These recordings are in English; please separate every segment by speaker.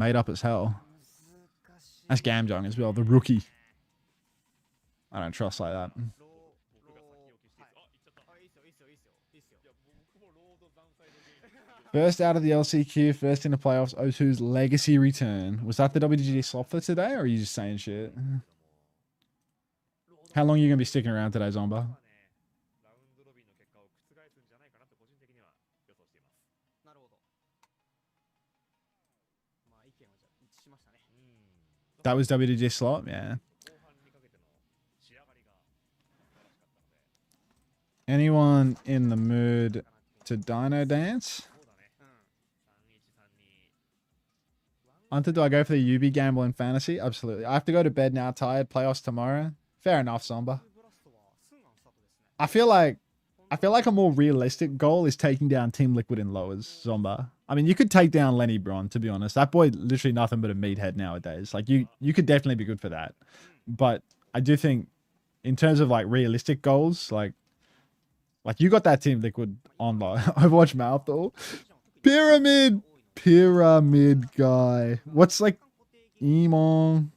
Speaker 1: Made up as hell. That's Gamjong as well, the rookie. I don't trust like that. First out of the LCQ, first in the playoffs, O2's legacy return. Was that the WDG slot for today, or are you just saying shit? How long are you going to be sticking around today, Zomba? That was WDG slot? Yeah. Anyone in the mood to Dino Dance? Unter, do I go for the UB gamble in fantasy? Absolutely. I have to go to bed now, tired. Playoffs tomorrow. Fair enough, Zomba. I feel like a more realistic goal is taking down Team Liquid in lowers, Zomba. I mean, you could take down Lenny Braun, to be honest. That boy, literally nothing but a meathead nowadays. Like, you could definitely be good for that. But I do think, in terms of, like, realistic goals, like you got that Team Liquid on, like, Overwatch mouth, though. Pyramid guy. What's, like, Emong?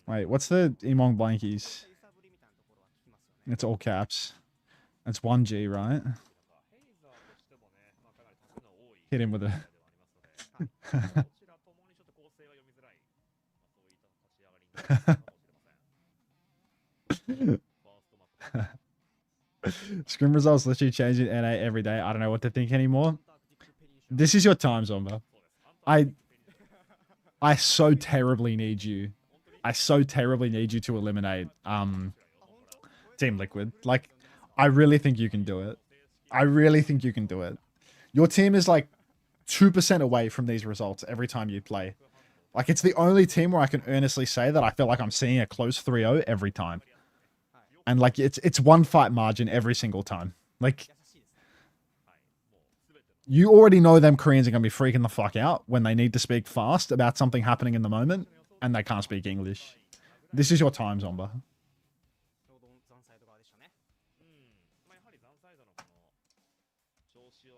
Speaker 1: Wait, what's the Emong blankies? It's all caps. That's 1G, right? Hit him with a... Scrim results literally changing NA every day. I don't know what to think anymore. This is your time, Zomba. I so terribly need you. I so terribly need you to eliminate Team Liquid. Like, I really think you can do it. I really think you can do it. Your team is like 2% away from these results every time you play. Like, it's the only team where I can earnestly say that I feel like I'm seeing a close 3-0 every time. And like, it's one fight margin every single time. Like, you already know them Koreans are going to be freaking the fuck out when they need to speak fast about something happening in the moment. And they can't speak English. This is your time, Zomba.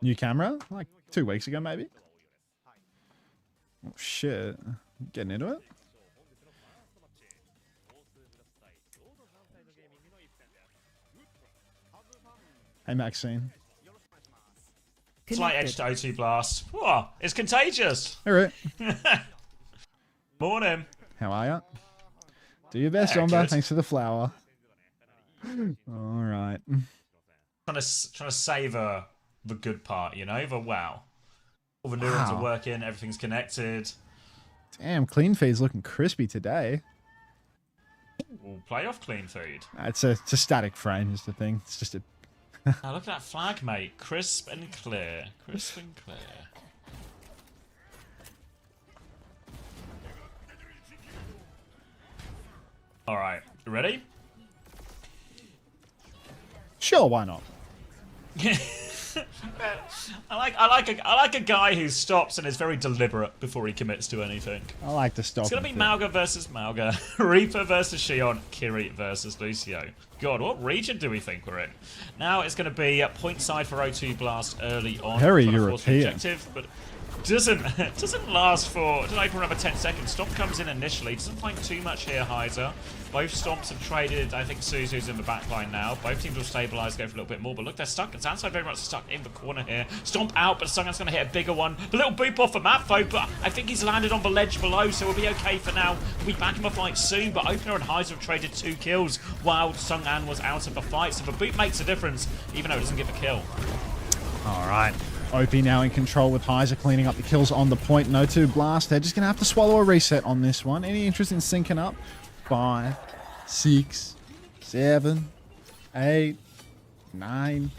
Speaker 1: New camera? Like 2 weeks ago, maybe? Oh, shit. Getting into it? Hey, Maxine.
Speaker 2: Slight edge to O2 Blast. Whoa, it's contagious.
Speaker 1: All right.
Speaker 2: Morning.
Speaker 1: How are you? Do your best, Zomba.
Speaker 2: Good.
Speaker 1: Thanks for the flower. All right.
Speaker 2: Trying to savor the good part, you know? The wow. All the neurons are working, everything's connected.
Speaker 1: Damn, clean feed's looking crispy today.
Speaker 2: Ooh, playoff clean feed.
Speaker 1: It's a static frame is the thing. It's just a...
Speaker 2: Now look at that flag, mate. Crisp and clear. Crisp and clear. Alright, you ready?
Speaker 1: Sure, why not?
Speaker 2: I like a guy who stops and is very deliberate before he commits to anything.
Speaker 1: I like to stop.
Speaker 2: It's gonna be Mauga versus Mauga, Reaper versus Shion, Kiri versus Lucio. God, what region do we think we're in? Now it's gonna be a point side for O2 Blast early on.
Speaker 1: Very
Speaker 2: Trying to force the
Speaker 1: European.
Speaker 2: objective, but doesn't last for another 10 seconds. Stomp comes in initially, doesn't find too much here, Heiser. Both Stomps have traded. I think Suzu's in the back line now. Both teams will stabilize, go for a little bit more, but look, they're stuck. ZANSIDE very much stuck in the corner here. Stomp out, but Sungan's going to hit a bigger one. A little boop off of Matfo, but I think he's landed on the ledge below, so we'll be okay for now. We'll be back in the fight soon, but Opener and Heiser have traded 2 kills while Sungan was out of the fight, so the boot makes a difference, even though it doesn't get the kill.
Speaker 1: All right. OP now in control with Heiser cleaning up the kills on the point. No 2 Blast. They're just going to have to swallow a reset on this one. Any interest in syncing up? 5, 6, 7, 8, 9,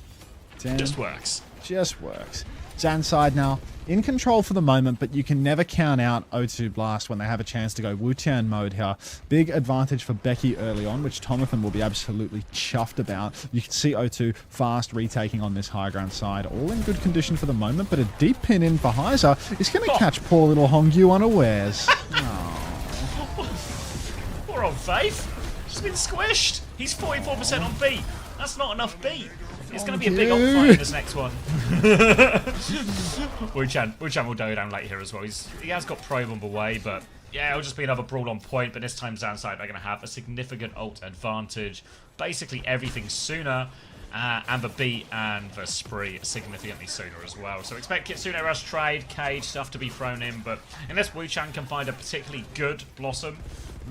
Speaker 1: 10.
Speaker 2: Just works.
Speaker 1: Just works. ZANSIDE now in control for the moment, but you can never count out O2 Blast when they have a chance to go Wu-Tian mode here. Big advantage for Becky early on, which Tomathan will be absolutely chuffed about. You can see O2 fast retaking on this high ground side. All in good condition for the moment, but a deep pin in for Heiser is going to catch poor little Hongyu unawares.
Speaker 2: Poor old Faith. She's been squished. He's 44% on beat. That's not enough beat. It's going to be a big ult fight in this next one. Wu-Chan will go down late here as well. He has got probe on the way, but yeah, it'll just be another brawl on point. But this time ZANSIDE are going to have a significant ult advantage. Basically everything sooner. And the beat and the spree significantly sooner as well. So expect Kitsune Rush trade, cage, stuff to be thrown in. But unless Wu-Chan can find a particularly good Blossom,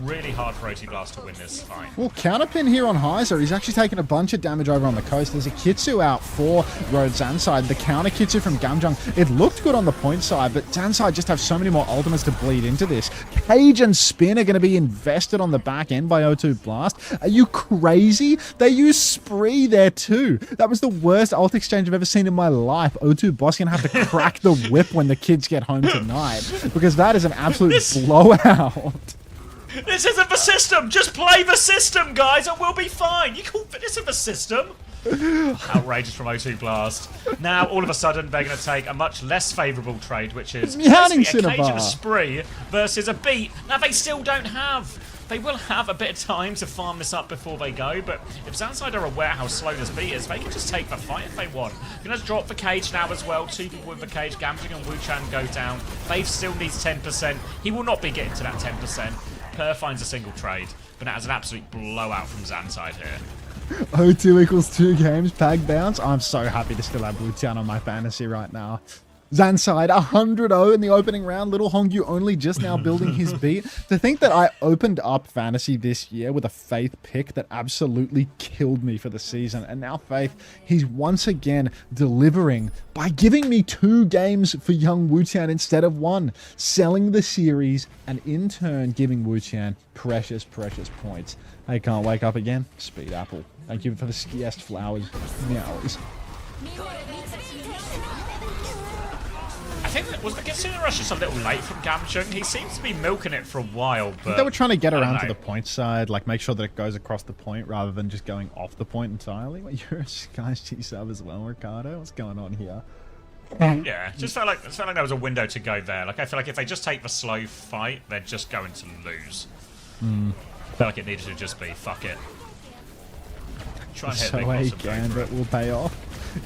Speaker 2: really hard for OT Blast to win this fight.
Speaker 1: Well, counterpin here on Heiser. He's actually taken a bunch of damage over on the coast. There's a Kitsu out for Road ZANSIDE. The counter Kitsu from Gamjung. It looked good on the point side, but ZANSIDE just have so many more ultimates to bleed into this. Cage and Spin are going to be invested on the back end by O2 Blast. Are you crazy? They use Spree there too. That was the worst ult exchange I've ever seen in my life. O2 Boss going to have to crack the whip when the kids get home tonight, because that is an absolute blowout.
Speaker 2: This isn't the system! Just play the system, guys, and we'll be fine! You call this isn't the system? Outrageous from O2 Blast. Now, all of a sudden, they're going to take a much less favourable trade, which is a cage and a spree versus a beat. Now, they still don't have. They will have a bit of time to farm this up before they go, but if ZANSIDE are aware how slow this beat is, they can just take the fight if they want. You're going to drop the cage now as well. 2 people with the cage. Gamjung and Wu-Chan go down. Faith still needs 10%. He will not be getting to that 10%. Per finds a single trade, but it has an absolute blowout from ZANSIDE here.
Speaker 1: O2 equals 2 games, Pag bounce. I'm so happy to still have Wu-Chan on my fantasy right now. ZANSIDE 100-0 in the opening round. Little Hongyu only just now building his beat. To think that I opened up fantasy this year with a Faith pick that absolutely killed me for the season. And now Faith, he's once again delivering by giving me 2 games for young Wu-Chan instead of 1. Selling the series and in turn giving Wu-Chan precious, precious points. I can't wake up again. Speed Apple. Thank you for the skiest flowers. Meows.
Speaker 2: I think was the Kitsune Rush just a little late from Gamjung. He seems to be milking it for a while, but
Speaker 1: they were trying to get around to the point side, like make sure that it goes across the point rather than just going off the point entirely. Wait, you're a Sky's G sub as well, Ricardo? What's going on here?
Speaker 2: Yeah, just felt like there was a window to go there. Like I feel like if they just take the slow fight, they're just going to lose. I felt like it needed to just be fuck it. Try and hit
Speaker 1: so Gambit will pay off.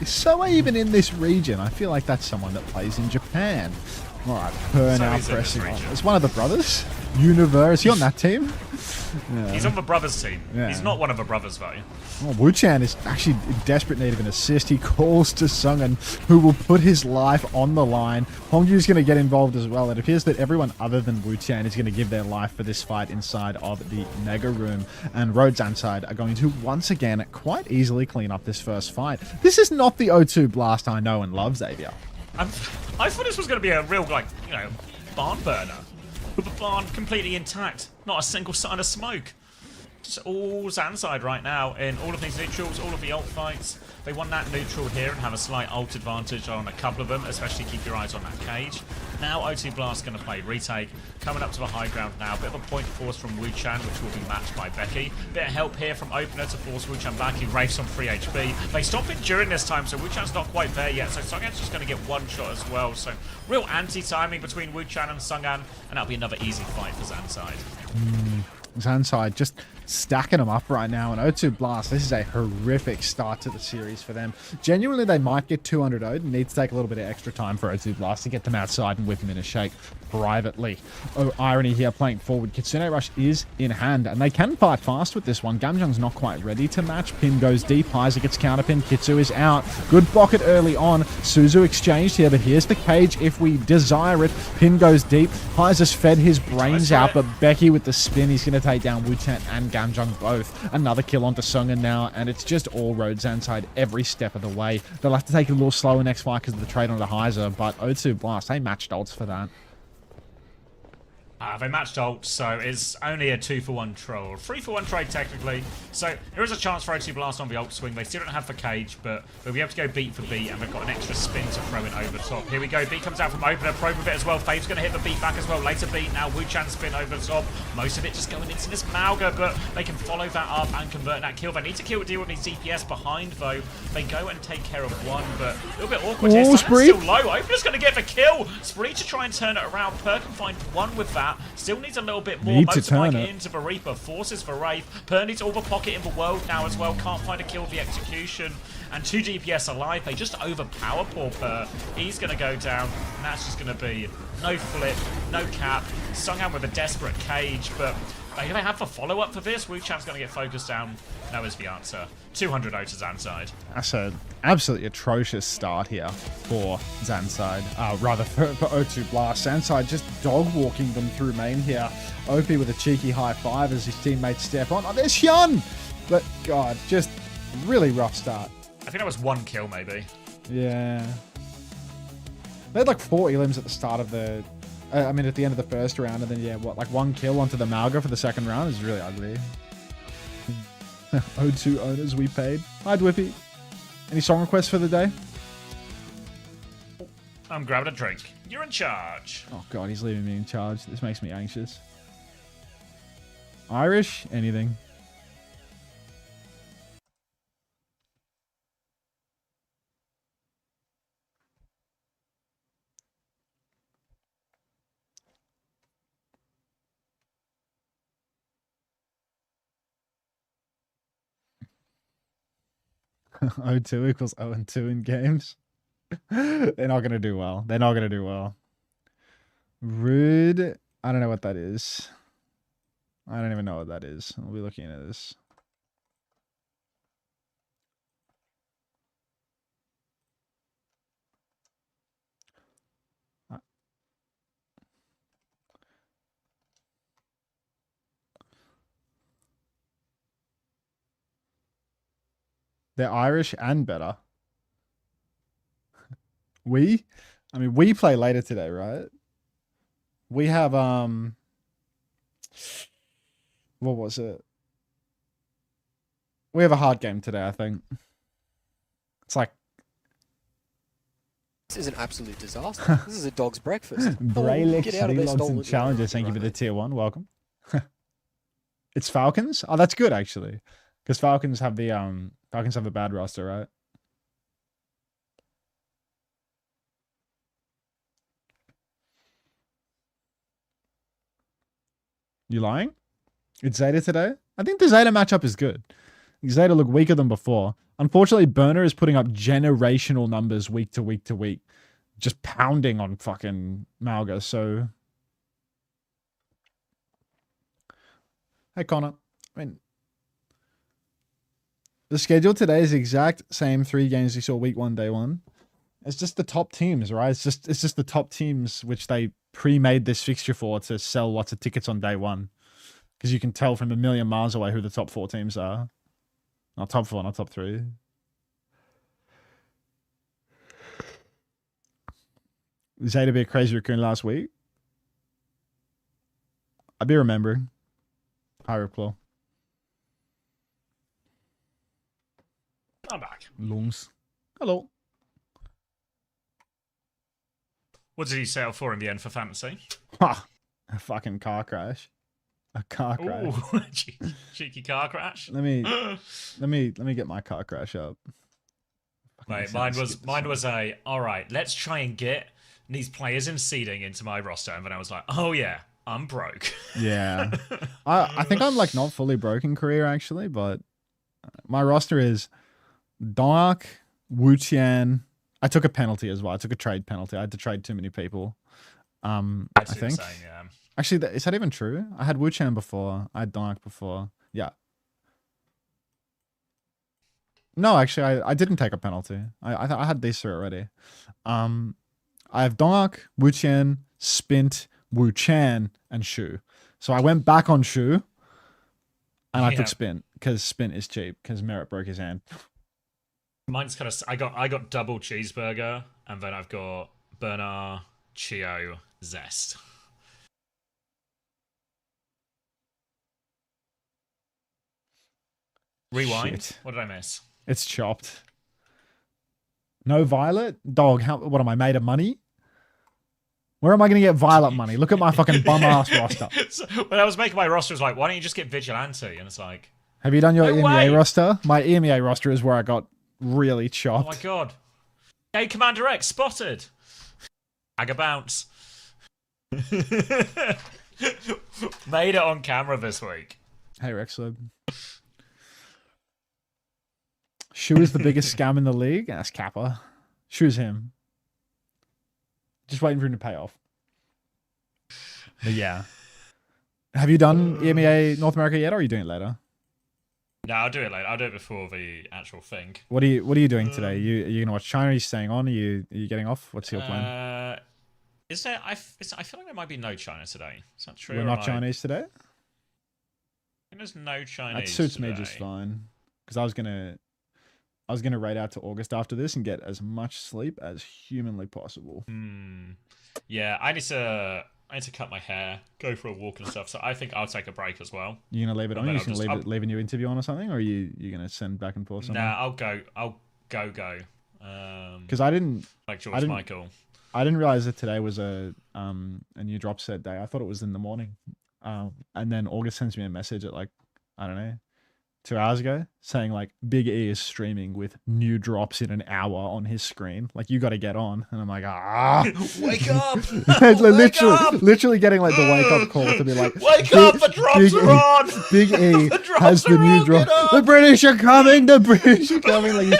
Speaker 1: Is Soa even in this region? I feel like that's someone that plays in Japan. Alright, Per now pressing on. It's one of the brothers. Universe, is he on that team?
Speaker 2: Yeah. He's on the brothers team. Yeah. He's not one of the brothers though.
Speaker 1: Well, Wu-Chan is actually in desperate need of an assist. He calls to Sungan, who will put his life on the line. Hongyu's going to get involved as well. It appears that everyone other than Wu-Chan is going to give their life for this fight inside of the Mega Room. And Road ZANSIDE are going to once again quite easily clean up this first fight. This is not the O2 Blast I know and love, Xavier.
Speaker 2: I thought this was going to be a real, barn burner. With the barn completely intact. Not a single sign of smoke. Just all ZANSIDE right now in all of these neutrals, all of the ult fights. They won that neutral here and have a slight ult advantage on a couple of them, especially keep your eyes on that cage. Now O2 Blast going to play retake, coming up to the high ground now. Bit of a point force from Wu-Chan, which will be matched by Becky. Bit of help here from Opener to force Wu-Chan back. He wraiths on 3 HP. They stop it during this time, so Wu-Chan's not quite there yet. So Sungan's just going to get 1 shot as well. So real anti-timing between Wu-Chan and Sungan, and that'll be another easy fight for ZANSIDE.
Speaker 1: ZANSIDE just stacking them up right now, and O2 Blast, this is a horrific start to the series for them. Genuinely, they might get 200 0'd and need to take a little bit of extra time for O2 Blast to get them outside and whip them in a shake privately. Oh, irony here, playing forward. Kitsune Rush is in hand, and they can fight fast with this one. Gamjung's not quite ready to match. Pin goes deep. Heiser gets counterpinned. Kitsu is out. Good pocket early on. Suzu exchanged here, but here's the cage if we desire it. Pin goes deep. Heiser's fed his brains out, but Becky with the spin, he's going to take down Wu-Chan and Gamjung both. Another kill onto Sungan now, and it's just all Road ZANSIDE every step of the way. They'll have to take it a little slower next fight because of the trade onto Heiser, but O2 Blast, they matched ults for that.
Speaker 2: They matched ults, so it's only a 2-for-1 troll. 3-for-1 trade, technically. So there is a chance for O2 Blast on the ult swing. They still don't have the cage, but they'll be able to go beat for beat, and they've got an extra spin to throw in over the top. Here we go. Beat comes out from Opener. Probe with it as well. Fave's going to hit the beat back as well. Later beat. Now Wu-Chan spin over the top. Most of it just going into this Mauga, but they can follow that up and convert that kill. They need to kill deal with these DPS behind, though. They go and take care of one, but a little bit awkward here.
Speaker 1: Spree
Speaker 2: still low. Opener's going to get the kill. Spree to try and turn it around. Per can find one with that. Still needs a little bit more. Motorbike into the Reaper, forces the Wraith. Per needs all the pocket in the world now as well. Can't find a kill with the execution. and 2 DPS alive. They just overpower poor Per. He's going to go down, and that's just going to be no flip, no cap. Sungham with a desperate cage, but they have a follow-up for this. Wuchan's going to get focused down. No is the answer. 200 to ZANSIDE.
Speaker 1: That's an absolutely atrocious start here for ZANSIDE. Rather for O2 Blast. ZANSIDE just dog-walking them through main here. OP with a cheeky high five as his teammates step on. Oh, there's Hyun! But, God, just really rough start.
Speaker 2: I think that was 1 kill, maybe.
Speaker 1: Yeah. They had like 4 elims at the start of the... I mean, at the end of the first round, and then, yeah, what, like 1 kill onto the Malga for the second round is really ugly. O2 owners we paid. Hi, Dwippy. Any song requests for the day?
Speaker 2: I'm grabbing a drink. You're in charge.
Speaker 1: Oh, God, he's leaving me in charge. This makes me anxious. Irish? Anything. O2 equals 0-2 in games. They're not going to do well. They're not going to do well. Rude. I don't know what that is. I don't even know what that is. I'll be looking at this. They're Irish and better. I mean, we play later today, right? We have, what was it? We have a hard game today, I think. It's like...
Speaker 3: This is an absolute disaster. This is a dog's breakfast.
Speaker 1: Braylix,
Speaker 3: Get out of there,
Speaker 1: Relogs, and
Speaker 3: stolen.
Speaker 1: Challenges. Thank you for the tier 1. Welcome. It's Falcons? Oh, that's good, actually. Because Falcons have the bad roster, right? You lying? It's Zeta today? I think the Zeta matchup is good. Zeta look weaker than before. Unfortunately, Burner is putting up generational numbers week to week to week. Just pounding on fucking Malga, so... Hey, Connor. I mean... The schedule today is the exact same 3 games you saw week 1, day 1. It's just the top teams, right? It's just the top teams which they pre-made this fixture for to sell lots of tickets on day 1. Because you can tell from a million miles away who the top 4 teams are. Not top 4, not top 3. Zeta be a crazy raccoon last week. I'd be remembering. Hi, Ripclaw.
Speaker 2: I'm back.
Speaker 1: Lungs. Hello.
Speaker 2: What did he settle for in the end for fantasy?
Speaker 1: Ha! A fucking car crash. A car crash.
Speaker 2: Ooh, cheeky car crash.
Speaker 1: Let me get my car crash up.
Speaker 2: Mate, mine was a all right. Let's try and get these players in seeding into my roster, and then I was like, oh yeah, I'm broke.
Speaker 1: Yeah, I think I'm like not fully broke in career actually, but my roster is Dark, Wuqian. I took a penalty as well. I took a trade penalty. I had to trade too many people. I think.
Speaker 2: Saying, yeah.
Speaker 1: Actually, is that even true? I had Wuqian before. I had Dark before. Yeah. No, actually, I didn't take a penalty. I had these 3 already. I have Dark, Wuqian, Spint, Wuchan, and Shu. So I went back on Shu, and I took Spint because Spint is cheap because Merit broke his hand.
Speaker 2: Mine's kind of. I got double cheeseburger, and then I've got Bernard, Chio, Zest. Rewind.
Speaker 1: Shit.
Speaker 2: What did I miss?
Speaker 1: It's chopped. No Violet? Dog, what am I, made of money? Where am I going to get Violet money? Look at my fucking bum-ass roster.
Speaker 2: So, when I was making my roster, I was like, why don't you just get Vigilante? And it's like...
Speaker 1: Have you done your
Speaker 2: No
Speaker 1: EMEA
Speaker 2: way.
Speaker 1: roster? My EMEA roster is where I got really
Speaker 2: Oh
Speaker 1: chopped.
Speaker 2: my god. Hey, Commander X, spotted! Aga bounce. Made it on camera this week.
Speaker 1: Hey, Rexlib. Shu is the biggest scam in the league. That's Kappa. Shu's him. Just waiting for him to pay off. But yeah. Have you done EMEA North America yet, or are you doing it later?
Speaker 2: No, I'll do it later. I'll do it before the actual thing. What
Speaker 1: are you doing today? Are you gonna watch China? Are you staying on? Are you getting off? What's your plan?
Speaker 2: Is there? I feel like there might be no China today. Is that true?
Speaker 1: We're not Chinese today.
Speaker 2: I think there's no Chinese.
Speaker 1: That suits
Speaker 2: today.
Speaker 1: me just fine. Because I was gonna raid out to August after this and get as much sleep as humanly possible.
Speaker 2: Yeah, I need to cut my hair, go for a walk and stuff. So I think I'll take a break as well.
Speaker 1: You gonna leave it on? You gonna leave a new interview on or something, or are you gonna send back and forth something?
Speaker 2: Nah, I'll go.
Speaker 1: Because I didn't
Speaker 2: like George Michael.
Speaker 1: I didn't realize that today was a new drop set day. I thought it was in the morning. And then August sends me a message at like, I don't know, 2 hours ago saying like Big E is streaming with new drops in an hour on his screen. Like, you got to get on. And I'm like,
Speaker 2: wake up!
Speaker 1: literally getting like the wake up call to be like,
Speaker 2: wake up! The drops are on.
Speaker 1: Big E has the new drop. The British are coming. The British are coming. Like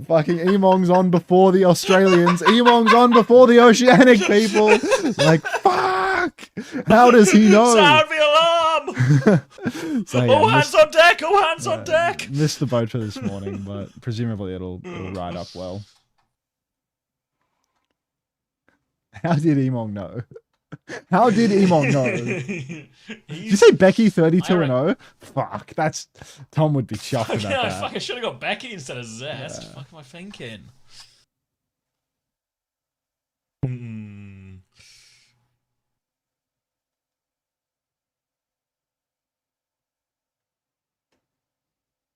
Speaker 1: fucking Emong's on before the Australians. Emong's on before the Oceanic people. Like, fuck. How does he know?
Speaker 2: Sound the alarm!
Speaker 1: So, yeah,
Speaker 2: all hands on deck! All hands on deck!
Speaker 1: Missed the boat for this morning, but presumably it'll ride up well. How did Emong know? How did Emong know? Did you say Becky 32-0? Fuck, that's Tom would be shocked about that.
Speaker 2: Fuck, I should have got Becky instead of Zest. What the fuck am I thinking?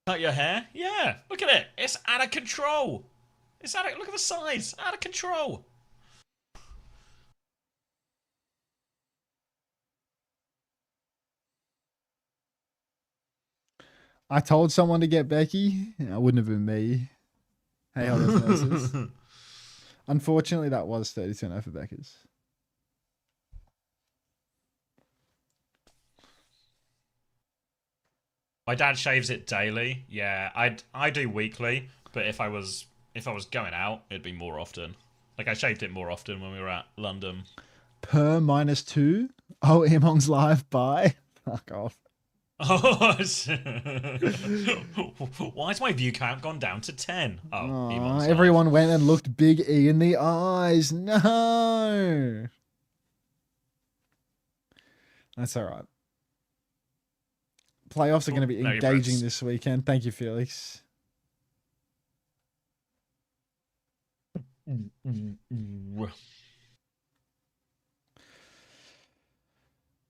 Speaker 2: Cut your hair? Yeah, look at it. It's out of control. Look at the size. Out of control.
Speaker 1: I told someone to get Becky. It wouldn't have been me. Hey, how those nurses. Unfortunately, that was 32-0 for Becca's.
Speaker 2: My dad shaves it daily. Yeah, I do weekly, but if I was going out, it'd be more often. Like, I shaved it more often when we were at London.
Speaker 1: Per -2. Oh, Emong's live. Bye. Fuck off.
Speaker 2: Oh, why has my view count gone down to 10? Oh,
Speaker 1: everyone went and looked Big E in the eyes. No. That's all right. Playoffs are going to be engaging this weekend. Thank you, Felix.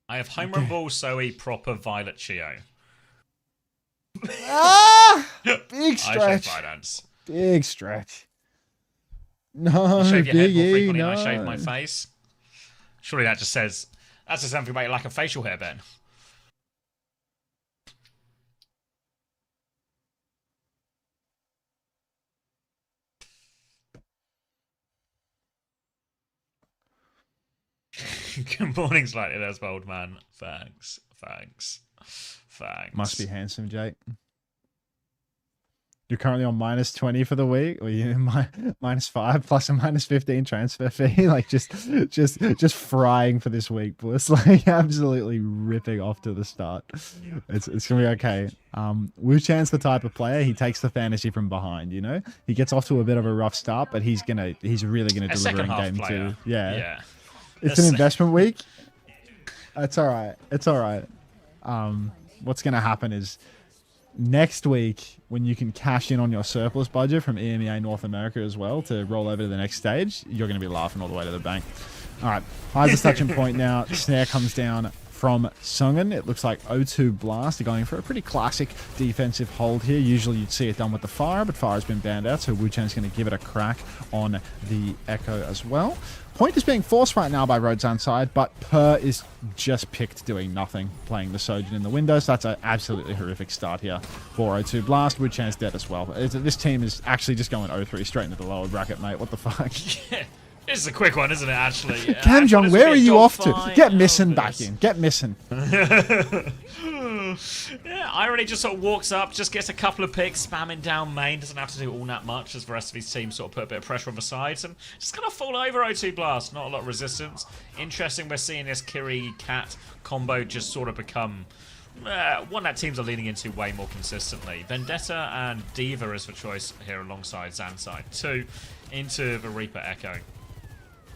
Speaker 2: I have home run ball, Zoe, proper Violet Chio.
Speaker 1: Big stretch.
Speaker 2: I shave finance.
Speaker 1: Big stretch. No,
Speaker 2: you shave your head more
Speaker 1: Big E,
Speaker 2: frequently
Speaker 1: no.
Speaker 2: than I shave my face. Surely that just says something about your lack of facial hair, Ben. Good morning, slightly less bold man. Thanks.
Speaker 1: Must be handsome, Jake. You're currently on -20 for the week, or you -5 plus a -15 transfer fee. Like just frying for this week, Bliss. Like absolutely ripping off to the start. It's gonna be okay. Wu Chan's the type of player, he takes the fantasy from behind. You know, he gets off to a bit of a rough start, but he's really gonna deliver in game two. Yeah. It's an investment week. It's all right. It's all right. What's going to happen is next week, when you can cash in on your surplus budget from EMEA North America as well to roll over to the next stage, you're going to be laughing all the way to the bank. All right. Highs is touching point now. Snare comes down from Sungan. It looks like O2 Blast are going for a pretty classic defensive hold here. Usually you'd see it done with the Fire, but Fire has been banned out, so Wu Chan's going to give it a crack on the Echo as well. Point is being forced right now by Road ZANSIDE, but Per is just picked doing nothing, playing the Sojin in the windows. That's an absolutely horrific start here for O2 Blast. Wu Chan's dead as well. This team is actually just going 0-3 straight into the lower bracket, mate. What the fuck?
Speaker 2: Yeah. This is a quick one, isn't it, actually?
Speaker 1: Cam Jong, where are you off to? Get Missing back in. Get Missing.
Speaker 2: Yeah, Irony just sort of walks up, just gets a couple of picks, spamming down main, doesn't have to do all that much as the rest of his team sort of put a bit of pressure on the sides and just gonna fall over O2 Blast. Not a lot of resistance. Interesting, we're seeing this Kiri Cat combo just sort of become one that teams are leaning into way more consistently. Vendetta and Diva is the choice here alongside ZANSIDE. 2 into the Reaper Echo.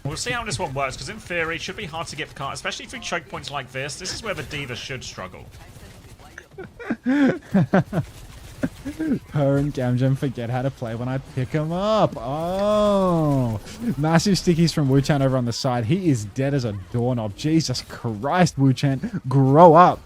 Speaker 2: We'll see how this one works, because in theory, it should be hard to get the card, especially through choke points like this. This is where the Diva should struggle.
Speaker 1: Her and Gamgem forget how to play when I pick him up. Oh, massive stickies from Wu-Chan over on the side. He is dead as a doorknob. Jesus Christ, Wu-Chan, grow up.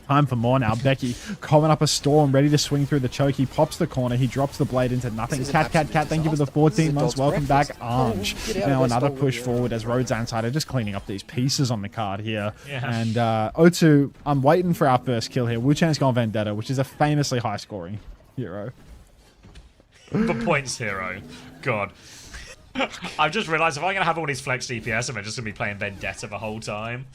Speaker 1: Time for more now. Becky coming up a storm, ready to swing through the choke. He pops the corner. He drops the blade into nothing. Cat, thank you for the 14 months. Welcome back, Arch. Now another push forward as Road ZANSIDE are just cleaning up these pieces on the card here.
Speaker 2: Yeah.
Speaker 1: And O2, I'm waiting for our first kill here. Wu-Chan's gone Vendetta, which is a famously high-scoring hero.
Speaker 2: The points hero. God. I've just realised if I'm going to have all these flex DPS, I'm just going to be playing Vendetta the whole time.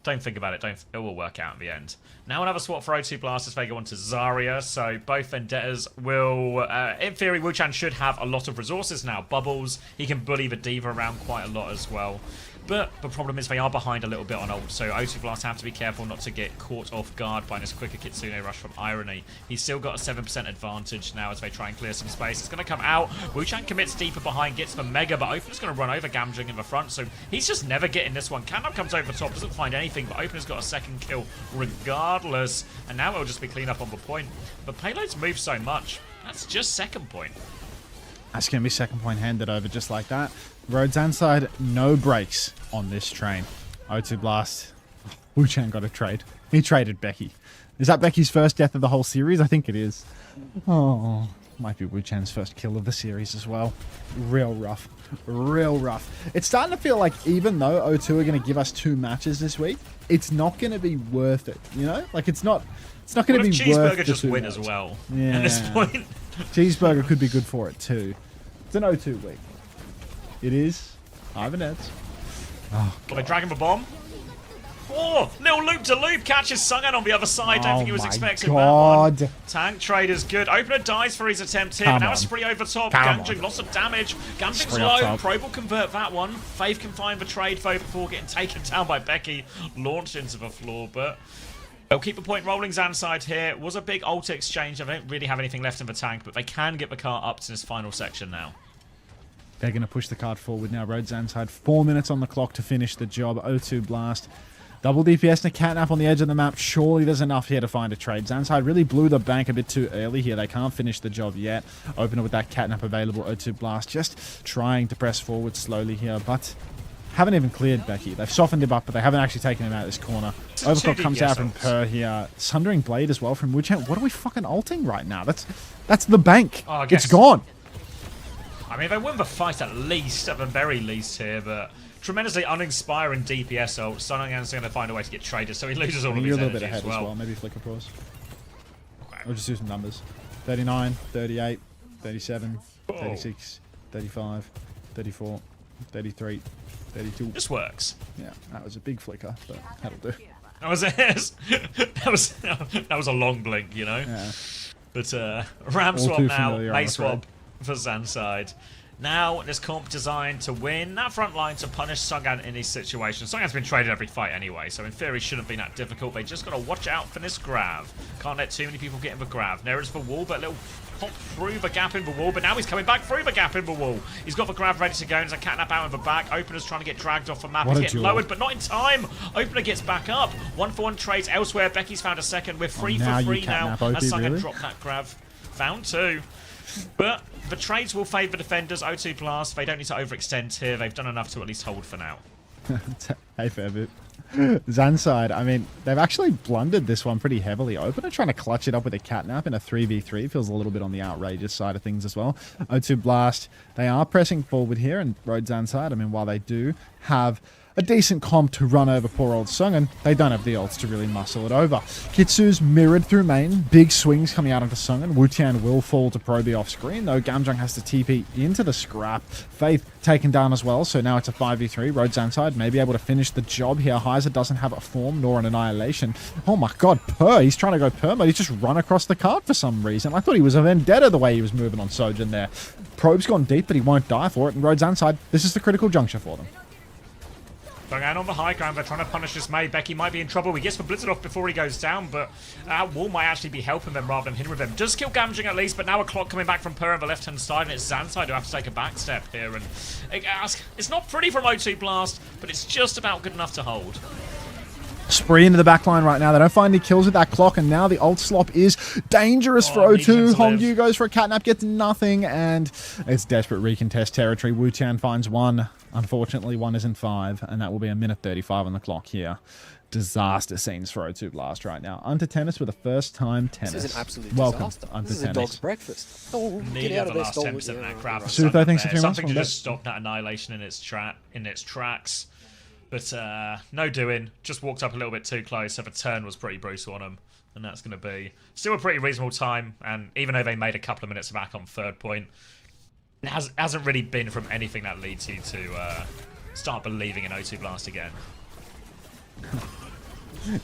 Speaker 2: Don't think about it. It will work out in the end. Now another swap for O2 Blast as they go on to Zarya. So both Vendettas will... in theory, Wu-Chan should have a lot of resources now. Bubbles. He can bully the Diva around quite a lot as well. But the problem is they are behind a little bit on ult, so O2 Blast have to be careful not to get caught off guard by this quicker Kitsune rush from Irony. He's still got a 7% advantage now as they try and clear some space. It's going to come out. Wu-Chan commits deeper behind, gets the Mega, but Opener's going to run over Gamjung in the front, so he's just never getting this one. Catnap comes over the top, doesn't find anything, but Opener's got a second kill regardless, and now it'll just be clean up on the point. But payloads move so much. That's just second point.
Speaker 1: That's going to be second point handed over just like that. Road ZANSIDE, no brakes on this train. O2 Blast. Wu-Chan got a trade. He traded Becky. Is that Becky's first death of the whole series? I think it is. Oh, might be Wu-Chan's first kill of the series as well. Real rough. Real rough. It's starting to feel like even though O2 are going to give us 2 matches this week, it's not going to be worth it. You know? Like, it's not going to be worth it.
Speaker 2: Cheeseburger just win as well at this point.
Speaker 1: Cheeseburger could be good for it too. It's an O2 week. It is. Ivan Eds. Oh,
Speaker 2: Got a Dragon the Bomb. Oh, little loop to loop. Catches Sungan on the other side. Don't think he was expecting that one. Tank trade is good. Opener dies for his attempt here. Now a spree over top. Gamjung, lots of damage. Gamjung's low. Probe will convert that one. Faith can find the trade though before getting taken down by Becky. Launched into the floor, but they'll keep the point rolling. ZANSIDE here. Was a big ult exchange. They don't really have anything left in the tank, but they can get the car up to this final section now.
Speaker 1: They're going to push the card forward now. Road ZANSIDE, 4 minutes on the clock to finish the job. O2 Blast. Double DPS and a catnap on the edge of the map. Surely there's enough here to find a trade. ZANSIDE really blew the bank a bit too early here. They can't finish the job yet. Opener with that catnap available. O2 Blast just trying to press forward slowly here, but haven't even cleared Becky. They've softened him up, but they haven't actually taken him out of this corner. Overclock comes out from Per here. Sundering Blade as well from Wu-Chan. What are we fucking ulting right now? That's the bank.
Speaker 2: Oh,
Speaker 1: it's gone.
Speaker 2: I mean, they win the fight at least, at the very least here, but tremendously uninspiring DPS ult. Sungan's going to find a way to get traded, so he loses all of his energy as well.
Speaker 1: Maybe flicker pause. Okay. We'll just do some numbers. 39, 38, 37, 36, 35, 34, 33, 32.
Speaker 2: This works.
Speaker 1: Yeah, that was a big flicker, but that'll do.
Speaker 2: That was it. that was a long blink, you know?
Speaker 1: Yeah.
Speaker 2: But Ram swap now, May swap for ZANSIDE. Now, this comp designed to win that front line to punish Sungan in these situations. Sungan's been traded every fight anyway, so in theory shouldn't be that difficult. They just got to watch out for this grab. Can't let too many people get in the grab. There is the wall, but a little pop through the gap in the wall, but now he's coming back through the gap in the wall. He's got the grab ready to go, and there's a catnap out in the back. Opener's trying to get dragged off the map. He's getting lowered, but not in time. Opener gets back up. 1-for-1 trades elsewhere. Becky's found a second. We're 3 for 3 now. As Sungan dropped that grab. Found 2. But the trades will favour defenders. O2 Blast, they don't need to overextend here. They've done enough to at least hold for now.
Speaker 1: Hey, Fairbit. ZANSIDE, I mean, they've actually blundered this one pretty heavily. Opener trying to clutch it up with a catnap in a 3v3. Feels a little bit on the outrageous side of things as well. O2 Blast, they are pressing forward here, and Road ZANSIDE, I mean, while they do have a decent comp to run over poor old Sungan. They don't have the ults to really muscle it over. Kitsu's mirrored through main. Big swings coming out onto Sungan. Wu-Tian will fall to Proby off screen, though Gamjung has to TP into the scrap. Faith taken down as well, so now it's a 5v3. Road ZANSIDE may be able to finish the job here. Heiser doesn't have a form nor an annihilation. Oh my god, he's trying to go perma. He's just run across the card for some reason. I thought he was a vendetta the way he was moving on Sojin there. Probe's gone deep, but he won't die for it. And Road ZANSIDE, this is the critical juncture for them.
Speaker 2: Going on the high ground, they're trying to punish this Mei. Becky might be in trouble. He gets the blizzard off before he goes down, but Wall might actually be helping them rather than hindering them. Does kill Gamjung at least, but now a clock coming back from Per on the left-hand side, and it's ZANSIDE who have to take a back step here. And it's not pretty from O2 Blast, but it's just about good enough to hold.
Speaker 1: Spree into the backline right now. They don't find any kills with that clock, and now the ult slop is dangerous for O2. Hongyu goes for a catnap, gets nothing, and it's desperate recontest territory. Wu-Tian finds one. Unfortunately, one isn't 5, and that will be a minute 35 on the clock here. Disaster scenes for O2 Blast right now. Unter Tennis with a first-time tennis.
Speaker 3: This is an absolute
Speaker 1: Welcome,
Speaker 3: disaster.
Speaker 1: Unter
Speaker 3: This is a dog's breakfast. Oh,
Speaker 2: Nearly
Speaker 3: get out
Speaker 2: the
Speaker 3: of
Speaker 2: last
Speaker 3: this
Speaker 2: 10% of that crowd.
Speaker 1: Something
Speaker 2: to just stop that annihilation in its tracks. But no doing. Just walked up a little bit too close, so the turn was pretty brutal on him. And that's going to be still a pretty reasonable time. And even though they made a couple of minutes back on third point, it hasn't really been from anything that leads you to start believing in O2 Blast again.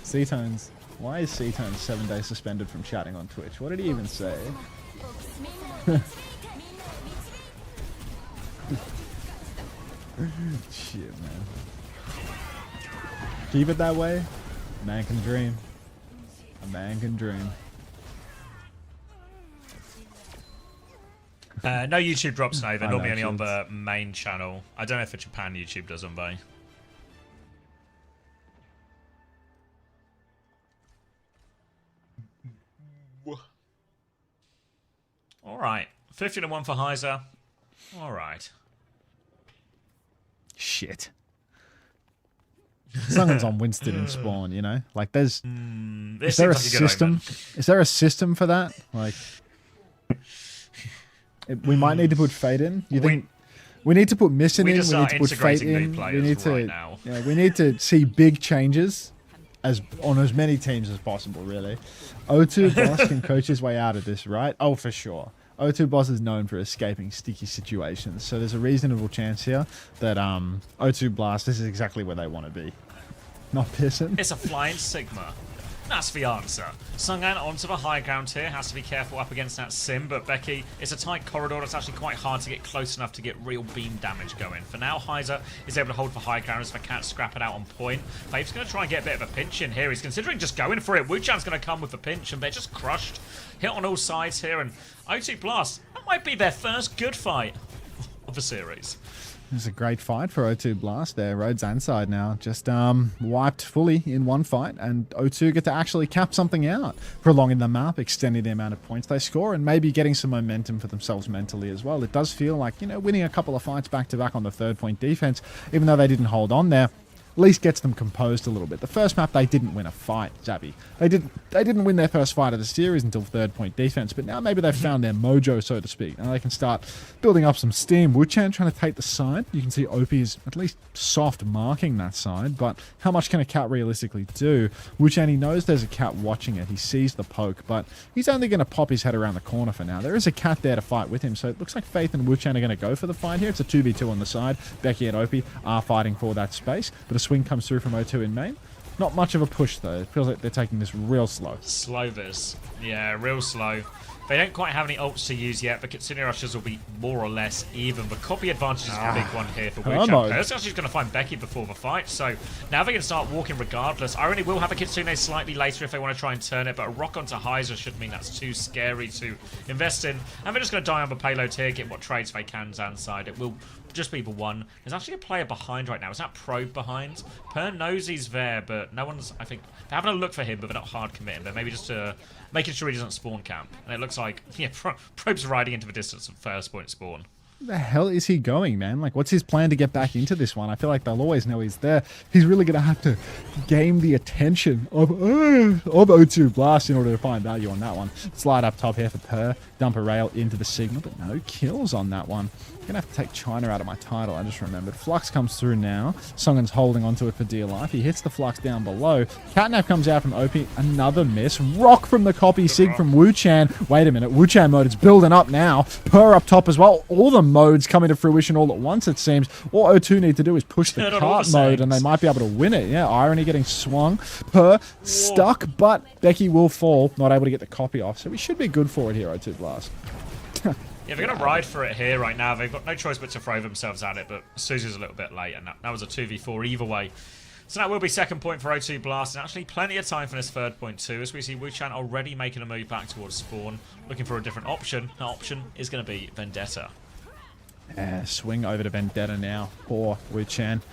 Speaker 1: C-Tones. Why is C-Tones 7 days suspended from chatting on Twitch? What did he even say? Shit, man. Keep it that way. A man can dream. A man can dream.
Speaker 2: No YouTube drops now. They're
Speaker 1: I
Speaker 2: normally
Speaker 1: know,
Speaker 2: only on
Speaker 1: kids.
Speaker 2: the main channel. I don't know if for Japan YouTube does them, though. Alright. 15-1 for Heiser. Alright.
Speaker 1: Shit. Sungan's on Winston and Spawn, you know? Like, there's... is there a system? Is there a system for that? Like... we might need to put Fate in. You think... We need to put Missing in, we need to put Fate in. We need to... Yeah, we need to see big changes on as many teams as possible, really. O2 Boss can coach his way out of this, right? Oh, for sure. O2 Boss is known for escaping sticky situations, so there's a reasonable chance here that O2 Blast, this is exactly where they want to be. Not pissing.
Speaker 2: It's a flying Sigma. That's the answer. Sungan onto the high ground here. Has to be careful up against that Sim, but Becky, it's a tight corridor. It's actually quite hard to get close enough to get real beam damage going. For now, Heiser is able to hold for high ground as the Cat scrap it out on point. Fave's going to try and get a bit of a pinch in here. He's considering just going for it. Wu-Chan's going to come with the pinch, and they're just crushed. Hit on all sides here, and O2 Blast, that might be their first good fight of the series.
Speaker 1: It's a great fight for O2 Blast there. Road ZANSIDE now just wiped fully in one fight, and O2 get to actually cap something out, prolonging the map, extending the amount of points they score, and maybe getting some momentum for themselves mentally as well. It does feel like, you know, winning a couple of fights back-to-back on the third-point defense, even though they didn't hold on there, at least gets them composed a little bit. The first map, they didn't win a fight, Zabby. They didn't win their first fight of the series until third-point defense, but now maybe they've found their mojo, so to speak, and they can start building up some steam. Wu-Chan trying to take the side. You can see OP is at least soft marking that side, but how much can a Cat realistically do? Wu-Chan, he knows there's a Cat watching it. He sees the poke, but he's only going to pop his head around the corner for now. There is a Cat there to fight with him, so it looks like Faith and Wu-Chan are going to go for the fight here. It's a 2v2 on the side. Becky and OP are fighting for that space, but a swing comes through from O2 in main. Not much of a push, though. It feels like they're taking this real slow.
Speaker 2: Slow this. Yeah, real slow. They don't quite have any ults to use yet, but Kitsune Rushes will be more or less even. The copy advantage is the big one here for Wu-Chan. Personally, she's going to find Becky before the fight, so now they can start walking regardless. Irony will have a Kitsune slightly later if they want to try and turn it, but a rock onto Heiser should mean that's too scary to invest in. And they're just going to die on the payload here, get what trades they can ZANSIDE. It will just be the one. There's actually a player behind right now. Is that Probe behind? Per knows he's there, but no one's, I think, they're having a look for him, but they're not hard committing. They're maybe just making sure he doesn't spawn camp. And it looks like, yeah, Probe's riding into the distance of first point spawn.
Speaker 1: Where the hell is he going, man? Like, what's his plan to get back into this one? I feel like they'll always know he's there. He's really going to have to game the attention of O2 Blast in order to find value on that one. Slide up top here for Per. dump a rail into the signal, but no kills on that one. I'm going to have to take China out of my title, I just remembered. Flux comes through now. Sungen's holding onto it for dear life. He hits the Flux down below. Catnap comes out from OP. Another miss. Rock from the copy. Sig from Wu-Chan. Wait a minute. Wu-Chan mode is building up now. Per up top as well. All the modes coming to fruition all at once, it seems. All O2 need to do is push the cart mode, and they might be able to win it. Yeah, Irony getting swung. Per stuck, but Becky will fall. Not able to get the copy off, so we should be good for it here, O2 Blast.
Speaker 2: Yeah, they're going to ride for it here right now. They've got no choice but to throw themselves at it, but Suzu's a little bit late, and that was a 2v4 either way. So that will be second point for O2 Blast, and actually plenty of time for this third point too, as we see Wu-Chan already making a move back towards spawn, looking for a different option. The option is going to be Vendetta.
Speaker 1: Yeah, swing over to Vendetta now for Wu-Chan.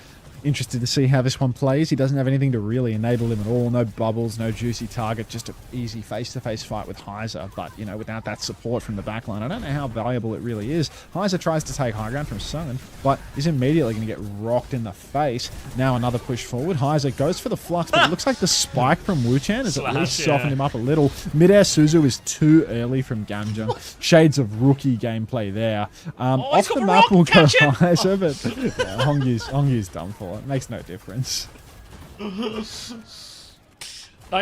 Speaker 1: Interested to see how this one plays. He doesn't have anything to really enable him at all. No bubbles, no juicy target, just an easy face-to-face fight with Heiser. But, you know, without that support from the backline, I don't know how valuable it really is. Heiser tries to take high ground from Sungen, but is immediately going to get rocked in the face. Now another push forward. Heiser goes for the Flux, but it looks like the spike from Wu-Chan has at least softened him up a little. Midair Suzu is too early from Gamjung. Shades of rookie gameplay there. Off the map will go Heiser, but yeah, Hongyu's done for. It makes no difference.
Speaker 2: Nice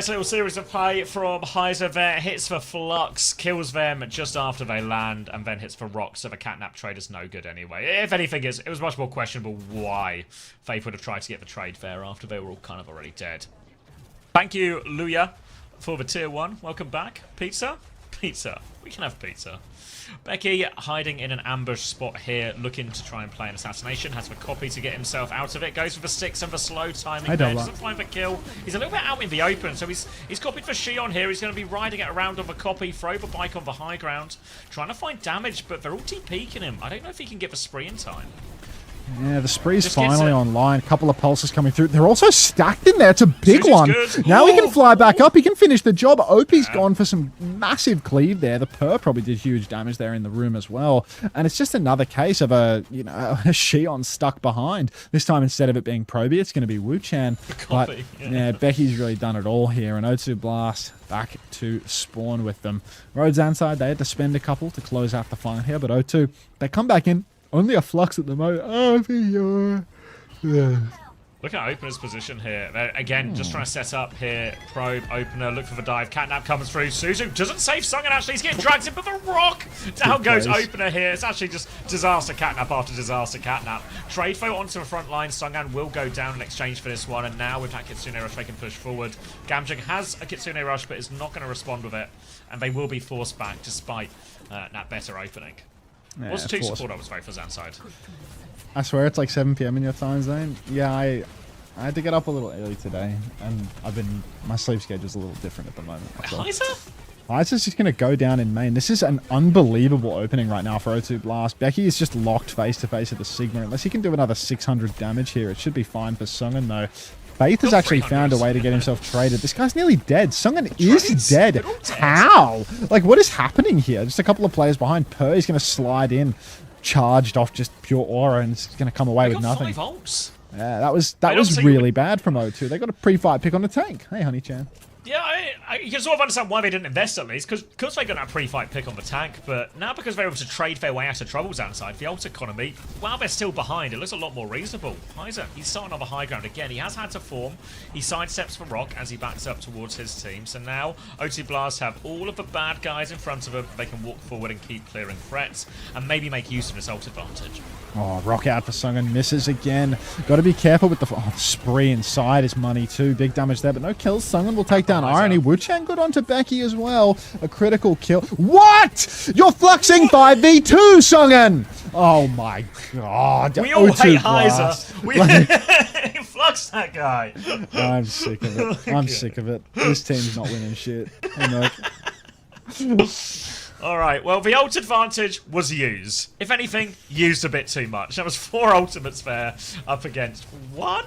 Speaker 2: little series of play from Heiser there. Hits for Flux, kills them just after they land, and then hits for Rock, so the Catnap trade is no good anyway. If anything, it was much more questionable why Faith would have tried to get the trade there after they were all kind of already dead. Thank you, Luya, for the tier 1. Welcome back. Pizza? Pizza. We can have pizza. Becky hiding in an ambush spot here, looking to try and play an assassination. Has the copy to get himself out of it. Goes for the sticks and the slow timing there. Doesn't find the kill. He's a little bit out in the open, so he's copied for Shion here. He's going to be riding it around on the copy. Throw the bike on the high ground. Trying to find damage, but they're all TPing him. I don't know if he can get the spree in time.
Speaker 1: Yeah, the spree's finally online. A couple of pulses coming through. They're also stacked in there. It's a big one.
Speaker 2: Good.
Speaker 1: Now he can fly back up. He can finish the job. OP's gone for some massive cleave there. The Per probably did huge damage there in the room as well. And it's just another case of a Shion stuck behind. This time, instead of it being Proby, it's going to be Wu-Chan. But yeah, Becky's really done it all here. And O2 Blast back to spawn with them. Road ZANSIDE, they had to spend a couple to close out the fight here. But O2, they come back in. Only a Flux at the moment.
Speaker 2: Look at Opener's position here. They're, again, just trying to set up here. Probe, Opener, look for the dive. Catnap comes through. Suzu doesn't save Sungen, actually. He's getting dragged in, but the Rock! Down goes Opener here. It's actually just disaster Catnap after disaster Catnap. Trade foe onto the front line. Sungan will go down in exchange for this one, and now with that Kitsune Rush, they can push forward. Gamjung has a Kitsune Rush, but is not going to respond with it, and they will be forced back despite that better opening.
Speaker 1: Yeah,
Speaker 2: What's 2 support I was vote for ZANSIDE?
Speaker 1: I swear it's like 7 PM in your time zone. Yeah, I had to get up a little early today, and my sleep schedule's a little different at the moment. Heiser's just going to go down in main. This is an unbelievable opening right now for O2 Blast. Becky is just locked face-to-face at the Sigma. Unless he can do another 600 damage here, it should be fine for Sungen, though. Faith has actually found a way to get himself traded. This guy's nearly dead. Sungen is dead. How? Like, what is happening here? Just a couple of players behind. Per is going to slide in, charged off just pure aura, and it's going to come away with nothing.
Speaker 2: 5 ults.
Speaker 1: Yeah, that was really bad from O2. They got a pre-fight pick on the tank. Hey, Honey-chan.
Speaker 2: Yeah, you can sort of understand why they didn't invest at least, because they got that pre-fight pick on the tank, but now because they're able to trade their way out of trouble ZANSIDE, the ult economy, while they're still behind, it looks a lot more reasonable. Heiser, he's starting on the high ground again. He has had to form. He sidesteps for Rock as he backs up towards his team, so now O2 Blast have all of the bad guys in front of them. They can walk forward and keep clearing threats, and maybe make use of this ult advantage. Oh,
Speaker 1: Rock out for Sungen. Misses again. Got to be careful with the spree inside is money too. Big damage there, but no kills. Sungen will take down Irony. Wu-Chan got onto Becky as well. A critical kill. What? You're fluxing 5v2, Sungen! Oh my god.
Speaker 2: We all hate Heiser. We flux that guy.
Speaker 1: I'm sick of it. I'm sick of it. This team's not winning shit. Hey, Merc.
Speaker 2: Alright, well, the ult advantage was used. If anything, used a bit too much. That was 4 ultimates there up against 1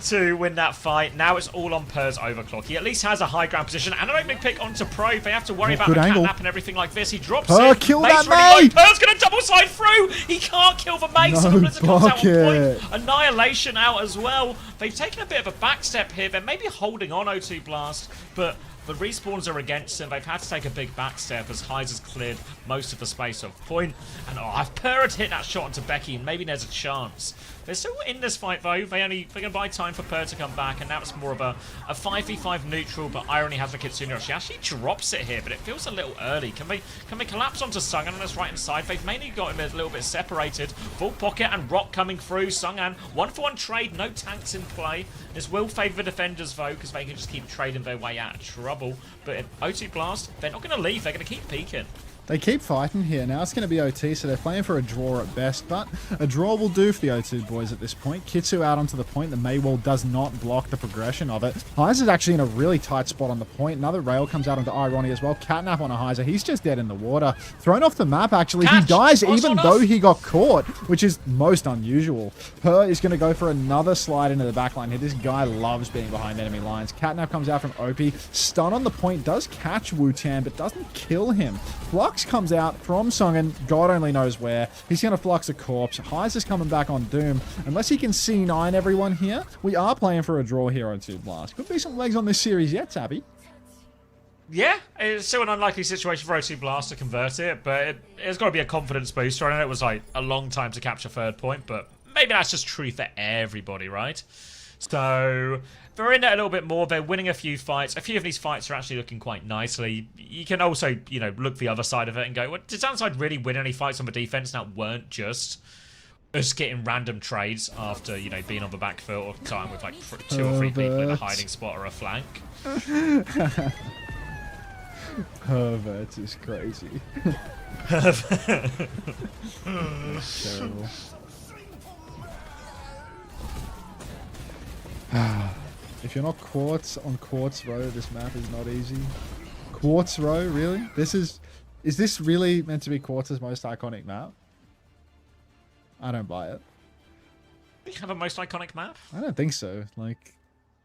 Speaker 2: to win that fight. Now it's all on Per's overclock. He at least has a high ground position and an opening pick onto Pro. They have to worry about the Catnap and everything like this. He drops
Speaker 1: Per,
Speaker 2: it.
Speaker 1: kill
Speaker 2: Mate's
Speaker 1: that
Speaker 2: really
Speaker 1: mate!
Speaker 2: low. Per's going to double slide through. He can't kill the mate. So the Blizzard comes out on point. Annihilation out as well. They've taken a bit of a back step here. They're maybe holding on O2 Blast, but The respawns are against them. They've had to take a big back step as Heiser's cleared most of the space off point. And I've Purred hit that shot onto Becky, and maybe there's a chance. They're still in this fight though. They're gonna buy time for Purr to come back, and now it's more of a 5v5 neutral, but Irony has the Kitsune. She actually drops it here, but it feels a little early. Can they collapse onto Sungan on this right hand side? They've mainly got him a little bit separated. Full pocket and Rock coming through. Sungan, 1-for-1 trade, no tanks in play. This will favour the defenders though, because they can just keep trading their way out of trouble. But if O2 Blast, they're not going to leave, they're going to keep peeking.
Speaker 1: They keep fighting here. Now it's going to be OT, so they're playing for a draw at best, but a draw will do for the O2 boys at this point. Kitsu out onto the point. The Maywall does not block the progression of it. Heiser's actually in a really tight spot on the point. Another rail comes out onto Irony as well. Catnap on a Heiser. He's just dead in the water. Thrown off the map, actually. Catch. He dies even though he got caught, which is most unusual. Purr is going to go for another slide into the backline here. This guy loves being behind enemy lines. Catnap comes out from OP. Stun on the point. Does catch Wu-Tan, but doesn't kill him. Flux comes out from Sungan, God only knows where. He's going to Flux a corpse. Heiser's coming back on Doom. Unless he can C9 everyone here, we are playing for a draw here on 2 Blast. Could be some legs on this series yet, Tabby.
Speaker 2: Yeah, it's still an unlikely situation for O2 Blast to convert it, but it's got to be a confidence booster. I know it was like a long time to capture third point, but maybe that's just true for everybody, right? So they're in it a little bit more. They're winning a few fights. A few of these fights are actually looking quite nicely. You can also, you know, look the other side of it and go, well, did ZANSIDE really win any fights on the defense that weren't just us getting random trades after, you know, being on the back foot or time with like 2 or 3 people in a hiding spot or a flank?
Speaker 1: Pervert is crazy. Terrible. If you're not Quartz on Quartz Row, this map is not easy. Quartz Row, really? Is this really meant to be Quartz's most iconic map? I don't buy it.
Speaker 2: Do you have a most iconic map?
Speaker 1: I don't think so. Like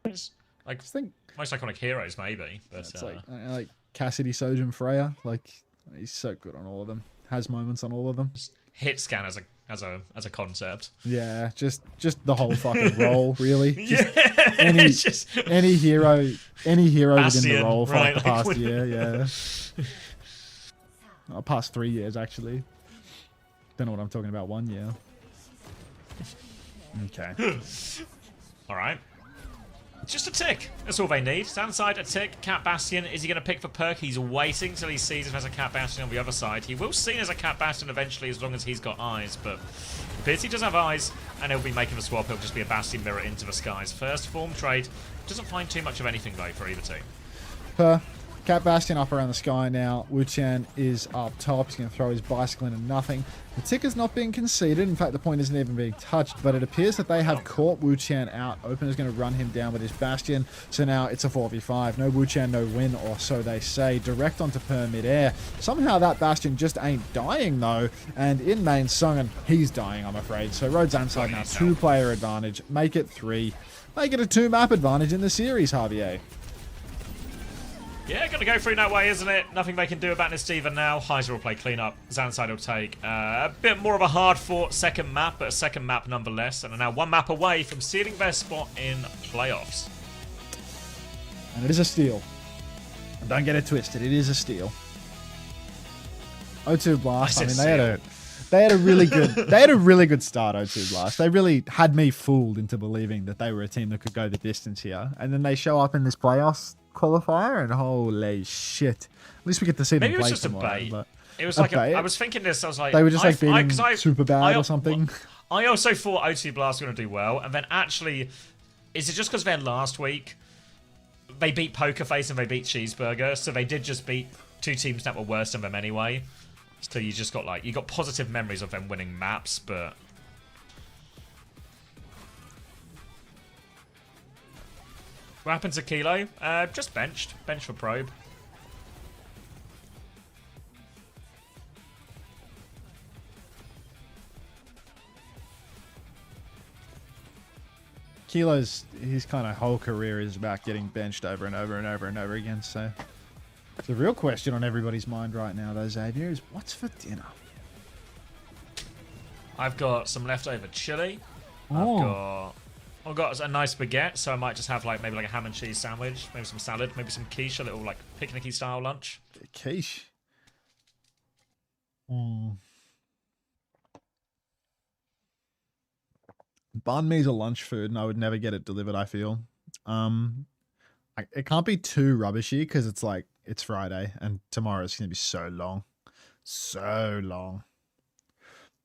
Speaker 2: I think most iconic heroes, maybe. But
Speaker 1: it's like Cassidy, Sojin, Freya. Like he's so good on all of them. Has moments on all of them.
Speaker 2: Hit scan as a concept.
Speaker 1: Yeah, just the whole fucking role, really.
Speaker 2: Yeah,
Speaker 1: any hero
Speaker 2: Bastion,
Speaker 1: within the role for
Speaker 2: right,
Speaker 1: like the past year, yeah. Oh, past 3 years actually. Don't know what I'm talking about. 1 year. Okay.
Speaker 2: All right. Just a tick. That's all they need. ZANSIDE, a tick. Cat Bastion. Is he going to pick for perk? He's waiting till he sees if there's a Cat Bastion on the other side. He will see as a Cat Bastion eventually as long as he's got eyes, but he does have eyes, and he'll be making the swap. He'll just be a Bastion mirror into the skies. First form trade. Doesn't find too much of anything, though, for either team.
Speaker 1: Cat Bastion up around the sky now. Wu-Chan is up top. He's going to throw his bicycle into nothing. The tick is not being conceded. In fact, the point isn't even being touched, but it appears that they have caught Wu-Chan out. Open is going to run him down with his Bastion. So now it's a 4v5. No Wu-Chan, no win, or so they say. Direct onto Per mid-air. Somehow that Bastion just ain't dying, though. And in main Sungan, he's dying, I'm afraid. So Road ZANSIDE now 2-player advantage. Make it 3. Make it a 2-map advantage in the series, Javier.
Speaker 2: Yeah, gonna go through that way, isn't it? Nothing they can do about this either now. Heiser will play cleanup. ZANSIDE will take a bit more of a hard-fought second map, but a second map nonetheless. And are now 1 map away from sealing their spot in playoffs.
Speaker 1: And it is a steal. And don't get it twisted, it is a steal. O2 Blast, I mean, they had a really good start, O2 Blast. They really had me fooled into believing that they were a team that could go the distance here. And then they show up in this playoffs qualifier and holy shit. At least we get to see them play.
Speaker 2: Maybe it was just a bait. It was like I was thinking this, I was like,
Speaker 1: they were just like beating super bad or something.
Speaker 2: I also thought O2 Blast were going to do well, and then actually, is it just because then last week they beat Poker Face and they beat Cheeseburger, so they did just beat 2 teams that were worse than them anyway. So you just got like, you got positive memories of them winning maps, but what happened to Kilo? Just benched. Bench for probe.
Speaker 1: Kilo's, his kind of whole career is about getting benched over and over and over and over again, so the real question on everybody's mind right now, though, Xavier, is what's for dinner?
Speaker 2: I've got some leftover chili.
Speaker 1: Oh.
Speaker 2: I've got I've got a nice baguette, so I might just have like maybe like a ham and cheese sandwich, maybe some salad, maybe some quiche, a little like picnicky style lunch.
Speaker 1: Quiche. Mm. Banh mi's a lunch food, and I would never get it delivered. I feel, it can't be too rubbishy because it's like it's Friday and tomorrow's gonna be so long, so long.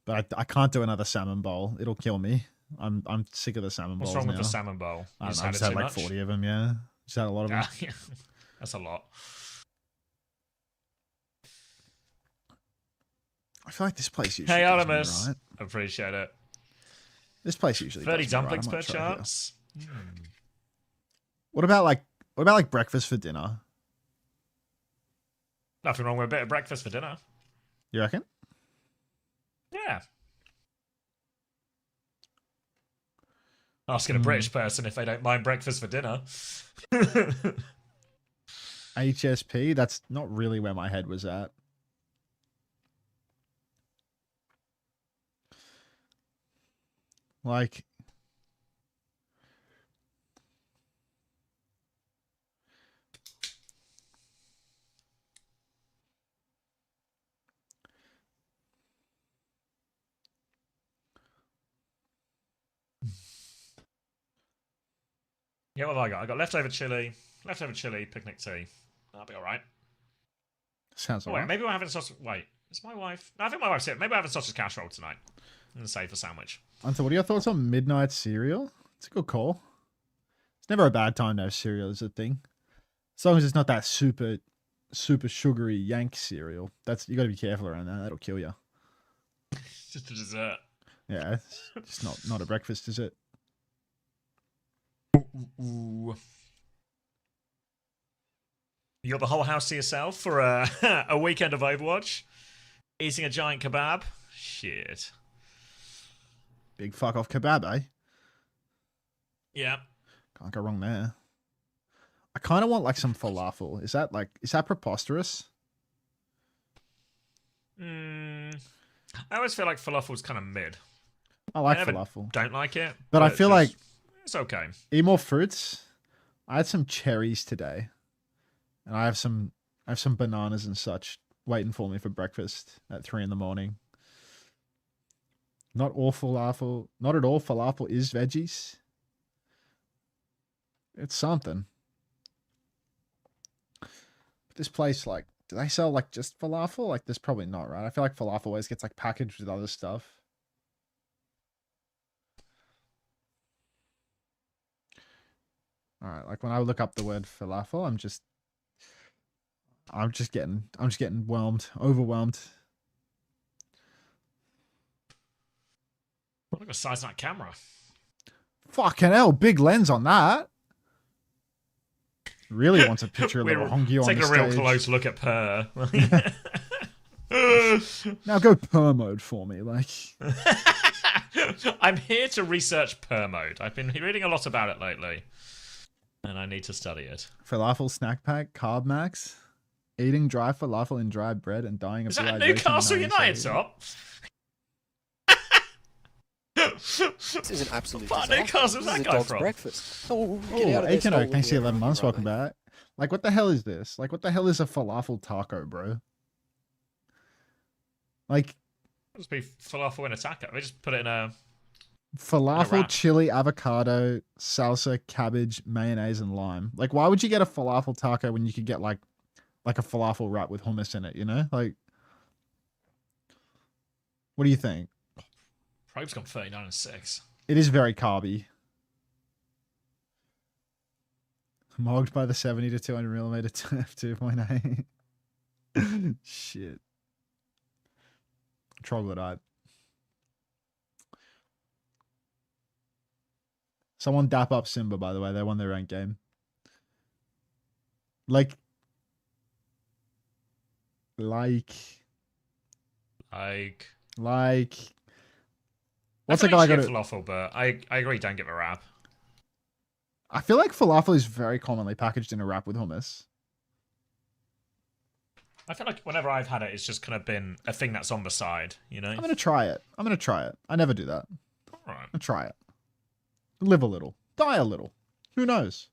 Speaker 1: But I can't do another salmon bowl. It'll kill me. I'm sick of the salmon bowls.
Speaker 2: What's wrong
Speaker 1: now.
Speaker 2: with the salmon bowl?
Speaker 1: I don't know, I've just had like 40 of them. Yeah, just had a lot of them.
Speaker 2: That's a lot.
Speaker 1: I feel like this place usually.
Speaker 2: Hey,
Speaker 1: does me
Speaker 2: Artemis.
Speaker 1: right.
Speaker 2: Appreciate it.
Speaker 1: This place usually
Speaker 2: 30
Speaker 1: does me right.
Speaker 2: dumplings
Speaker 1: I
Speaker 2: per
Speaker 1: might try
Speaker 2: chance.
Speaker 1: What about like breakfast for dinner?
Speaker 2: Nothing wrong with a bit of breakfast for dinner.
Speaker 1: You reckon?
Speaker 2: Yeah. Asking a British person if they don't mind breakfast for dinner.
Speaker 1: HSP? That's not really where my head was at. Like,
Speaker 2: yeah, what have I got? I got leftover chili, picnic tea. That'll be all right.
Speaker 1: sounds
Speaker 2: Oh,
Speaker 1: alright.
Speaker 2: wait, maybe we're having sausage. Wait, is my wife? No, I think my wife's here. Maybe we're having sausage casserole tonight. And save a sandwich.
Speaker 1: Hunter, what are your thoughts on midnight cereal? It's a good call. It's never a bad time to have cereal, is a thing. As long as it's not that super sugary yank cereal. That's you got to be careful around that. That'll kill you.
Speaker 2: Just a dessert.
Speaker 1: Yeah, it's just not a breakfast, is it?
Speaker 2: Ooh. You got the whole house to yourself for a weekend of Overwatch? Eating a giant kebab? Shit.
Speaker 1: Big fuck off kebab, eh?
Speaker 2: Yeah.
Speaker 1: Can't go wrong there. I kind of want like some falafel. Is that preposterous?
Speaker 2: I always feel like falafel's kind of mid.
Speaker 1: I like
Speaker 2: never
Speaker 1: falafel.
Speaker 2: Don't like it.
Speaker 1: But I feel like
Speaker 2: it's okay.
Speaker 1: eat more fruits. I had some cherries today. And I have some bananas and such waiting for me for breakfast at 3 a.m. Not at all falafel is veggies. It's something. But this place, like, do they sell like just falafel? Like, there's probably not, right? I feel like falafel always gets like packaged with other stuff. All right, like when I look up the word falafel, I'm just getting overwhelmed.
Speaker 2: Look at the size of that camera.
Speaker 1: Fucking hell, big lens on that. Really wants a picture of little honky on the
Speaker 2: taking a real
Speaker 1: stage.
Speaker 2: close look at Per.
Speaker 1: Now go per mode for me, like.
Speaker 2: I'm here to research Per mode. I've been reading a lot about it lately, and I need to study it.
Speaker 1: Falafel snack pack, carb max, eating dry falafel in dry bread and dying of
Speaker 2: Is that a
Speaker 1: dehydration.
Speaker 2: Newcastle United top?
Speaker 3: This is an absolute
Speaker 2: What
Speaker 3: disaster.
Speaker 2: Newcastle's
Speaker 3: This
Speaker 2: that
Speaker 3: is a
Speaker 2: guy
Speaker 3: dog's
Speaker 2: from?
Speaker 3: breakfast. Oh, get out of
Speaker 1: Aiken
Speaker 3: this hole
Speaker 1: Oak, thanks
Speaker 3: with
Speaker 1: for
Speaker 3: your
Speaker 1: 11 months.
Speaker 3: run,
Speaker 1: Welcome
Speaker 3: mate.
Speaker 1: back. Like, what the hell is this? Like, what the hell is a falafel taco, bro? Like,
Speaker 2: Just be falafel in a taco. We just put it in a
Speaker 1: falafel,
Speaker 2: wrap.
Speaker 1: chili, avocado, salsa, cabbage, mayonnaise, and lime. Like, why would you get a falafel taco when you could get like a falafel wrap with hummus in it? You know, like, what do you think?
Speaker 2: Probe's gone 39 and 6.
Speaker 1: It is very carby. Mogged by the 70 to 200mm f2.8. Shit. Troglodyte. Someone dap up Simba, by the way. They won their ranked game. Like. What's a guy got?
Speaker 2: Falafel, but I agree. Don't give a wrap.
Speaker 1: I feel like falafel is very commonly packaged in a wrap with hummus.
Speaker 2: I feel like whenever I've had it, it's just kind of been a thing that's on the side, you know?
Speaker 1: I'm gonna try it. I never do that.
Speaker 2: Alright.
Speaker 1: I'll try it. Live a little. Die a little. Who knows?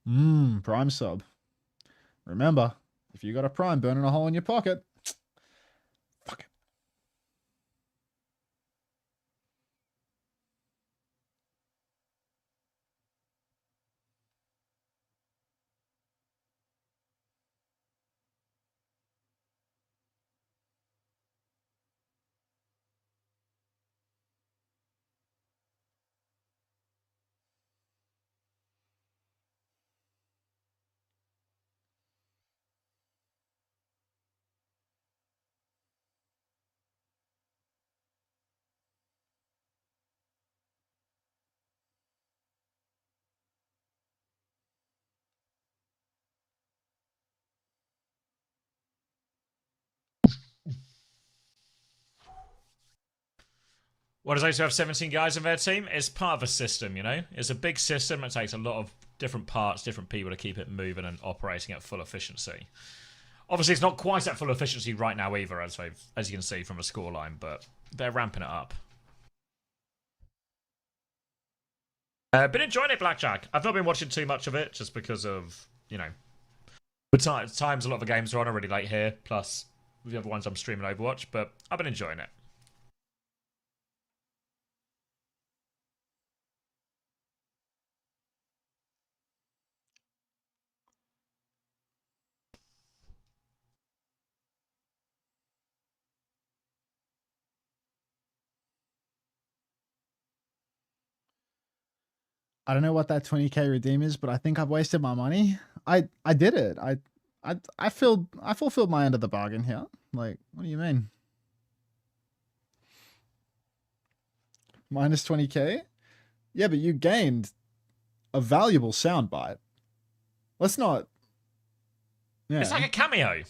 Speaker 1: Prime sub. Remember, if you got a prime burning a hole in your pocket, fuck it.
Speaker 2: What does OWCS have 17 guys in their team? It's part of a system, you know? It's a big system. It takes a lot of different parts, different people to keep it moving and operating at full efficiency. Obviously, it's not quite at full efficiency right now either, as you can see from the scoreline, but they're ramping it up. Been enjoying it, Blackjack. I've not been watching too much of it, just because of, you know, the times a lot of the games are on are really late here, plus the other ones I'm streaming Overwatch, but I've been enjoying it.
Speaker 1: I don't know what that 20k redeem is, but I think I've wasted my money. I did it. I fulfilled my end of the bargain here. Like, what do you mean? Minus 20k? Yeah, but you gained a valuable soundbite. Let's not. Yeah.
Speaker 2: It's like a cameo.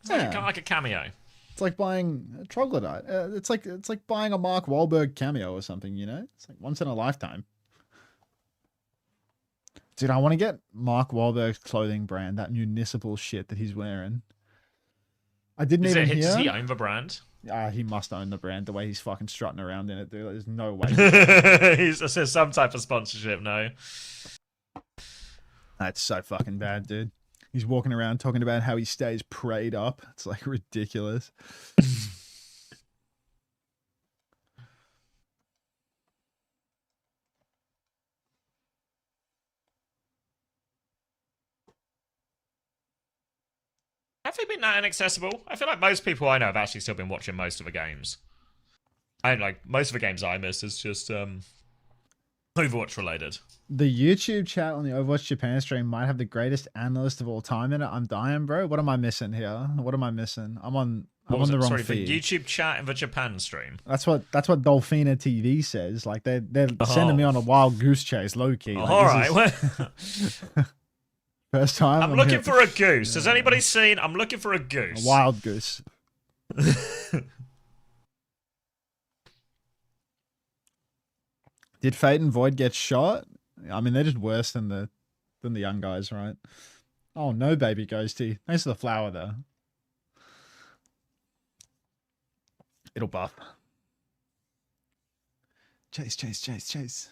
Speaker 2: It's like a cameo.
Speaker 1: It's like buying a troglodyte. It's like buying a Mark Wahlberg cameo or something, you know? It's like once in a lifetime. Dude, I want to get Mark Wahlberg's clothing brand, that municipal shit that he's wearing. I didn't even hear.
Speaker 2: Does he own the brand?
Speaker 1: He must own the brand, the way he's fucking strutting around in it, dude. There's no way.
Speaker 2: There's some type of sponsorship, no.
Speaker 1: That's so fucking bad, dude. He's walking around talking about how he stays prayed up. It's like ridiculous.
Speaker 2: Have they been that inaccessible? I feel like most people I know have actually still been watching most of the games. And like most of the games I miss is just Overwatch related.
Speaker 1: The YouTube chat on the Overwatch Japan stream might have the greatest analyst of all time in it. I'm dying, bro. What am I missing here? What am I missing? I'm on the wrong feed.
Speaker 2: The YouTube chat in the Japan stream.
Speaker 1: That's what Dolphina TV says. Like they're sending me on a wild goose chase, low key. Like,
Speaker 2: all right.
Speaker 1: First time.
Speaker 2: I'm looking for a goose. Has anybody seen? I'm looking for a goose.
Speaker 1: A wild goose. Did Fate and Void get shot? I mean, they're just worse than the young guys, right? Oh no, baby ghosty. Thanks for the flower though. It'll buff. Chase.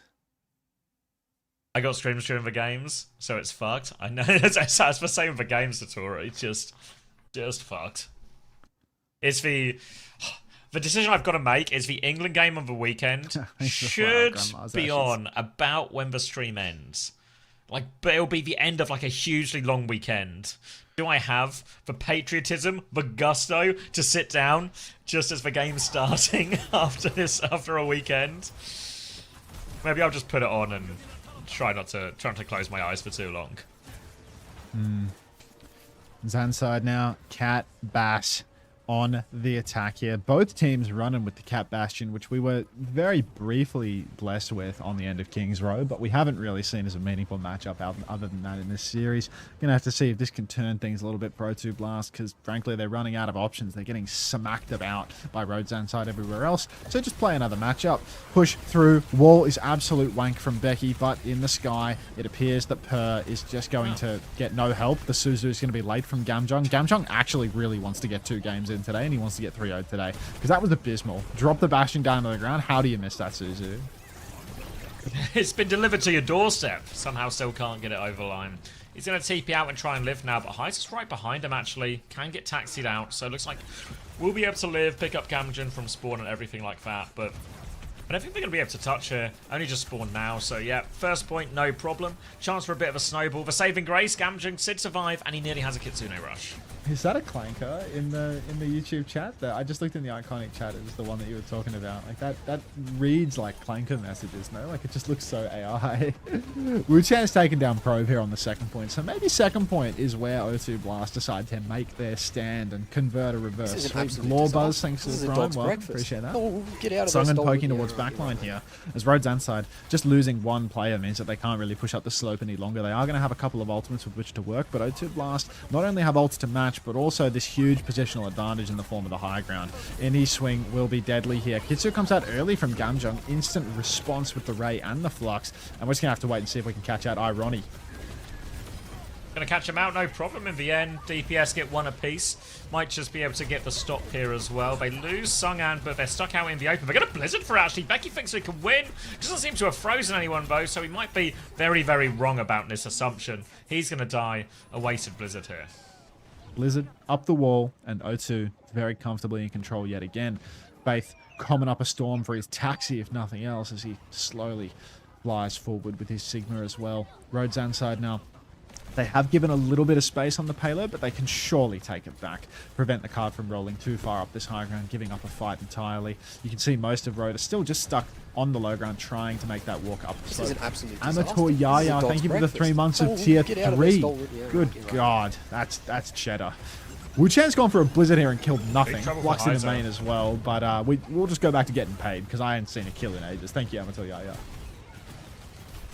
Speaker 2: I got streams during the games, so it's fucked. I know it's the same with the games, Satori. Just fucked. It's the decision I've got to make is the England game on the weekend should be on about when the stream ends. Like, but it'll be the end of like a hugely long weekend. Do I have the patriotism, the gusto to sit down just as the game's starting after a weekend? Maybe I'll just put it on and try not to close my eyes for too long.
Speaker 1: ZANSIDE now. Cat Bash on the attack here. Both teams running with the Cat Bastion, which we were very briefly blessed with on the end of King's Row, but we haven't really seen as a meaningful matchup other than that in this series. Gonna have to see if this can turn things a little bit Pro 2 Blast, because frankly they're running out of options. They're getting smacked about by Road ZANSIDE everywhere else. So just play another matchup. Push through. Wall is absolute wank from Becky, but in the sky it appears that Per is just going to get no help. The Suzu is going to be late from Gamjong. Gamjong actually really wants to get 2 games in Gamjin today, and he wants to get 3-0'd today. Because that was abysmal. Drop the Bastion down to the ground. How do you miss that, Suzu?
Speaker 2: It's been delivered to your doorstep. Somehow still can't get it over line. He's going to TP out and try and live now, but Heiss is right behind him, actually. Can get taxied out, so it looks like we'll be able to live, pick up Gamjin from spawn and everything like that, but I don't think they're going to be able to touch her. Only just spawned now, so yeah, first point, no problem. Chance for a bit of a snowball. The saving grace, Gamjin did survive, and he nearly has a Kitsune Rush.
Speaker 1: Is that a clanker in the YouTube chat? That I just looked in the iconic chat. It was the one that you were talking about. Like that reads like clanker messages, no? Like it just looks so AI. WOWCS taken down Probe here on the second point. So maybe second point is where O2 Blast decide to make their stand and convert a reverse sweep. Glawbuzz, thanks for the prime. Well, appreciate that.
Speaker 3: Oh, get out of
Speaker 1: Sungan
Speaker 3: there,
Speaker 1: poking towards backline here. As ZANSIDE, just losing one player means that they can't really push up the slope any longer. They are going to have a couple of ultimates with which to work, but O2 Blast not only have ults to match, but also this huge positional advantage in the form of the high ground. Any swing will be deadly here. Kitsu comes out early from Gamjung. Instant response with the Ray and the Flux. And we're just going to have to wait and see if we can catch out Irony.
Speaker 2: Going to catch him out, no problem in the end. DPS get one apiece. Might just be able to get the stop here as well. They lose Sungan, but they're stuck out in the open. They get a Blizzard for actually. Becky thinks they can win. Doesn't seem to have frozen anyone though, so he might be very, very wrong about this assumption. He's going to die a wasted Blizzard here.
Speaker 1: Blizzard up the wall, and O2 very comfortably in control yet again. Faith common up a storm for his taxi, if nothing else, as he slowly flies forward with his Sigma as well. ZANSIDE now. They have given a little bit of space on the payload, but they can surely take it back. Prevent the card from rolling too far up this high ground, giving up a fight entirely. You can see most of Road are still just stuck on the low ground, trying to make that walk up the slope.
Speaker 3: This is an absolute
Speaker 1: Amateur Yaya, thank you for the 3 months of tier 3. Good God, that's cheddar. WOWCS gone for a Blizzard here and killed nothing. Flux in the main as well, but we'll just go back to getting paid, because I ain't seen a kill in ages. Thank you, Amateur Yaya.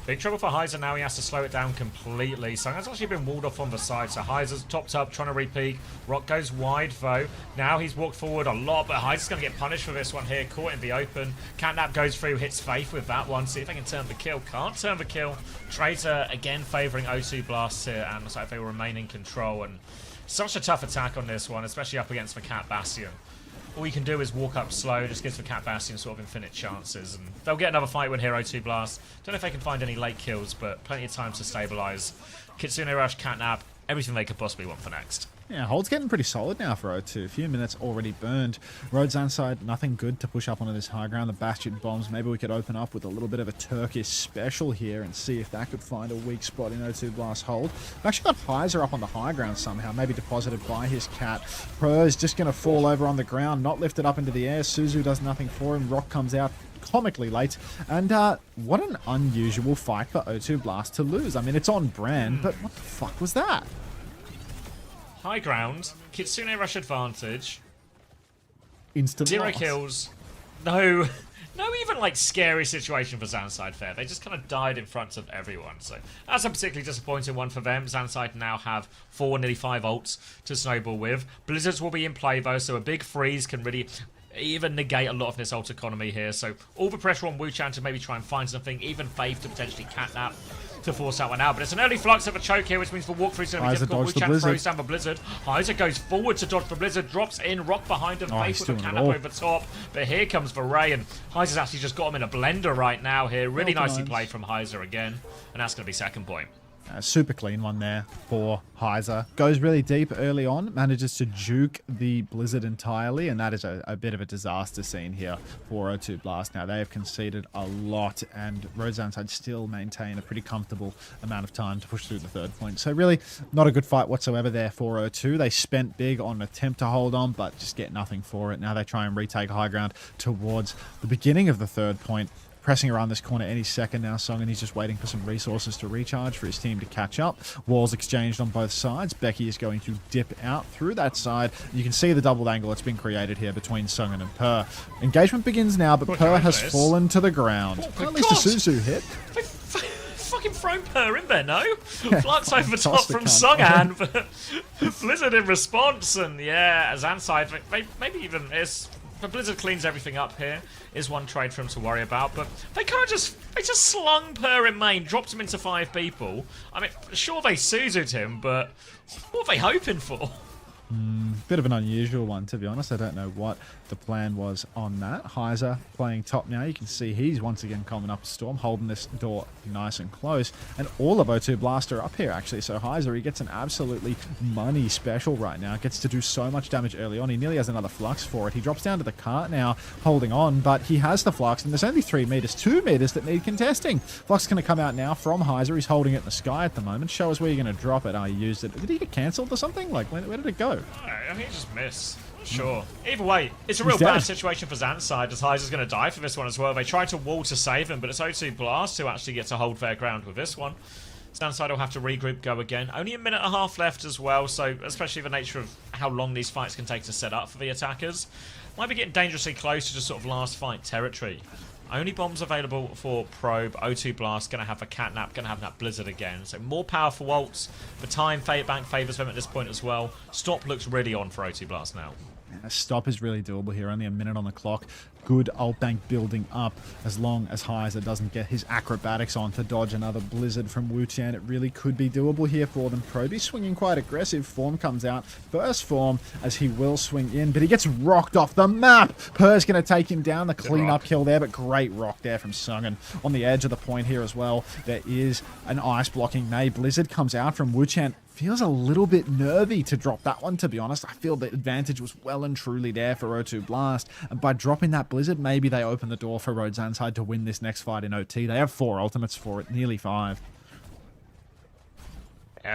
Speaker 2: Big trouble for Heiser now. He has to slow it down completely. So that's actually been walled off on the side. So Heiser's topped up, trying to re-peek. Rock goes wide, though. Now he's walked forward a lot, but Heiser's going to get punished for this one here. Caught in the open. Catnap goes through, hits Faith with that one. See if they can turn the kill. Can't turn the kill. Traitor again favouring O2 Blast here, and looks like they will remain in control. And such a tough attack on this one, especially up against the Cat Bastion. All you can do is walk up slow, just gives the Cat Bastion sort of infinite chances, and they'll get another fight with Hero 2 Blast. Don't know if they can find any late kills, but plenty of time to stabilise. Kitsune Rush, Catnap, everything they could possibly want for next.
Speaker 1: Yeah, Hold's getting pretty solid now for O2. A few minutes already burned. ZANSIDE, nothing good to push up onto this high ground. The Bastion bombs, maybe we could open up with a little bit of a Turkish special here and see if that could find a weak spot in O2 Blast Hold. We've actually got Heiser up on the high ground somehow, maybe deposited by his Cat. Pro is just going to fall over on the ground, not lifted up into the air. Suzu does nothing for him. Rock comes out comically late, and what an unusual fight for O2 Blast to lose. I mean, it's on brand, but what the fuck was that?
Speaker 2: High ground, Kitsune Rush advantage,
Speaker 1: Instant
Speaker 2: 0
Speaker 1: loss.
Speaker 2: kills, no even like scary situation for ZANSIDE fair. They just kind of died in front of everyone, so that's a particularly disappointing one for them. ZANSIDE now have 4, nearly 5 ults to snowball with. Blizzards will be in play though, so a big freeze can really even negate a lot of this ult economy here. So all the pressure on WOWCS to maybe try and find something, even Faith to potentially Catnap to force that one out. But it's an early flux of a choke here, which means the walkthrough's going to be difficult. WOWCS throws down the Blizzard. Heiser goes forward to dodge the Blizzard, drops in, Rock behind him, Faith with a Catnap over top. But here comes the Ray, and Heiser's actually just got him in a blender right now here. Really nicely played from Heiser again, and that's going to be second point.
Speaker 1: Super clean one there for Heiser. Goes really deep early on, manages to juke the Blizzard entirely, and that is a bit of a disaster scene here for O2 Blast. Now, they have conceded a lot, and ZANSIDE still maintain a pretty comfortable amount of time to push through the third point. So really, not a good fight whatsoever there for O2. They spent big on an attempt to hold on, but just get nothing for it. Now they try and retake high ground towards the beginning of the third point. Pressing around this corner any second now, Song, and he's just waiting for some resources to recharge for his team to catch up. Walls exchanged on both sides. Becky is going to dip out through that side. You can see the double angle that's been created here between Sung and Per. Engagement begins now, but Per has fallen to the ground.
Speaker 2: Oh,
Speaker 1: at least a Suzu hit.
Speaker 2: Fucking thrown Per in there, no? Flux over the top from Sungan, but Blizzard in response, and yeah, ZANSIDE, maybe even is. But Blizzard cleans everything up here. Is one trade for him to worry about, but they kind of just slung Per in main, dropped him into 5 people. I mean, sure they Suzu'd him, but what were they hoping for?
Speaker 1: Bit of an unusual one, to be honest. I don't know what the plan was on that. Heiser playing top now. You can see he's once again coming up a storm, holding this door nice and close. And all of O2 Blast are up here, actually. So Heiser, he gets an absolutely money special right now. Gets to do so much damage early on. He nearly has another Flux for it. He drops down to the cart now, holding on. But he has the Flux, and there's only 3 meters, 2 meters that need contesting. Flux going to come out now from Heiser. He's holding it in the sky at the moment. Show us where you're going to drop it. Oh, he used it. Did he get cancelled or something? Like, where did it go?
Speaker 2: I think he just missed. Sure. Either way, it's a real bad situation for ZANSIDE, as Heiser's going to die for this one as well. They tried to wall to save him, but it's O2 Blast who actually gets to hold their ground with this one. ZANSIDE will have to regroup, go again. Only a minute and a half left as well, so especially the nature of how long these fights can take to set up for the attackers. Might be getting dangerously close to just sort of last fight territory. Only bombs available for Probe. O2 Blast going to have a Catnap, going to have that Blizzard again. So more powerful ults. The time bank favours them at this point as well. Stop looks really on for O2 Blast now.
Speaker 1: A stop is really doable here. Only a minute on the clock. Good ult bank building up as long as Heiser doesn't get his acrobatics on to dodge another Blizzard from Wu-Chan. It really could be doable here for them. Proby swinging quite aggressive. Form comes out. First form as he will swing in, but he gets rocked off the map. Per's going to take him down. The cleanup kill there, but great rock there from Sungan on the edge of the point here as well. There is an ice blocking Nay. Blizzard comes out from Wu-Chan. Feels a little bit nervy to drop that one, to be honest. I feel the advantage was well and truly there for O2 Blast. And by dropping that Blizzard, maybe they open the door for Road ZANSIDE to win this next fight in OT. They have 4 ultimates for it, nearly 5.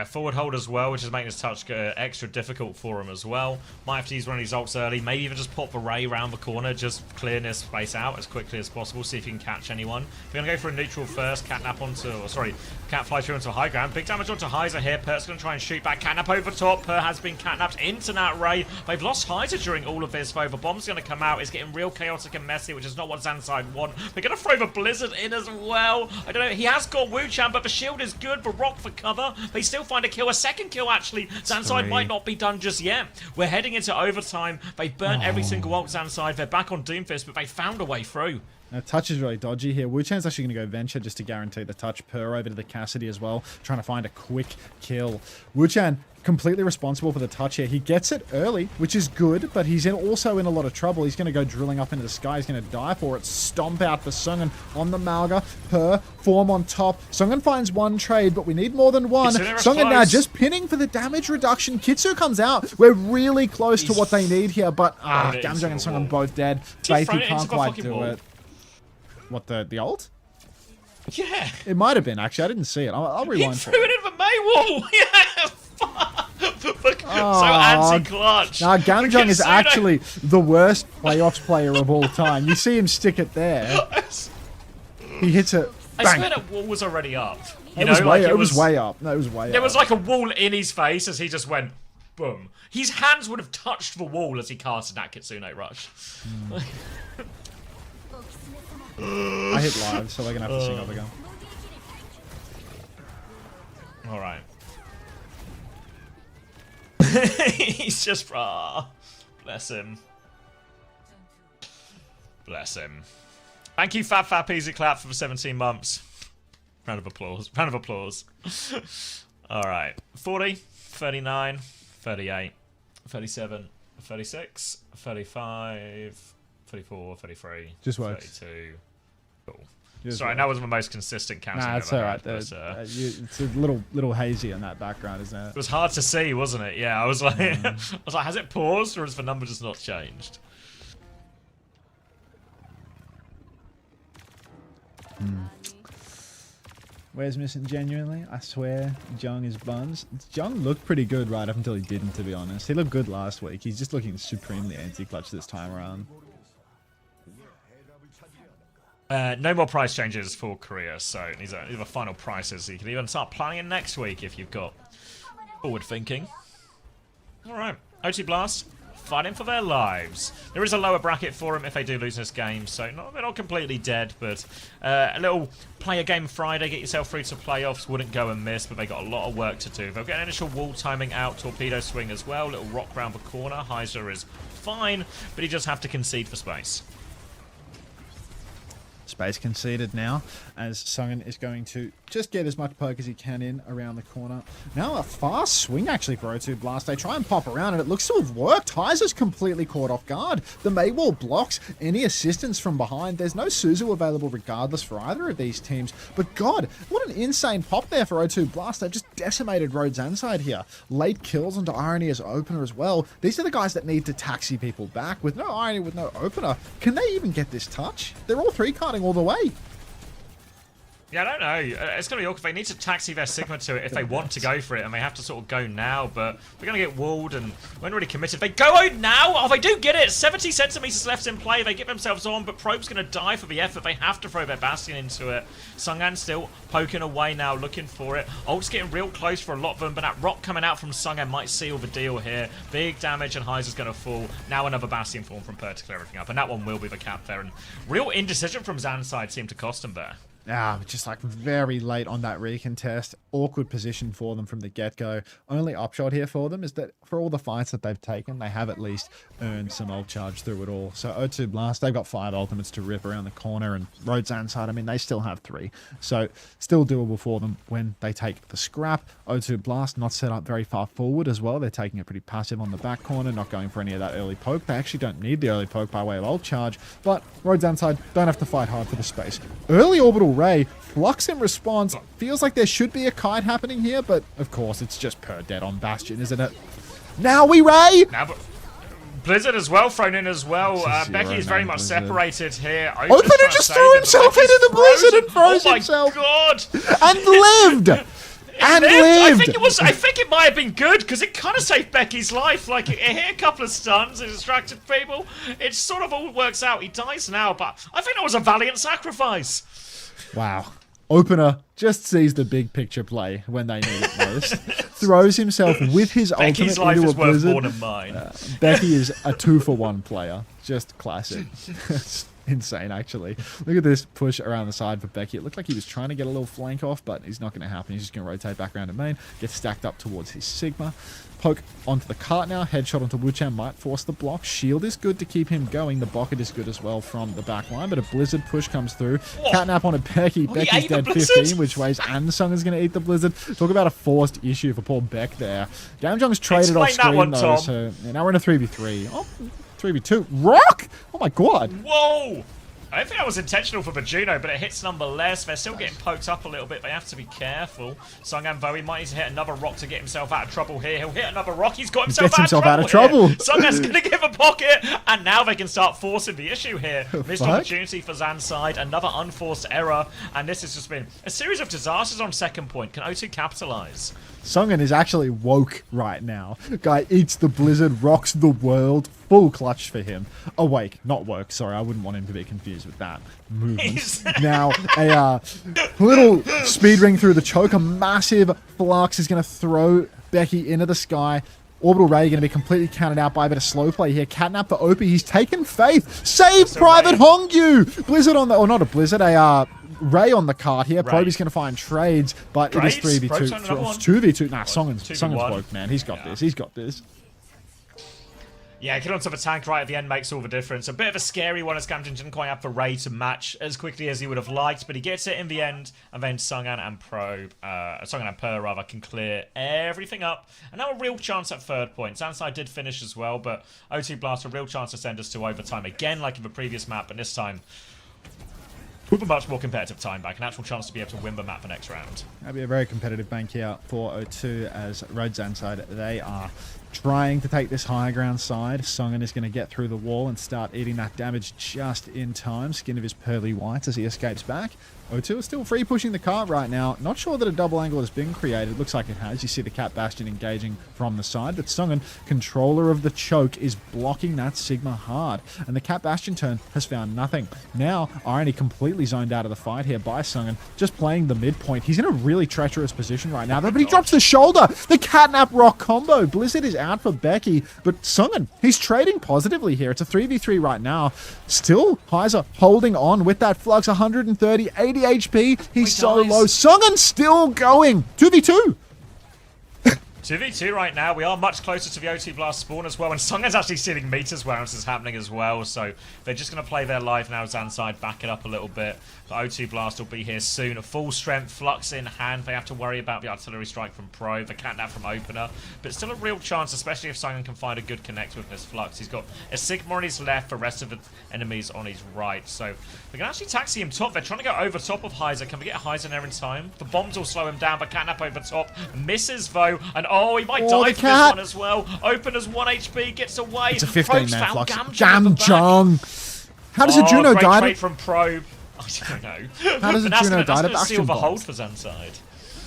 Speaker 2: Forward hold as well, which is making this touch extra difficult for him as well. Might have to use one of these ults early. Maybe even just pop the Ray around the corner. Just clear this space out as quickly as possible. See if you can catch anyone. We're going to go for a neutral first. Catnap onto... Or sorry, Cat fly through onto high ground. Big damage onto Heiser here. Pert's going to try and shoot back. Catnap over top. Per has been catnapped into that Ray. They've lost Heiser during all of this, though. The bomb's going to come out. It's getting real chaotic and messy, which is not what ZANSIDE want. They're going to throw the Blizzard in as well. I don't know. He has got Wu-Chan, but the shield is good. The rock for cover. They still find a kill. A second kill, actually. ZANSIDE might not be done just yet. We're heading into overtime. They burnt every single ult ZANSIDE. They're back on Doomfist, but they found a way through.
Speaker 1: Now, touch is really dodgy here. Wu-Chan's actually going to go Venture just to guarantee the touch. Per over to the Cassidy as well, trying to find a quick kill. Wu-Chan completely responsible for the touch here. He gets it early, which is good, but he's also in a lot of trouble. He's going to go drilling up into the sky. He's going to die for it. Stomp out for Sungan on the Malga. Per, form on top. Sungan finds one trade, but we need more than one. Sungan now just pinning for the damage reduction. Kitsu comes out. We're really close to what they need here, but Gamjong and Sungan both dead. Faithy can't quite do it. What, the ult?
Speaker 2: Yeah.
Speaker 1: It might have been, actually. I didn't see it. I'll rewind.
Speaker 2: He threw it in the May wall. Yeah. So anti-clutch.
Speaker 1: Now, Gamjong is actually the worst playoffs player of all time. You see him stick it there. He hits it. Bang.
Speaker 2: I swear that wall was already up.
Speaker 1: It was way up. No, it was way up.
Speaker 2: There was like a wall in his face as he just went, boom. His hands would have touched the wall as he casted that Kitsune Rush.
Speaker 1: I hit live, so they're going to have to sing up again.
Speaker 2: Alright. He's just... bless him. Bless him. Thank you, Fab Easy Clap, for the 17 months. Round of applause. Round of applause. Alright. 40, 39, 38, 37, 36, 35, 34, 33,
Speaker 1: just works.
Speaker 2: 32. Cool.
Speaker 1: Sorry,
Speaker 2: that wasn't the most consistent counting.
Speaker 1: Nah, it's alright. It's a little hazy in that background, isn't it?
Speaker 2: It was hard to see, wasn't it? Yeah, I was like, has it paused or has the number just not changed?
Speaker 1: Where's missing genuinely? I swear, Jung is buns. Jung looked pretty good right up until he didn't, to be honest. He looked good last week. He's just looking supremely anti-clutch this time around.
Speaker 2: No more price changes for Korea, so these are the final prices. You can even start planning it next week if you've got forward thinking. Alright, OT Blast, fighting for their lives. There is a lower bracket for them if they do lose this game, so they're not completely dead, but a little play a game Friday, get yourself through to playoffs, wouldn't go amiss, but they got a lot of work to do. They'll get an initial wall timing out, torpedo swing as well, little rock round the corner. Heiser is fine, but he just have to concede for space.
Speaker 1: space conceded now, as Sungan is going to just get as much poke as he can in around the corner. Now a fast swing actually for O2 Blast. They try and pop around and it looks to have worked. Heiser's completely caught off guard. The Maywall blocks any assistance from behind. There's no Suzu available regardless for either of these teams. But God, what an insane pop there for O2 Blast. They've just decimated Road ZANSIDE here. Late kills onto Irony as opener as well. These are the guys that need to taxi people back. With no Irony, with no opener, can they even get this touch? They're all 3-carding all the way.
Speaker 2: Yeah, I don't know. It's going to be awkward. They need to taxi their Sigma to it if they want to go for it, and they have to sort of go now, but we're going to get walled, and we're not really committed. They go out now! Oh, they do get it! 70 centimeters left in play. They get themselves on, but Probe's going to die for the effort. They have to throw their Bastion into it. Sungan still poking away now, looking for it. Ult's getting real close for a lot of them, but that rock coming out from Sungan might seal the deal here. Big damage, and Heiser's going to fall. Now another Bastion form from Per to clear everything up, and that one will be the cap there. And real indecision from ZANSIDE seemed to cost him there.
Speaker 1: Just like very late on that recontest. Awkward position for them from the get-go. Only upshot here for them is that for all the fights that they've taken, they have at least earned some ult charge through it all. So O2 Blast, they've got 5 ultimates to rip around the corner, and Road ZANSIDE, I mean, they still have 3. So still doable for them when they take the scrap. O2 Blast not set up very far forward as well. They're taking it pretty passive on the back corner, not going for any of that early poke. They actually don't need the early poke by way of ult charge, but Road ZANSIDE don't have to fight hard for the space. Early orbital Ray, Flux in response. Feels like there should be a kite happening here, but of course it's just Per dead on Bastion, isn't it? Now we Ray!
Speaker 2: Now, but Blizzard as well, thrown in as well. Becky is very much separated here.
Speaker 1: Opener just threw himself into the Blizzard and froze himself.
Speaker 2: Oh my god!
Speaker 1: And lived! And lived!
Speaker 2: I think it might have been good, because it kind of saved Becky's life. Like, it hit a couple of stuns, it distracted people. It sort of all works out. He dies now, but I think that was a valiant sacrifice.
Speaker 1: Wow. Opener just sees the big picture play when they need it most. Throws himself with his
Speaker 2: Becky's
Speaker 1: ultimate
Speaker 2: life
Speaker 1: into a
Speaker 2: is worth
Speaker 1: Blizzard.
Speaker 2: more than mine.
Speaker 1: Becky is a 2-for-1 player. Just classic. It's insane, actually. Look at this push around the side for Becky. It looked like he was trying to get a little flank off, but it's not going to happen. He's just going to rotate back around to main, get stacked up towards his Sigma. Poke onto the cart now. Headshot onto Wuchan might force the block. Shield is good to keep him going. The bucket is good as well from the back line, but a Blizzard push comes through. Catnap on a Becky. Becky's dead 15, which ways Ansung is going to eat the Blizzard. Talk about a forced issue for poor Beck there. Gamjong's traded off screen though, so now we're in a 3v3. Oh, 3v2. Rock! Oh my god.
Speaker 2: Whoa! I don't think that was intentional for Bajuno, but it hits nonetheless. They're still getting poked up a little bit. They have to be careful. Sungan Voe might need to hit another rock to get himself out of trouble here. He'll hit another rock. He's got himself out of trouble. Sungan's going to give a pocket, and now they can start forcing the issue here. Missed opportunity for ZANSIDE. Another unforced error, and this has just been a series of disasters on second point. Can O2 capitalize?
Speaker 1: Sungan is actually woke right now. Guy eats the Blizzard, rocks the world. Full clutch for him. Awake, not woke. Sorry, I wouldn't want him to be confused with that movement. Now, a little speed ring through the choke. A massive flux is going to throw Becky into the sky. Orbital Ray going to be completely counted out by a bit of slow play here. Catnap for OP. He's taken Faith. Save Private Hongyu. Blizzard on the... Or not a Blizzard, Ray on the cart here. Proby's going to find trades, but it is 3v2. 2v2. Nah, Songan's woke, man. He's got this. He's got this.
Speaker 2: Yeah, get onto the tank right at the end makes all the difference. A bit of a scary one as Camden didn't quite have the Ray to match as quickly as he would have liked, but he gets it in the end, and then Sungan and Per rather, can clear everything up. And now a real chance at third point. ZANSIDE did finish as well, but O2 Blast a real chance to send us to overtime again, like in the previous map, but this time with a much more competitive time back, an actual chance to be able to win the map the next round.
Speaker 1: That'll be a very competitive bank here for O2 as Road ZANSIDE, they are trying to take this higher ground side. Songan is going to get through the wall and start eating that damage just in time. Skin of his pearly whites as he escapes back. O2 is still free pushing the cart right now. Not sure that a double angle has been created. Looks like it has. You see the Cat Bastion engaging from the side, but Songan, controller of the choke, is blocking that Sigma hard. And the Cat Bastion turn has found nothing. Now, Irony completely zoned out of the fight here by Songan, just playing the midpoint. He's in a really treacherous position right now, but he drops the shoulder. The Catnap Rock combo. Blizzard is out for Becky, but Songan, he's trading positively here. It's a 3v3 right now. Still, Heiser holding on with that flux, 130, 80 HP. He's so low. Songan still going. 2v2.
Speaker 2: 2v2 right now. We are much closer to the O2 Blast spawn as well, and Songan's actually stealing meters where this is happening as well, so they're just going to play their live now. ZANSIDE back it up a little bit. The O2 Blast will be here soon. A full strength, Flux in hand. They have to worry about the artillery strike from Pro, the catnap from Opener, but still a real chance, especially if Songan can find a good connect with this Flux. He's got a Sigma on his left, the rest of the enemies on his right, so they can actually taxi him top. They're trying to go over top of Heiser. Can we get Heiser there in time? The bombs will slow him down, but catnap over top misses though, and oh, he might die for this one as well. Opener's 1 HP, gets away.
Speaker 1: It's a 15-man Flux.
Speaker 2: Gamjong.
Speaker 1: How does a Juno die?
Speaker 2: Great from Pro. I don't know.
Speaker 1: How does a Juno die to
Speaker 2: seal the
Speaker 1: Bastion
Speaker 2: hold
Speaker 1: bombs?
Speaker 2: for ZANSIDE.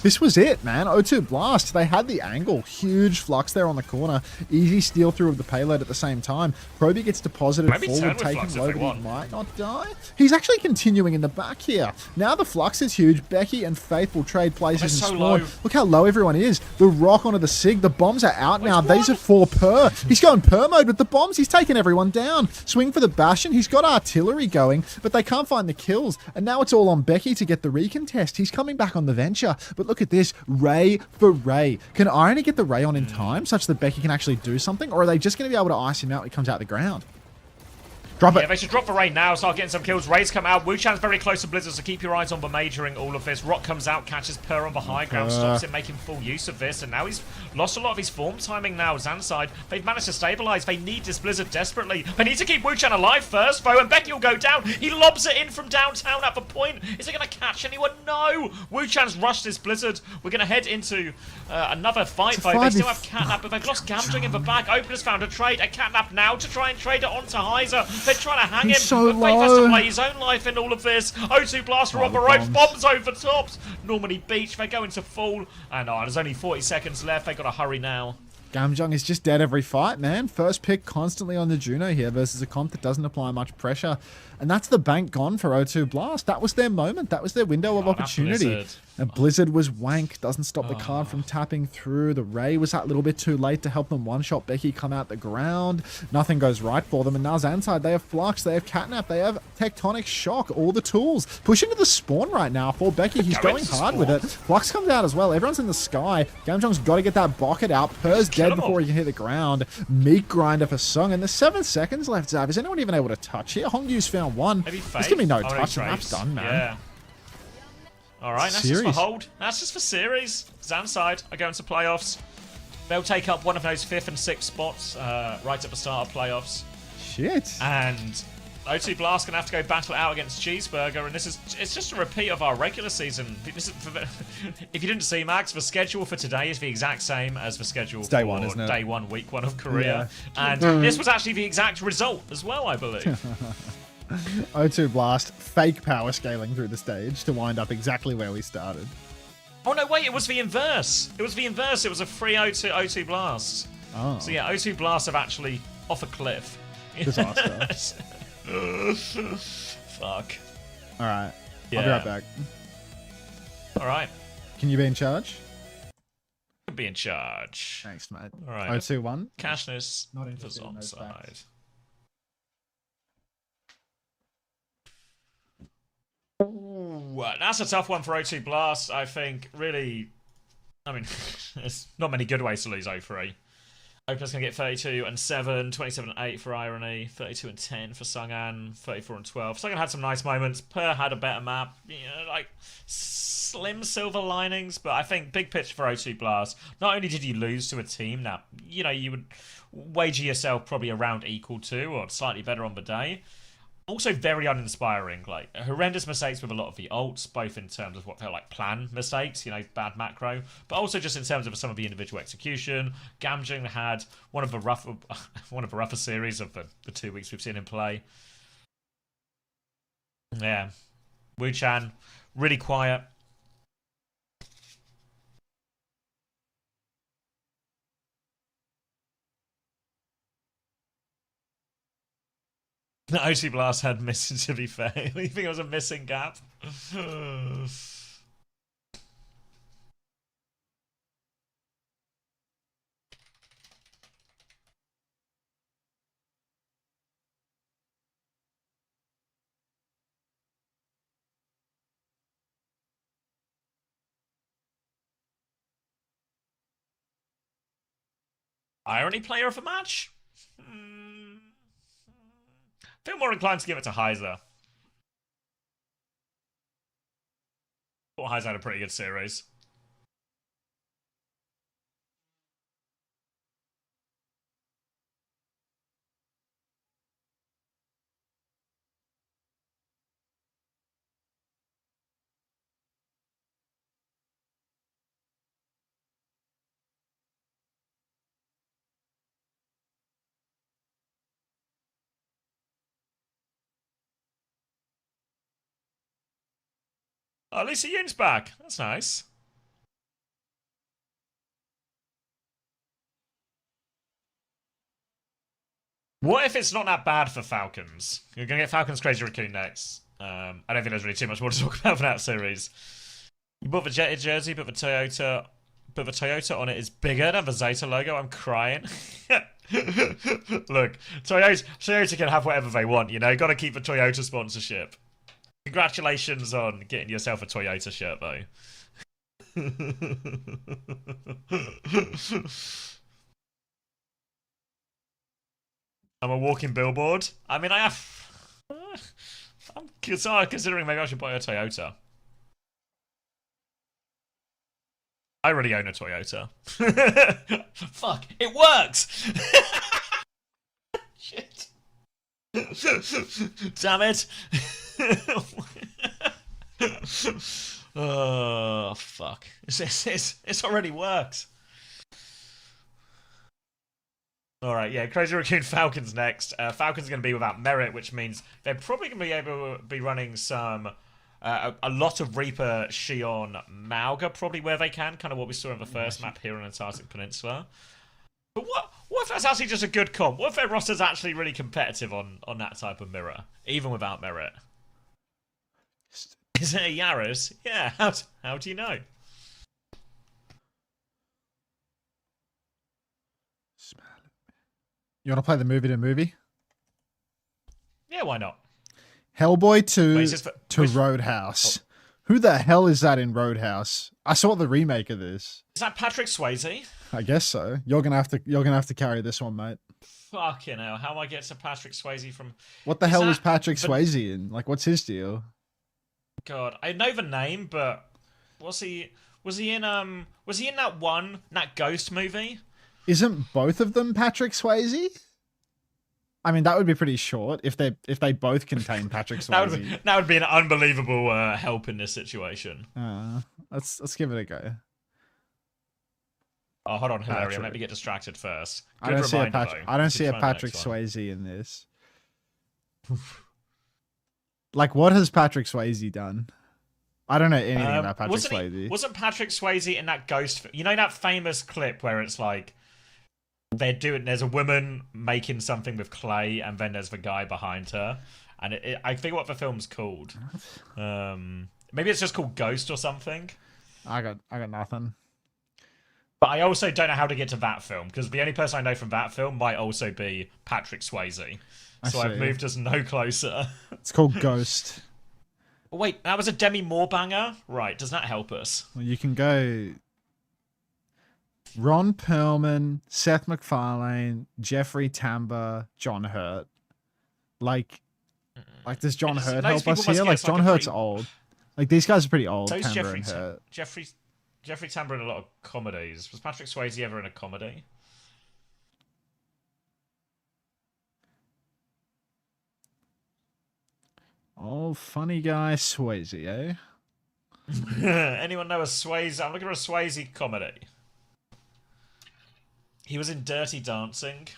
Speaker 1: This was it, man. O2 Blast. They had the angle. Huge Flux there on the corner. Easy steal through of the payload at the same time. Proby gets deposited
Speaker 2: Maybe
Speaker 1: forward,
Speaker 2: turn with
Speaker 1: taking
Speaker 2: Flux
Speaker 1: low,
Speaker 2: if they
Speaker 1: but he
Speaker 2: want.
Speaker 1: might not die. He's actually continuing in the back here. Now the Flux is huge. Becky and Faith will trade places
Speaker 2: they're
Speaker 1: and
Speaker 2: so
Speaker 1: spawn.
Speaker 2: low.
Speaker 1: Look how low everyone is. The rock onto the Sig. The bombs are out now. These are 4 per. He's going per mode with the bombs. He's taking everyone down. Swing for the Bastion. He's got artillery going, but they can't find the kills. And now it's all on Becky to get the recontest. He's coming back on the Venture. But look at this. Ray for Ray. Can Irony get the Ray on in time such that Becky can actually do something? Or are they just going to be able to ice him out when he comes out the ground? Drop it.
Speaker 2: Yeah, they should drop the Ray now, start getting some kills. Ray's come out. Wuchan's very close to Blizzard, so keep your eyes on the majoring all of this. Rock comes out, catches Per on the high ground, stops it, making full use of this, and now he's lost a lot of his form timing now. ZANSIDE, they've managed to stabilize. They need this Blizzard desperately. They need to keep Wuchan alive first, though, and Becky will go down. He lobs it in from downtown at the point. Is it going to catch anyone? No! Wuchan's rushed this Blizzard. We're going to head into another fight, though. They still have Catnap, but they've lost Gamjong in the back. Opener's found a trade, a Catnap now to try and trade it onto Heiser. They're trying to hang him,
Speaker 1: so
Speaker 2: but Faith has to
Speaker 1: low.
Speaker 2: play his own life in all of this. O2 Blaster on the ropes, bombs over tops. Normally Beach, they go into full. And there's only 40 seconds left. They got to hurry now.
Speaker 1: Gamjong is just dead every fight, man. First pick constantly on the Juno here versus a comp that doesn't apply much pressure. And that's the bank gone for O2 Blast. That was their moment. That was their window of opportunity. And Blizzard was wank. Doesn't stop the card from tapping through. The Ray was that little bit too late to help them one-shot Becky come out the ground. Nothing goes right for them. And now ZANSIDE, they have Flux, they have Catnap, they have Tectonic Shock. All the tools. Push into the spawn right now for Becky. He's going hard with it. Flux comes out as well. Everyone's in the sky. Gamjong's got to get that bucket out. Per's dead before he can hit the ground. Meat grinder for Song. And there's 7 seconds left, Zav. Is anyone even able to touch here? Hongyu's found one.
Speaker 2: Maybe Faith.
Speaker 1: There's going to be no
Speaker 2: no
Speaker 1: touch, and
Speaker 2: trades.
Speaker 1: that's done, man.
Speaker 2: Yeah. Alright, that's just for hold. That's just for series. ZANSIDE are going to playoffs. They'll take up one of those 5th and 6th spots right at the start of playoffs.
Speaker 1: Shit.
Speaker 2: And O2 Blast gonna have to go battle it out against Cheeseburger, and it's just a repeat of our regular season. If you didn't see, Max, the schedule for today is the exact same as the schedule
Speaker 1: day
Speaker 2: for
Speaker 1: one, isn't it?
Speaker 2: day 1, week 1 of Korea. Yeah. And this was actually the exact result as well, I believe.
Speaker 1: O2 Blast fake power scaling through the stage to wind up exactly where we started.
Speaker 2: Oh no, wait, it was the inverse. It was the inverse. It was a free O2 Blast.
Speaker 1: Oh.
Speaker 2: So yeah, O2 Blast have actually off a cliff.
Speaker 1: Disaster.
Speaker 2: Fuck.
Speaker 1: Alright.
Speaker 2: Yeah.
Speaker 1: I'll be right back.
Speaker 2: Alright.
Speaker 1: Can you be in charge?
Speaker 2: Be in charge.
Speaker 1: Thanks, mate.
Speaker 2: Alright.
Speaker 1: O2-1.
Speaker 2: Cashness
Speaker 1: Not
Speaker 2: for
Speaker 1: interested in those
Speaker 2: ZANSIDE.
Speaker 1: facts.
Speaker 2: Ooh, that's a tough one for O2 Blast, I think. Really, I mean, there's not many good ways to lose 0-3. Opener's going to get 32 and 7, 27 and 8 for Irony, 32 and 10 for Sungan, 34 and 12. Sungan had some nice moments. Per had a better map, you know, like slim silver linings, but I think big picture for O2 Blast. Not only did you lose to a team that, you know, you would wager yourself probably around equal to or slightly better on the day. Also very uninspiring, like horrendous mistakes with a lot of the ults, both in terms of what felt like plan mistakes, you know, bad macro, but also just in terms of some of the individual execution. Gamjong had one of the rougher series of the 2 weeks we've seen him play. Yeah, Wuchan really quiet. O2 Blast had missing, to be fair. You think it was a missing gap? Irony player of the match? Feel more inclined to give it to Heiser. Thought Heiser had a pretty good series. Oh, Lisa Yun's back. That's nice. What if it's not that bad for Falcons? You're going to get Falcons Crazy Raccoon next. I don't think there's really too much more to talk about for that series. You bought the Jetta jersey, but the Toyota on it is bigger than the Zeta logo. I'm crying. Look, Toyota can have whatever they want, you know? Got to keep the Toyota sponsorship. Congratulations on getting yourself a Toyota shirt, though. I'm a walking billboard. I mean, I'm considering maybe I should buy a Toyota. I already own a Toyota. Fuck, it works! Shit. Damn it. Oh, fuck. It's already worked. Alright, yeah, Crazy Raccoon Falcons next. Falcons are going to be without Merit, which means they're probably going to be able to be running some... a lot of Reaper, Shion, Mauga, probably where they can. Kind of what we saw in the first map here on Antarctic Peninsula. But what if that's actually just a good comp? What if their roster's actually really competitive on that type of mirror, even without Merit? Is it a Yaris? Yeah, how do you know?
Speaker 1: You want to play the movie?
Speaker 2: Yeah, why not?
Speaker 1: Hellboy 2 to Roadhouse.
Speaker 2: Oh.
Speaker 1: Who the hell is that in Roadhouse? I saw the remake of this.
Speaker 2: Is that Patrick Swayze?
Speaker 1: I guess so. You're gonna have to carry this one, mate.
Speaker 2: Fucking hell! How do I get to Patrick Swayze from?
Speaker 1: What the hell is Patrick Swayze in? Like, what's his deal?
Speaker 2: God, I know the name, but was he in that Ghost movie?
Speaker 1: Isn't both of them Patrick Swayze? I mean, that would be pretty short if they both contain Patrick Swayze.
Speaker 2: that would be an unbelievable help in this situation.
Speaker 1: Let's give it a go.
Speaker 2: Oh, hold on, Hilarion. Let me get distracted first.
Speaker 1: I don't see a Patrick Swayze in this. Like, what has Patrick Swayze done? I don't know anything about Patrick Swayze.
Speaker 2: Wasn't Patrick Swayze in that Ghost? You know that famous clip where it's like there's a woman making something with clay, and then there's the guy behind her, and I think what the film's called. Maybe it's just called Ghost or something.
Speaker 1: I got nothing.
Speaker 2: But I also don't know how to get to that film, because the only person I know from that film might also be Patrick Swayze. So I've moved us no closer.
Speaker 1: It's called Ghost.
Speaker 2: Oh, wait, that was a Demi Moore banger? Right, does that help us?
Speaker 1: Well, you can go Ron Perlman, Seth MacFarlane, Jeffrey Tambor, John Hurt. Like does John Hurt help us here? Like, John Hurt's old. Like, these guys are pretty old,
Speaker 2: So
Speaker 1: Tambor and Hurt.
Speaker 2: Jeffrey Tambor in a lot of comedies. Was Patrick Swayze ever in a comedy?
Speaker 1: Oh, funny guy Swayze, eh?
Speaker 2: Anyone know a Swayze? I'm looking for a Swayze comedy. He was in Dirty Dancing.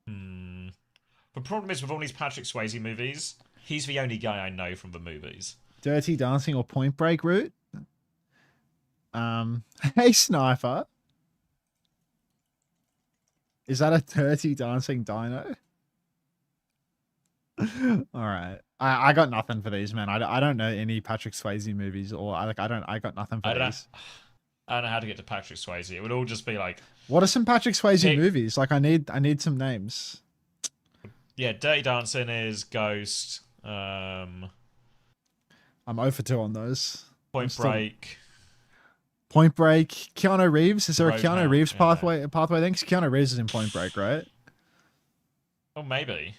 Speaker 2: The problem is with all these Patrick Swayze movies, he's the only guy I know from the movies.
Speaker 1: Dirty Dancing or Point Break route? Hey, Sniper. Is that a Dirty Dancing dino? All right, I got nothing for these, man. I don't know any Patrick Swayze movies, or I got nothing for these.
Speaker 2: I don't know how to get to Patrick Swayze. It would all just be like,
Speaker 1: what are some Patrick Swayze movies? Like, I need some names.
Speaker 2: Yeah, Dirty Dancing is Ghost. I'm
Speaker 1: 0 for 2 on those.
Speaker 2: Point Break.
Speaker 1: Point Break. Keanu Reeves. Is there a Keanu
Speaker 2: Roadhouse,
Speaker 1: Reeves
Speaker 2: yeah.
Speaker 1: pathway thing? 'Cause Keanu Reeves is in Point Break, right?
Speaker 2: Oh, maybe.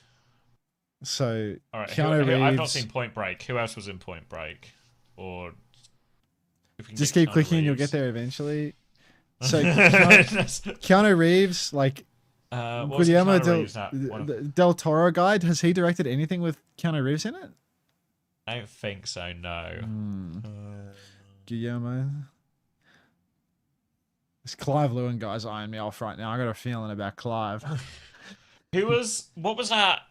Speaker 1: So
Speaker 2: All right.
Speaker 1: Keanu Reeves.
Speaker 2: I've not seen Point Break. Who else was in Point Break? Or if we can
Speaker 1: Just
Speaker 2: get
Speaker 1: keep
Speaker 2: Keanu
Speaker 1: clicking, you'll
Speaker 2: Reeves.
Speaker 1: get there eventually. So Keanu Reeves, like
Speaker 2: What was
Speaker 1: Guillermo
Speaker 2: Keanu Reeves at? One of-
Speaker 1: Del Toro guide, has he directed anything with Keanu Reeves in it?
Speaker 2: I don't think so. No.
Speaker 1: Guillermo. This Clive Lewin guy's eyeing me off right now. I got a feeling about Clive.
Speaker 2: What was that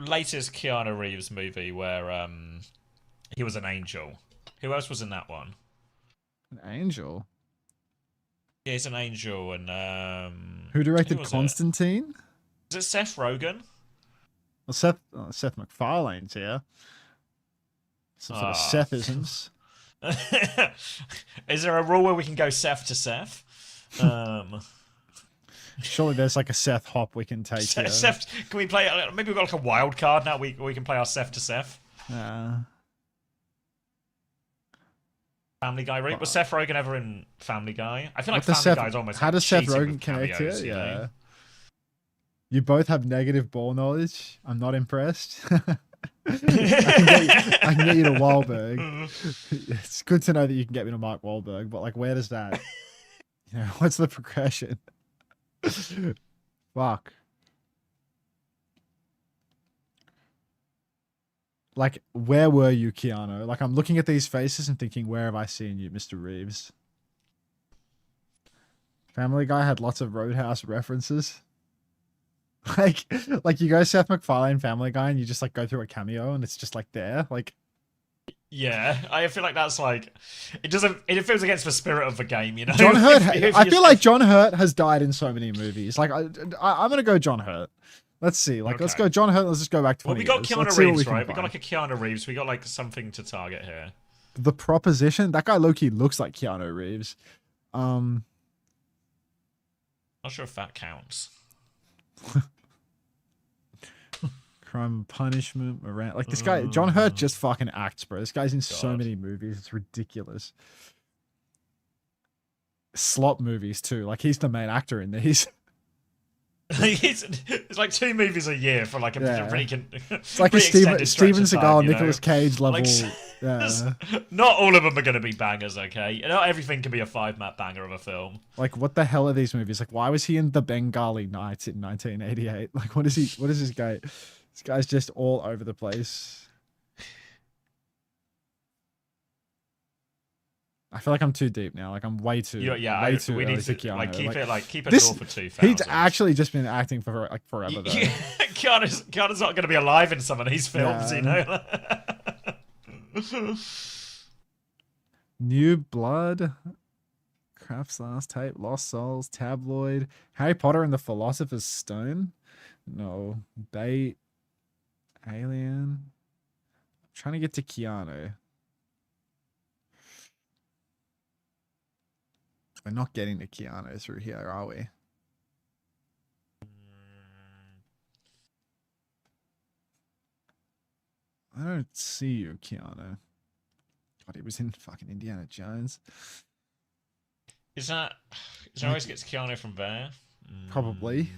Speaker 2: latest Keanu Reeves movie where he was an angel? Who else was in that one?
Speaker 1: An angel.
Speaker 2: Yeah, he's an angel, and
Speaker 1: Who directed
Speaker 2: was it?
Speaker 1: Constantine?
Speaker 2: Is it Seth Rogen?
Speaker 1: Well, Seth MacFarlane's here. Some sort of Sethisms.
Speaker 2: Is there a rule where we can go Seth to Seth?
Speaker 1: Surely there's like a Seth hop we can take here.
Speaker 2: Seth, can we play? Maybe we've got like a wild card now. We can play our Seth to Seth. Family Guy. Right? Was Seth Rogen ever in Family Guy? I feel like Family Guy is almost.
Speaker 1: How
Speaker 2: like
Speaker 1: does Seth
Speaker 2: cheating
Speaker 1: Rogen
Speaker 2: with
Speaker 1: connect
Speaker 2: cameos,
Speaker 1: here?
Speaker 2: you know?
Speaker 1: Yeah. You both have negative ball knowledge. I'm not impressed. I can get you to Wahlberg. It's good to know that you can get me to Mark Wahlberg, but like, where does that? You know, what's the progression? Fuck. Like, where were you, Keanu? Like, I'm looking at these faces and thinking, where have I seen you, Mr. Reeves? Family Guy had lots of Roadhouse references. Like you go Seth MacFarlane Family Guy and you just like go through a cameo and it's just like there. Like,
Speaker 2: yeah, I feel like that's like it feels against the spirit of the game, you know.
Speaker 1: John Hurt. I feel like John Hurt has died in so many movies. Like I'm gonna go John Hurt. Let's see. Like, let's go John Hurt. Let's just go back 20
Speaker 2: Well, we got
Speaker 1: years.
Speaker 2: Keanu
Speaker 1: Let's see what
Speaker 2: Reeves,
Speaker 1: we can
Speaker 2: right? We got
Speaker 1: find.
Speaker 2: like a Keanu Reeves. We got like something to target here.
Speaker 1: The Proposition. That guy low-key looks like Keanu Reeves.
Speaker 2: Not sure if that counts.
Speaker 1: Crime and Punishment. Miranda. Like this guy, John Hurt just fucking acts, bro. This guy's in so many movies. It's ridiculous. Slop movies too. Like he's the main actor in these.
Speaker 2: It's like 2 movies a year for like a pretty
Speaker 1: It's like a
Speaker 2: pretty extended
Speaker 1: Steven
Speaker 2: stretch of
Speaker 1: Seagal,
Speaker 2: time, you know?
Speaker 1: Nicolas Cage level.
Speaker 2: Like, not all of them are going to be bangers, okay? Not everything can be a 5-map banger of a film.
Speaker 1: Like, what the hell are these movies? Like, why was he in The Bengali Nights in 1988? Like, what is he? What is this guy? This guy's just all over the place. I feel like I'm too deep now. Like I'm way too.
Speaker 2: We
Speaker 1: early
Speaker 2: need
Speaker 1: to
Speaker 2: to
Speaker 1: Keanu.
Speaker 2: keep it
Speaker 1: this,
Speaker 2: all for 2000.
Speaker 1: He's actually just been acting for like forever though.
Speaker 2: Keanu's not going to be alive in some of these films, you know.
Speaker 1: New Blood, Kraft's Last Tape, Lost Souls, Tabloid, Harry Potter and the Philosopher's Stone. No, Bait, Alien. I'm trying to get to Keanu. We're not getting to Keanu through here, are we? I don't see you, Keanu. God, he was in fucking Indiana Jones.
Speaker 2: Is there always gets Keanu from there?
Speaker 1: Probably.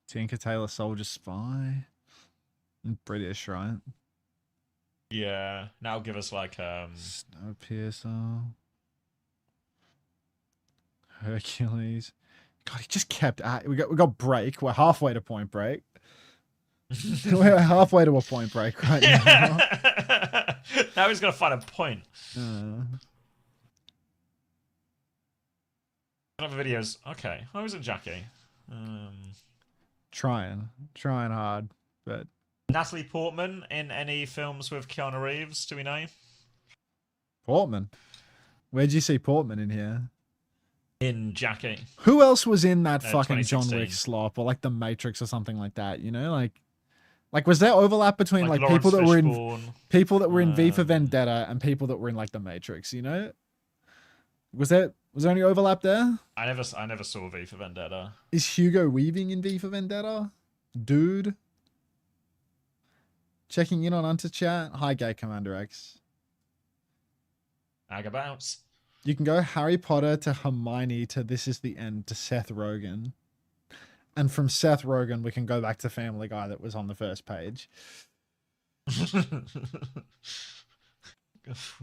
Speaker 1: Tinker Tailor Soldier Spy. British, right?
Speaker 2: Yeah. Now give us like
Speaker 1: Snowpiercer. Hercules. God, he just kept at. We got Break. We're halfway to Point Break. We're halfway to a Point Break right now.
Speaker 2: Now he's gonna find a point. Other videos. Okay. How is it, Jackie?
Speaker 1: Trying hard, but
Speaker 2: Natalie Portman in any films with Keanu Reeves? Do we know?
Speaker 1: Portman. Where'd you see Portman in here?
Speaker 2: In Jackie.
Speaker 1: Who else was in that fucking John
Speaker 2: 2016.
Speaker 1: Wick slop or like The Matrix or something like that? You know, like was there overlap between like
Speaker 2: Lawrence
Speaker 1: people that
Speaker 2: Fishburne.
Speaker 1: were in V for Vendetta and people that were in like The Matrix? You know, was there any overlap there?
Speaker 2: I never saw V for Vendetta.
Speaker 1: Is Hugo Weaving in V for Vendetta? Dude. checking in on Unter chat. Hi, Gay Commander X.
Speaker 2: Agabouts.
Speaker 1: You can go Harry Potter to Hermione to This Is the End to Seth Rogen. And from Seth Rogen, we can go back to Family Guy that was on the first page.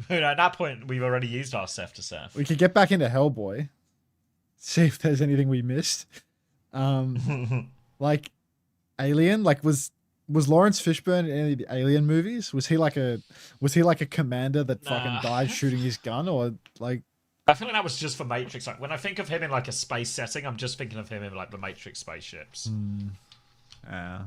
Speaker 2: At that point, we've already used our Seth to Seth.
Speaker 1: We could get back into Hellboy. See if there's anything we missed. Like Alien, like was Lawrence Fishburne in any of the Alien movies? Was he like a commander that fucking died shooting his gun, or like?
Speaker 2: I feel like that was just for Matrix. Like when I think of him in like a space setting, I'm just thinking of him in like the Matrix spaceships.
Speaker 1: Yeah.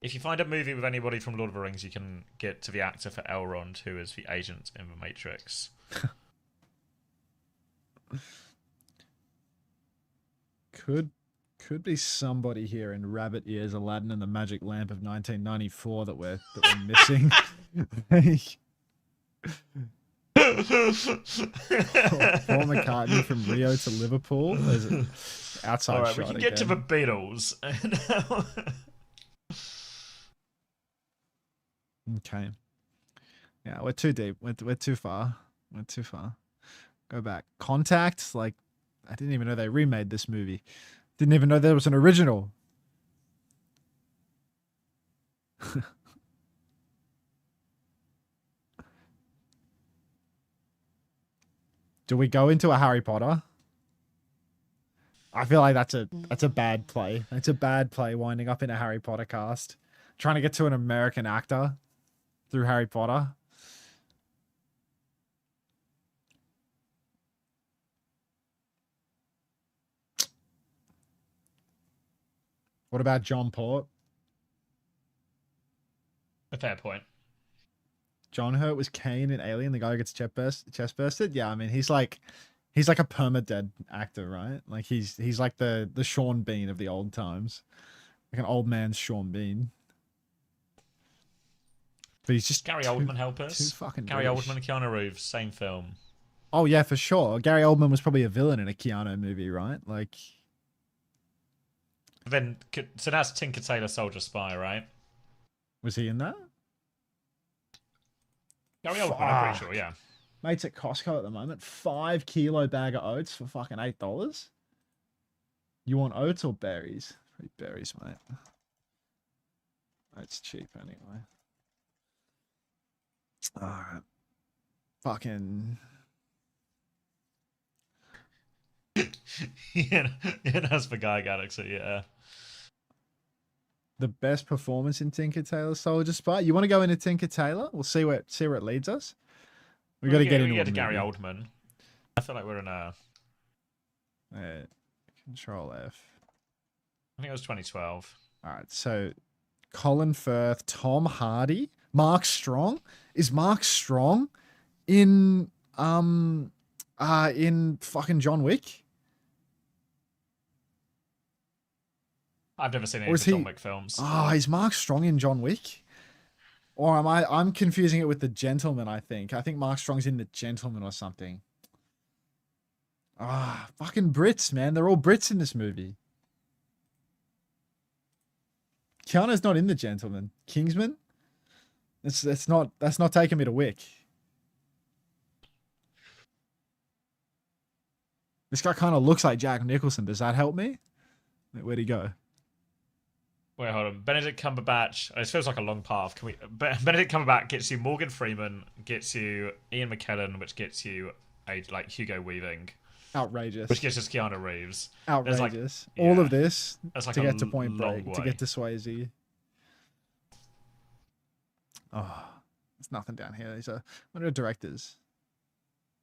Speaker 2: If you find a movie with anybody from Lord of the Rings, you can get to the actor for Elrond, who is the agent in the Matrix.
Speaker 1: Could be somebody here in Rabbit Ears, Aladdin, and the Magic Lamp of 1994 that we're missing. Paul McCartney from Rio to Liverpool. There's an outside
Speaker 2: All right,
Speaker 1: shot.
Speaker 2: we can get to the Beatles.
Speaker 1: Okay. Yeah, we're too deep. We're too far. We're too far. Go back. Contact. Like, I didn't even know they remade this movie. Didn't even know there was an original. Do we go into a Harry Potter? I feel like that's a bad play. It's a bad play winding up in a Harry Potter cast. Trying to get to an American actor through Harry Potter. What about John Port?
Speaker 2: A fair point.
Speaker 1: John Hurt was Kane in Alien, the guy who gets chest bursted. Yeah, I mean he's like a perma-dead actor, right? Like he's like the Sean Bean of the old times. Like an old man's Sean Bean. But he's just
Speaker 2: Gary Oldman help us.
Speaker 1: Too fucking
Speaker 2: Gary
Speaker 1: British.
Speaker 2: Oldman and Keanu Reeves, same film.
Speaker 1: Oh yeah, for sure. Gary Oldman was probably a villain in a Keanu movie, right? Like
Speaker 2: Then so that's Tinker Tailor Soldier Spy, right?
Speaker 1: was he in that?
Speaker 2: Gary Oldman, I'm pretty sure, yeah.
Speaker 1: Mate's at Costco at the moment. 5 kilo bag of oats for fucking $8. You want oats or berries? Probably berries, mate. It's cheap anyway. Alright. Fucking.
Speaker 2: Yeah, that's the Guy Galaxy, yeah.
Speaker 1: The best performance in Tinker Tailor Soldier Spy. You want to go into Tinker Tailor? We'll see where it leads us. We got to get into
Speaker 2: Gary Oldman. I feel like we're in a.
Speaker 1: Control F.
Speaker 2: I think it was 2012.
Speaker 1: All right, so Colin Firth, Tom Hardy, Mark Strong. Is Mark Strong in fucking John Wick?
Speaker 2: I've never seen any of the John Wick films.
Speaker 1: Oh, is Mark Strong in John Wick? Or I'm confusing it with The Gentleman, I think. I think Mark Strong's in The Gentleman or something. Ah, fucking Brits, man. They're all Brits in this movie. Keanu's not in The Gentleman. Kingsman? That's not taking me to Wick. This guy kind of looks like Jack Nicholson. Does that help me? Where'd he go?
Speaker 2: Wait, hold on. Benedict Cumberbatch. This feels like a long path. Benedict Cumberbatch gets you Morgan Freeman, gets you Ian McKellen, which gets you like Hugo Weaving.
Speaker 1: Outrageous.
Speaker 2: Which gets us Keanu Reeves.
Speaker 1: Outrageous.
Speaker 2: Like,
Speaker 1: all of this
Speaker 2: like
Speaker 1: to get to Point Break,
Speaker 2: way.
Speaker 1: to get to Swayze. Oh, there's nothing down here. What are the directors?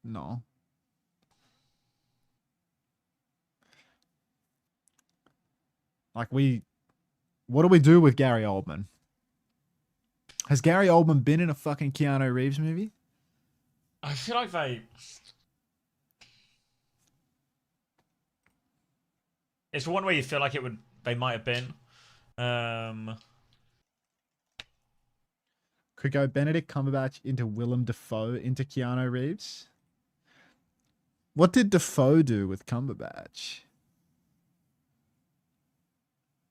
Speaker 1: No. Like what do we do with Gary Oldman? Has Gary Oldman been in a fucking Keanu Reeves movie?
Speaker 2: I feel like it's one where you feel like they might have been.
Speaker 1: Could go Benedict Cumberbatch into Willem Dafoe into Keanu Reeves. What did Dafoe do with Cumberbatch?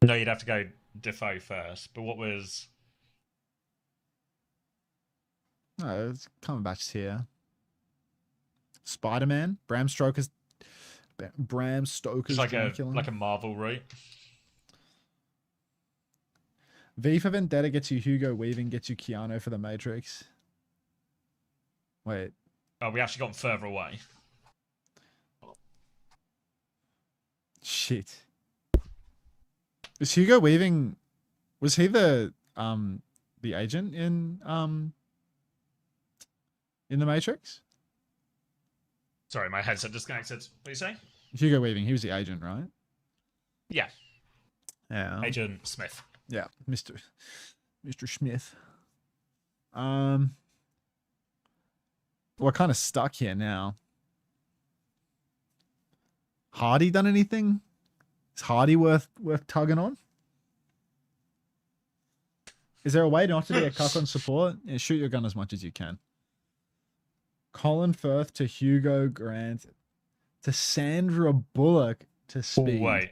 Speaker 2: No, you'd have to go Defoe first, but what was...
Speaker 1: No, it's coming back here. Spider-Man, Bram Stoker's
Speaker 2: It's like
Speaker 1: Dracula.
Speaker 2: like a Marvel route.
Speaker 1: V for Vendetta gets you Hugo Weaving, gets you Keanu for the Matrix. Wait.
Speaker 2: Oh, we actually got further away.
Speaker 1: Shit. Is Hugo Weaving... Was he the agent in the Matrix?
Speaker 2: Sorry, my headset disconnected. What do you say?
Speaker 1: Hugo Weaving, he was the agent, right?
Speaker 2: Yeah.
Speaker 1: Yeah.
Speaker 2: Agent Smith.
Speaker 1: Yeah, Mr. Smith. We're kind of stuck here now. Hardy done anything? Is Hardy worth tugging on? Is there a way not to be a cuck on support? Yeah, shoot your gun as much as you can. Colin Firth to Hugo Grant to Sandra Bullock to Speed.
Speaker 2: Oh, wait.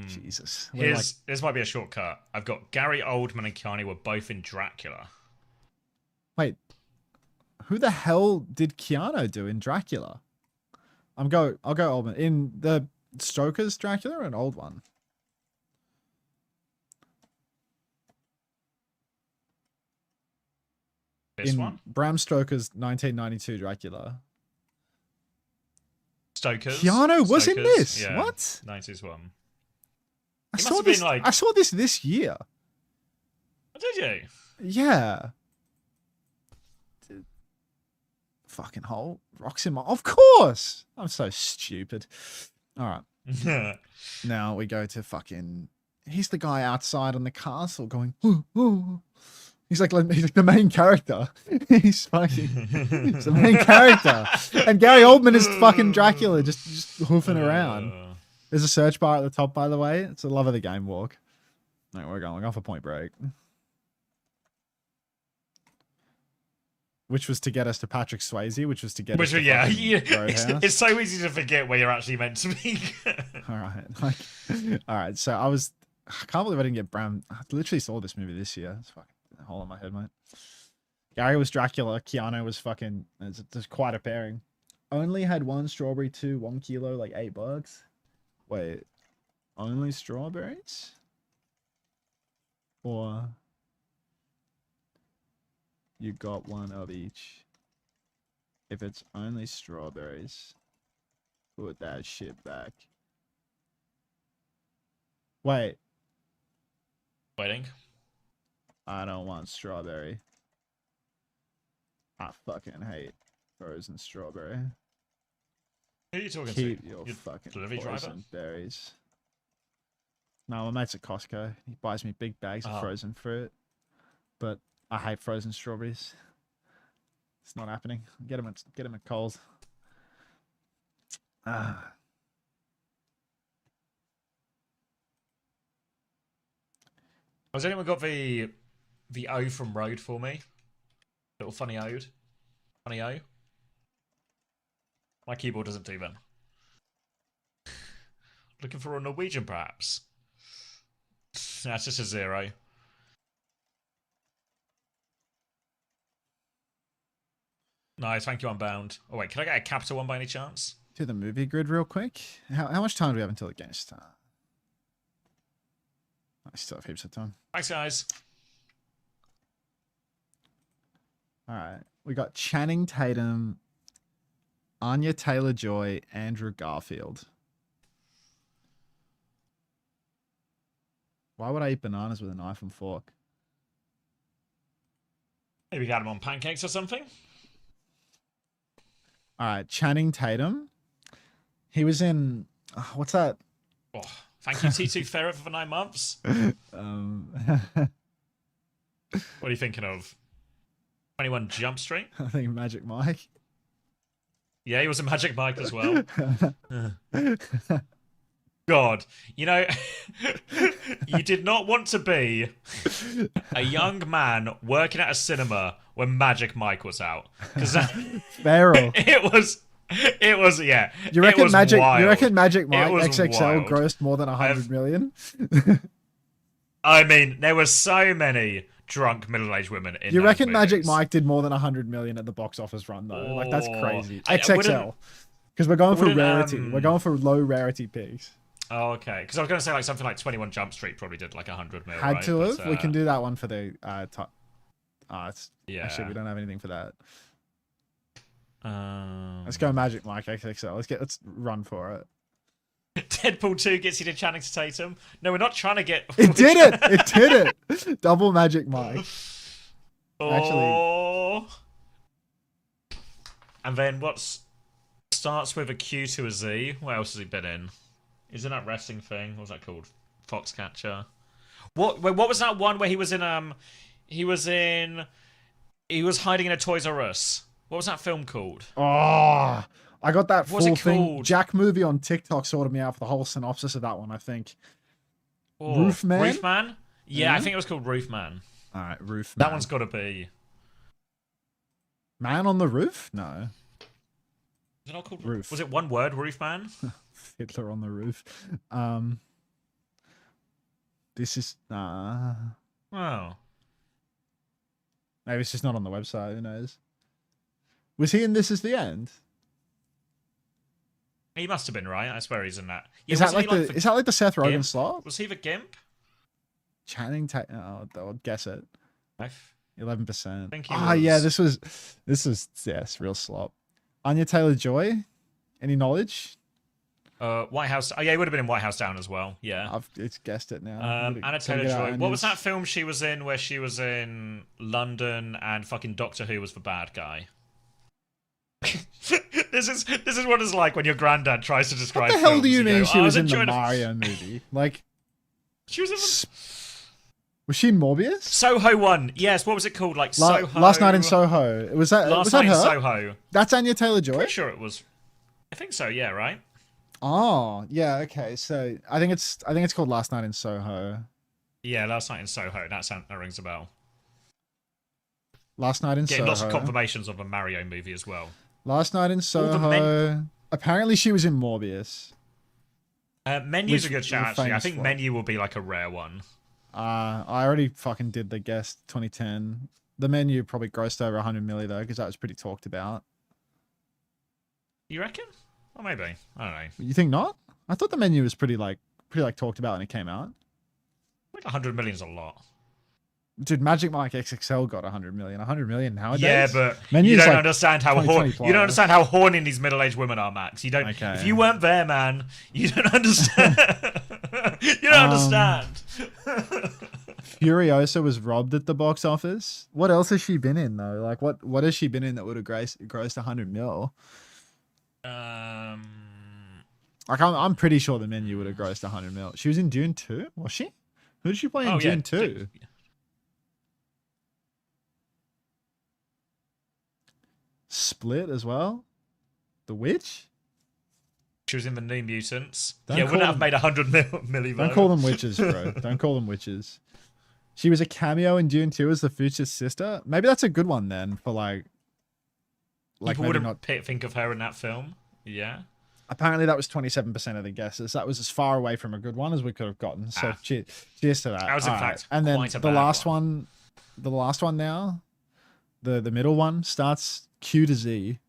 Speaker 1: Jesus.
Speaker 2: This might be a shortcut. I've got Gary Oldman and Keanu were both in Dracula.
Speaker 1: Wait. Who the hell did Keanu do in Dracula? I'll go Oldman. In the Stoker's Dracula or an old one?
Speaker 2: This one?
Speaker 1: Bram Stoker's 1992 Dracula.
Speaker 2: Stokers.
Speaker 1: Keanu was in
Speaker 2: Stokers,
Speaker 1: this?
Speaker 2: yeah,
Speaker 1: What?
Speaker 2: 90s one.
Speaker 1: I
Speaker 2: He
Speaker 1: saw
Speaker 2: must have
Speaker 1: this.
Speaker 2: been like...
Speaker 1: I saw this year.
Speaker 2: Oh, did you?
Speaker 1: Yeah. Fucking hole. Rocks in my... Of course! I'm so stupid. All right. Now we go to fucking... He's the guy outside on the castle going... Ooh, ooh. He's like the main character. He's the main character. And Gary Oldman is fucking Dracula, just hoofing around. There's a search bar at the top, by the way. It's the love of the game walk. No, we're going off a Point Break. Which was to get us to Patrick Swayze, which was to get us to Roadhouse.
Speaker 2: It's so easy to forget where you're actually meant to be.
Speaker 1: All right. So I can't believe I didn't get Bram. I literally saw this movie this year. It's fucking a hole in my head, mate. Gary was Dracula. Keanu was fucking... It's quite a pairing. Only had one strawberry, 1 kilo, like $8. Wait. Only strawberries? Or... You got one of each. If it's only strawberries, put that shit back. Wait.
Speaker 2: Waiting.
Speaker 1: I don't want strawberry. I fucking hate frozen strawberry.
Speaker 2: Who are you talking
Speaker 1: Keep
Speaker 2: to?
Speaker 1: your fucking
Speaker 2: delivery
Speaker 1: poison
Speaker 2: driver?
Speaker 1: berries. No, my mate's at Costco. He buys me big bags of frozen fruit. But I hate frozen strawberries. It's not happening. Get them at Coles.
Speaker 2: Has anyone got the O from Road for me? Little funny ode. Funny O. My keyboard doesn't do them. Looking for a Norwegian, perhaps? That's just a 0. Nice, thank you, Unbound. Oh wait, can I get a capital one by any chance?
Speaker 1: Do the movie grid real quick. How much time do we have until the game starts? I still have heaps of time.
Speaker 2: Thanks, guys.
Speaker 1: All right, we got Channing Tatum, Anya Taylor-Joy, Andrew Garfield. Why would I eat bananas with a knife and fork?
Speaker 2: Maybe got them on pancakes or something.
Speaker 1: All right, Channing Tatum. He was in what's that?
Speaker 2: Oh, thank you, T2 Ferret, for 9 months. What are you thinking of? 21 Jump Street?
Speaker 1: I think Magic Mike.
Speaker 2: Yeah, he was a Magic Mike as well. God, you know, you did not want to be a young man working at a cinema when Magic Mike was out, because
Speaker 1: Feral.
Speaker 2: it was, yeah.
Speaker 1: You reckon
Speaker 2: it was
Speaker 1: Magic?
Speaker 2: wild.
Speaker 1: You reckon Magic Mike
Speaker 2: was
Speaker 1: XXL
Speaker 2: wild.
Speaker 1: grossed more than 100 million?
Speaker 2: I mean, there were so many drunk middle-aged women in
Speaker 1: You
Speaker 2: those
Speaker 1: reckon Magic
Speaker 2: movies.
Speaker 1: Mike did more than 100 million at the box office run though? Like that's
Speaker 2: Oh,
Speaker 1: crazy.
Speaker 2: I
Speaker 1: XXL.
Speaker 2: wouldn't-
Speaker 1: Because we're going for
Speaker 2: wouldn't,
Speaker 1: rarity. We're going for low rarity picks.
Speaker 2: Oh, okay. Because I was going to say like something like 21 Jump Street probably did like 100 mil.
Speaker 1: Had
Speaker 2: right?
Speaker 1: to have.
Speaker 2: But,
Speaker 1: We can do that one for the
Speaker 2: Yeah.
Speaker 1: Actually, we don't have anything for that.
Speaker 2: Um,
Speaker 1: Let's go Magic Mike XXL. Let's run for it.
Speaker 2: Deadpool 2 gets you to Channing Tatum. No, we're not trying to get.
Speaker 1: It did it. It did it. Double Magic Mike.
Speaker 2: Oh. And then what's starts with a Q to a Z? What else has he been in? He's in that wrestling thing. What was that called? Foxcatcher. What was that one where he was in he was hiding in a Toys R Us. What was that film called?
Speaker 1: Oh, I got that
Speaker 2: What's
Speaker 1: full
Speaker 2: it
Speaker 1: thing.
Speaker 2: called?
Speaker 1: Jack Movie on TikTok sorted me out for the whole synopsis of that one, I think.
Speaker 2: Oh,
Speaker 1: Roofman?
Speaker 2: Roofman? Yeah, I
Speaker 1: Yeah?
Speaker 2: think it was called Roofman.
Speaker 1: All right, Roof.
Speaker 2: That one's got to be.
Speaker 1: Man on the Roof? No.
Speaker 2: Is it not called
Speaker 1: Roof.
Speaker 2: Was it one word, Roofman?
Speaker 1: Fiddler on the Roof. This is
Speaker 2: Oh.
Speaker 1: maybe it's just not on the website. Who knows? Was he in This Is the End?
Speaker 2: He must have been, right? I swear he's in that. Yeah,
Speaker 1: Is that
Speaker 2: wasn't
Speaker 1: like
Speaker 2: he,
Speaker 1: the is that like the Seth Rogen
Speaker 2: Gimp?
Speaker 1: slot?
Speaker 2: Was he the Gimp?
Speaker 1: Channing Tatum. I'll guess it. 11%.
Speaker 2: I think he
Speaker 1: Yeah,
Speaker 2: was-
Speaker 1: this was yes, real slop. Anya Taylor-Joy. Any knowledge?
Speaker 2: White House. Oh, yeah, he would have been in White House Down as well. Yeah.
Speaker 1: It's guessed it now.
Speaker 2: Anna
Speaker 1: Gotta
Speaker 2: Taylor
Speaker 1: get out
Speaker 2: Joy. What was
Speaker 1: Anya's-
Speaker 2: that film she was in where she was in London and fucking Doctor Who was the bad guy? This is what it's like when your granddad tries to describe.
Speaker 1: What the hell
Speaker 2: films.
Speaker 1: do you mean
Speaker 2: go,
Speaker 1: she
Speaker 2: "Oh, I
Speaker 1: was in the
Speaker 2: enjoying it."
Speaker 1: Mario movie? Like,
Speaker 2: She was in the...
Speaker 1: was she in Morbius?
Speaker 2: Soho one. Yes. What was it called? Like Soho.
Speaker 1: Last Night in Soho. Was that
Speaker 2: Last
Speaker 1: was that
Speaker 2: Night in
Speaker 1: her?
Speaker 2: Soho.
Speaker 1: That's Anya Taylor-Joy?
Speaker 2: Pretty sure it was. I think so. Yeah. Right.
Speaker 1: Oh, yeah, okay. So I think it's called Last Night in Soho.
Speaker 2: Yeah. Last Night in Soho. That rings a bell.
Speaker 1: Last Night in
Speaker 2: Getting
Speaker 1: Soho.
Speaker 2: lots of confirmations of a Mario movie as well.
Speaker 1: Last Night in
Speaker 2: the
Speaker 1: Soho. Apparently she was in Morbius.
Speaker 2: Menu's a
Speaker 1: Which
Speaker 2: good
Speaker 1: is
Speaker 2: shout, actually. I
Speaker 1: famous
Speaker 2: think
Speaker 1: for.
Speaker 2: Menu will be like a rare one.
Speaker 1: I already fucking did the guess 2010. The Menu probably grossed over 100 million though, because that was pretty talked about.
Speaker 2: You reckon? Or maybe. I don't know.
Speaker 1: You think not? I thought the Menu was pretty talked about when it came out.
Speaker 2: Like 100 million's a lot.
Speaker 1: Dude, Magic Mike XXL got 100 million. 100 million nowadays?
Speaker 2: Yeah, but
Speaker 1: Menu's
Speaker 2: you don't
Speaker 1: like
Speaker 2: understand how
Speaker 1: 2020
Speaker 2: you don't understand how horny these middle-aged women are, Max. You don't.
Speaker 1: Okay.
Speaker 2: If you weren't there, man, you don't understand. You don't understand.
Speaker 1: Furiosa was robbed at the box office. What else has she been in though? Like what has she been in that would have grossed 100 mil? Like I'm pretty sure the Menu would have grossed 100 mil. She was in Dune 2, was she? Who did she play in
Speaker 2: Oh, yeah.
Speaker 1: Dune 2? Split as well. The Witch?
Speaker 2: She was in the New Mutants.
Speaker 1: Don't
Speaker 2: Yeah, wouldn't
Speaker 1: call
Speaker 2: have made 100 milli though.
Speaker 1: Don't call them witches, bro. Don't call them witches. She was a cameo in Dune 2 as the future sister. Maybe that's a good one then for like
Speaker 2: People
Speaker 1: maybe
Speaker 2: wouldn't
Speaker 1: not.
Speaker 2: think of her in that film. Yeah.
Speaker 1: Apparently that was 27% of the guesses. That was as far away from a good one as we could have gotten. So cheers to that.
Speaker 2: That was in
Speaker 1: All
Speaker 2: fact
Speaker 1: and then
Speaker 2: quite a
Speaker 1: the
Speaker 2: bad
Speaker 1: last
Speaker 2: one.
Speaker 1: the last one now, the middle one starts Q to Z.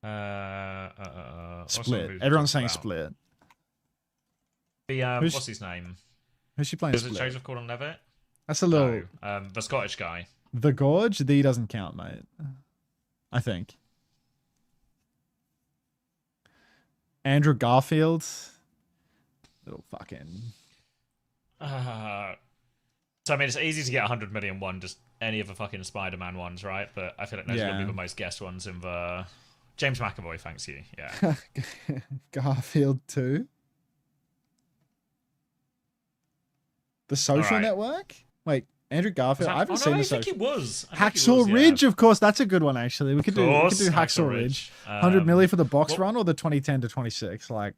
Speaker 2: What's that
Speaker 1: Split.
Speaker 2: movie
Speaker 1: Everyone's saying
Speaker 2: about?
Speaker 1: Split.
Speaker 2: The
Speaker 1: Who's-
Speaker 2: what's his name?
Speaker 1: Who's she playing?
Speaker 2: Is it
Speaker 1: Split?
Speaker 2: Joseph Gordon-Levitt?
Speaker 1: That's a little.
Speaker 2: No, the Scottish guy.
Speaker 1: The Gorge. The doesn't count, mate. I think. Andrew Garfield. Little fucking.
Speaker 2: So I mean, it's easy to get 100 million one, just any of the fucking Spider-Man ones, right? But I feel like those are gonna be
Speaker 1: Yeah.
Speaker 2: the most guessed ones in the James McAvoy. Thanks you. Yeah.
Speaker 1: Garfield 2. The Social
Speaker 2: Alright.
Speaker 1: Network? Wait, Andrew Garfield. I haven't
Speaker 2: no,
Speaker 1: seen
Speaker 2: I
Speaker 1: the
Speaker 2: think
Speaker 1: Social.
Speaker 2: he was. I think he
Speaker 1: Hacksaw
Speaker 2: was, yeah.
Speaker 1: Ridge, of course. That's a good one, actually. We could do
Speaker 2: course,
Speaker 1: Hacksaw Ridge. 100 milli for the box run or the 2010 to 26. Like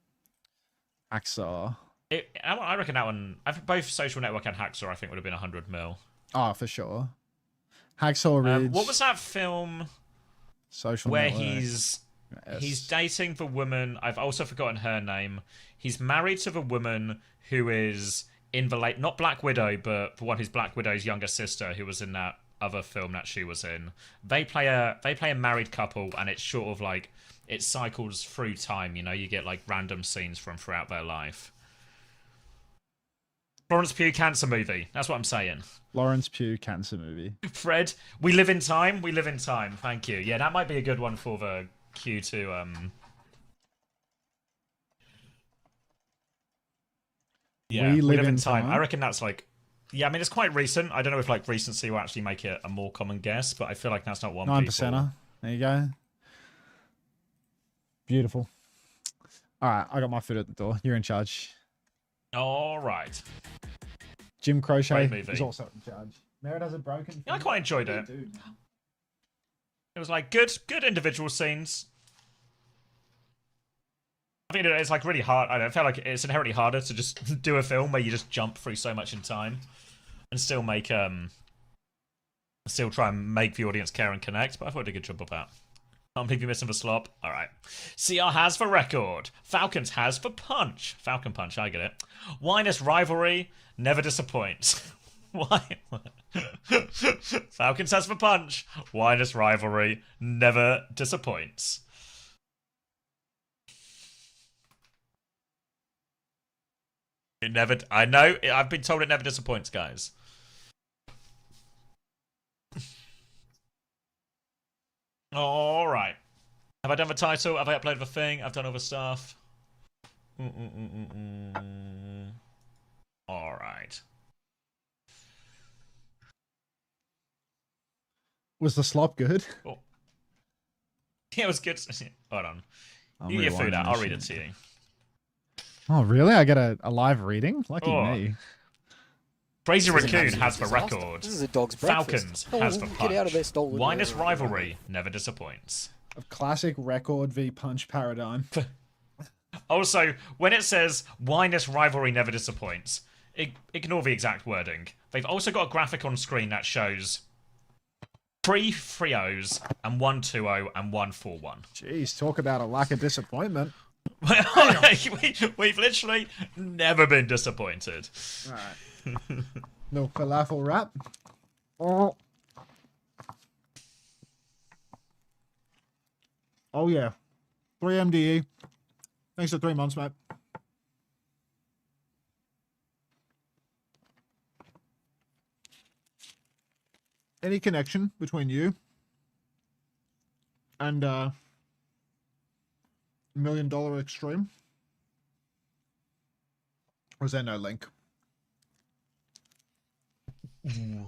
Speaker 1: Hacksaw.
Speaker 2: I reckon that one. I think both Social Network and Hacksaw, I think, would have been 100 mil.
Speaker 1: Oh, for sure. Hacksaw Ridge.
Speaker 2: What was that film
Speaker 1: Social
Speaker 2: where
Speaker 1: Network.
Speaker 2: he's He's dating the woman. I've also forgotten her name. He's married to the woman who is in the late, not Black Widow, but the one who's Black Widow's younger sister, who was in that other film that she was in. They play a married couple, and it's sort of like it cycles through time. You know, you get like random scenes from throughout their life. Florence Pugh cancer movie. That's what I'm saying.
Speaker 1: Florence Pugh cancer movie.
Speaker 2: Fred, we live in time. We live in time. Thank you. Yeah, that might be a good one for the Q2. Yeah, we live in time. I reckon that's like, yeah, I mean, it's quite recent. I don't know if like recency will actually make it a more common guess, but I feel like that's not one
Speaker 1: 9%er. There you go. Beautiful. All right, I got my foot at the door. You're in charge.
Speaker 2: All right.
Speaker 1: Jim Crochet is also in charge. Merritt has a broken.
Speaker 2: Yeah, I quite enjoyed it.
Speaker 1: Dude.
Speaker 2: It was like good individual scenes. I think it's like really hard. I feel like it's inherently harder to just do a film where you just jump through so much in time and still make still try and make the audience care and connect. But I thought I did a good job of that. Can't believe you're missing the slop. All right. CR has for record. Falcons has for punch. Falcon punch. I get it. Winus rivalry never disappoints. Why? Falcons has for punch. Winus rivalry never disappoints. It never. I know. I've been told it never disappoints, guys. All right. Have I done the title? Have I uploaded the thing? I've done all the stuff. All right.
Speaker 1: Was the slop good?
Speaker 2: Oh. Yeah, it was good. Hold on. You get your food out. I'll read it to you.
Speaker 1: Oh, really? I get a live reading? Lucky me.
Speaker 2: Crazy Raccoon has the record.
Speaker 3: This is a dog's
Speaker 2: Falcons has the punch.
Speaker 3: Get out of there, stolen.
Speaker 2: Winus rivalry never disappoints.
Speaker 1: A classic record v punch paradigm.
Speaker 2: Also, when it says Winus rivalry never disappoints, ignore the exact wording. They've also got a graphic on screen that shows 3 3-0s and 1 2-0 and 1 4-1.
Speaker 1: Jeez, talk about a lack of disappointment.
Speaker 2: We've literally never been disappointed.
Speaker 1: Alright. No falafel wrap. Oh yeah. 3 MDE. Thanks for 3 months, mate. Any connection between you and $1 Million Extreme? Or is there no link?
Speaker 2: Who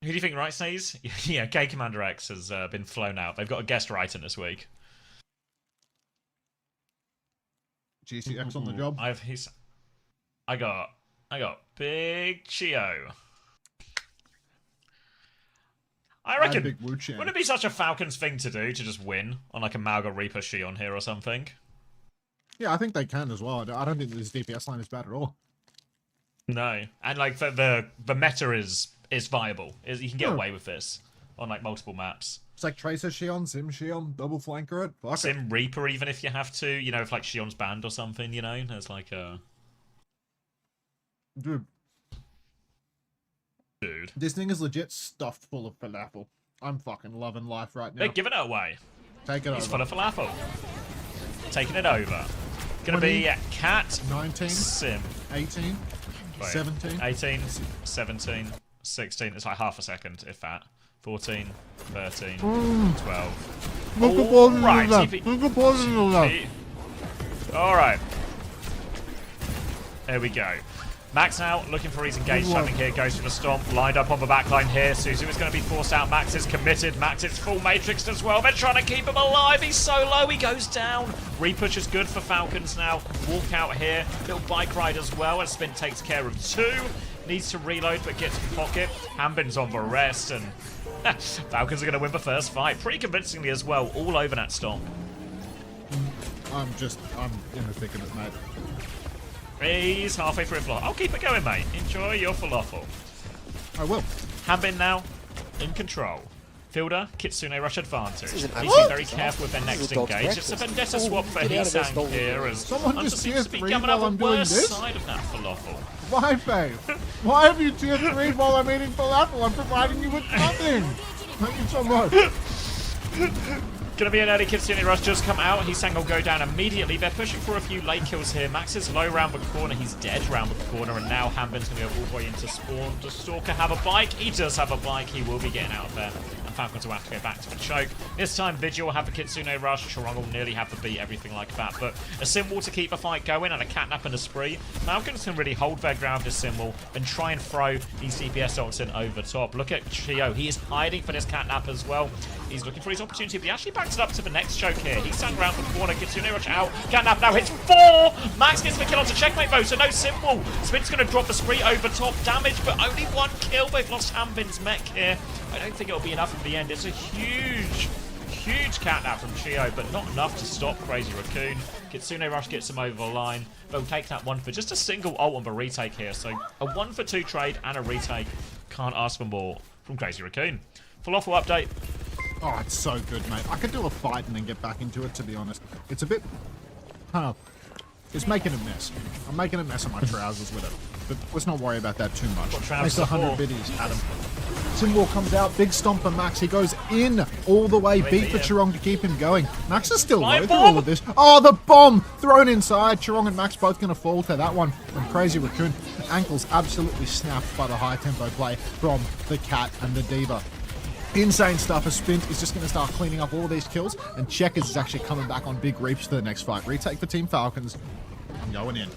Speaker 2: do you think writes these? Yeah, K Commander X has been flown out. They've got a guest writer this week.
Speaker 1: GCX on the job.
Speaker 2: I got Big Chio. I reckon, wouldn't it be such a Falcons thing to do to just win on like a Malga Reaper Shion here or something?
Speaker 1: Yeah, I think they can as well. I don't think this DPS line is bad at all.
Speaker 2: No, and like the meta is viable. You can get away with this on like multiple maps.
Speaker 1: It's like Tracer Shion, Sim Shion, double flanker it. Fuck
Speaker 2: Sim it. Reaper even if you have to. You know, if like Shion's banned or something. You know, there's like a
Speaker 1: dude. This thing is legit stuffed full of falafel. I'm fucking loving life right now.
Speaker 2: They're giving it away.
Speaker 1: Take it over.
Speaker 2: He's full of falafel. Taking it over. Gonna be Cat,
Speaker 1: 19,
Speaker 2: Sim,
Speaker 1: 18, 17,
Speaker 2: 18, 17, 16. It's like half a second, if that. 14, 13, 12. Alright, TP. Alright. There we go. Max now looking for his engaged timing here. Goes for the stomp. Lined up on the backline here. Suzu is going to be forced out. Max is committed. Max is full matrixed as well. They're trying to keep him alive. He's so low. He goes down. Repush is good for Falcons now. Walk out here. Little bike ride as well. And Spin takes care of 2. Needs to reload but gets pocket. Hambin's on the rest. And Falcons are going to win the first fight. Pretty convincingly as well. All over that stomp.
Speaker 1: I'm in the thick of it, mate.
Speaker 2: He's halfway through a falafel. I'll keep it going, mate. Enjoy your falafel.
Speaker 1: I will.
Speaker 2: Hambin now in control. Fielder, Kitsune rush advantage.
Speaker 3: This is an
Speaker 2: They need to be very
Speaker 3: absolute
Speaker 2: careful with their
Speaker 3: disaster.
Speaker 2: next
Speaker 3: This is a dog's
Speaker 2: engage. It's a
Speaker 3: breakfast.
Speaker 2: vendetta swap for
Speaker 3: Get out of this,
Speaker 2: Heesang
Speaker 3: Dolby.
Speaker 2: here, as
Speaker 1: Someone
Speaker 2: Unter
Speaker 1: just
Speaker 2: seems
Speaker 1: tier
Speaker 2: to be
Speaker 1: 3
Speaker 2: coming
Speaker 1: while
Speaker 2: up
Speaker 1: I'm
Speaker 2: the
Speaker 1: doing
Speaker 2: worst
Speaker 1: this?
Speaker 2: side of that falafel.
Speaker 1: Why, Faith? Why have you tier 3 while I'm eating falafel? I'm providing you with nothing. Thank you so much.
Speaker 2: Gonna be an early Kitsune rush just come out. Heesang will go down immediately. They're pushing for a few late kills here. Max is low round the corner. He's dead round the corner. And now Hanbin's gonna go all the way into spawn. Does Stalker have a bike? He does have a bike. He will be getting out of there. And Falcons will have to go back to the choke. This time Vigil will have the Kitsune rush. Chorong will nearly have the beat, everything like that. But a Symbol to keep the fight going and a catnap and a spree. Falcons can really hold their ground with Symbol and try and throw these DPS ults in over top. Look at Chio. He is hiding for this catnap as well. He's looking for his opportunity, but he actually backs it up to the next choke here. He sang around the corner, Kitsune rush out. Catnap now hits 4! Max gets the kill onto checkmate though, so no Symbol. Spin's going to drop the spree over top damage, but only 1 kill. They've lost Hanbin's mech here. I don't think it'll be enough in the end. It's a huge catnap from Chio, but not enough to stop Crazy Raccoon. Kitsune rush gets him over the line. They'll take that one for just a single ult on the retake here. So a 1 for 2 trade and a retake. Can't ask for more from Crazy Raccoon. Falafel update.
Speaker 1: Oh, it's so good, mate. I could do a fight and then get back into it, to be honest. It's a bit... it's making a mess. I'm making a mess of my trousers with it. But let's not worry about that too much.
Speaker 2: What trousers
Speaker 1: Makes 100
Speaker 2: are for?
Speaker 1: biddies, Adam. Symbol comes out, big stomp for Max. He goes in all the way, beat for Chorong to keep him going. Max is still low through all of this. Oh, the bomb thrown inside. Chorong and Max both going to fall to that one from Crazy Raccoon. Ankles absolutely snapped by the high tempo play from the Cat and the Diva. Insane stuff. A Spint is just going to start cleaning up all these kills, and Checkers is actually coming back on big reaps for the next fight. Retake for Team Falcons. I'm going in.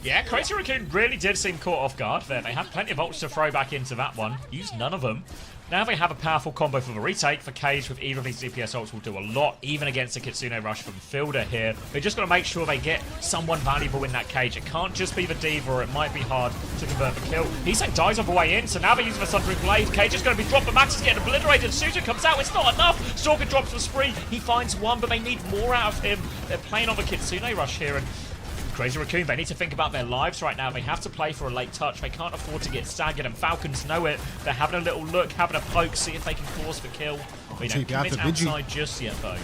Speaker 2: Yeah, Crazy Raccoon really did seem caught off guard there. They had plenty of ults to throw back into that one. Used none of them. Now they have a powerful combo for the retake. For Cage with either of these DPS ults will do a lot, even against the Kitsune rush from Fielder here. They're just got to make sure they get someone valuable in that Cage. It can't just be the Diva, or it might be hard to convert the kill. Heesang dies on the way in, so now they're using the Sundering Blade. Cage is going to be dropped, but Max is getting obliterated. Suzu comes out, it's not enough. Stalker drops the spree. He finds one, but they need more out of him. They're playing on the Kitsune rush here, and Crazy Raccoon, they need to think about their lives right now. They have to play for a late touch. They can't afford to get staggered, and Falcons know it. They're having a little look, having a poke, see if they can force the kill. They don't commit outside just yet, though.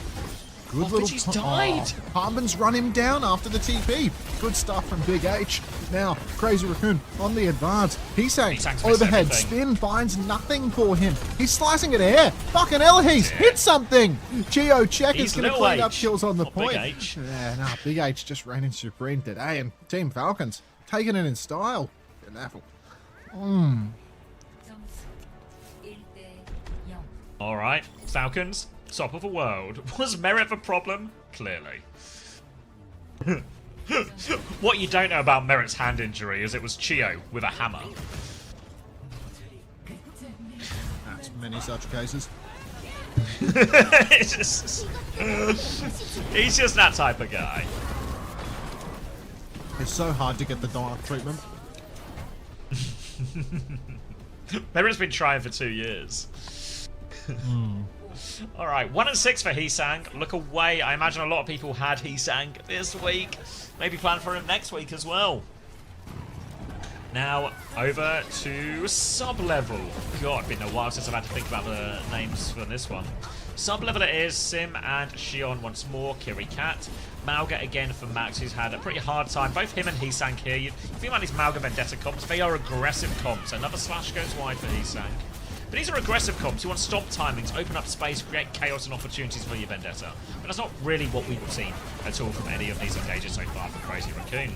Speaker 1: Good little
Speaker 2: Vigi's died.
Speaker 1: Harbin's run him down after the TP. Good stuff from Big H. Now, Crazy Raccoon on the advance.
Speaker 2: Heesang's
Speaker 1: Overhead
Speaker 2: missed
Speaker 1: spin finds nothing for him. He's slicing at air. Fucking hell, he's hit something. Chio Check is going to clean up kills on the
Speaker 2: Not
Speaker 1: point.
Speaker 2: Big H.
Speaker 1: Yeah, nah, Big H just ran in supreme today, and Team Falcons taking it in style.
Speaker 2: All right, Falcons, top of the world. Was Merit the problem? Clearly. What you don't know about Merit's hand injury is it was Chio with a hammer.
Speaker 1: That's many such cases.
Speaker 2: He's just that type of guy.
Speaker 1: It's so hard to get the dark treatment.
Speaker 2: Merit's been trying for 2 years. Alright, 1 and 6 for Heesang. Look away. I imagine a lot of people had Heesang this week. Maybe plan for him next week as well. Now, over to sub-level. God, it's been a while since I've had to think about the names for this one. Sub-level it is. Sim and Shion once more. Kiri Cat. Mauga again for Max, who's had a pretty hard time. Both him and Heesang here. You feel like these Mauga Vendetta comps, they are aggressive comps. Another slash goes wide for Heesang. But these are aggressive comps. You want stop timings, open up space, create chaos and opportunities for your Vendetta. But that's not really what we've seen at all from any of these engages so far for Crazy Raccoon.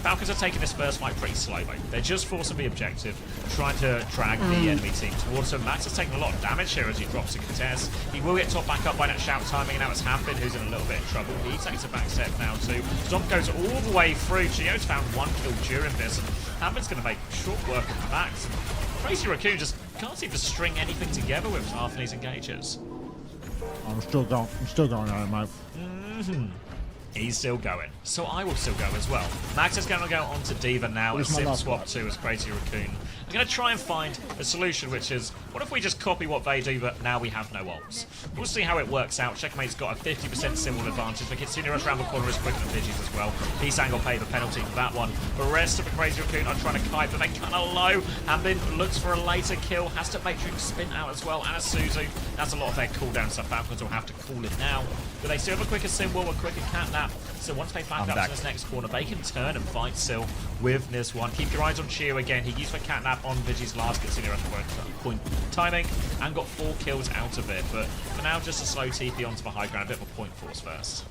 Speaker 2: Falcons are taking this first fight pretty slow, though. They're just forcing the objective, trying to drag the enemy team towards him. Max is taking a lot of damage here as he drops a contest. He will get top back up by that shout timing, and now it's Hanbin who's in a little bit of trouble. He takes a back step now, too. Stomp goes all the way through. Chio's found 1 kill during this, and Hanbin's going to make short work of Max. And Crazy Raccoon just can't seem to string anything together with half of these engages.
Speaker 1: I'm still going at it, mate.
Speaker 2: He's still going, so I will still go as well. Max is going to go on to Diva now, and Sim swap too as Crazy Raccoon We're going to try and find a solution, which is, what if we just copy what they do, but now we have no ults? We'll see how it works out. Checkmate's got a 50% symbol advantage. The Kitsune rush around the corner is quicker than Vigi's as well. Heesang will pay the penalty for that one. The rest of the Crazy Raccoon are trying to kite, but they're kind of low. Ambin looks for a later kill, has to Matrix spin out as well, and a Suzu. That's a lot of their cooldown, so Falcons will have to call it now. But they still have a quicker symbol, a quicker catnap. So once they back up to this next corner, they can turn and fight still with this one. Keep your eyes on Chio again. He used the catnap on Vigi's last Kitsune rush point timing and got 4 kills out of it. But for now, just a slow TP onto the high ground, a bit of a point force first.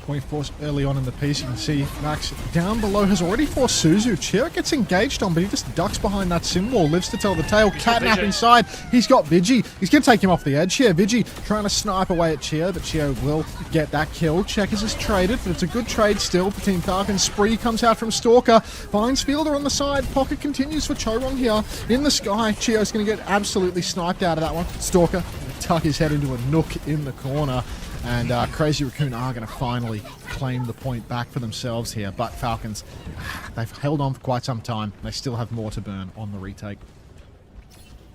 Speaker 1: Point force early on in the piece. You can see Max down below has already forced Suzu. Chio gets engaged on, but he just ducks behind that sim wall, lives to tell the tale. Catnap inside. He's got Vigi. He's going to take him off the edge here. Vigi trying to snipe away at Chio, but Chio will get that kill. Checkers is traded, but it's a good trade still for Team Falcons. Spree comes out from Stalker. Finds Fielder on the side. Pocket continues for Chorong here. In the sky, Chio's going to get absolutely sniped out of that one. Stalker tuck his head into a nook in the corner. And Crazy Raccoon are going to finally claim the point back for themselves here. But Falcons, they've held on for quite some time. They still have more to burn on the retake.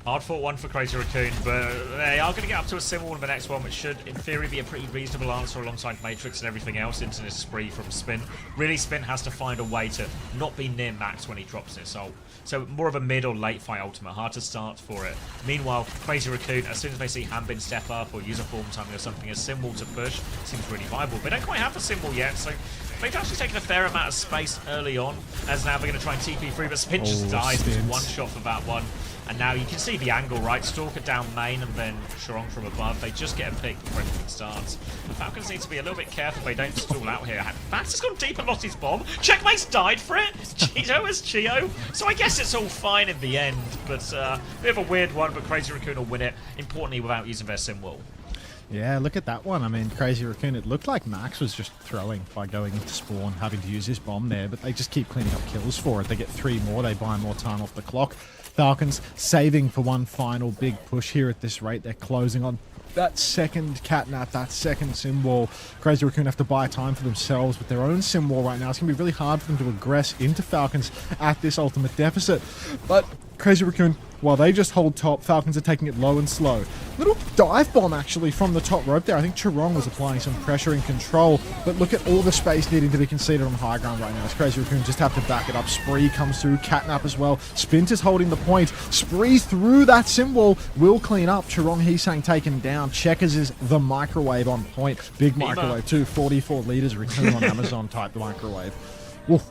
Speaker 2: Hard fought one for Crazy Raccoon, but they are going to get up to a symbol in the next one, which should, in theory, be a pretty reasonable answer alongside Matrix and everything else into this spree from Spin. Really, Spin has to find a way to not be near Max when he drops his ult. So more of a mid or late fight ultimate, hard to start for it. Meanwhile, Crazy Raccoon, as soon as they see Hanbin step up or use a form timing or something, a symbol to push seems really viable. They don't quite have a symbol yet, so they've actually taken a fair amount of space early on, as now they're going to try and TP through, but Spin just dies. It's one shot for that one. And now you can see the angle, right? Stalker down main and then Chorong from above. They just get a pick before everything starts. The Falcons need to be a little bit careful they don't stall out here. Max has gone deep and lost his bomb. Checkmate's died for it. Chio is Chio. So I guess it's all fine in the end. But a bit of a weird one, but Crazy Raccoon will win it, importantly without using their sim wall.
Speaker 1: Yeah, look at that one. I mean, Crazy Raccoon, it looked like Max was just throwing by going into spawn, having to use his bomb there, but they just keep cleaning up kills for it. They get 3 more, they buy more time off the clock. Falcons saving for one final big push here at this rate. They're closing on that second catnap, that second sim wall. Crazy Raccoon have to buy time for themselves with their own sim wall right now. It's going to be really hard for them to aggress into Falcons at this ultimate deficit. But Crazy Raccoon, while they just hold top, Falcons are taking it low and slow. Little dive bomb actually from the top rope there. I think Chorong was applying some pressure and control, but look at all the space needing to be conceded on high ground right now. As Crazy Raccoon just have to back it up. Spree comes through, catnap as well. Spinter's holding the point. Spree through that sim wall will clean up. Chorong Heesang taken down. Checkers is the microwave on point. Big microwave too. 44 liters return on Amazon type microwave. Woof.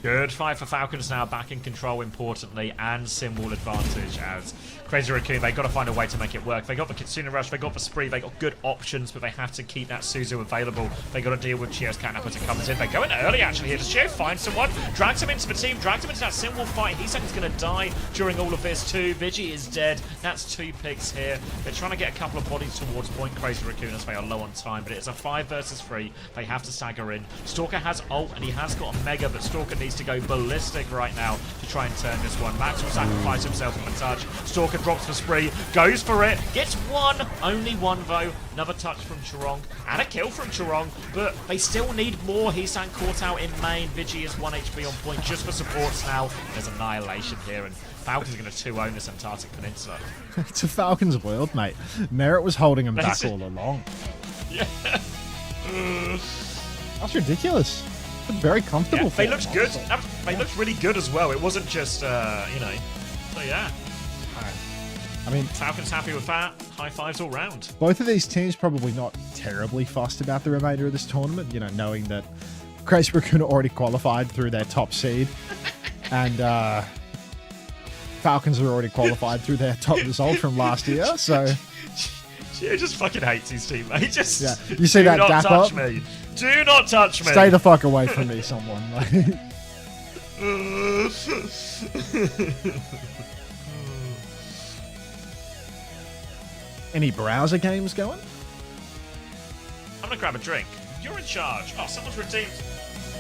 Speaker 2: Good fight for Falcons now, back in control importantly, and sim wall advantage as Crazy Raccoon, they got to find a way to make it work. They got the Kitsune Rush, they got the Spree, they got good options, but they have to keep that Suzu available. They got to deal with Chio's catnap as it comes in. They go in early actually here. Does Chio find someone? Drags him into the team, drags him into that sim wall fight. He's going to die during all of this too. Vigi is dead. That's 2 picks here. They're trying to get a couple of bodies towards point Crazy Raccoon as they are low on time, but it's a 5 versus 3. They have to stagger in. Stalker has ult and he has got a mega, but Stalker needs to go ballistic right now to try and turn this one. Max will sacrifice himself on the touch. Stalker drops for Spree, goes for it, gets one, only one though. Another touch from Chorong and a kill from Chorong, but they still need more. Heesang caught out in main. Vigi is 1 HP on point just for supports now. There's annihilation here and Falcons are going to 2-own this Antarctic Peninsula.
Speaker 1: It's a Falcons world, mate. Merritt was holding him back all along.
Speaker 2: Yeah.
Speaker 1: That's ridiculous. Very comfortable.
Speaker 2: Yeah, they looked good. They looked really good as well. It wasn't just, you know. So yeah.
Speaker 1: I mean,
Speaker 2: Falcons happy with that. High fives all round.
Speaker 1: Both of these teams probably not terribly fussed about the remainder of this tournament. You know, knowing that Crazy Raccoon already qualified through their top seed, and Falcons are already qualified through their top result from last year. So.
Speaker 2: He just fucking hates his teammate. Just
Speaker 1: you see that dap up?
Speaker 2: Do not touch me. Do not touch me.
Speaker 1: Stay the fuck away from me, someone. Any browser games going?
Speaker 2: I'm gonna grab a drink. You're in charge. Oh, someone's redeemed.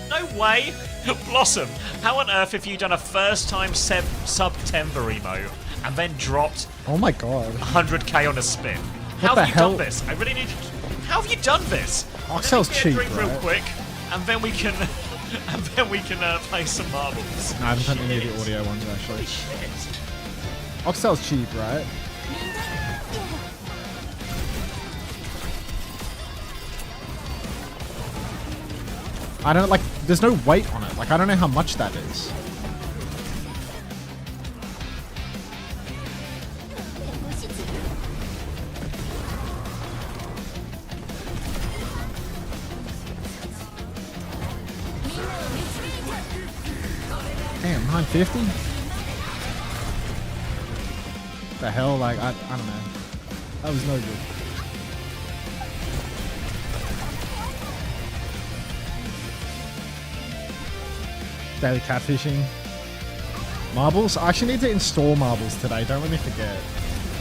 Speaker 2: No way. Blossom, how on earth have you done a first-time September emo and then dropped?
Speaker 1: Oh my god.
Speaker 2: 100k on a spin? How have you done this? I really need to... How have you done this?
Speaker 1: OWCS cheap,
Speaker 2: drink real
Speaker 1: right?
Speaker 2: quick, and then we can and then we can play some marbles.
Speaker 1: No, I haven't done any of the audio ones actually. Oxtel's cheap, right? I don't like. There's no weight on it. Like I don't know how much that is. Damn, 950? The hell, like, I don't know. That was no good. Daily catfishing. Marbles? I actually need to install marbles today, don't let me forget.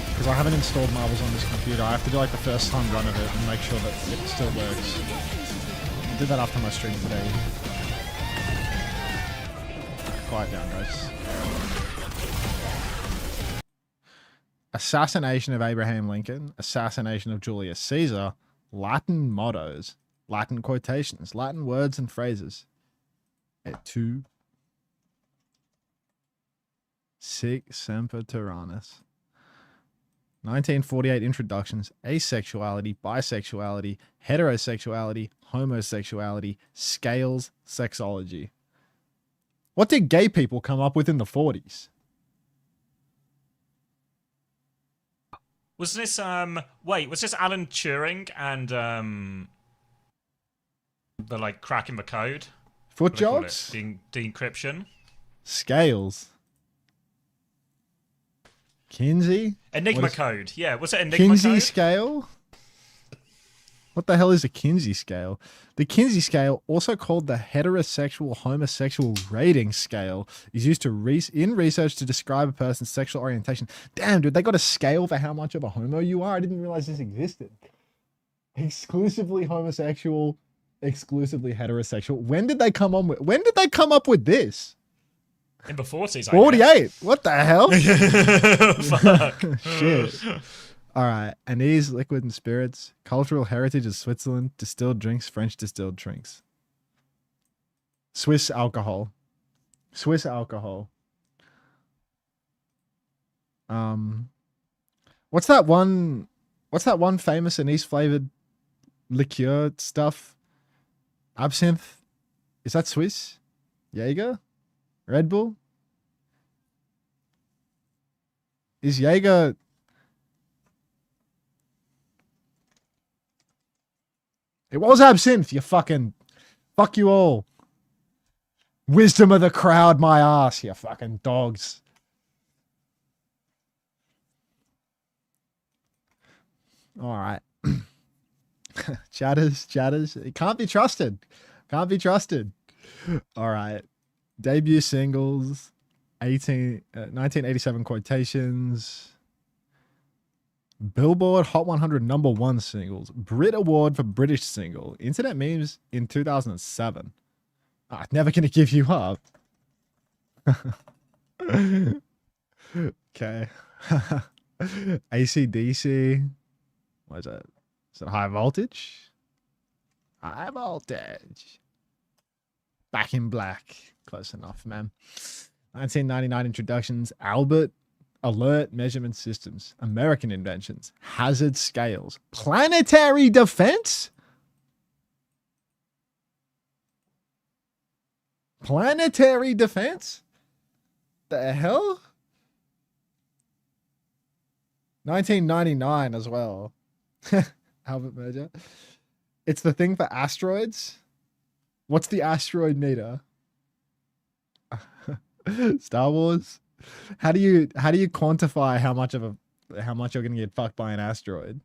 Speaker 1: Because I haven't installed marbles on this computer. I have to do like the first time run of it and make sure that it still works. I did that after my stream today. Quiet down, guys. Assassination of Abraham Lincoln, assassination of Julius Caesar, Latin mottos, Latin quotations, Latin words and phrases. Et tu sic semper tyrannis. 1948 introductions, asexuality, bisexuality, heterosexuality, homosexuality, scales, sexology. What did gay people come up with in the 40s?
Speaker 2: Was this wait, was this Alan Turing and the like cracking the code?
Speaker 1: Foot jobs?
Speaker 2: The encryption?
Speaker 1: Scales. Kinsey?
Speaker 2: Enigma code. Yeah, was it Enigma
Speaker 1: Kinsey
Speaker 2: code?
Speaker 1: scale? What the hell is a Kinsey scale? The Kinsey scale, also called the heterosexual homosexual rating scale, is used in research to describe a person's sexual orientation. Damn, dude, they got a scale for how much of a homo you are? I didn't realize this existed. Exclusively homosexual, exclusively heterosexual. When did they come up with this?
Speaker 2: In the 40s,
Speaker 1: 48. What the hell?
Speaker 2: Fuck.
Speaker 1: Shit. All right. Anise, liquid and spirits. Cultural heritage of Switzerland. Distilled drinks. French distilled drinks. Swiss alcohol. Swiss alcohol. What's that one famous anise flavored liqueur stuff? Absinthe. Is that Swiss? Jaeger? Red Bull? Is Jaeger... It was absinthe, you fucking... Fuck you all. Wisdom of the crowd, my ass, you fucking dogs. Alright. Chatters. It can't be trusted. Alright. Debut singles. 1987 quotations. Billboard Hot 100 #1 singles. Brit Award for British single. Internet memes in 2007. I'm never gonna give you up. Okay. AC/DC. What is that? Is it high voltage? High voltage. Back in Black. Close enough, man. 1999 introductions. Albert. Alert measurement systems. American inventions. Hazard scales. Planetary defense? Planetary defense? The hell? 1999 as well. Albert merger. It's the thing for asteroids. What's the asteroid meter? Star Wars. How do you quantify how much you're gonna get fucked by an asteroid?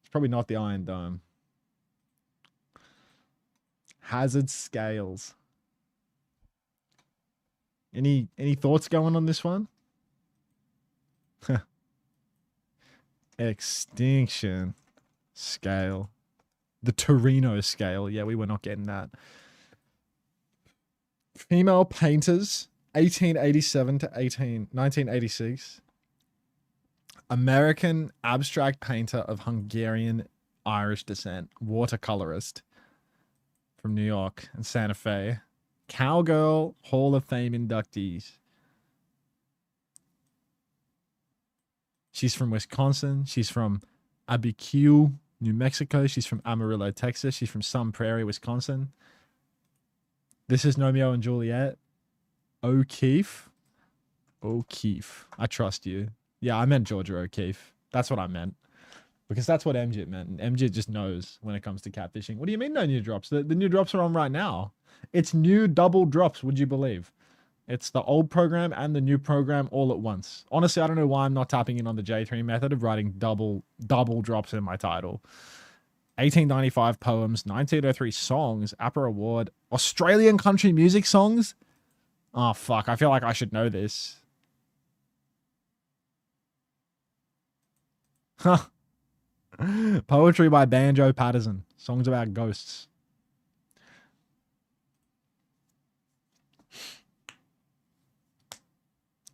Speaker 1: It's probably not the Iron Dome. Hazard scales. Any thoughts going on this one? Extinction scale. The Torino scale. Yeah, we were not getting that. Female painters, 1887 to 1986. American abstract painter of Hungarian Irish descent. Watercolorist. from New York and Santa Fe. Cowgirl Hall of Fame inductees. She's from Wisconsin. She's from Abiquiu, New Mexico. She's from Amarillo, Texas. She's from Sun Prairie, Wisconsin. This is Romeo and Juliet. O'Keefe. O'Keefe. I trust you. Yeah, I meant Georgia O'Keefe. That's what I meant. Because that's what MJ meant. And MJ just knows when it comes to catfishing. What do you mean no new drops? The new drops are on right now. It's new double drops, would you believe? It's the old program and the new program all at once. Honestly, I don't know why I'm not tapping in on the J3 method of writing double drops in my title. 1895 poems, 1903 songs, APA award, Australian country music songs? Oh, fuck. I feel like I should know this. Huh. Poetry by Banjo Patterson. Songs about ghosts.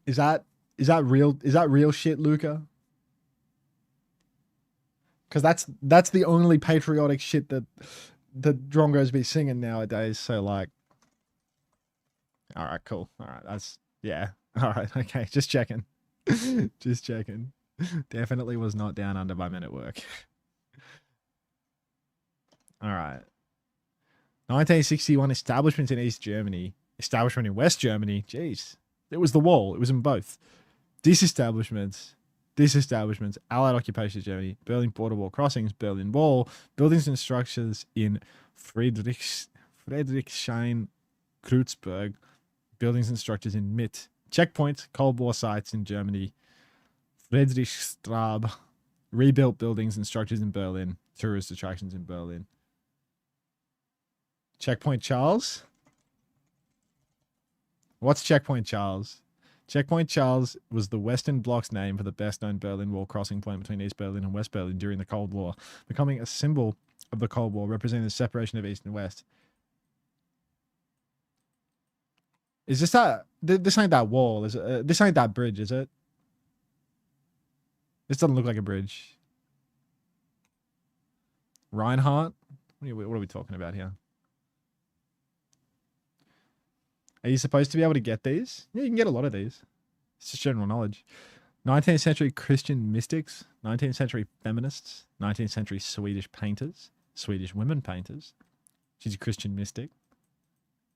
Speaker 1: Is that real shit, Luca? Because that's the only patriotic shit that Drongos be singing nowadays. So like, all right, cool. All right, that's yeah. All right, okay, just checking, just checking. Definitely was not down under by Men at Work. All right. 1961 establishment in East Germany. Establishment in West Germany. Jeez. It was the wall. It was in both. Disestablishments. Allied occupation of Germany. Berlin border wall crossings. Berlin Wall. Buildings and structures in Friedrichshain, Kreuzberg. Buildings and structures in Mitte. Checkpoints. Cold War sites in Germany. Friedrichstraße, rebuilt buildings and structures in Berlin, tourist attractions in Berlin. Checkpoint Charles? What's Checkpoint Charles? Checkpoint Charles was the Western Bloc's name for the best-known Berlin Wall crossing point between East Berlin and West Berlin during the Cold War, becoming a symbol of the Cold War, representing the separation of East and West. Is this that? This ain't that wall, is it? This ain't that bridge, is it? This doesn't look like a bridge. Reinhardt? What are we talking about here? Are you supposed to be able to get these? Yeah, you can get a lot of these. It's just general knowledge. 19th century Christian mystics, 19th century feminists, 19th century Swedish painters, Swedish women painters. She's a Christian mystic.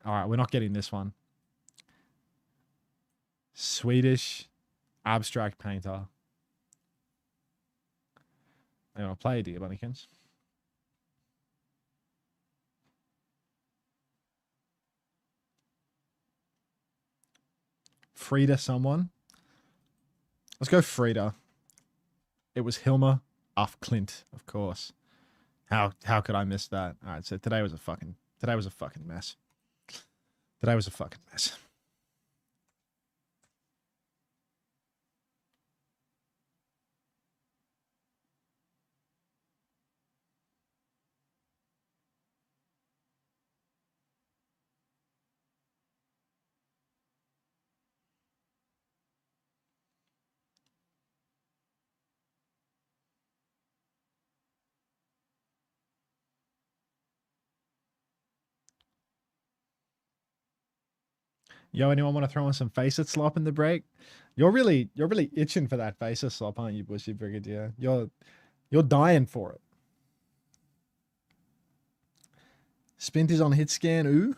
Speaker 1: All right, we're not getting this one. Swedish abstract painter. I want to play, dear Bunnykins. Frida someone. Let's go Frida. It was Hilma af Klint, of course. How could I miss that? All right, so today was a fucking mess. Today was a fucking mess. Yo, anyone want to throw in some FaceIt slop in the break? You're really itching for that FaceIt slop, aren't you, Bushy Brigadier? You're dying for it. Spint is on hit scan. Ooh,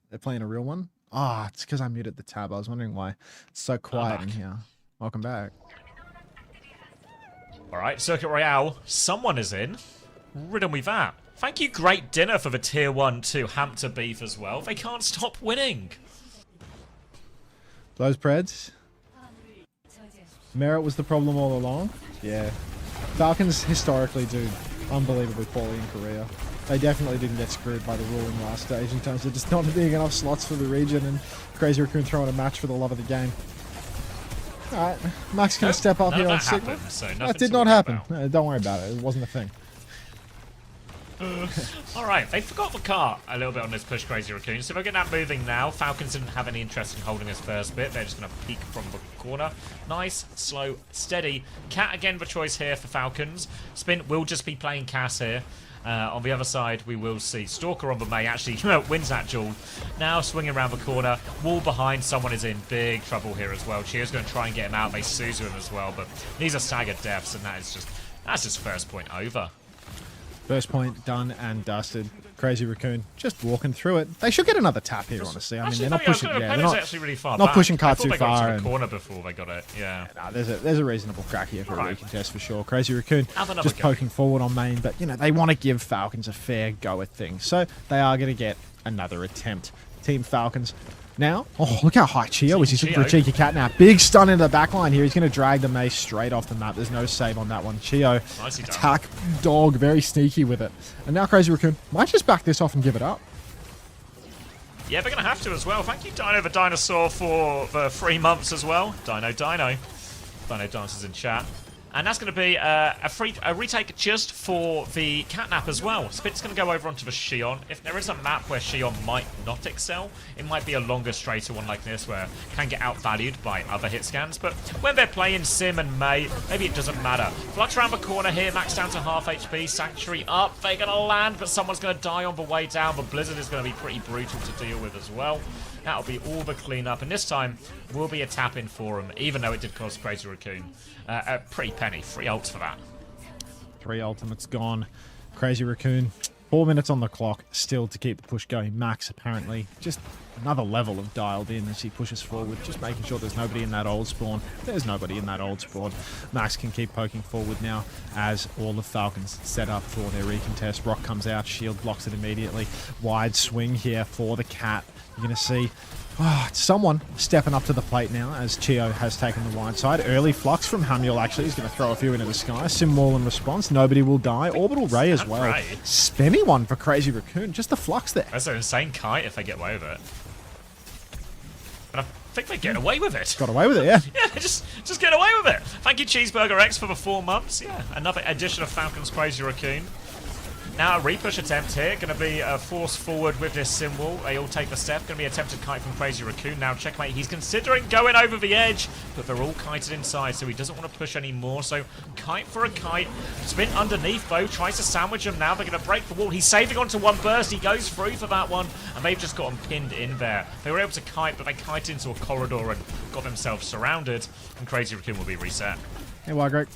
Speaker 1: they're playing a real one. Ah, it's because I muted the tab. I was wondering why it's so quiet in here. Welcome back.
Speaker 2: All right, Circuit Royale. Someone is in. Ridden with that. Thank you, Great Dinner, for the Tier 1 to Hampton beef as well. They can't stop winning.
Speaker 1: Those Preds. Merit was the problem all along. Yeah. Falcons historically do unbelievably poorly in Korea. They definitely didn't get screwed by the ruling last stage in terms of just not being enough slots for the region and Crazy Raccoon throwing a match for the love of the game. Alright, Max gonna step up here on Sigma.
Speaker 2: So
Speaker 1: that did not happen. No, don't worry about it. It wasn't a thing.
Speaker 2: All right, they forgot the cart a little bit on this push, Crazy Raccoon. So if I get that moving now, Falcons didn't have any interest in holding this first bit. They're just going to peek from the corner. Nice, slow, steady. Cat again the choice here for Falcons. Spin will just be playing Cass here. On the other side, we will see Stalker on the May actually wins that duel. Now swinging around the corner, wall behind, someone is in big trouble here as well. Chio's going to try and get him out. They Suzu him as well, but these are staggered deaths, and that's just first point over.
Speaker 1: First point done and dusted. Crazy Raccoon just walking through it. They should get another tap here, honestly. I mean, they're not pushing. Yeah, they're not
Speaker 2: actually really far
Speaker 1: not
Speaker 2: back.
Speaker 1: pushing cart
Speaker 2: I thought
Speaker 1: too
Speaker 2: they got
Speaker 1: far.
Speaker 2: to the corner before they got it. Yeah.
Speaker 1: Nah, there's a reasonable crack here for a recontest for sure. Crazy Raccoon
Speaker 2: Have
Speaker 1: just
Speaker 2: go.
Speaker 1: poking forward on main, but you know they want to give Falcons a fair go at things, so they are going to get another attempt. Team Falcons. Now, oh, look how high Chio is. He's looking for a cheeky cat now. Big stun into the back line here. He's going to drag the mace straight off the map. There's no save on that one. Chio, attack dog, very sneaky with it. And now Crazy Raccoon might just back this off and give it up.
Speaker 2: Yeah, they're going to have to as well. Thank you, Dino the Dinosaur, for the 3 months as well. Dino. Dino dances in chat. And that's going to be a retake just for the Catnap as well. Spit's going to go over onto the Xion. If there is a map where Xion might not excel, it might be a longer, straighter one like this where it can get outvalued by other hit scans. But when they're playing Sim and May, maybe it doesn't matter. Flux around the corner here, max down to half HP, Sanctuary up. They're going to land, but someone's going to die on the way down. The Blizzard is going to be pretty brutal to deal with as well. That'll be all the cleanup, and this time will be a tap-in for him, even though it did cost Crazy Raccoon a pretty penny. 3 ults for that.
Speaker 1: 3 ultimates gone. Crazy Raccoon, 4 minutes on the clock, still to keep the push going. Max apparently just another level of dialed in as he pushes forward, just making sure there's nobody in that old spawn. There's nobody in that old spawn. Max can keep poking forward now as all the Falcons set up for their recontest. Rock comes out, shield blocks it immediately. Wide swing here for the Cat. You're going to see someone stepping up to the plate now as Chio has taken the wide side. Early flux from Hamuel actually. He's going to throw a few into the sky. Sim wall in response. Nobody will die. Orbital Ray as well. Spinny one for Crazy Raccoon. Just the flux there.
Speaker 2: That's an insane kite if they get away with it. But I think they get away with it.
Speaker 1: Got away with it, yeah.
Speaker 2: Yeah, just get away with it. Thank you, Cheeseburger X, for the 4 months. Yeah, another edition of Falcons Crazy Raccoon. Now a repush attempt here, going to be a force forward with this sim wall. They all take the step, going to be attempted kite from Crazy Raccoon. Now checkmate, he's considering going over the edge, but they're all kited inside, so he doesn't want to push anymore. So kite for a kite, spin underneath though, tries to sandwich him now. They're going to break the wall. He's saving onto one burst, he goes through for that one, and they've just got him pinned in there. They were able to kite, but they kited into a corridor and got themselves surrounded, and Crazy Raccoon will be reset.
Speaker 1: Hey, Greg.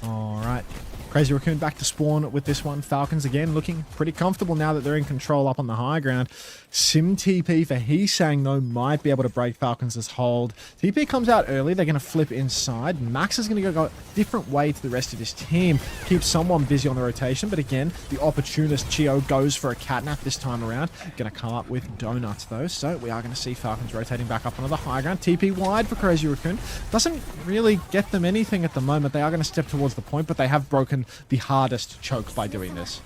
Speaker 1: All right. Crazy Raccoon back to spawn with this one. Falcons again looking pretty comfortable now that they're in control up on the high ground. Sim TP for Heesang though might be able to break Falcons' hold. TP comes out early. They're going to flip inside. Max is going to go a different way to the rest of his team. Keep someone busy on the rotation. But again, the opportunist Chio goes for a catnap this time around. Going to come up with donuts though. So we are going to see Falcons rotating back up onto the high ground. TP wide for Crazy Raccoon. Doesn't really get them anything at the moment. They are going to step towards the point, but they have broken the hardest choke by doing this.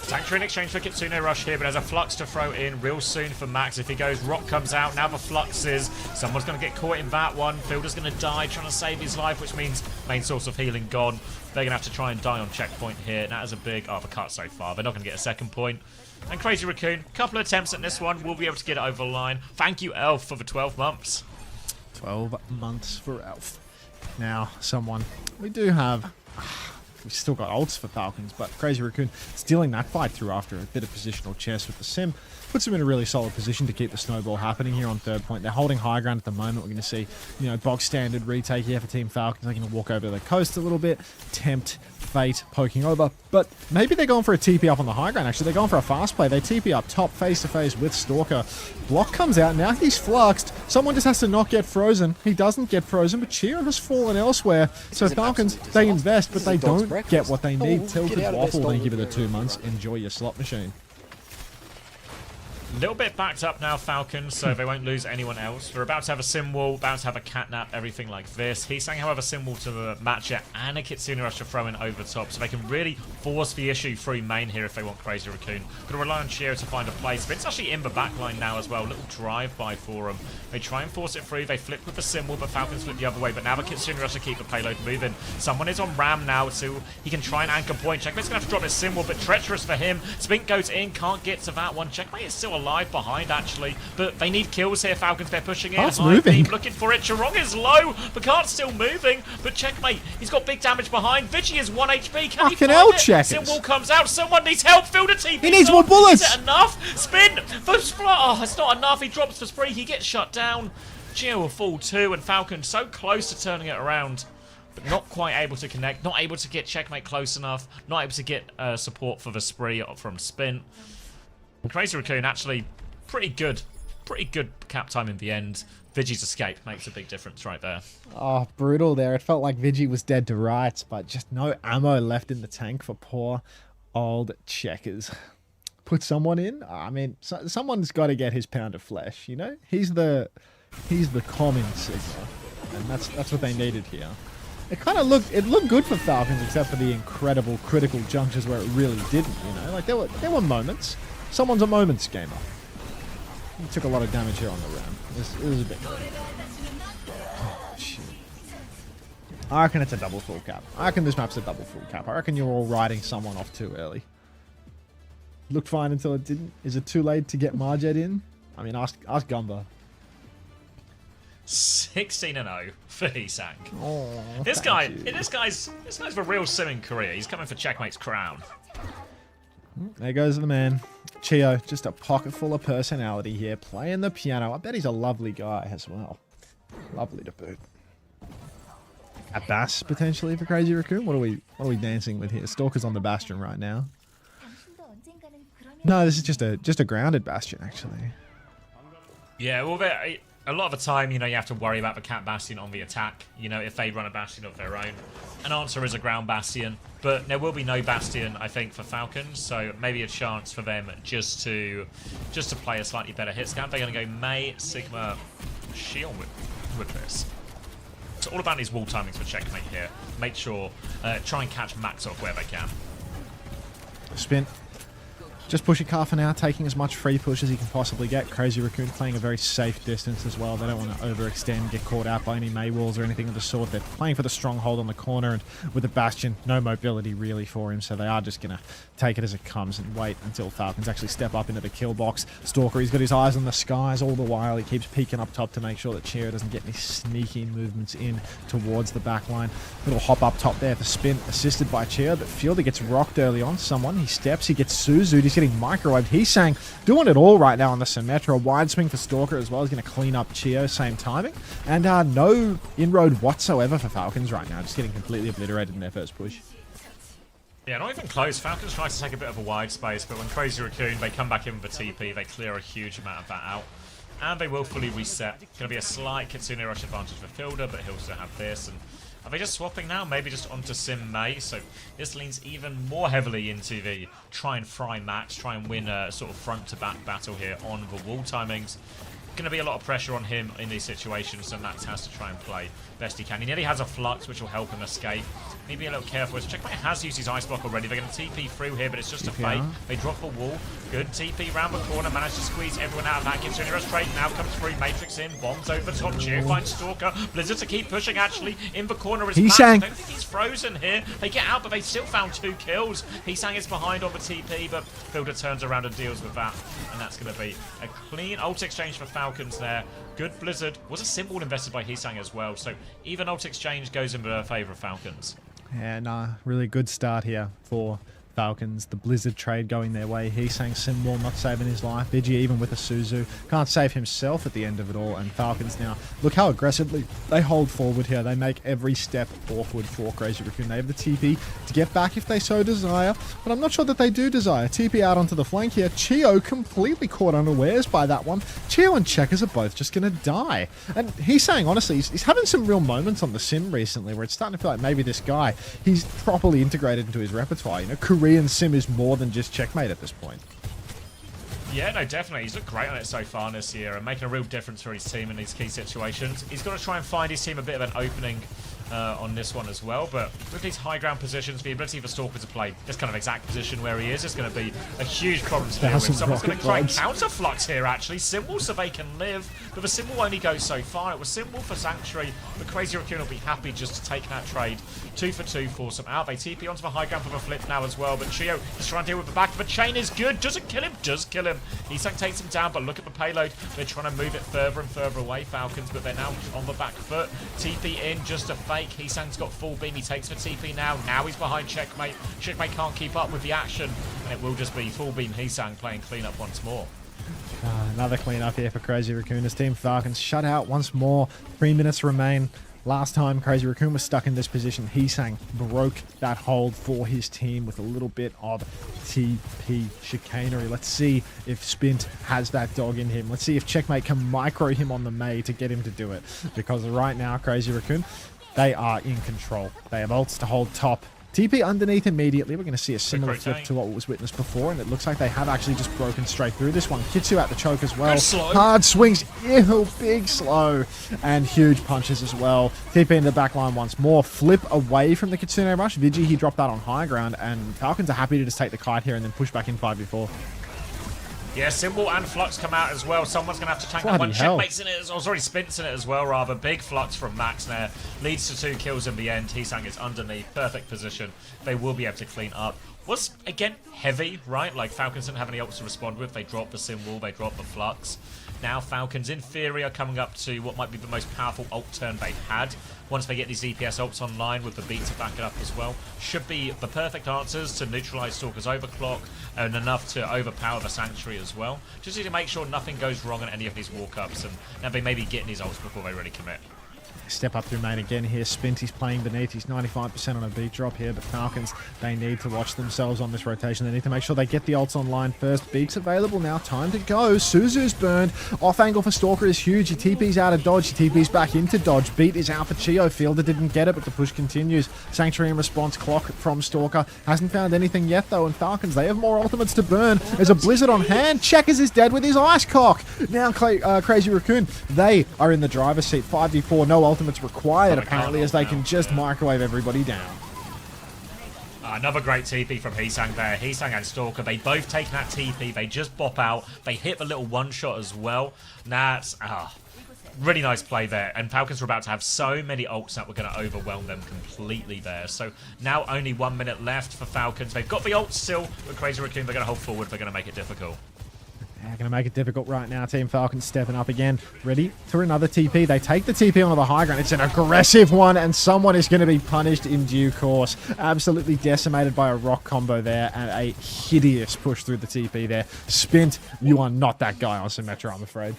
Speaker 2: Sanctuary in exchange for Kitsune Rush here, but there's a Flux to throw in real soon for Max. If he goes, Rock comes out. Now the Flux is. Someone's going to get caught in that one. Fielder's going to die trying to save his life, which means main source of healing gone. They're going to have to try and die on checkpoint here. And that is a big the cut so far. They're not going to get a second point. And Crazy Raccoon, couple of attempts at this one. We'll be able to get it over the line. Thank you, Elf, for the 12 months.
Speaker 1: 12 months for Elf. Now, we do have... We've still got ults for Falcons, but Crazy Raccoon stealing that fight through after a bit of positional chess with the sim puts them in a really solid position to keep the snowball happening here on third point. They're holding high ground at the moment. We're going to see, box standard retake here for Team Falcons. They're going to walk over to the coast a little bit, tempt Fate poking over, but maybe they're going for a TP up on the high ground. Actually, they're going for a fast play. They TP up top face to face with Stalker. Block comes out. Now he's fluxed. Someone just has to not get frozen. He doesn't get frozen, but Cheer has fallen elsewhere. So Falcons, they invest, but they don't get what they need. Tilted Waffle, thank you for the 2 months. Enjoy your slot machine.
Speaker 2: A little bit backed up now, Falcons, so they won't lose anyone else. They're about to have a sim wall, about to have a catnap, everything like this. He's saying, however, sim wall to match it, and a Kitsune Rush to throw in over top, so they can really force the issue through main here if they want Crazy Raccoon. Gonna rely on Chio to find a place, but it's actually in the back line now as well. Little drive-by for them. They try and force it through, they flip with the sim wall, but Falcons flip the other way, but now the Kitsune Rush to keep the payload moving. Someone is on Ram now, so he can try and anchor point. Checkmate's gonna have to drop his sim wall, but treacherous for him. Spink goes in, can't get to that one. Checkmate is still alive behind, actually, but they need kills here. Falcons, they're pushing in.
Speaker 1: Cart's moving.
Speaker 2: Looking for it. Chirong is low, but Cart's still moving. But Checkmate, he's got big damage behind. Vigi is 1 HP. Can he
Speaker 1: Fucking
Speaker 2: find
Speaker 1: hell,
Speaker 2: it?
Speaker 1: Checkers.
Speaker 2: Sim wall comes out. Someone needs help. Field a TP.
Speaker 1: He needs more bullets.
Speaker 2: Is it enough? Spin. Oh, it's not enough. He drops for spree. He gets shut down. Gio will fall too, and Falcon so close to turning it around, but not quite able to connect, not able to get Checkmate close enough, not able to get support for the spree from Spin. Crazy Raccoon actually pretty good cap time in the end. Vigi's escape makes a big difference right there.
Speaker 1: Oh, brutal there. It felt like Vigi was dead to rights, but just no ammo left in the tank for poor old Checkers. Put someone in? I mean, someone's got to get his pound of flesh, you know? He's the common Sigma, and that's what they needed here. It looked good for Falcons, except for the incredible critical junctures where it really didn't, you know? Like, there were moments. Someone's a moments gamer. He took a lot of damage here on the ram. It was a bit good. Oh, shit. I reckon it's a double full cap. I reckon this map's a double full cap. I reckon you're all riding someone off too early. Looked fine until it didn't. Is it too late to get Marjet in? I mean, ask Gumba.
Speaker 2: 16-0 for Heesang.
Speaker 1: Oh,
Speaker 2: this guy's the real simming career. He's coming for Checkmate's crown.
Speaker 1: There goes the man. Chio, just a pocket full of personality here, playing the piano. I bet he's a lovely guy as well. Lovely to boot. A bass potentially for Crazy Raccoon. What are we dancing with here? Stalker's on the Bastion right now. No, this is just a grounded Bastion actually.
Speaker 2: Yeah, well, a lot of the time, you know, you have to worry about the Cat Bastion on the attack, you know, if they run a Bastion of their own. An answer is a ground Bastion, but there will be no Bastion, I think, for Falcons, so maybe a chance for them just to play a slightly better hit scan. They're going to go May, Sigma, Shield with this. It's all about these wall timings for Checkmate here. Make sure, try and catch Max off where they can.
Speaker 1: Spin. Just pushing Car for now, taking as much free push as he can possibly get. Crazy Raccoon playing a very safe distance as well. They don't want to overextend, get caught out by any May walls or anything of the sort. They're playing for the stronghold on the corner, and with the Bastion, no mobility really for him, so they are just going to take it as it comes and wait until Falcons actually step up into the kill box. Stalker, he's got his eyes on the skies all the while. He keeps peeking up top to make sure that Chio doesn't get any sneaky movements in towards the back line. Little hop up top there for Spin, assisted by Chio, but Fielder gets rocked early on. Someone, he steps, he gets Suzu'd, he's getting microwaved. He's saying, doing it all right now on the Symmetra. Wide swing for Stalker as well. He's going to clean up Chio, same timing. And no inroad whatsoever for Falcons right now. Just getting completely obliterated in their first push.
Speaker 2: Yeah, not even close. Falcons try to take a bit of a wide space, but when Crazy Raccoon, they come back in with the TP, they clear a huge amount of that out. And they will fully reset. Going to be a slight Kitsune Rush advantage for Fielder, but he'll still have this. And are they just swapping now? Maybe just onto Sim May. So this leans even more heavily into the try and fry Max, try and win a sort of front-to-back battle here on the wall timings. Going to be a lot of pressure on him in these situations, so Max has to try and play best he can. He nearly has a flux, which will help him escape. Need to be a little careful. Checkmate has used his ice block already. They're going to TP through here, but it's just a fake. They drop a wall. Good TP round the corner. Managed to squeeze everyone out of that. Kitsune Rush trade now comes through. Matrix in. Bombs over the top. Cheer finds Stalker. Blizzard to keep pushing, actually. In the corner is Max. I don't think he's frozen here. They get out, but they still found 2 kills. Heesang is behind on the TP, but Fielder turns around and deals with that. And that's going to be a clean ult exchange for Falcons there. Good Blizzard. Was a symbol invested by Heesang as well. So even ult exchange goes in favour of Falcons.
Speaker 1: Yeah, nah, really good start here for Falcons. The Blizzard trade going their way. Heesang Symbol not saving his life. Vigi even with a Suzu can't save himself at the end of it all. And Falcons now, look how aggressively they hold forward here. They make every step awkward for Crazy Raccoon. They have the TP to get back if they so desire, but I'm not sure that they do desire. TP out onto the flank here. Chio completely caught unawares by that one. Chio and Checkers are both just going to die. And Heesang, honestly, he's having some real moments on the sim recently where it's starting to feel like maybe this guy, he's properly integrated into his repertoire. You know, Korean sim is more than just Checkmate at this point.
Speaker 2: Yeah, no, definitely. He's looked great on it so far this year and making a real difference for his team in these key situations. He's got to try and find his team a bit of an opening on this one as well, but with these high ground positions, the ability for Stalker to play this kind of exact position where he is going to be a huge problem to deal with. Someone's going to try and counter Flux here, actually. Symbol so they can live, but the Symbol only goes so far. It was Symbol for Sanctuary, but Crazy Raccoon will be happy just to take that trade. 2 for 2, force him out. They TP onto the high ground for the flip now as well, but Chio is trying to deal with the back. The chain is good, doesn't kill him, does kill him. Heesang takes him down, but look at the payload. They're trying to move it further and further away, Falcons, but they're now on the back foot. TP in, just a fake. Heesang's got full beam, he takes the TP now. Now he's behind Checkmate. Checkmate can't keep up with the action, and it will just be full beam Heesang playing cleanup once more.
Speaker 1: Another cleanup here for Crazy Raccoon. His team Falcons shut out once more. 3 minutes remain. Last time Crazy Raccoon was stuck in this position, Heesang broke that hold for his team with a little bit of TP chicanery. Let's see if Spint has that dog in him. Let's see if Checkmate can micro him on the May to get him to do it. Because right now, Crazy Raccoon, they are in control. They have ults to hold top. TP underneath immediately. We're going to see a similar flip to what was witnessed before, and it looks like they have actually just broken straight through this one. Kitsu at the choke as well. Hard swings. Ew, big slow. And huge punches as well. TP in the back line once more. Flip away from the Kitsune Rush. Vigi, he dropped that on high ground, and Falcons are happy to just take the kite here and then push back in 5v4.
Speaker 2: Yeah, Symbol and Flux come out as well. Someone's going to have to tank that one. Checkmate's in it, or sorry, Spint's in it as well, rather. Big Flux from Max there. Leads to 2 kills in the end. Heesang is underneath. Perfect position. They will be able to clean up. Was, again, heavy, right? Like, Falcons didn't have any ults to respond with. They dropped the Symbol. They dropped the Flux. Now, Falcons, in theory, are coming up to what might be the most powerful ult turn they've had. Once they get these EPS ults online with the beat to back it up as well. Should be the perfect answers to neutralize Stalker's overclock and enough to overpower the Sanctuary as well. Just need to make sure nothing goes wrong on any of these walk-ups, and now they may be getting these ults before they really commit.
Speaker 1: Step up through main again here. Spinty's playing beneath. He's 95% on a beat drop here, but Falcons, they need to watch themselves on this rotation. They need to make sure they get the ults online first. Beak's available now. Time to go. Suzu's burned. Off angle for Stalker is huge. He TP's out of dodge. He TP's back into dodge. Beat is out for Chio. Fielder didn't get it, but the push continues. Sanctuary in response. Clock from Stalker. Hasn't found anything yet, though, and Falcons, they have more ultimates to burn. There's a Blizzard on hand. Checkers is dead with his Ice Cock. Now Crazy Raccoon, they are in the driver's seat. 5v4. No ultimates required, apparently, as they can just microwave everybody down.
Speaker 2: Another great TP from Heesang there. Heesang and Stalker, they both take that TP. They just bop out. They hit the little one-shot as well. That's really nice play there. And Falcons were about to have so many ults that were going to overwhelm them completely there. So now only 1 minute left for Falcons. They've got the ults still, but Crazy Raccoon, they're going to hold forward. They're going to make it difficult.
Speaker 1: They're going to make it difficult right now. Team Falcons stepping up again. Ready for another TP. They take the TP onto the high ground. It's an aggressive one, and someone is going to be punished in due course. Absolutely decimated by a rock combo there, and a hideous push through the TP there. Spint, you are not that guy on Symmetra, I'm afraid.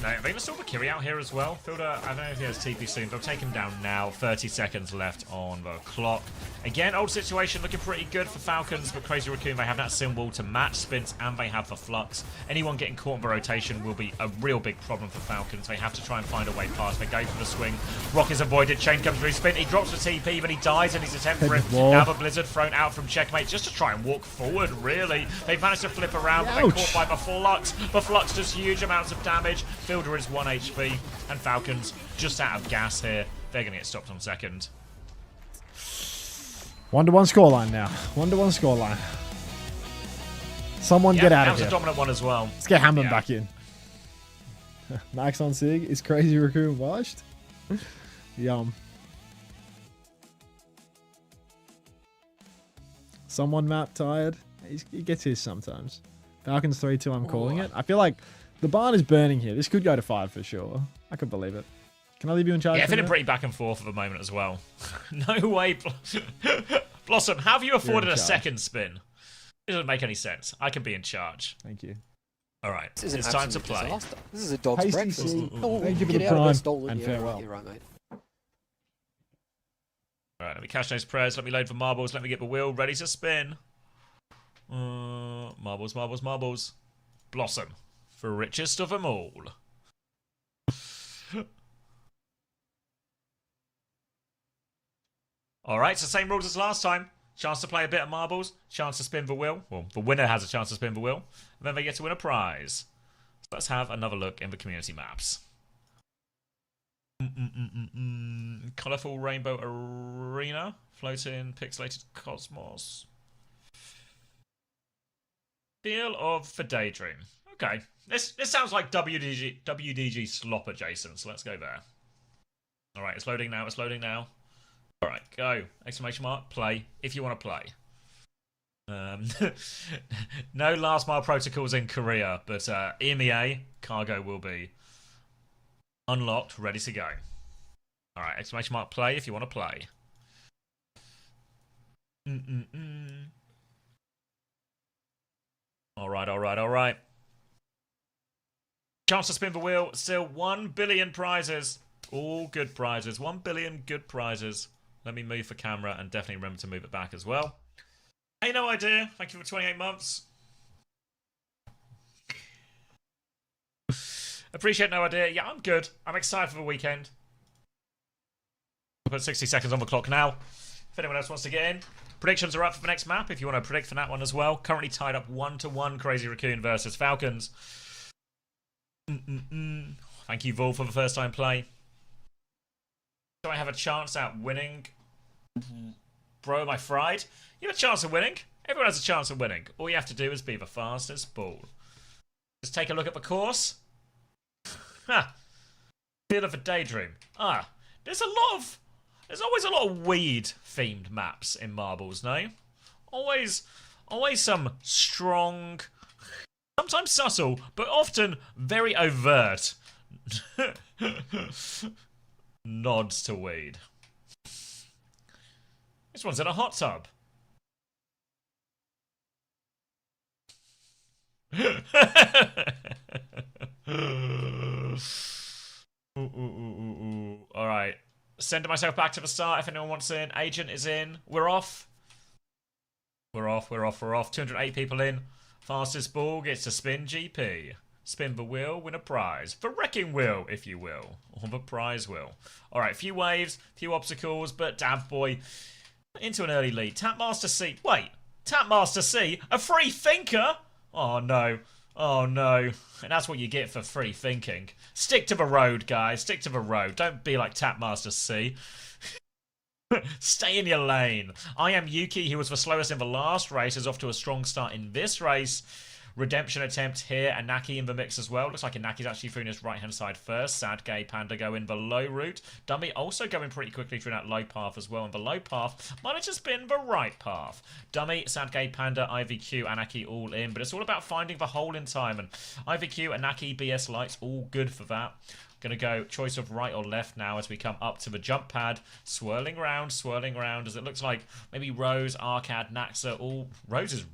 Speaker 2: No, they must still have a Kiri out here as well. Fielder, I don't know if he has TP soon. They'll take him down now. 30 seconds left on the clock. Again, old situation looking pretty good for Falcons, but Crazy Raccoon, they have that symbol to match Spins, and they have the Flux. Anyone getting caught in the rotation will be a real big problem for Falcons. They have to try and find a way past. They go for the swing. Rock is avoided. Chain comes through. Spin. He drops the TP, but he dies in his attempt for it. Now the Blizzard thrown out from Checkmate just to try and walk forward, really. They've managed to flip around, but they're caught by the Flux. The Flux does huge amounts of damage. Fielder is 1 HP, and Falcons just out of gas here. They're going to get stopped on second.
Speaker 1: 1-1 scoreline now. 1-1 scoreline. Someone get out of here.
Speaker 2: That was a dominant one as well.
Speaker 1: Let's get Hammond back in. Max on Sig. Is Crazy Raccoon washed? Yum. Someone map tired. He gets his sometimes. Falcons 3-2, I'm calling it. I feel like the barn is burning here. This could go to 5 for sure. I could believe it. Can I leave you in charge?
Speaker 2: Yeah, feeling pretty back and forth at the moment as well. No way. Blossom, how have you afforded a second spin? It doesn't make any sense. I can be in charge.
Speaker 1: Thank you.
Speaker 2: All right, it's time to play.
Speaker 3: Disaster. This is a dog's breakfast. Oh,
Speaker 1: thank you for
Speaker 3: get
Speaker 1: the
Speaker 3: out of
Speaker 1: prime,
Speaker 3: there, stolen.
Speaker 1: and farewell.
Speaker 3: You're right, mate.
Speaker 2: All right, let me cash those prayers. Let me load for marbles. Let me get the wheel ready to spin. Marbles, marbles, marbles. Blossom, for richest of them all. All right, so same rules as last time. chance to play a bit of marbles, chance to spin the wheel. Well, the winner has a chance to spin the wheel, and then they get to win a prize. So let's have another look in the community maps. Colourful Rainbow Arena, floating pixelated cosmos. Feel of the Daydream. Okay, this sounds like WDG slop adjacent, so let's go there. All right, it's loading now. It's loading now. All right, go! Exclamation mark. Play if you want to play. No last mile protocols in Korea, but EMEA cargo will be unlocked, ready to go. All right, exclamation mark. Play if you want to play. All right, all right, all right. Chance to spin the wheel. Still 1 billion prizes. All good prizes. 1 billion good prizes. Let me move the camera and definitely remember to move it back as well. Hey, no idea. Thank you for 28 months. Appreciate no idea. Yeah, I'm good. I'm excited for the weekend. I'll put 60 seconds on the clock now. If anyone else wants to get in. Predictions are up for the next map if you want to predict for that one as well. Currently tied up 1-1 Crazy Raccoon versus Falcons. Thank you, Vol, for the first time play. Do I have a chance at winning? Bro, am I fried? You have a chance of winning. Everyone has a chance of winning. All you have to do is be the fastest ball. Just take a look at the course. Ha! Feel of a Daydream. Ah, there's always a lot of weed-themed maps in Marbles, no? Always some strong, sometimes subtle, but often very overt nods to weed. This one's in a hot tub. All right. Sending myself back to the start if anyone wants in. Agent is in. We're off. We're off. 208 people in. Fastest ball gets to spin GP. Spin the wheel, win a prize. The wrecking wheel, if you will. Or the prize wheel. Alright, few waves, few obstacles, but Dav Boy into an early lead. Tapmaster C. Wait, Tapmaster C? A free thinker? Oh no. Oh no. And that's what you get for free thinking. Stick to the road, guys. Stick to the road. Don't be like Tapmaster C. Stay in your lane. I am Yuki, who was the slowest in the last race, is off to a strong start in this race. Redemption attempt here. Anaki in the mix as well. Looks like Anaki's actually through his right-hand side first. Sad Gay Panda going the low route. Dummy also going pretty quickly through that low path as well. And the low path might have just been the right path. Dummy, Sad Gay Panda, IVQ, Anaki all in. But it's all about finding the hole in time. And IVQ, Anaki, BS Lights, all good for that. Going to go choice of right or left now as we come up to the jump pad. Swirling round as it looks like maybe Rose, Arcad, Naxa, all... Rose is...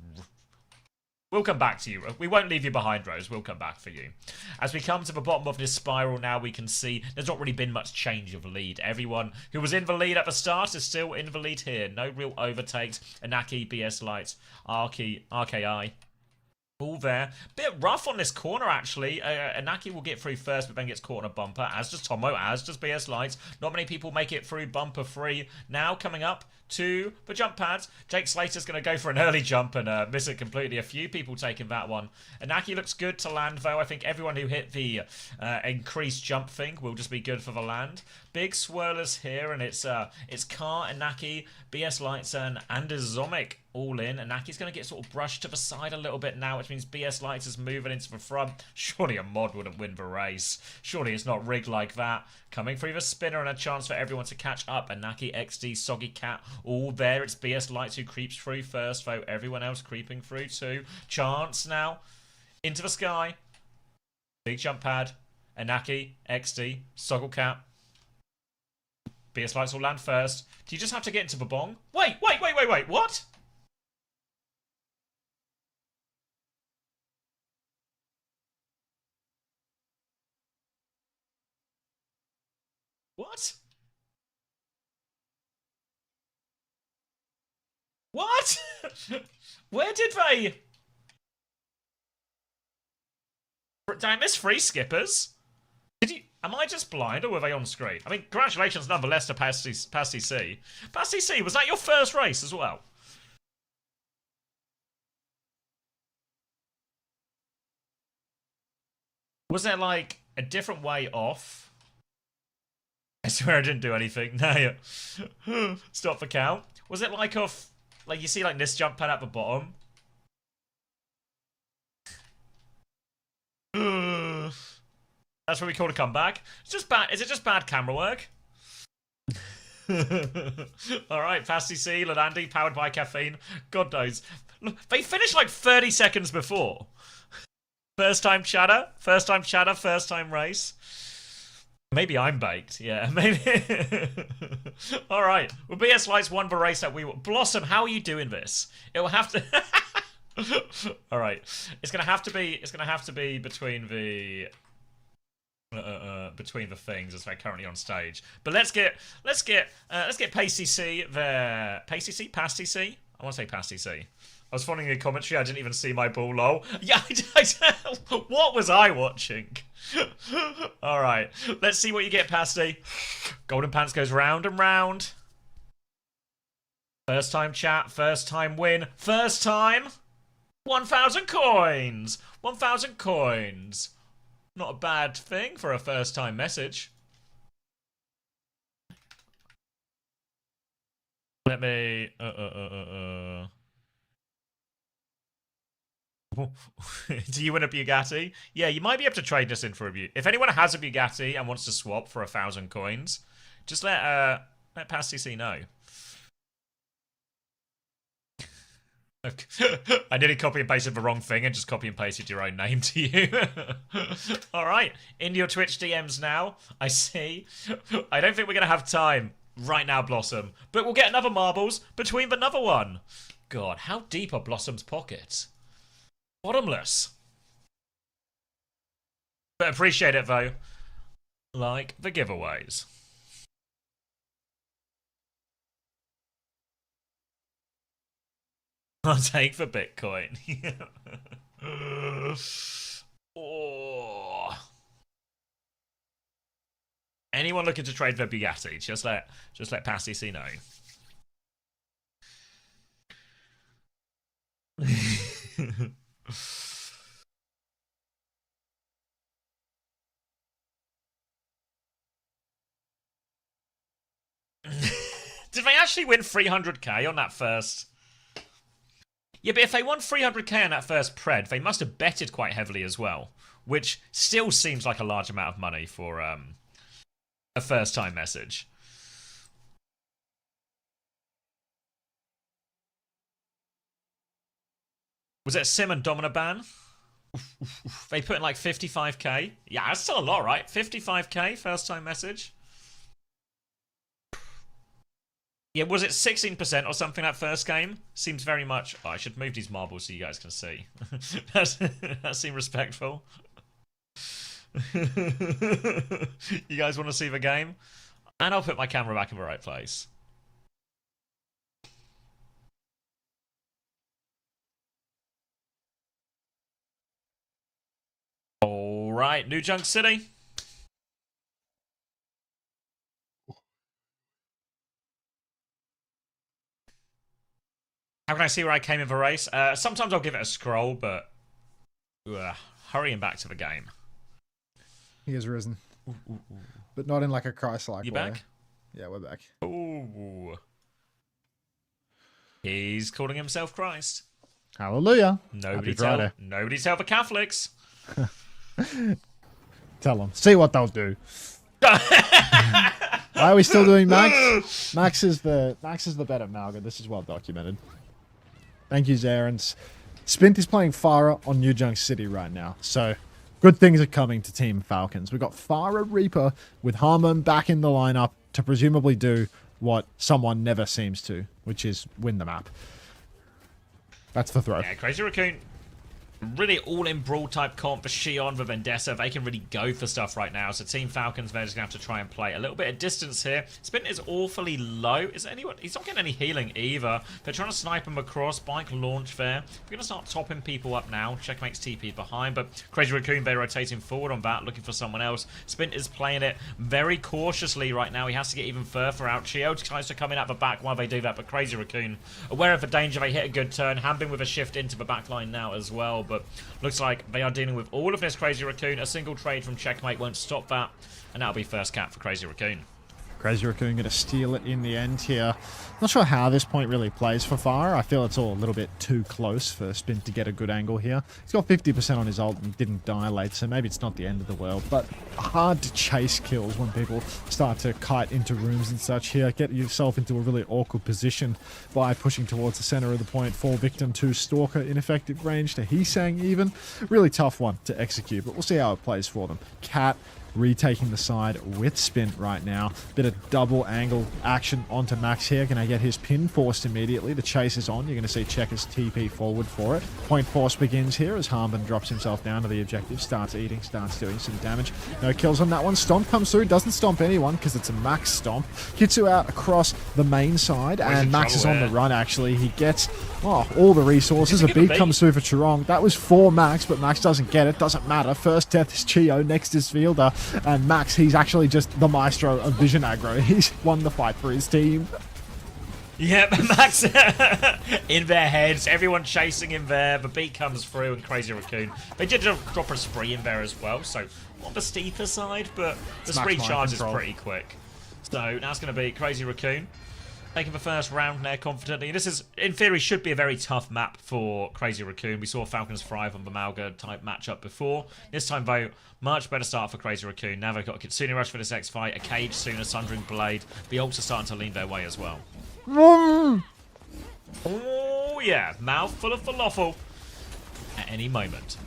Speaker 2: We'll come back to you. We won't leave you behind, Rose. We'll come back for you. As we come to the bottom of this spiral now, we can see there's not really been much change of lead. Everyone who was in the lead at the start is still in the lead here. No real overtakes. Anaki, BS Lights, RKI. All there. Bit rough on this corner, actually. Anaki will get through first, but then gets caught on a bumper, as does Tomo, as does BS Lights. Not many people make it through bumper free. Now coming up to the jump pads. Jake Slater's going to go for an early jump and miss it completely. A few people taking that one. Anaki looks good to land, though. I think everyone who hit the increased jump thing will just be good for the land. Big swirlers here, and it's Car, Anaki, BS Lights, and Zomic all in. Anaki's going to get sort of brushed to the side a little bit now, which means BS Lights is moving into the front. Surely a mod wouldn't win the race. Surely it's not rigged like that. Coming through the spinner and a chance for everyone to catch up. Anaki, XD, Soggy Cat, all there. It's BS Lights who creeps through first, though. Everyone else creeping through too. Chance now. Into the sky. Big jump pad. Anaki, XD, Soggle Cat. BS Lights will land first. Do you just have to get into the bong? Wait, what? What? What? Where did they... Damn, there's free skippers. Am I just blind, or were they on screen? I mean, congratulations nonetheless to Pasty C. Pasty C, was that your first race as well? Was there like a different way off? I swear I didn't do anything. No. Stop the count. Was it like off, like you see like this jump pad at the bottom? That's what we call a comeback. It's just bad. Is it just bad camera work? Alright, Pasty C, Lalandi, powered by caffeine. God knows. Look, they finished like 30 seconds before. First time chatter, first time race. Maybe I'm baked, yeah, maybe. Alright, well, BS Lights won the race that we were. Blossom, how are you doing this? It will have to. Alright, it's gonna have to be between the things as they're currently on stage. But let's get Pasty C there. Pasty C? Pasty C? I want to say Pasty C. I was following your commentary, I didn't even see my ball, lol. Yeah, what was I watching? Alright, let's see what you get, Pasty. Golden Pants goes round and round. First time chat, first time win, first time 1,000 coins! 1,000 coins. Not a bad thing for a first time message. Let me... Do you win a Bugatti? Yeah, you might be able to trade this in for a Bugatti. If anyone has a Bugatti and wants to swap for 1,000 coins, just let Pasty C know. I nearly copy and pasted the wrong thing and just copy and pasted your own name to you. Alright, into your Twitch DMs now. I see. I don't think we're going to have time right now, Blossom. But we'll get another marbles between the another one. God, how deep are Blossom's pockets? Bottomless. But appreciate it, though. Like the giveaways. I'll take the Bitcoin. Oh. Anyone looking to trade for Bugatti, just let Pasty C know. Did they actually win 300k on that first? Yeah, but if they won 300k on that first pred, they must have betted quite heavily as well, which still seems like a large amount of money for a first-time message. Was it a Sim and Domina ban? They put in like 55k. Yeah, that's still a lot, right? 55k first-time message. Yeah, was it 16% or something that first game? Seems very much... Oh, I should move these marbles so you guys can see. That seemed respectful. You guys want to see the game? And I'll put my camera back in the right place. Alright, New Junk City. How can I see where I came in the race? Sometimes I'll give it a scroll, but hurrying back to the game.
Speaker 1: He has risen. But not in like a Christ-like way.
Speaker 2: You back?
Speaker 1: Yeah, we're back.
Speaker 2: Ooh. He's calling himself Christ.
Speaker 1: Hallelujah.
Speaker 2: Nobody tell the Catholics.
Speaker 1: Tell them. See what they'll do. Why are we still doing Max? Max is the better Malga. This is well documented. Thank you, Zarens. Spint is playing Farah on New Junk City right now, so good things are coming to Team Falcons. We've got Farah Reaper with Harmon back in the lineup to presumably do what someone never seems to, which is win the map. That's the throw.
Speaker 2: Yeah, Crazy Raccoon. Really all-in brawl type comp for Shion, for Vendetta. They can really go for stuff right now. So Team Falcons, they're just going to have to try and play a little bit of distance here. Spin is awfully low. Is anyone? He's not getting any healing either. They're trying to snipe him across. Bike launch there. We're going to start topping people up now. Checkmate's TP behind, but Crazy Raccoon, they're rotating forward on that, looking for someone else. Spin is playing it very cautiously right now. He has to get even further out. Chio tries to come in at the back while they do that, but Crazy Raccoon, aware of the danger, they hit a good turn. Hambin with a shift into the back line now as well, but looks like they are dealing with all of this Crazy Raccoon. A single trade from Checkmate won't stop that, and that'll be first cap for Crazy Raccoon.
Speaker 1: Crazy Raccoon going to steal it in the end here. Not sure how this point really plays for Fire. I feel it's all a little bit too close for Spin to get a good angle here. He's got 50% on his ult and didn't die late, so maybe it's not the end of the world. But hard to chase kills when people start to kite into rooms and such here. Get yourself into a really awkward position by pushing towards the center of the point. Fall victim to Stalker, ineffective range to Heesang even. Really tough one to execute, but we'll see how it plays for them. Cat retaking the side with Spin right now. Bit of double angle action onto Max here. Can I get his pin forced immediately? The chase is on. You're going to see Checkers TP forward for it. Point force begins here as Harmon drops himself down to the objective. Starts eating, starts doing some damage. No kills on that one. Stomp comes through. Doesn't stomp anyone because it's a Max stomp. Kitsu out across the main side and Max is on the run actually. He gets all the resources. A beat comes through for Chirong. That was for Max, but Max doesn't get it. Doesn't matter. First death is Chio. Next is Fielder. And Max, he's actually just the maestro of Vision aggro. He's won the fight for his team.
Speaker 2: Yep, Max in their heads. Everyone chasing him there. The beat comes through and Crazy Raccoon. They did drop a spree in there as well, so on the steeper side, but the spree charge is pretty quick. So now it's going to be Crazy Raccoon taking the first round there confidently. This is, in theory, should be a very tough map for Crazy Raccoon. We saw Falcons thrive on the Malga type matchup before. This time, though, much better start for Crazy Raccoon. Now they've got a Kitsune Rush for this X fight, a Cage sooner, Sundering Blade. The ults are starting to lean their way as well. Oh, yeah. Mouth full of falafel at any moment.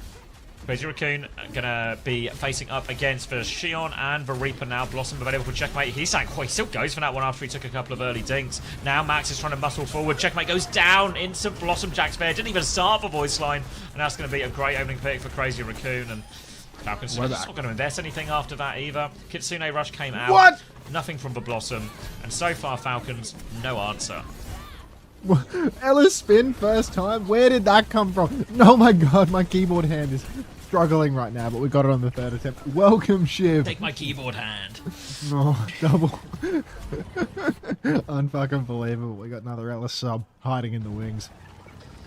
Speaker 2: Crazy Raccoon gonna be facing up against the Shion and the Reaper now. Blossom available for Checkmate. He still goes for that one after he took a couple of early dinks. Now Max is trying to muscle forward. Checkmate goes down into Blossom Jack's there. Didn't even start the voice line. And that's gonna be a great opening pick for Crazy Raccoon. And Falcons not gonna invest anything after that either. Kitsune Rush came out.
Speaker 1: What?
Speaker 2: Nothing from the Blossom. And so far Falcons, no answer.
Speaker 1: Ellis Spin first time? Where did that come from? Oh my god, my keyboard hand is struggling right now, but we got it on the third attempt. Welcome, Shiv.
Speaker 2: Take my keyboard hand.
Speaker 1: Oh, double. Unfucking believable. We got another Ellis sub hiding in the wings.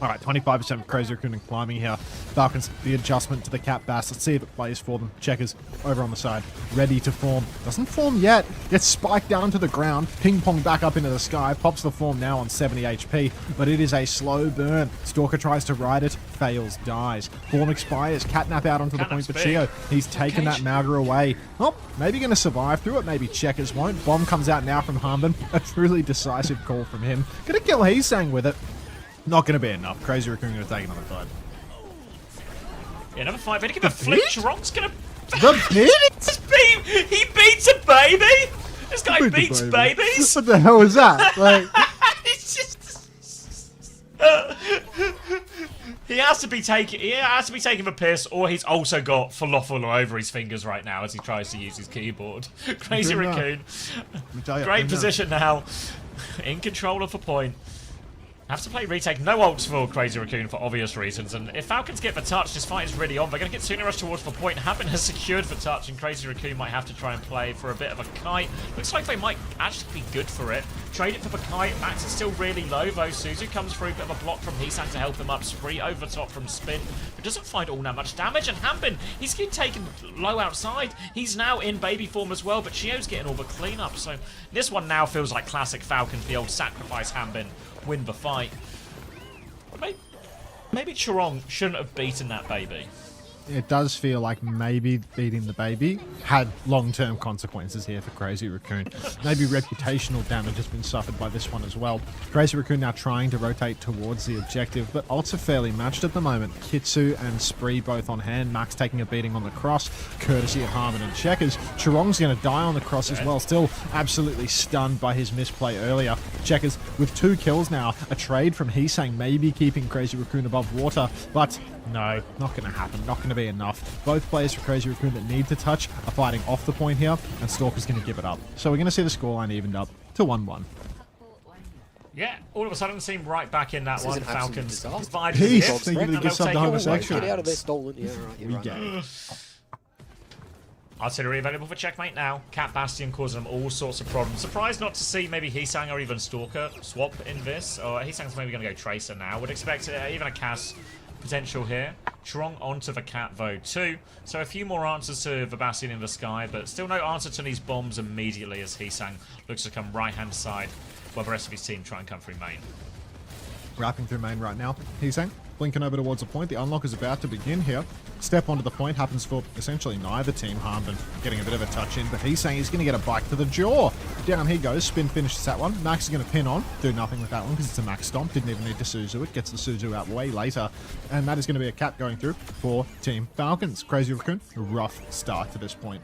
Speaker 1: Alright, 25% of Crazy Raccoon and climbing here. Falcons, the adjustment to the cap bass. Let's see if it plays for them. Checkers over on the side. Ready to form. Doesn't form yet. Gets spiked down to the ground. Ping pong back up into the sky. Pops the form now on 70 HP. But it is a slow burn. Stalker tries to ride it. Fails. Dies. Form expires. Catnap out onto the point for Chio. He's taken that Malga away. Oh, maybe going to survive through it. Maybe Checkers won't. Bomb comes out now from Harmon. A truly decisive call from him. Gonna kill Heesang with it. Not going to be enough. Crazy Raccoon going to take another fight.
Speaker 2: Yeah, another fight. They give a flip. Chirong's going to...
Speaker 1: The beat?
Speaker 2: He beats a baby? This guy beats babies?
Speaker 1: What the hell is that? Like...
Speaker 2: It's just... He has to be taking the piss, or he's also got falafel all over his fingers right now as he tries to use his keyboard. Crazy Raccoon. Great position now. In control of the point. Have to play retake. No ults for Crazy Raccoon for obvious reasons. And if Falcons get the touch, this fight is really on. They're going to get Sooner Rush towards the point. Happen has secured the touch, and Crazy Raccoon might have to try and play for a bit of a kite. Looks like they might actually be good for it. Trade it for the kite. Max is still really low, though. Suzu comes through. Bit of a block from Heesang to help him up. Spree over the top from Spin. But doesn't find all that much damage. And Hampin, he's getting taken low outside. He's now in baby form as well, but Chio's getting all the cleanup. So this one now feels like classic Falcons, the old sacrifice Hampin. Win the fight. Maybe Chirong shouldn't have beaten that baby.
Speaker 1: It does feel like maybe beating the baby had long-term consequences here for Crazy Raccoon. Maybe reputational damage has been suffered by this one as well. Crazy Raccoon now trying to rotate towards the objective, but ults are fairly matched at the moment. Kitsu and Spree both on hand. Max taking a beating on the cross, courtesy of Harmon and Checkers. Chirong's going to die on the cross as well, still absolutely stunned by his misplay earlier. Checkers with 2 kills now. A trade from Heesang maybe keeping Crazy Raccoon above water, but no, not going to happen. Not going to be enough. Both players for Crazy Raccoon that need to touch are fighting off the point here, and Stalker's going to give it up. So we're going to see the scoreline evened up to 1-1.
Speaker 2: Yeah, all of a sudden seem right back in that one. Falcons.
Speaker 1: Peace. Thank you to the gift sub to homosexual.
Speaker 3: Get out of there, stolen. Yeah, right, you're right.
Speaker 2: Artillery available for Checkmate now. Cat Bastion causing them all sorts of problems. Surprised not to see maybe Heesang or even Stalker swap in this. Or Heesang's maybe going to go Tracer now. Would expect even a Cass potential here. Trong onto the cat though too. So a few more answers to Vabasian in the sky, but still no answer to these bombs immediately as Heesang looks to come right hand side while the rest of his team try and come through main.
Speaker 4: Wrapping through main right now. Heesang blinking over towards the point. The unlock is about to begin here. Step onto the point happens for essentially neither team. Harmon getting a bit of a touch in, but he's saying he's going to get a bike to the jaw. Down he goes. Spin finishes that one. Max is going to pin on. Do nothing with that one because it's a Max stomp. Didn't even need to Suzu it. Gets the Suzu out way later. And that is going to be a cap going through for Team Falcons. Crazy Raccoon, a rough start to this point.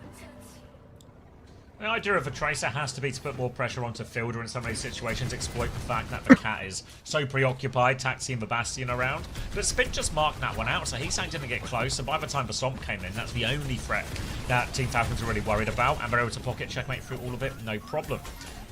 Speaker 2: The idea of a Tracer has to be to put more pressure onto Fielder in some of these situations, exploit the fact that the cat is so preoccupied taxiing the Bastion around. But Spin just marked that one out, so Heesang didn't get close, so by the time the Stomp came in, that's the only threat that Team Falcons are really worried about, and they're able to pocket checkmate through all of it, no problem.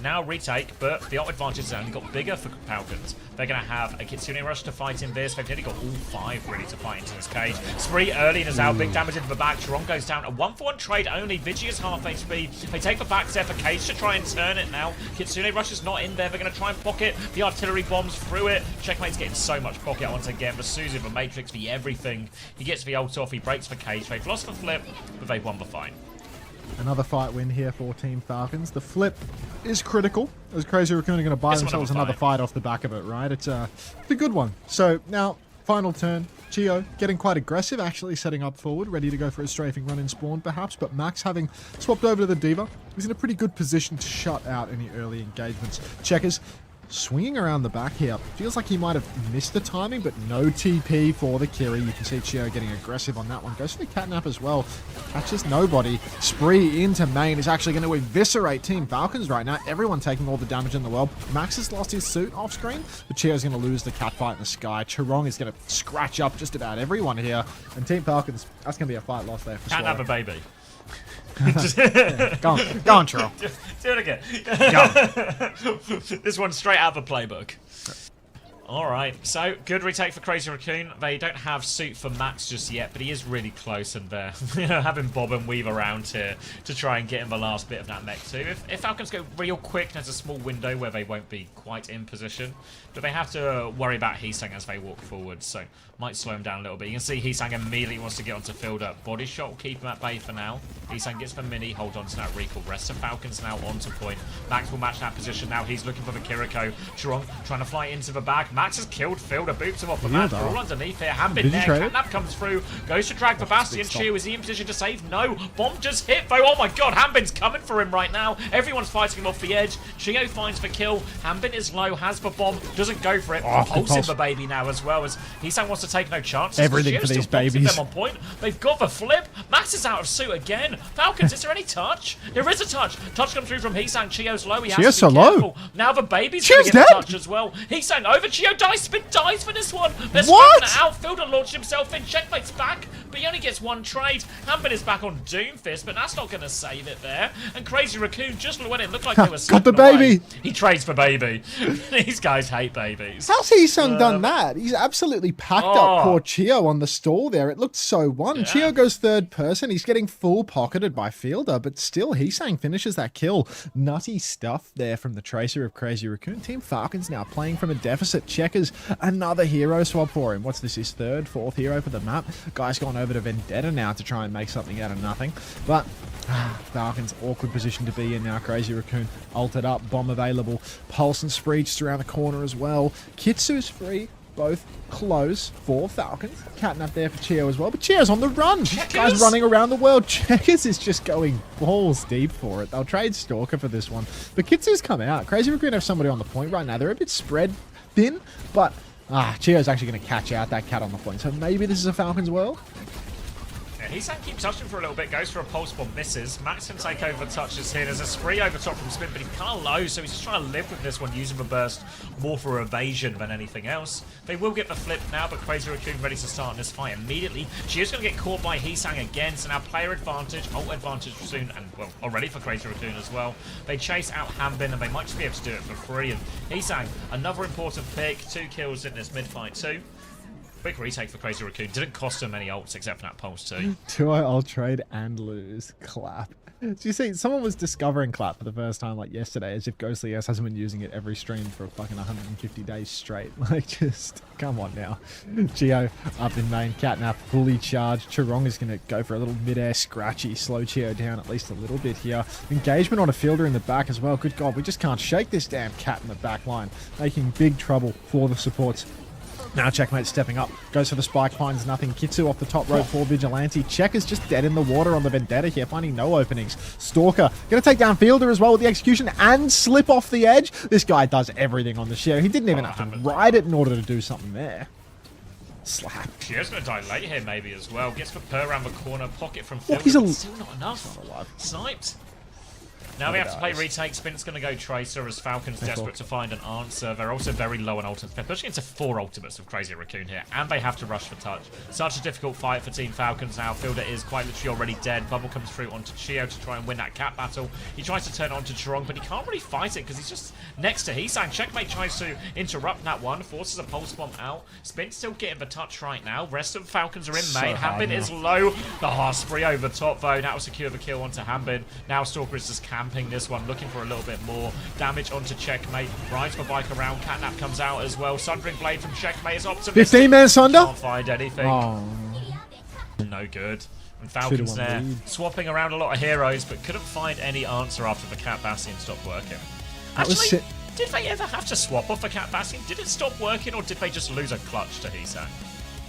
Speaker 2: Now retake, but the ult advantage has only got bigger for Falcons. They're going to have a Kitsune Rush to fight in this. They've nearly got all 5 really to fight into this cage. Spree early in his out, big damage into the back. Chiron goes down. A 1-for-1 trade only. Vigi is half HP. They take the back step for Cage to try and turn it now. Kitsune Rush is not in there. They're going to try and pocket the artillery bombs through it. Checkmate's getting so much pocket once again. But Suzu, the Matrix, the everything. He gets the ult off. He breaks the Cage. They've lost the flip, but they've won the fight.
Speaker 4: Another fight win here for Team Falcons. The flip is critical, as Crazy Raccoon are going to buy themselves another fight off the back of it, right? It's a good one. So now, final turn. Chio getting quite aggressive, actually setting up forward, ready to go for a strafing run in spawn perhaps, but Max having swapped over to the D.Va, he's in a pretty good position to shut out any early engagements. Checkers swinging around the back here. Feels like he might have missed the timing, but no TP for the Kiri. You can see Chio getting aggressive on that one. Goes for the catnap as well. Catches nobody. Spree into main is actually going to eviscerate Team Falcons right now. Everyone taking all the damage in the world. Max has lost his suit off screen, but Chio's going to lose the cat fight in the sky. Chirong is going to scratch up just about everyone here. And Team Falcons, that's going to be a fight lost there for sure.
Speaker 2: Catnap a baby.
Speaker 4: Yeah. Go on, Chirong.
Speaker 2: Do it again. This one's straight out of the playbook. Alright, so good retake for Crazy Raccoon. They don't have suit for Max just yet, but he is really close, and they're having Bob and weave around here to try and get in the last bit of that mech too. If Falcons go real quick, there's a small window where they won't be quite in position, but they have to worry about Heesang as they walk forward, so might slow him down a little bit. You can see Heesang immediately wants to get onto Fielder. Body shot will keep him at bay for now. Heesang gets the mini, hold on to that recall. Rest of Falcons now onto point. Max will match that position now. He's looking for the Kiriko. Chiron trying to fly into the bag. Max has killed Fielder, boots him off the map. They're all underneath here. Hanbin there. Catnap comes through. Goes to drag the Bastion. Chiu, is he in position to save? No. Bomb just hit though. Oh my god, Hanbin's coming for him right now. Everyone's fighting him off the edge. Chio finds the kill. Hanbin is low, has the bomb, doesn't go for it. Pulsing the baby now as well, as Heesang wants to take no chances.
Speaker 4: Everything for these babies.
Speaker 2: Them on point. They've got the flip. Max is out of suit again. Falcons, is there any touch? There is a touch. Touch comes through from Heesang. Chio's low. He has to be careful. Now the baby's going to get a touch as well. Heesang over. Chio dies. Spin dies for this one. They're scrapping it out. Fielder launched himself in. Checkmate's back, but he only gets one trade. Hanbin is back on Doomfist, but that's not going to save it there. And Crazy Raccoon, just when it looked like they were
Speaker 4: got the baby.
Speaker 2: Away, he trades for baby. These guys hate babies.
Speaker 4: How's Heesang done that? He's absolutely packed up poor Chio on the stall there. It looked so won. Yeah. Chio goes third person. He's getting full pocketed by Fielder, but still Heesang finishes that kill. Nutty stuff there from the Tracer of Crazy Raccoon. Team Falcons now playing from a deficit. Checkers, another hero swap for him. What's this, his third, fourth hero for the map? Guy's gone over to Vendetta now to try and make something out of nothing. But Falcons, awkward position to be in now. Crazy Raccoon ulted up, bomb available. Pulse and Spree just around the corner as well. Kitsu's free. Both close for Falcons. Catnap there for Chio as well, but Chio's on the run.
Speaker 2: Checkers.
Speaker 4: Guy's running around the world. Checkers is just going balls deep for it. They'll trade Stalker for this one. But Kitsu's come out. Crazy Raccoon have somebody on the point right now. They're a bit spread thin, but Chio's actually going to catch out that cat on the point. So maybe this is a Falcons world.
Speaker 2: Heesang keeps touching for a little bit, goes for a pulse bomb, misses. Max can take over touches here. There's a Spree over top from Spin, but he's kind of low, so he's just trying to live with this one, using the burst more for evasion than anything else. They will get the flip now, but Crazy Raccoon ready to start in this fight immediately. She is going to get caught by Heesang again, so now player advantage, ult advantage soon, and well, already for Crazy Raccoon as well. They chase out Hanbin, and they might just be able to do it for free. And Heesang, another important pick, 2 kills in this mid-fight too. Quick retake for Crazy Raccoon. Didn't cost him any ults except for that pulse too.
Speaker 4: Do I ult trade and lose? Clap. Do you see, someone was discovering clap for the first time like yesterday, as if Ghostly S hasn't been using it every stream for fucking 150 days straight. Like, just, come on now. Chio up in main, Catnap fully charged. Chirong is going to go for a little mid-air scratchy, slow Chio down at least a little bit here. Engagement on a fielder in the back as well. Good God, we just can't shake this damn cat in the back line. Making big trouble for the supports. Now Checkmate stepping up, goes for the spike, finds nothing. Kitsu off the top rope for Vigilante. Check is just dead in the water on the Vendetta here, finding no openings. Stalker going to take down Fielder as well with the execution and slip off the edge. This guy does everything on the show. He didn't even have to ride it in order to do something there. Slap.
Speaker 2: Chio's going to die late here maybe as well. Gets for Per around the corner, pocket from Fielder,
Speaker 4: he's
Speaker 2: but still not enough.
Speaker 4: Not alive.
Speaker 2: Sniped. Now we have to play retake. Spin's going to go Tracer as Falcons desperate to find an answer. They're also very low on ultimates. They're pushing into 4 ultimates of Crazy Raccoon here, and they have to rush for touch. Such a difficult fight for Team Falcons now. Fielder is quite literally already dead. Bubble comes through onto Chio to try and win that cat battle. He tries to turn on to Chirong, but he can't really fight it because he's just next to Heesang. Checkmate tries to interrupt that one, forces a pulse bomb out. Spin's still getting the touch right now. Rest of Falcons are in main. Hambin is low. The spree over the top though. Now secure the kill onto Hambin. Now Stalker is just camping this one, looking for a little bit more damage onto Checkmate. Rides the bike around. Catnap comes out as well. Sundering Blade from Checkmate is optimistic.
Speaker 4: 15-man Sunder?
Speaker 2: Can't find anything.
Speaker 4: Oh.
Speaker 2: No good. And Falcons there, swapping around a lot of heroes, but couldn't find any answer after the Cat Bastion stopped working. Actually, did they ever have to swap off the Cat Bastion? Did it stop working, or did they just lose a clutch to Heesang?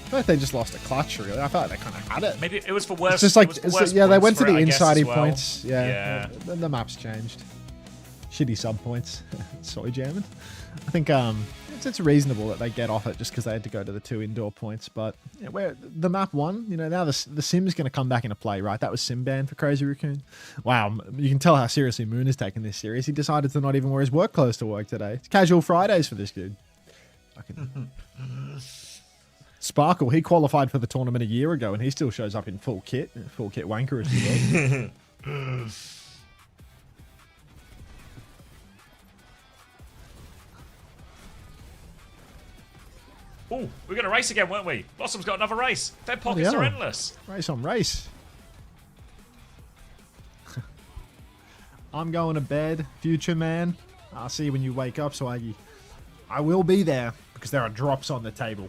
Speaker 4: I feel like they just lost a clutch, really. I felt like they kind of had it.
Speaker 2: Maybe it was for worse.
Speaker 4: It's just like, yeah, they went to the inside
Speaker 2: well.
Speaker 4: points. Yeah. The map's changed. Shitty sub points. Soy jamming. I think it's reasonable that they get off it just because they had to go to the 2 indoor points. But yeah, where the map won, you know, now the sim is going to come back into play, right? That was sim ban for Crazy Raccoon. Wow, you can tell how seriously Moon is taking this series. He decided to not even wear his work clothes to work today. It's casual Fridays for this dude. Sparkle, he qualified for the tournament a year ago, and he still shows up in full kit wanker as well.
Speaker 2: Oh, we're going to race again, weren't we? Blossom's got another race. Their pockets are endless.
Speaker 4: Race on race. I'm going to bed, future man. I'll see you when you wake up, Swaggy. I will be there because there are drops on the table.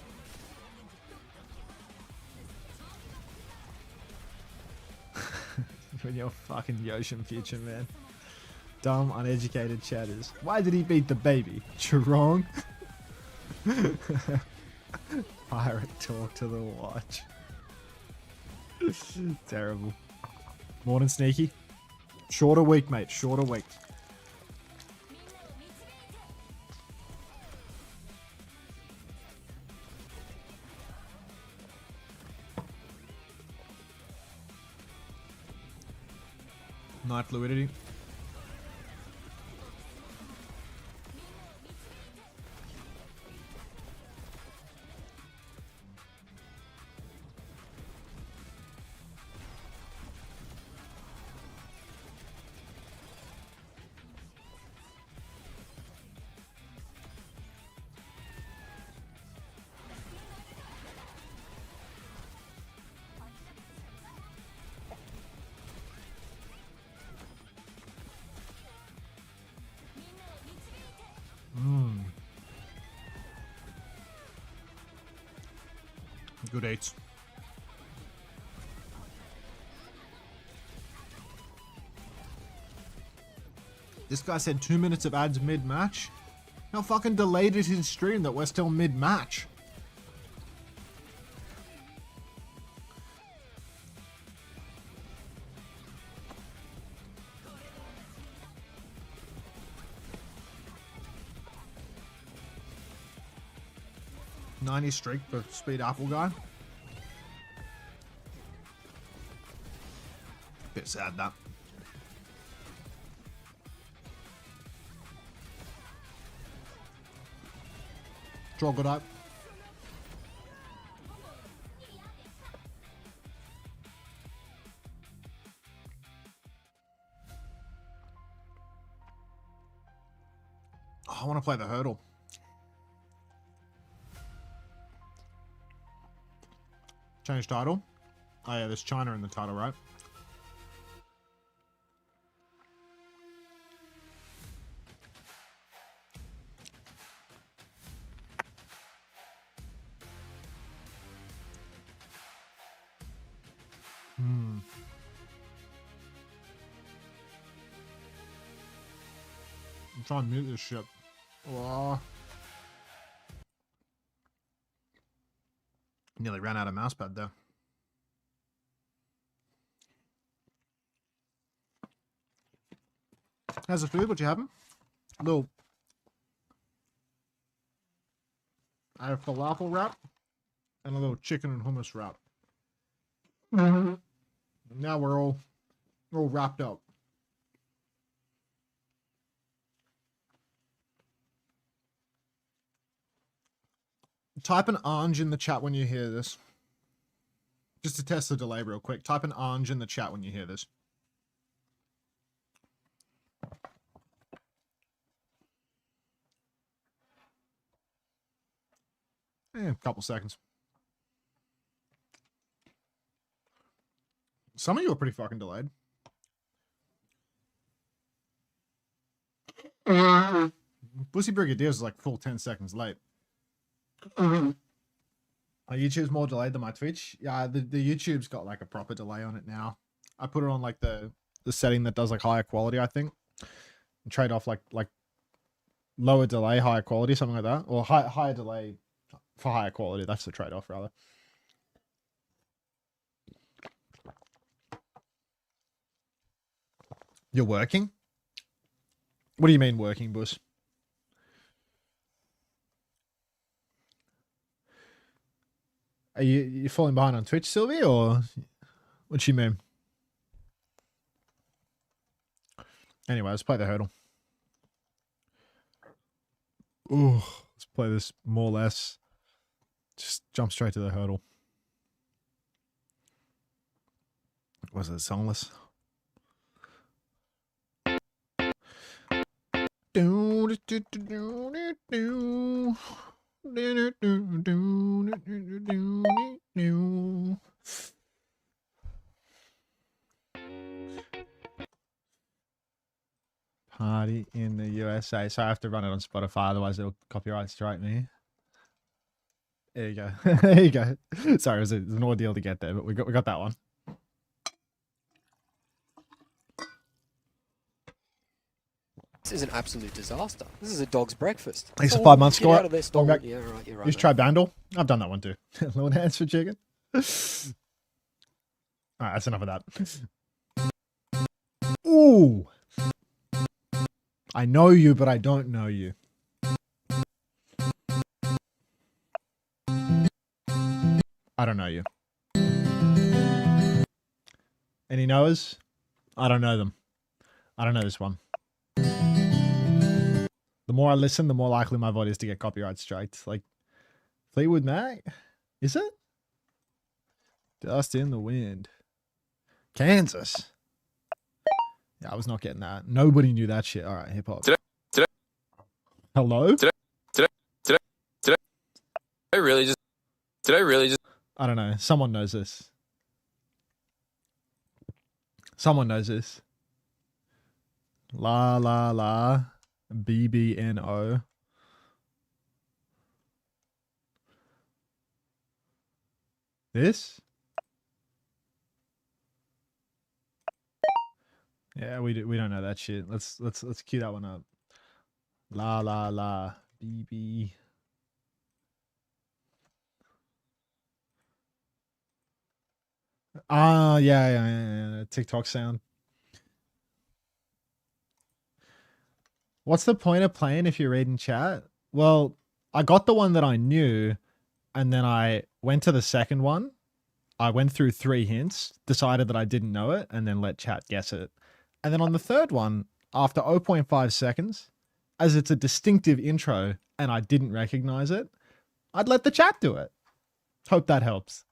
Speaker 4: When you're fucking Yoshim, future man. Dumb, uneducated chatters. Why did he beat the baby? Chirong? Pirate talk to the watch. Terrible. Morning, Sneaky. Shorter week, mate. Shorter week. Night fluidity. Good 8s. This guy said 2 minutes of ads mid-match. How fucking delayed is his stream that we're still mid-match? '90 streak for Speed Apple guy. Bit sad that. Draw good up. Oh, I want to play the hurdle. Change title. Oh yeah, there's China in the title, right? I'm trying to mute this shit. Oh. Nearly ran out of mousepad there. How's the food? What you having? Little. I have falafel wrap and a little chicken and hummus wrap. Now we're all wrapped up. Type an orange in the chat when you hear this. Just to test the delay real quick. Type an orange in the chat when you hear this. A couple seconds. Some of you are pretty fucking delayed. Pussy Brigadier's is like full 10 seconds late. My YouTube's more delayed than my Twitch. Yeah, the YouTube's got like a proper delay on it now. I put it on like the setting that does like higher quality, I think. And trade off like lower delay, higher quality, something like that. Or higher delay for higher quality. That's the trade-off rather. You're working? What do you mean working, Bus? Are you falling behind on Twitch, Sylvie, or what do you mean? Anyway, let's play the hurdle. Ooh, let's play this more or less. Just jump straight to the hurdle. Was it songless? Party in the USA. So I have to run it on Spotify, otherwise it'll copyright strike me. There you go. There you go. Sorry, it was an ordeal to get there, but we got that one.
Speaker 3: This is an absolute disaster. This is a dog's breakfast.
Speaker 4: It's a 5-month score.
Speaker 3: Out of this dog. Yeah, right, you're right.
Speaker 4: Just try Bandle. I've done that one too. Little hands for chicken. Alright, that's enough of that. Ooh. I know you, but I don't know you. I don't know you. Any knowers? I don't know them. I don't know this one. The more I listen, the more likely my vote is to get copyright striked. Like, Fleetwood Mac? Is it? Dust in the wind. Kansas. Yeah, I was not getting that. Nobody knew that shit. All right, hip hop. Hello?
Speaker 5: Did I really just...
Speaker 4: I don't know. Someone knows this. Someone knows this. La la la. BBNO. This? Yeah, we don't know that shit. Let's cue that one up. La la la. BB. Ah, yeah. TikTok sound. What's the point of playing if you're reading chat? Well, I got the one that I knew, and then I went to the second one. I went through 3 hints, decided that I didn't know it, and then let chat guess it. And then on the third one, after 0.5 seconds, as it's a distinctive intro and I didn't recognize it, I'd let the chat do it. Hope that helps.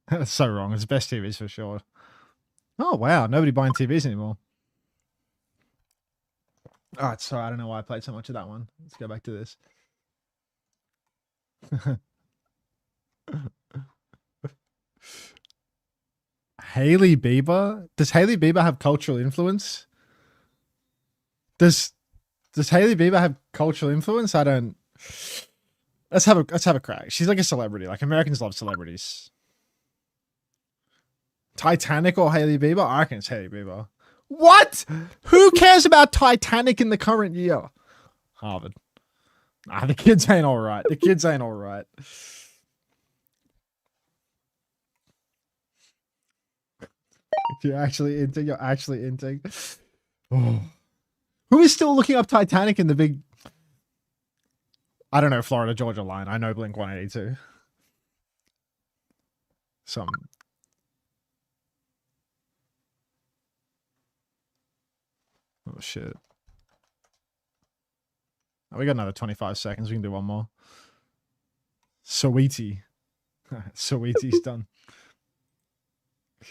Speaker 4: That's so wrong. It's best TVs for sure. Oh, wow. Nobody buying TVs anymore. All right. Sorry. I don't know why I played so much of that one. Let's go back to this. Hailey Bieber? Does Hailey Bieber have cultural influence? Does Hailey Bieber have cultural influence? I don't. Let's have a crack. She's like a celebrity. Like Americans love celebrities. Titanic or Hailey Bieber? I reckon it's Hailey Bieber. What? Who cares about Titanic in the current year? Harvard. Nah, the kids ain't all right. The kids ain't all right. You're actually into. Oh. Who is still looking up Titanic in the big... I don't know, Florida, Georgia line. I know Blink 182. Some... Oh, shit. Oh, we got another 25 seconds. We can do one more. Sweetie. Sweetie's done.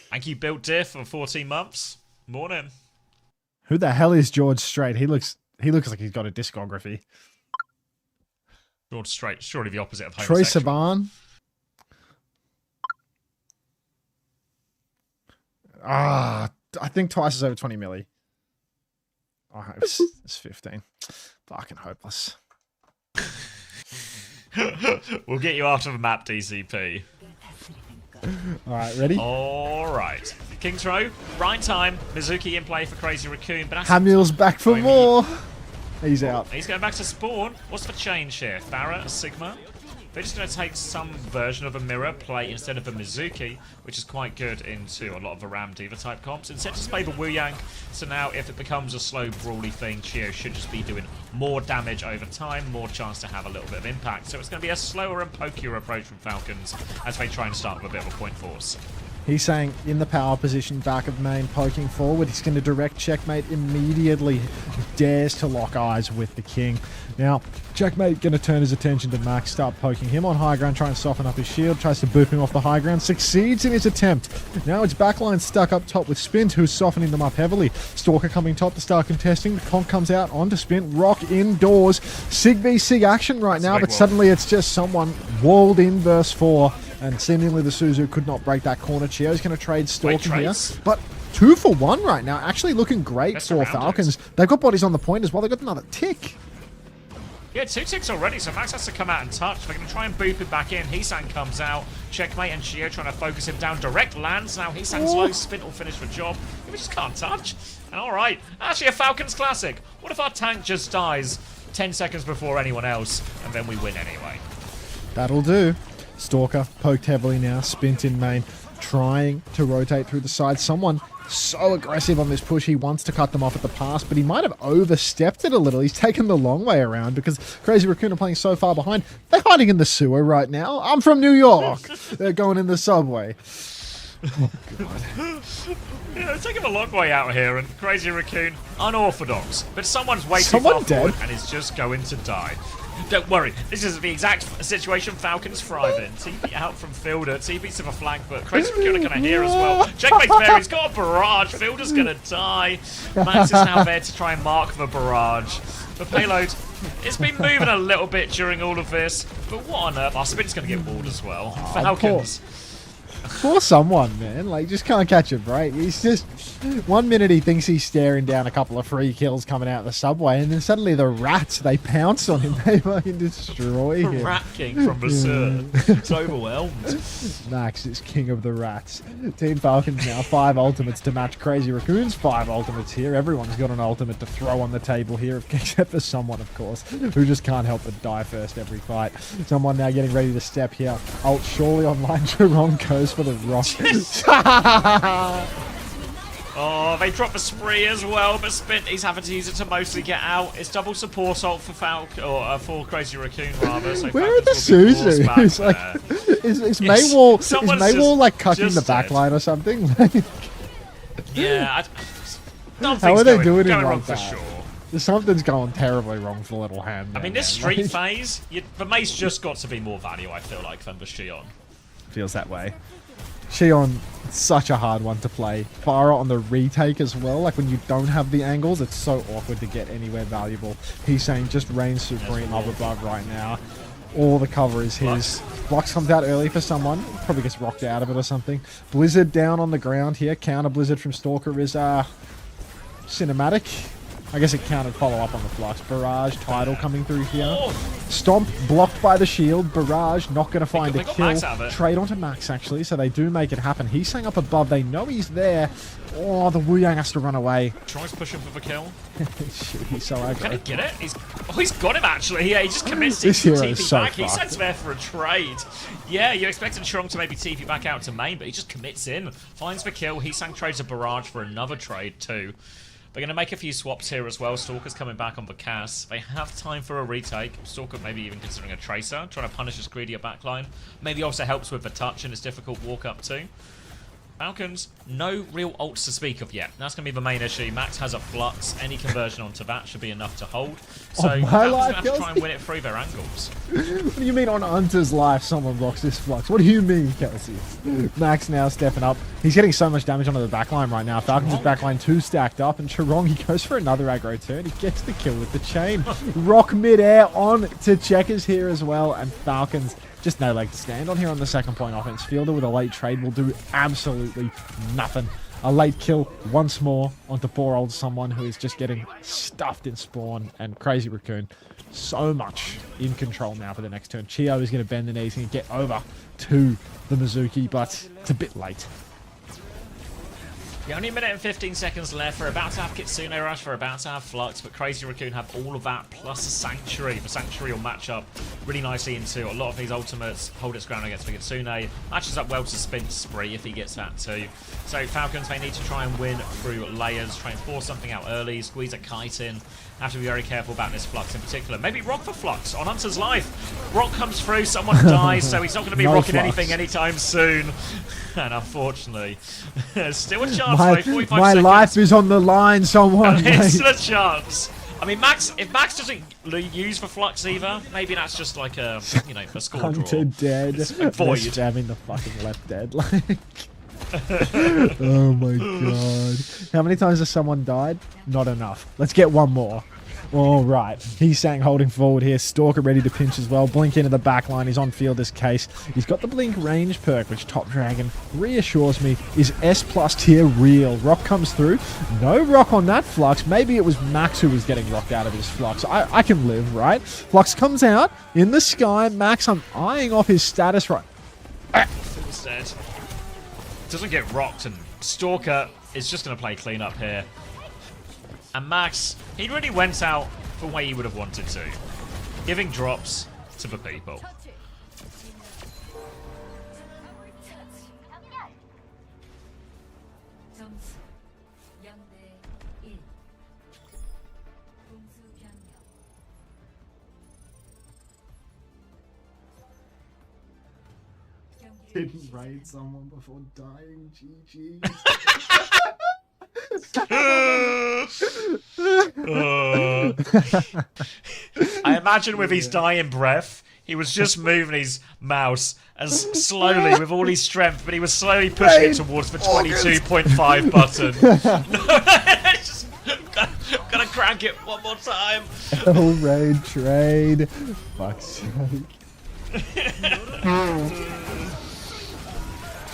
Speaker 2: Thank you, Built Diff, for 14 months. Morning.
Speaker 4: Who the hell is George Strait? He looks like he's got a discography.
Speaker 2: George Strait, surely the opposite of
Speaker 4: Troye
Speaker 2: homosexual.
Speaker 4: Sivan. I think twice is over 20 milli. I hope it's 15. Fucking hopeless.
Speaker 2: We'll get you after the map, DCP.
Speaker 4: Alright, ready?
Speaker 2: Alright. King's Row, right time. Mizuki in play for Crazy Raccoon, but
Speaker 4: Hamil's back for more. He's out.
Speaker 2: He's going back to spawn. What's the change here? Farah, a Sigma? They're just going to take some version of a mirror play instead of a Mizuki, which is quite good into a lot of the Ram Diva type comps. Instead, just play the Wu Yang. So now, if it becomes a slow, brawly thing, Chio should just be doing more damage over time, more chance to have a little bit of impact. So it's going to be a slower and pokier approach from Falcons as they try and start with a bit of a point force.
Speaker 4: He's saying in the power position, back of main, poking forward. He's going to direct checkmate immediately. Dares to lock eyes with the king. Now, checkmate going to turn his attention to Max, start poking him on high ground, try and soften up his shield, tries to boop him off the high ground, succeeds in his attempt. Now it's backline stuck up top with Spint, who's softening them up heavily. Stalker coming top to start contesting. The Conk comes out onto Spint, Rock indoors. Sig v Sig action right now, but suddenly it's just someone walled in verse 4. And seemingly the Suzu could not break that corner. Chio's going to trade Stalking here. But 2 for 1 right now. Actually looking great for Falcons. They've got bodies on the point as well. They've got another tick.
Speaker 2: Yeah, 2 ticks already, so Max has to come out and touch. They're going to try and boop it back in. Heesan comes out. Checkmate and Chio trying to focus him down. Direct lands. Now Heesan's low. Spin will finish the job. We just can't touch. And alright, actually a Falcons classic. What if our tank just dies 10 seconds before anyone else, and then we win anyway?
Speaker 4: That'll do. Stalker poked heavily now. Spint in main, trying to rotate through the side. Someone so aggressive on this push. He wants to cut them off at the pass, but he might have overstepped it a little. He's taken the long way around because Crazy Raccoon are playing so far behind. They're hiding in the sewer right now. I'm from New York. They're going in the subway. Oh, God.
Speaker 2: Yeah, they're taking a long way out here, and Crazy Raccoon, unorthodox. But someone's way too
Speaker 4: Someone
Speaker 2: far
Speaker 4: dead?
Speaker 2: forward and is just going to die. Don't worry, this is the exact situation Falcons thrive in. TP out from Fielder, TP to the flank, but Crazy Raccoon are going to hear as well. Checkmate there, he's got a barrage, Fielder's going to die. Max is now there to try and mark the barrage. The payload, it's been moving a little bit during all of this, but what on earth? Our Spin's going to get walled as well. Falcons.
Speaker 4: For someone, man. Like, just can't catch a break. He's just... 1 minute he thinks he's staring down a couple of free kills coming out of the subway, and then suddenly the rats, they pounce on him. They fucking destroy him.
Speaker 2: The Rat King from Berserk. It's overwhelmed.
Speaker 4: Max is king of the rats. Team Falcons now 5 ultimates to match Crazy Raccoon's 5 ultimates here. Everyone's got an ultimate to throw on the table here, except for someone, of course, who just can't help but die first every fight. Someone now getting ready to step here. Ult surely online. Jerome goes for the rock.
Speaker 2: Oh, they drop the spree as well, but Spin, he's having to use it to mostly get out. It's double support ult for for Crazy Raccoon rather. So
Speaker 4: where are the Suzu? It's like, is Maywall like cutting the backline or something?
Speaker 2: Yeah,
Speaker 4: how are they doing it
Speaker 2: wrong
Speaker 4: like
Speaker 2: for
Speaker 4: that?
Speaker 2: sure.
Speaker 4: Something's going terribly wrong for Little Ham.
Speaker 2: I mean, this street phase, the May's just got to be more value, I feel like, than the Shion.
Speaker 4: Feels that way. Shion, such a hard one to play. Farah on the retake as well. Like when you don't have the angles, it's so awkward to get anywhere valuable. He's saying just reign supreme up above right now. All the cover is his. Flux comes out early for someone. Probably gets rocked out of it or something. Blizzard down on the ground here. Counter Blizzard from Stalker is cinematic. I guess it counted follow-up on the Flux. Barrage, Tidal coming through here. Stomp blocked by the shield. Barrage not going to find a kill. Trade onto Max, actually, so they do make it happen. He's staying up above. They know he's there. Oh, the Wu Yang has to run away.
Speaker 2: Tries to push him for the kill.
Speaker 4: Shit, he's so aggro.
Speaker 2: Can he get it? He's got him, actually. Yeah, he just commits to
Speaker 4: This hero is
Speaker 2: TP
Speaker 4: so
Speaker 2: back. He's
Speaker 4: fucked.
Speaker 2: there for a trade. Yeah, you expected Strong to maybe TP back out to main, but he just commits in. Finds the kill. Heesang trades a Barrage for another trade, too. They're going to make a few swaps here as well. Stalker's coming back on the Cass. They have time for a retake. Stalker maybe even considering a Tracer, trying to punish his greedier backline. Maybe also helps with the touch and his difficult walk up too. Falcons, no real ults to speak of yet. That's going to be the main issue. Max has a Flux. Any conversion onto that should be enough to hold. So Falcons going to have to try and win it through their angles.
Speaker 4: What do you mean on Unter's life someone blocks this Flux? What do you mean, Kelsey? Max now stepping up. He's getting so much damage onto the backline right now. Falcons' backline 2 stacked up, and Charong, he goes for another aggro turn. He gets the kill with the chain. Rock mid-air on to Checkers here as well, and Falcons just no leg to stand on here on the second point offense. Fielder with a late trade will do absolutely nothing. A late kill once more onto poor old someone who is just getting stuffed in spawn, and Crazy Raccoon so much in control now for the next turn. Chio is going to bend the knees and get over to the Mizuki, but it's a bit late.
Speaker 2: Yeah, only a minute and 15 seconds left. We're about to have Kitsune Rush, we're about to have Flux, but Crazy Raccoon have all of that, plus a Sanctuary. The Sanctuary will match up really nicely into a lot of these ultimates, hold its ground against the Kitsune. Matches up well to Spin Spree if he gets that too. So Falcons, they need to try and win through layers, try and force something out early, squeeze a kite in. Have to be very careful about this Flux in particular. Maybe Rock for Flux on Hunter's life. Rock comes through, someone dies, so he's not going to be rocking
Speaker 4: Flux.
Speaker 2: anything anytime soon. And unfortunately, still a chance.
Speaker 4: My
Speaker 2: 45
Speaker 4: seconds. Life is on the line, someone.
Speaker 2: It's still a chance. I mean, if Max doesn't use the Flux either, maybe that's just like a, a score draw.
Speaker 4: Hunter dead.
Speaker 2: Void.
Speaker 4: Jamming the fucking left dead. Like, oh my god. How many times has someone died? Not enough. Let's get one more. All right. Heesang holding forward here. Stalker ready to pinch as well. Blink into the back line. He's on field this case. He's got the Blink range perk, which Top Dragon reassures me is S+ tier real. Rock comes through. No Rock on that Flux. Maybe it was Max who was getting rocked out of his Flux. I can live, right? Flux comes out in the sky. Max, I'm eyeing off his status right.
Speaker 2: Instead, doesn't get rocked, and Stalker is just going to play clean up here. And Max, he really went out the way he would have wanted to, giving drops to the people.
Speaker 4: Didn't raid someone before dying. GG.
Speaker 2: I imagine with his dying breath, he was just moving his mouse as slowly with all his strength, but he was slowly pushing it towards the 22.5 button. No, just gotta crank it one more time.
Speaker 4: Oh, raid trade. Fuck's sake.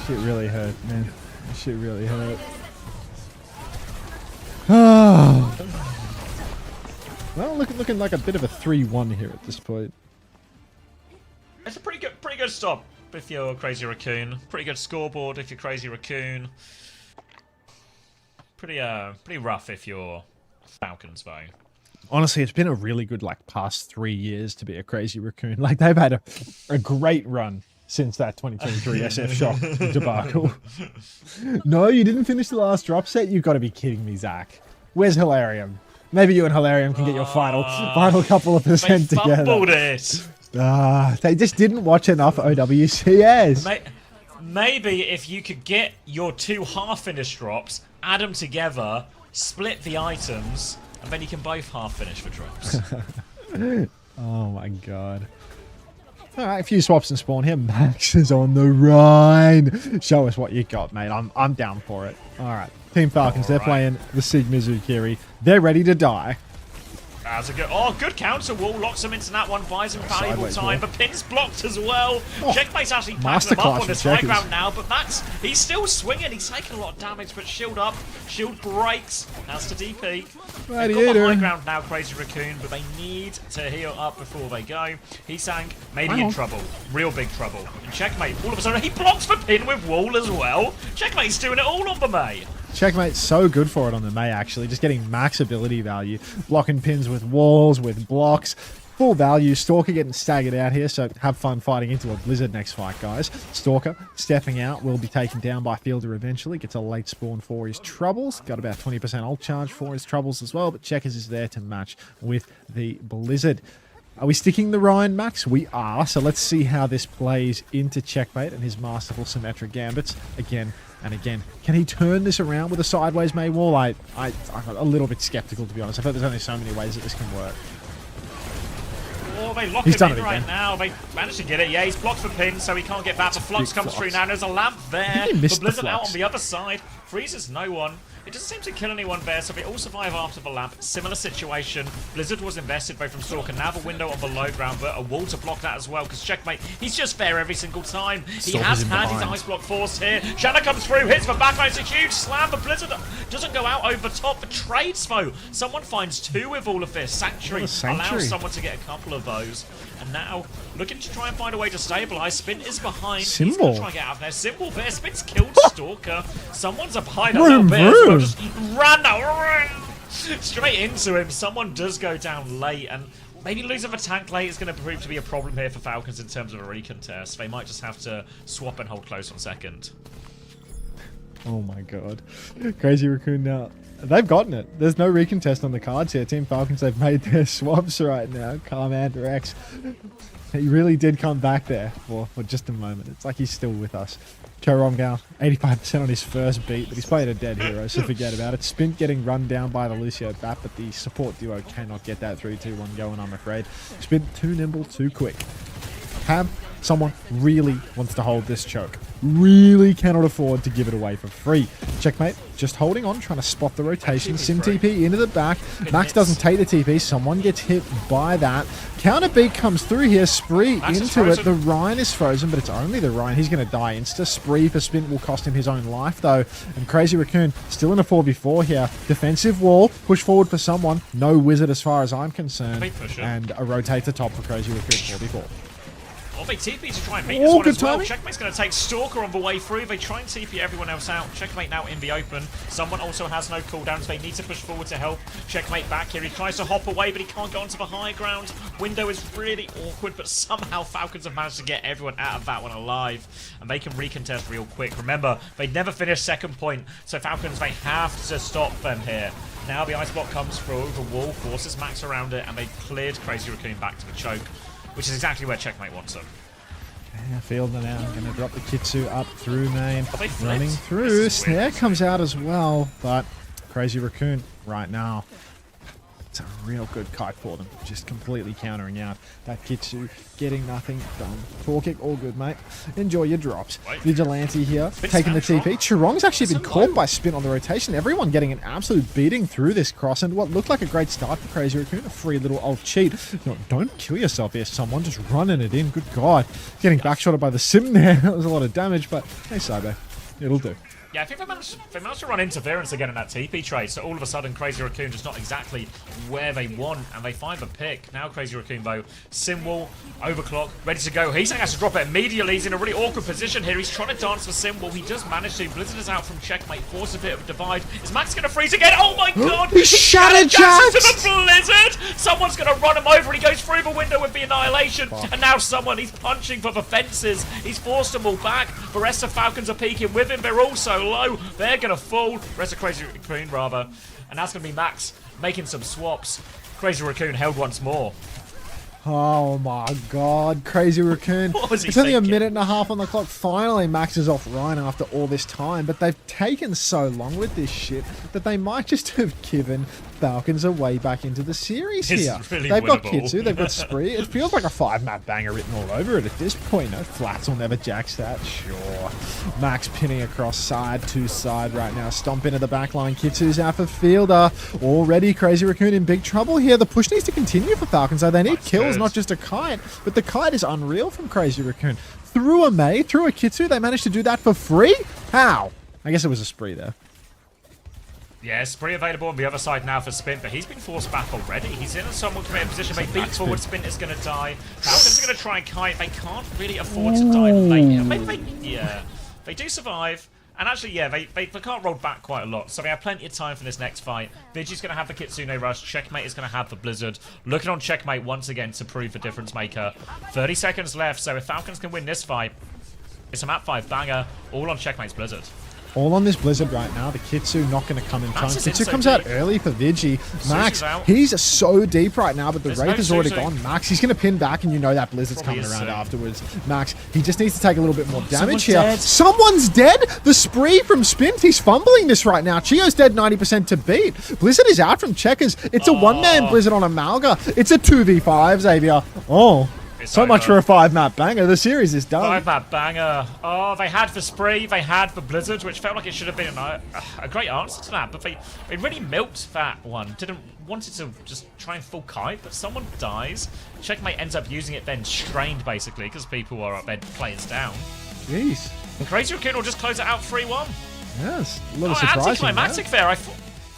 Speaker 4: Shit really hurt, man. Shit really hurt. Well, looking like a bit of a 3-1 here at this point.
Speaker 2: It's a pretty good stop if you're Crazy Raccoon. Pretty good scoreboard if you're Crazy Raccoon. Pretty rough if you're Falcons though.
Speaker 4: Honestly, it's been a really good past 3 years to be a Crazy Raccoon. Like, they've had a great run since that 2023 SF Shock debacle. No, you didn't finish the last drop set? You've got to be kidding me, Zach. Where's Hilarium? Maybe you and Hilarium can get your final couple of percent
Speaker 2: they
Speaker 4: together.
Speaker 2: Fumbled it.
Speaker 4: They just didn't watch enough OWCS.
Speaker 2: Maybe if you could get your 2 half-finished drops, add them together, split the items, and then you can both half-finish the drops.
Speaker 4: Oh my god. Alright, a few swaps and spawn here. Max is on the run. Show us what you got, mate. I'm down for it. Alright. Team Falcons, they're playing the Sig Mizukiri. They're ready to die.
Speaker 2: That's a good counter wall. Locks him into that one, buys him valuable
Speaker 1: Sideways
Speaker 2: time,
Speaker 1: wall.
Speaker 2: but Pin's blocked as well.
Speaker 1: Oh,
Speaker 2: Checkmate's actually backing him up
Speaker 1: masterclass
Speaker 2: on this
Speaker 1: from
Speaker 2: high
Speaker 1: Checkers.
Speaker 2: ground now, but Max, he's still swinging. He's taking a lot of damage, but shield up, shield breaks. That's the DP. They've got the high ground now, Crazy Raccoon, but they need to heal up before they go. He's saying maybe in trouble, real big trouble. And Checkmate, all of a sudden, he blocks for Pin with wall as well. Checkmate's doing it all on the May.
Speaker 1: Checkmate's so good for it on the May, actually. Just getting max ability value. Blocking pins with walls, with blocks. Full value. Stalker getting staggered out here, so have fun fighting into a Blizzard next fight, guys. Stalker stepping out, will be taken down by Fielder eventually. Gets a late spawn for his troubles. Got about 20% ult charge for his troubles as well, but Checkers is there to match with the Blizzard. Are we sticking the Ryan, Max? We are, so let's see how this plays into Checkmate and his masterful symmetric gambits again and again. Can he turn this around with a sideways May wall? I'm a little bit skeptical, to be honest. I feel there's only so many ways that this can work.
Speaker 2: Oh, they lock
Speaker 1: He's
Speaker 2: him
Speaker 1: done
Speaker 2: in
Speaker 1: it
Speaker 2: right
Speaker 1: again.
Speaker 2: now. They managed to get it. Yeah, he's blocked for Pin, so he can't get back. The Flux comes through now. There's a lamp there.
Speaker 1: He missed
Speaker 2: But Blizzard
Speaker 1: the
Speaker 2: out
Speaker 1: Flux.
Speaker 2: on the other side. Freezes no one. It doesn't seem to kill anyone there, so they all survive after the lamp. Similar situation. Blizzard was invested both from Stalker. Now the window on the low ground, but a wall to block that as well, because Checkmate, he's just fair every single time. He
Speaker 1: Stalker's
Speaker 2: has
Speaker 1: in
Speaker 2: had his
Speaker 1: behind.
Speaker 2: ice block force here. Shadow comes through, hits the backline. It's a huge slam, but Blizzard doesn't go out over top. The trades, though. Someone finds two with all of this. Sanctuary,
Speaker 1: What a Sanctuary.
Speaker 2: allows someone to get a couple of those. And now, looking to try and find a way to stabilize. Spin is behind. He's going
Speaker 1: Symbol.
Speaker 2: to try and get out of there. Symbol there. Spin's killed Stalker. Someone's up behind a little
Speaker 1: Vroom,
Speaker 2: bit as well.
Speaker 1: vroom.
Speaker 2: Just ran out. Straight into him. Someone does go down late. And maybe losing the tank late is going to prove to be a problem here for Falcons in terms of a recontest. They might just have to swap and hold close on second.
Speaker 1: Oh my god. Crazy Raccoon now. They've gotten it. There's no recontest on the cards here. Team Falcons, they've made their swaps right now. Commander X. He really did come back there for just a moment. It's like he's still with us. Choromgal, 85% on his first beat, but he's played a dead hero, so forget about it. Spint getting run down by the Lucio Bat, but the support duo cannot get that 3-2-1 going, I'm afraid. Spint too nimble, too quick. Ham, someone really wants to hold this choke. Really cannot afford to give it away for free. Checkmate, just holding on, trying to spot the rotation. Sim TP into the back. Max doesn't take the TP. Someone gets hit by that. Counter beat comes through here. Spree
Speaker 2: Max is
Speaker 1: into it.
Speaker 2: frozen.
Speaker 1: The Ryan is frozen, but it's only the Ryan. He's going to die insta. Spree for Spin will cost him his own life, though. And Crazy Raccoon still in a 4v4 here. Defensive wall. Push forward for someone. No wizard as far as I'm concerned.
Speaker 2: Big pusher.
Speaker 1: And a rotator top for Crazy Raccoon 4v4.
Speaker 2: Well, they TP to try and beat
Speaker 1: Oh,
Speaker 2: this one
Speaker 1: good
Speaker 2: as well.
Speaker 1: timing.
Speaker 2: Checkmate's going to take Stalker on the way through. They try and TP everyone else out. Checkmate now in the open. Someone also has no cooldowns. They need to push forward to help. Checkmate back here. He tries to hop away, but he can't get onto the high ground. Window is really awkward, but somehow Falcons have managed to get everyone out of that one alive. And they can recontest real quick. Remember, they never finished second point, so Falcons, they have to stop them here. Now the ice block comes through. The wall forces Max around it, and they cleared Crazy Raccoon back to the choke, which is exactly where Checkmate wants them.
Speaker 1: Yeah, Fielder now going to drop the Kitsu up through main,
Speaker 2: they flipped?
Speaker 1: running
Speaker 2: This
Speaker 1: through.
Speaker 2: is
Speaker 1: Snare
Speaker 2: weird.
Speaker 1: comes out as well, but Crazy Raccoon right now. It's a real good kite for them, just completely countering out that Kitsu, getting nothing done. Tor kick, all good, mate. Enjoy your drops.
Speaker 2: Wait.
Speaker 1: Vigilante here,
Speaker 2: Spin's
Speaker 1: taking the
Speaker 2: found
Speaker 1: TP. Chirong's actually been
Speaker 2: Some
Speaker 1: caught
Speaker 2: low.
Speaker 1: by Spin on the rotation. Everyone getting an absolute beating through this cross, and what looked like a great start for Crazy Raccoon, a free little ult cheat. No, don't kill yourself here, someone just running it in. Good God. Getting backshotted by the Sim there. That was a lot of damage, but hey, Cyber, it'll do.
Speaker 2: Yeah, I think they managed to run interference again in that TP trade, so all of a sudden Crazy Raccoon just not exactly where they want, and they find the pick. Now Crazy Raccoon, though, Simwall, overclock, ready to go. He's going to have to drop it immediately. He's in a really awkward position here. He's trying to dance for Simwall. He does manage to. Blizzard is out from Checkmate, force a bit of a divide. Is Max going to freeze again? Oh my god!
Speaker 1: He shattered
Speaker 2: Jackson to
Speaker 1: Jax!
Speaker 2: the Blizzard! Someone's going to run him over, and he goes through the window with the Annihilation. And now he's punching for the fences. He's forced them all back. The rest of Falcons are peeking with him. They're all so low. They're going to fall. Rest of Crazy Raccoon, rather. And that's going to be Max making some swaps. Crazy Raccoon held once more.
Speaker 4: Oh my god, Crazy Raccoon.
Speaker 2: What was he
Speaker 4: It's only a
Speaker 2: thinking?
Speaker 4: minute and a half on the clock. Finally, Max is off Ryan after all this time, but they've taken so long with this shit that they might just have given Falcons a way back into the series
Speaker 2: It's
Speaker 4: here.
Speaker 2: really
Speaker 4: They've got
Speaker 2: winnable.
Speaker 4: Kitsu, they've got Spree. It feels like a 5-map banger written all over it at this point. No flats will never jacks that. Sure. Max pinning across side to side right now. Stomp into the back line. Kitsu's out for fielder. Already Crazy Raccoon in big trouble here. The push needs to continue for Falcons, though. They need
Speaker 2: That's
Speaker 4: kills,
Speaker 2: good.
Speaker 4: not just a kite. But the kite is unreal from Crazy Raccoon. Through a Mei, through a Kitsu, they managed to do that for free? How? I guess it was a Spree there.
Speaker 2: Yeah, Spree available on the other side now for Spint, but he's been forced back already. He's in a somewhat committed position. They beat forward, Spint is going to die. Falcons are going to try and kite. They can't really afford to die late. Yeah, they do survive. And actually, yeah, they can't roll back quite a lot. So they have plenty of time for this next fight. Vigi's going to have the Kitsune Rush. Checkmate is going to have the Blizzard. Looking on Checkmate once again to prove the difference maker. 30 seconds left, so if Falcons can win this fight, it's a map 5 banger, all on Checkmate's Blizzard.
Speaker 4: All on this Blizzard right now. The Kitsu not going to come in time.
Speaker 2: Max is in
Speaker 4: Kitsu
Speaker 2: so
Speaker 4: comes out
Speaker 2: deep.
Speaker 4: early for Vigi. Max,
Speaker 2: Suzu's out.
Speaker 4: he's so deep right now, but the
Speaker 2: There's
Speaker 4: Wraith
Speaker 2: no
Speaker 4: has already
Speaker 2: Suzu.
Speaker 4: gone. Max, he's going to pin back, and you know that Blizzard's
Speaker 2: Probably
Speaker 4: coming
Speaker 2: is
Speaker 4: around
Speaker 2: soon.
Speaker 4: afterwards. Max, he just needs to take a little bit more damage
Speaker 2: Someone's
Speaker 4: here.
Speaker 2: dead.
Speaker 4: Someone's dead? The Spree from Spint, he's fumbling this right now. Chio's dead 90% to beat. Blizzard is out from Checkers. It's a one-man Blizzard on a Malga. It's a 2v5, Xavier. Oh.
Speaker 2: It's
Speaker 4: So much for
Speaker 2: over.
Speaker 4: a 5-map banger. The series is done.
Speaker 2: 5-map banger. Oh, they had the Spree, they had the Blizzard, which felt like it should have been a great answer to that, but they really milked that one. Didn't want it to just try and full kite, but someone dies. Checkmate ends up using it then strained, basically, because people are up there players down.
Speaker 4: Jeez.
Speaker 2: And Crazy Raccoon will just close it out 3-1.
Speaker 4: Yes. A little
Speaker 2: Oh,
Speaker 4: surprising.
Speaker 2: anticlimactic there.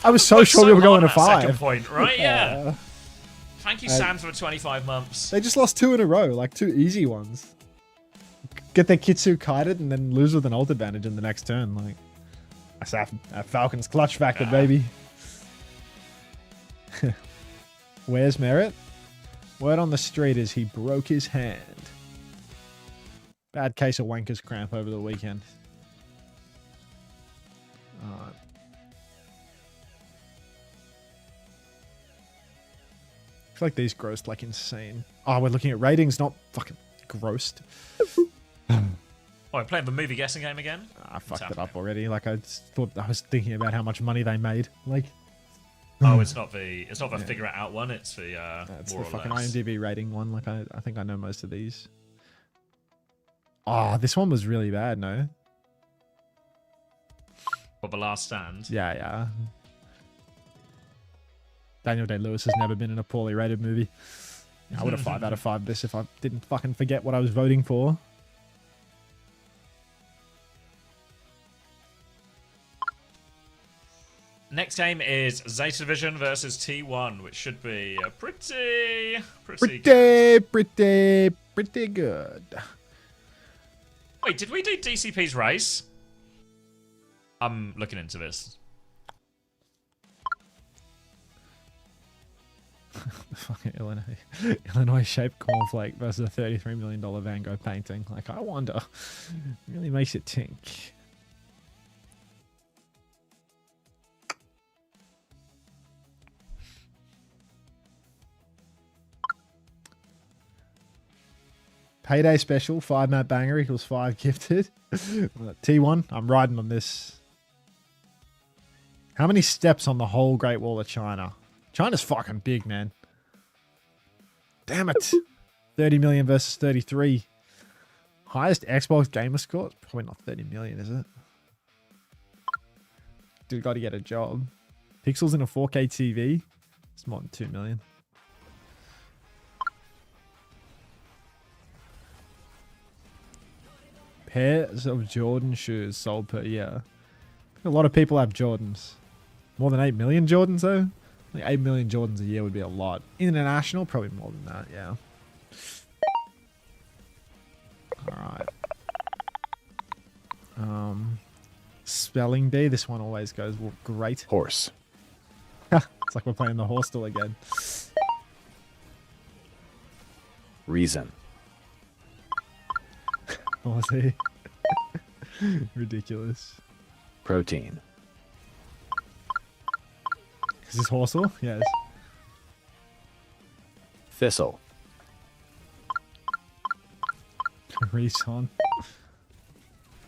Speaker 4: I was so sure we were going to 5.
Speaker 2: Second point, right? Yeah. Thank you, Sam, for the 25 months.
Speaker 4: They just lost 2 in a row, like 2 easy ones. Get their Kitsu kited and then lose with an ult advantage in the next turn. Like, that's that Falcons clutch factor, baby. Where's Merritt? Word on the street is he broke his hand. Bad case of wanker's cramp over the weekend. Alright. I feel like these grossed like insane. Oh, we're looking at ratings, not fucking grossed.
Speaker 2: Oh, I'm playing the movie guessing game again?
Speaker 4: I fucked it up already. Like I just thought I was thinking about how much money they made. Like
Speaker 2: Oh, it's not the figure it out one, it's the
Speaker 4: that's
Speaker 2: more
Speaker 4: the
Speaker 2: or
Speaker 4: fucking
Speaker 2: less.
Speaker 4: IMDb rating one. Like I think I know most of these. Oh, this one was really bad. No.
Speaker 2: But The Last Stand.
Speaker 4: Yeah. Daniel Day-Lewis has never been in a poorly rated movie. Yeah, I would have 5 out of 5 this if I didn't fucking forget what I was voting for.
Speaker 2: Next game is ZETA Division versus T1, which should be a pretty
Speaker 4: Pretty good.
Speaker 2: Wait, did we do DCP's race? I'm looking into this.
Speaker 4: Fucking Illinois shaped cornflake versus a $33 million Van Gogh painting. Like, I wonder. It really makes it tink. Payday special, 5-map banger equals 5 gifted. T1, I'm riding on this. How many steps on the whole Great Wall of China? China's fucking big, man. Damn it. 30 million versus 33. Highest Xbox gamer score? It's probably not 30 million, is it? Dude, got to get a job. Pixels in a 4K TV? It's more than 2 million. Pairs of Jordan shoes sold per year. A lot of people have Jordans. More than 8 million Jordans, though? Like 8 million Jordans a year would be a lot. International, probably more than that, yeah. Alright. Spelling bee. This one always goes well, great.
Speaker 6: Horse.
Speaker 4: It's like we're playing the horse still again.
Speaker 6: Reason.
Speaker 4: What was he? Ridiculous.
Speaker 6: Protein.
Speaker 4: Is this Horsel? Yes.
Speaker 6: Thistle.
Speaker 1: Reson.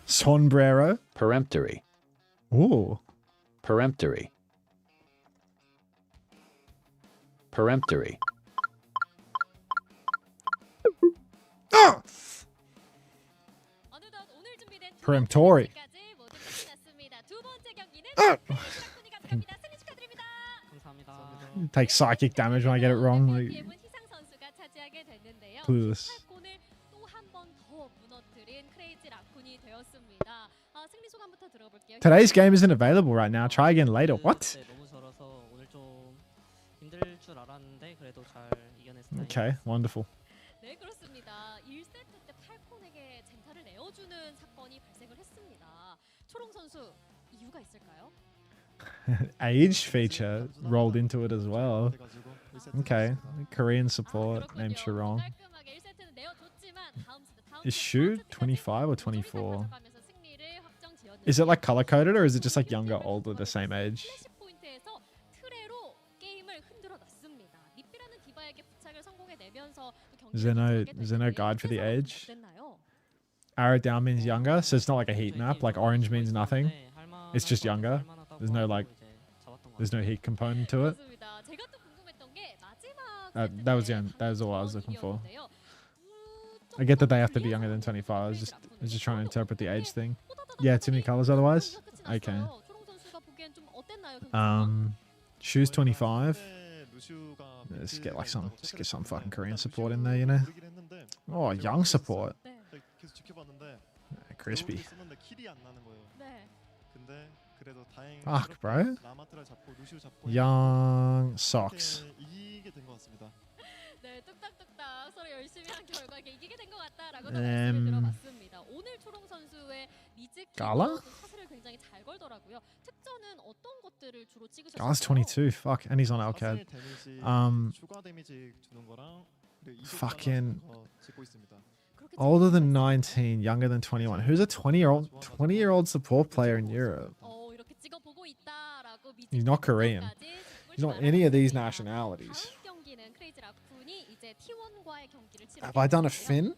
Speaker 1: Sombrero.
Speaker 6: Peremptory.
Speaker 1: Ooh.
Speaker 6: Peremptory. Peremptory.
Speaker 1: Ah! Peremptory. Ah! Take psychic damage when I get it wrong. Like, clueless. Today's game isn't available right now. Try again later. What? Okay, wonderful.
Speaker 7: 네, 그렇습니다. 1세트 때 팔콘에게 젠타를 내어주는 사건이 발생을 했습니다. 초롱 선수 이유가 있을까요?
Speaker 1: Age feature rolled into it as well. Okay, Korean support named Chiron.
Speaker 7: 깔끔하게 1세트는 내어줬지만
Speaker 1: Is Shu 25 or 24? Is it like color coded or is it just like younger, older, the same age?
Speaker 7: 포인트에서 트레로 게임을 흔들어 놨습니다. 니피라는 디바에게 부착을 성공해 내면서
Speaker 1: Is there no guide for the age? Arrow down means younger, so it's not like a heat map. Like orange means nothing. It's just younger. There's no heat component to it. That was all I was looking for. I get that they have to be younger than 25. I was just trying to interpret the age thing. Yeah, too many colors otherwise. Okay. Shoes 25. Let's get some fucking Korean support in there, you know. Oh, young support. Crispy. Fuck, bro. Young socks.
Speaker 7: 네, 뚝딱뚝딱 서로 열심히 한 결과 이기게 된 것 같다라고 말씀을 들어봤습니다. 오늘 초롱 선수의 리즈
Speaker 1: Gala?
Speaker 7: 사슬을 굉장히 잘 걸더라고요. 특전은 어떤 것들을 주로 찍으셨어요?
Speaker 1: Gala's 22. Fuck, and he's on LCAD. Fucking older than 19, younger than 21. Who's a 20-year-old support player in Europe?
Speaker 7: 이렇게 찍어보고 있다라고
Speaker 1: He's not Korean. He's not any of these nationalities. Have I done a Finn?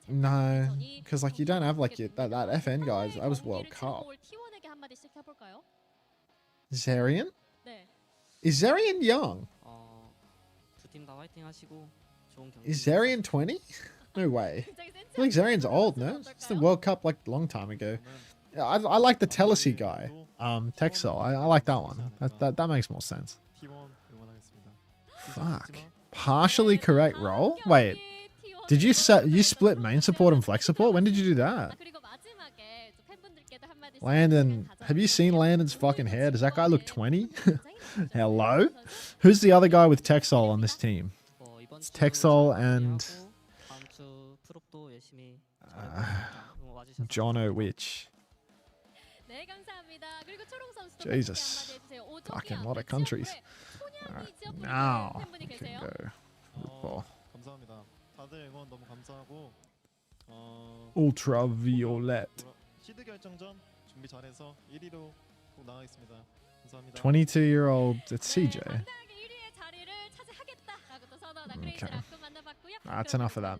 Speaker 1: No, because like you don't have like that FN guys. That was World Cup. Zerian? Is Zerian young? Is Zerian 20? No way. I feel like Zerian's old, no? It's the World Cup like a long time ago. Yeah, I like the Telesi guy. Texel. I like that one. That makes more sense. Fuck. Partially correct roll? Wait. Did you split main support and flex support? When did you do that? Landon, have you seen Landon's fucking hair? Does that guy look 20? Hello? Who's the other guy with Texol on this team? It's Texol and Jono Witch. Jesus. Fucking lot of countries. Alright, now we can go football. Ultraviolet. 22-year-old, it's CJ. Okay. That's enough of that.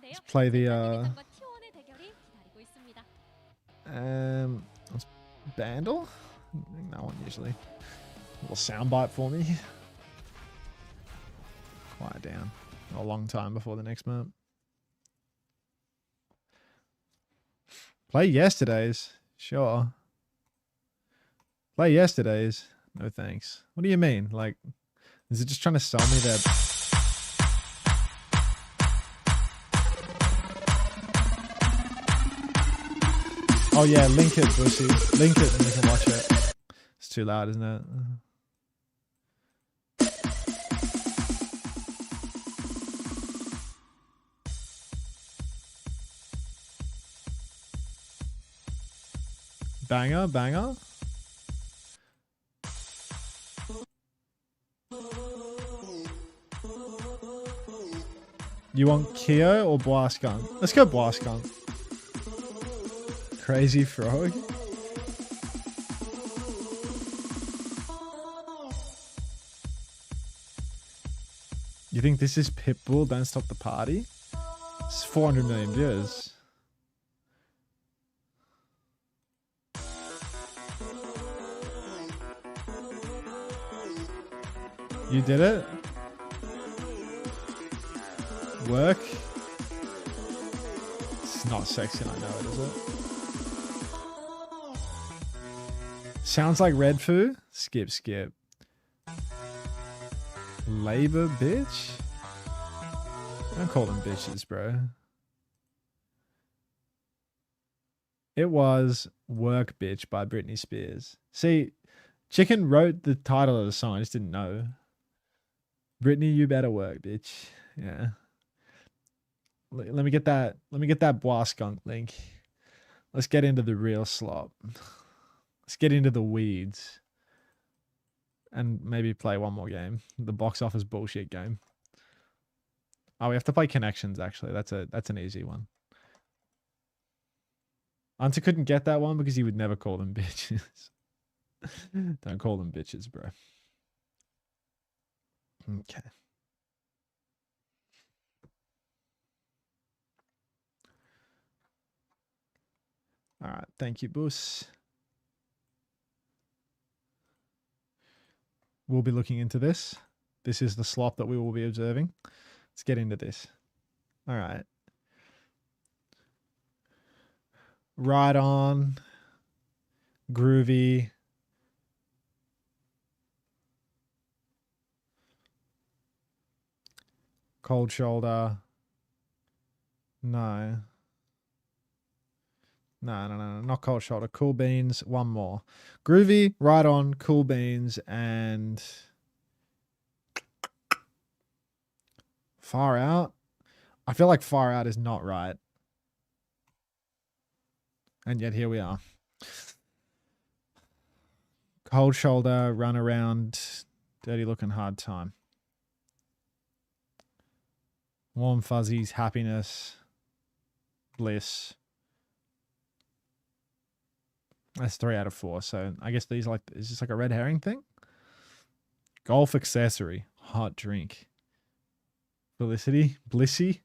Speaker 1: Let's play the let's Bandle? That one usually. A little soundbite for me. Quiet down. A long time before the next map. Play yesterday's. Sure. Play yesterday's. No thanks. What do you mean? Like, is it just trying to sell me that? Oh yeah, link it, Bussy. Link it and you can watch it. It's too loud, isn't it? Banger, banger. You want Keo or Boaskunk? Let's go Boaskunk. Crazy frog. You think this is Pitbull? Don't stop the party. It's 400 million views. You did it? Work? It's not sexy, I know it, is it? Sounds like Red Foo? Skip, skip. Labor bitch? Don't call them bitches, bro. It was Work Bitch by Britney Spears. See, Chicken wrote the title of the song, I just didn't know. Britney, you better work, bitch. Yeah. Let me get that Bois Skunk link. Let's get into the real slop. Let's get into the weeds. And maybe play one more game. The box office bullshit game. Oh, we have to play Connections, actually. That's an easy one. Unter couldn't get that one because he would never call them bitches. Don't call them bitches, bro. Okay. All right. Thank you, Boos. We'll be looking into this. This is the slop that we will be observing. Let's get into this. All right. Right on. Groovy. Cold shoulder. No. No, not cold shoulder. Cool beans. One more. Groovy, right on, cool beans, and far out. I feel like far out is not right. And yet here we are. Cold shoulder, run around, dirty looking hard time. Warm fuzzies, happiness, bliss. That's 3 out of 4. So I guess these like, is this like a red herring thing? Golf accessory, hot drink. Felicity, blissy.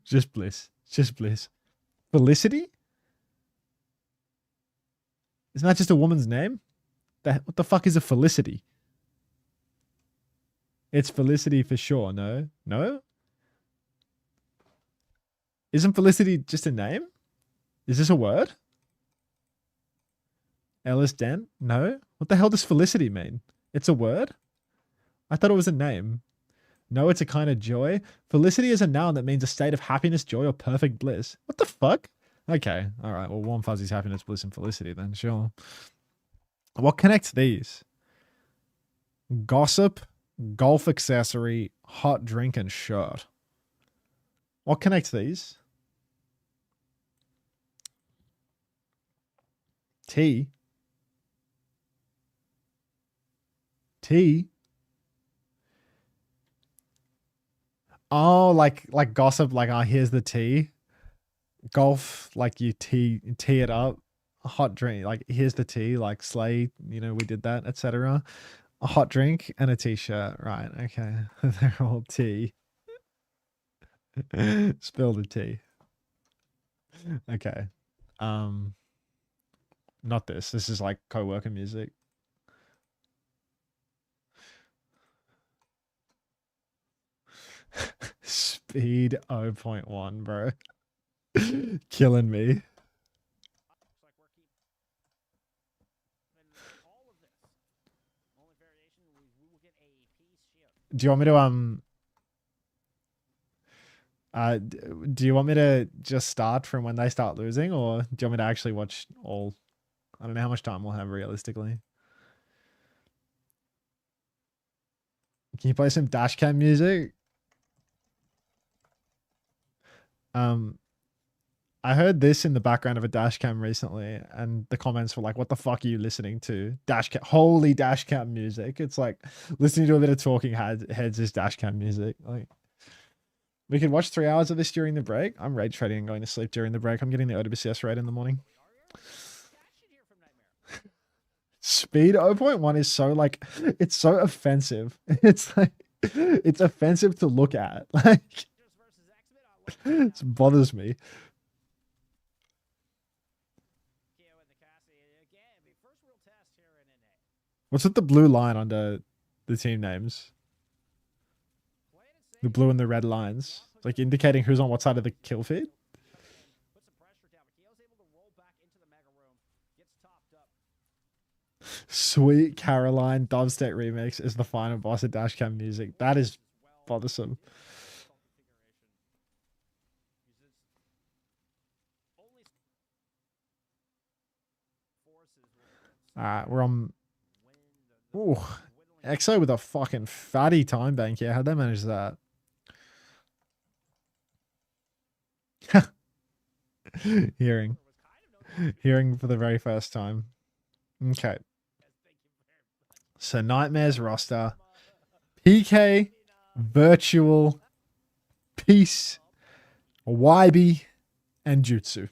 Speaker 1: Just bliss. Just bliss. Felicity? Isn't that just a woman's name? What the fuck is a Felicity? It's Felicity for sure. No? No? Isn't Felicity just a name? Is this a word? Ellis Dent? No? What the hell does Felicity mean? It's a word? I thought it was a name. No, it's a kind of joy. Felicity is a noun that means a state of happiness, joy, or perfect bliss. What the fuck? Okay. All right. Well, warm fuzzies, happiness, bliss, and felicity then. Sure. What connects these? Gossip, golf accessory, hot drink, and shirt. What connects these? Tea. Tea. Oh, like gossip, like, oh, here's the tea. Golf, like you tee it up. A hot drink, like here's the tea, like slay, you know, we did that, etc. A hot drink and a t-shirt, right? Okay. They're all tea. Spill the tea. Okay. Not this. This is like co-worker music. Speed 0.1, bro. Killing me. Do you want me to do you want me to just start from when they start losing, or do you want me to actually watch all? I don't know how much time we'll have realistically. Can you play some dashcam music? I heard this in the background of a dashcam recently, and the comments were like, "What the fuck are you listening to? Dashcam, holy dashcam music!" It's like listening to a bit of talking heads is dashcam music. Like, we could watch 3 hours of this during the break. I'm raid trading and going to sleep during the break. I'm getting the OWCS raid in the morning. speed 0.1 is so like, it's so offensive. It's like, it's offensive to look at. Like, it bothers me. What's with the blue line under the team names? The blue and the red lines. It's like indicating who's on what side of the kill feed. Sweet Caroline dubstep remix is the final boss of Dashcam music. That is bothersome. Alright, we're on... Ooh, EXO with a fucking fatty time bank here. How'd they manage that? Hearing for the very first time. Okay. So Nightmare's roster. PK, Virtual, Peace, YB, and Jutsu.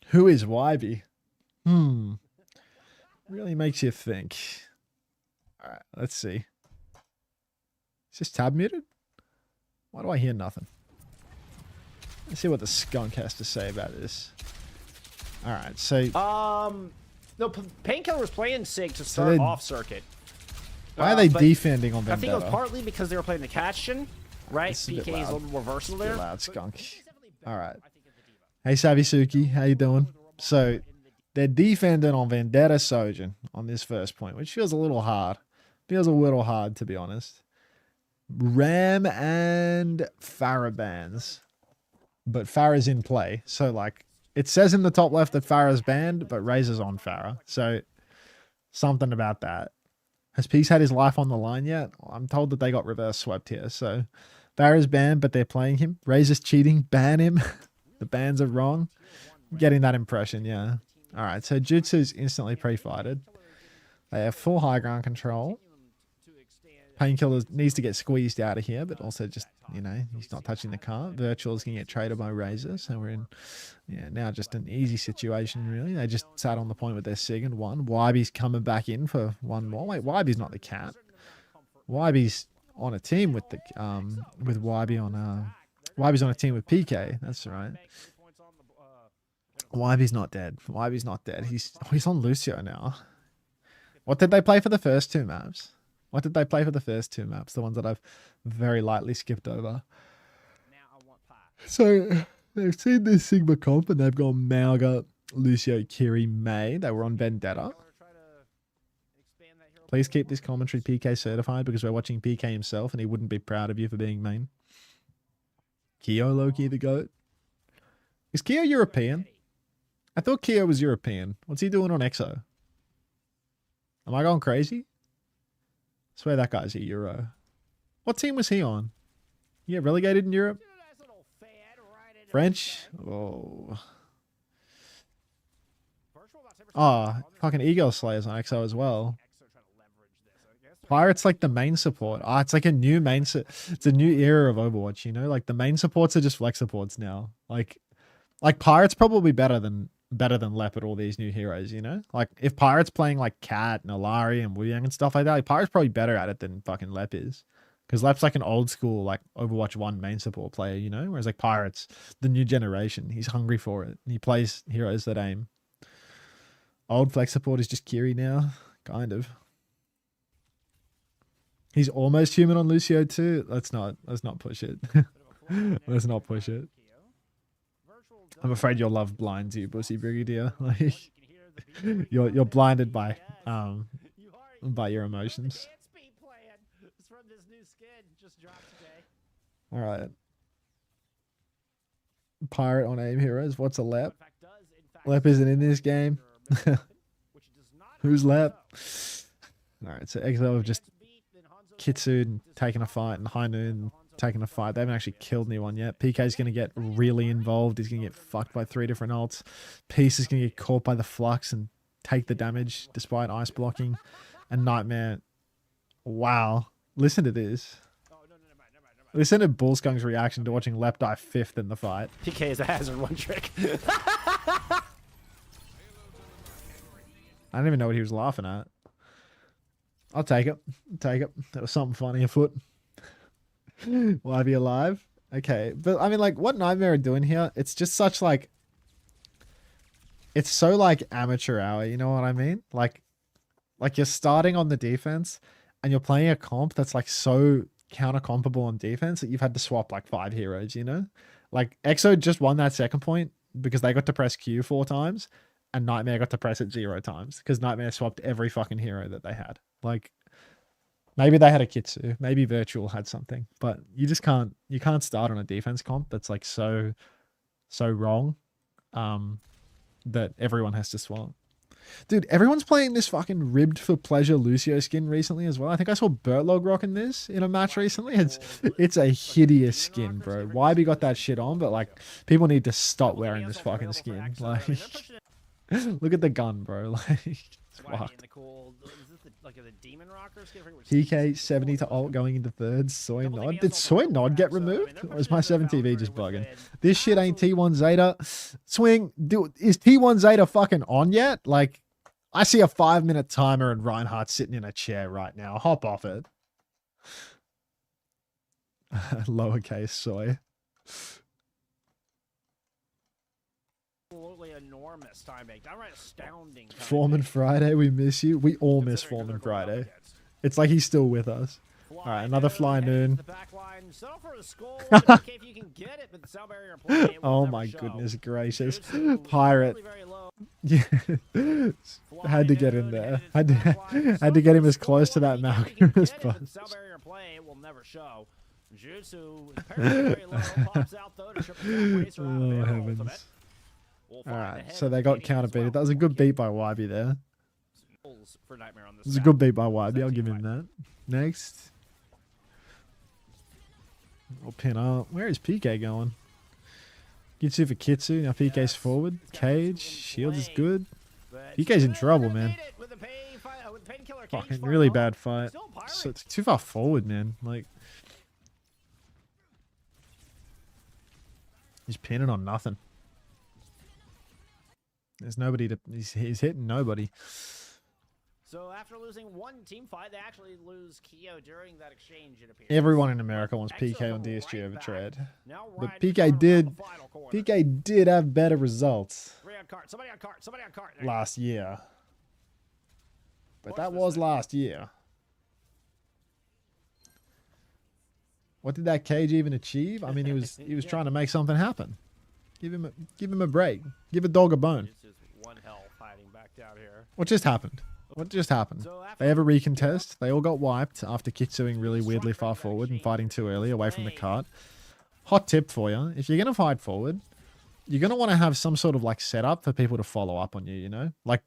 Speaker 1: Who is YB? Really makes you think. Alright, let's see. Is this tab muted? Why do I hear nothing? Let's see what the skunk has to say about this. Alright, so...
Speaker 8: No, Painkiller was playing Sig to start off circuit.
Speaker 1: Why are they defending on Vendetta?
Speaker 8: I think it was partly because they were playing the Catchin, right? PK is a little more versatile there.
Speaker 1: Loud skunk. Alright. Hey Savisuki, how you doing? So, they're defending on Vendetta Sojin on this first point, which feels a little hard. Feels a little hard, to be honest. Ram and Farah bans. But Farah's in play. So, like, it says in the top left that Farah's banned, but Razor's on Farah. So, something about that. Has Peace had his life on the line yet? I'm told that they got reverse swept here. So, Farah's banned, but they're playing him. Razor's cheating. Ban him. The bans are wrong. I'm getting that impression, yeah. Alright, so Jutsu's instantly pre-fighted. They have full high ground control. Painkiller needs to get squeezed out of here, but also just, you know, he's not touching the car. Virtual's going to get traded by Razor, so we're in, yeah, now just an easy situation, really. They just sat on the point with their Sig and won. YB's coming back in for one more. Wait, YB's not the cat. YB's on a team with the, with YB on, YB's on a team with PK. That's right. YB's not dead. YB's not dead. He's on Lucio now. What did they play for the first two maps? What did they play for the first two maps? The ones that I've very lightly skipped over. So they've seen this Sigma comp and they've gone Mauga, Lucio, Kiri, May. They were on Vendetta. Please keep this commentary PK certified because we're watching PK himself and he wouldn't be proud of you for being main. Kyo Loki the GOAT. Is Kyo European? I thought Kyo was European. What's he doing on EXO? Am I going crazy? I swear that guy's a Euro. What team was he on? You get relegated in Europe? French? Oh. Oh, fucking Ego Slayers on EXO as well. Pirate's like the main support. Ah, it's like a new main... It's a new era of Overwatch, you know? Like, the main supports are just flex supports now. Like Pirate's probably better than Lep at all these new heroes, you know? Like, if Pirate's playing, like, Cat and Alari and Wuyang and stuff like that, like, Pirate's probably better at it than fucking Lep is. Because Lep's like an old school, like, Overwatch 1 main support player, you know? Whereas, like, Pirate's the new generation. He's hungry for it. And he plays heroes that aim. Old flex support is just Kiri now. Kind of. He's almost human on Lucio too. Let's not push it. Let's not push it. I'm afraid your love blinds you, Bussy Brigadier. Like, you're blinded by your emotions. All right. Pirate on aim heroes. What's a Lep? Lep isn't in this game. Who's Lep? All right. So EXO have just Kitsu taking a fight and Hainu taking a fight. They haven't actually killed anyone yet. PK's going to get really involved. He's going to get fucked by 3 different ults. Peace is going to get caught by the flux and take the damage despite ice blocking. And Nightmare, wow. Listen to this. Listen to Bullskunk's reaction to watching Lep die 5th in the fight.
Speaker 8: PK is a hazard one trick.
Speaker 1: I don't even know what he was laughing at. I'll take it. Take it. There was something funny afoot. Why be alive? Okay. But I mean, like, what Nightmare are doing here, it's just such like, it's so like amateur hour, you know what I mean? Like you're starting on the defense and you're playing a comp that's like so counter compable on defense that you've had to swap like 5 heroes, you know? Like EXO just won that second point because they got to press Q 4 times and Nightmare got to press it 0 times because Nightmare swapped every fucking hero that they had. Like, maybe they had a Kitsu, maybe Virtual had something, but you just can't, you can't start on a defense comp that's like so wrong that everyone has to swap. Dude, everyone's playing this fucking ribbed for pleasure Lucio skin recently as well. I think I saw Bertlog rocking this in a match recently. It's a hideous skin, bro. YB got that shit on, but like people need to stop wearing this fucking skin. Like, look at the gun, bro. Like, it's fucked. PK 70 to ult going into third. Soy Nod. Did Soy Nod get removed? Or is my 7TV just bugging? This shit ain't T1 Zeta. Swing. Dude, is T1 Zeta fucking on yet? Like, I see a 5-minute timer and Reinhardt sitting in a chair right now. Hop off it. Lowercase soy.
Speaker 8: Absolutely enormous time bank. Downright astounding.
Speaker 1: Foreman Friday, we miss you. We all miss Foreman Friday. It's like he's still with us. All right, another Fly Noon. Oh my goodness gracious. Pirate. Yeah. Had to get in there. Had to get him as close to that Malcolm as possible. Oh heavens. Alright, so they got counter beated. That was a good beat by YB there. It was a good beat by YB, I'll give him that. Next. We'll pin up. Where is PK going? Gitsu for Kitsu. Now PK's forward. Cage. Shield is good. PK's in trouble, man. Fucking really bad fight. So it's too far forward, man. Like, he's pinning on nothing. There's nobody to... He's hitting nobody.
Speaker 8: So after losing one team fight, they actually lose Kyo during that exchange, it appears.
Speaker 1: Everyone in America wants PK on DSG over Trade. But PK did have better results last year. But that was last year. What did that Cage even achieve? I mean, he was trying to make something happen. Give him a break. Give a dog a bone. What just happened? What just happened? They have a recontest. They all got wiped after Kitsuing really weirdly far forward and fighting too early away from the cart. Hot tip for you. If you're going to fight forward, you're going to want to have some sort of like setup for people to follow up on you, you know? Like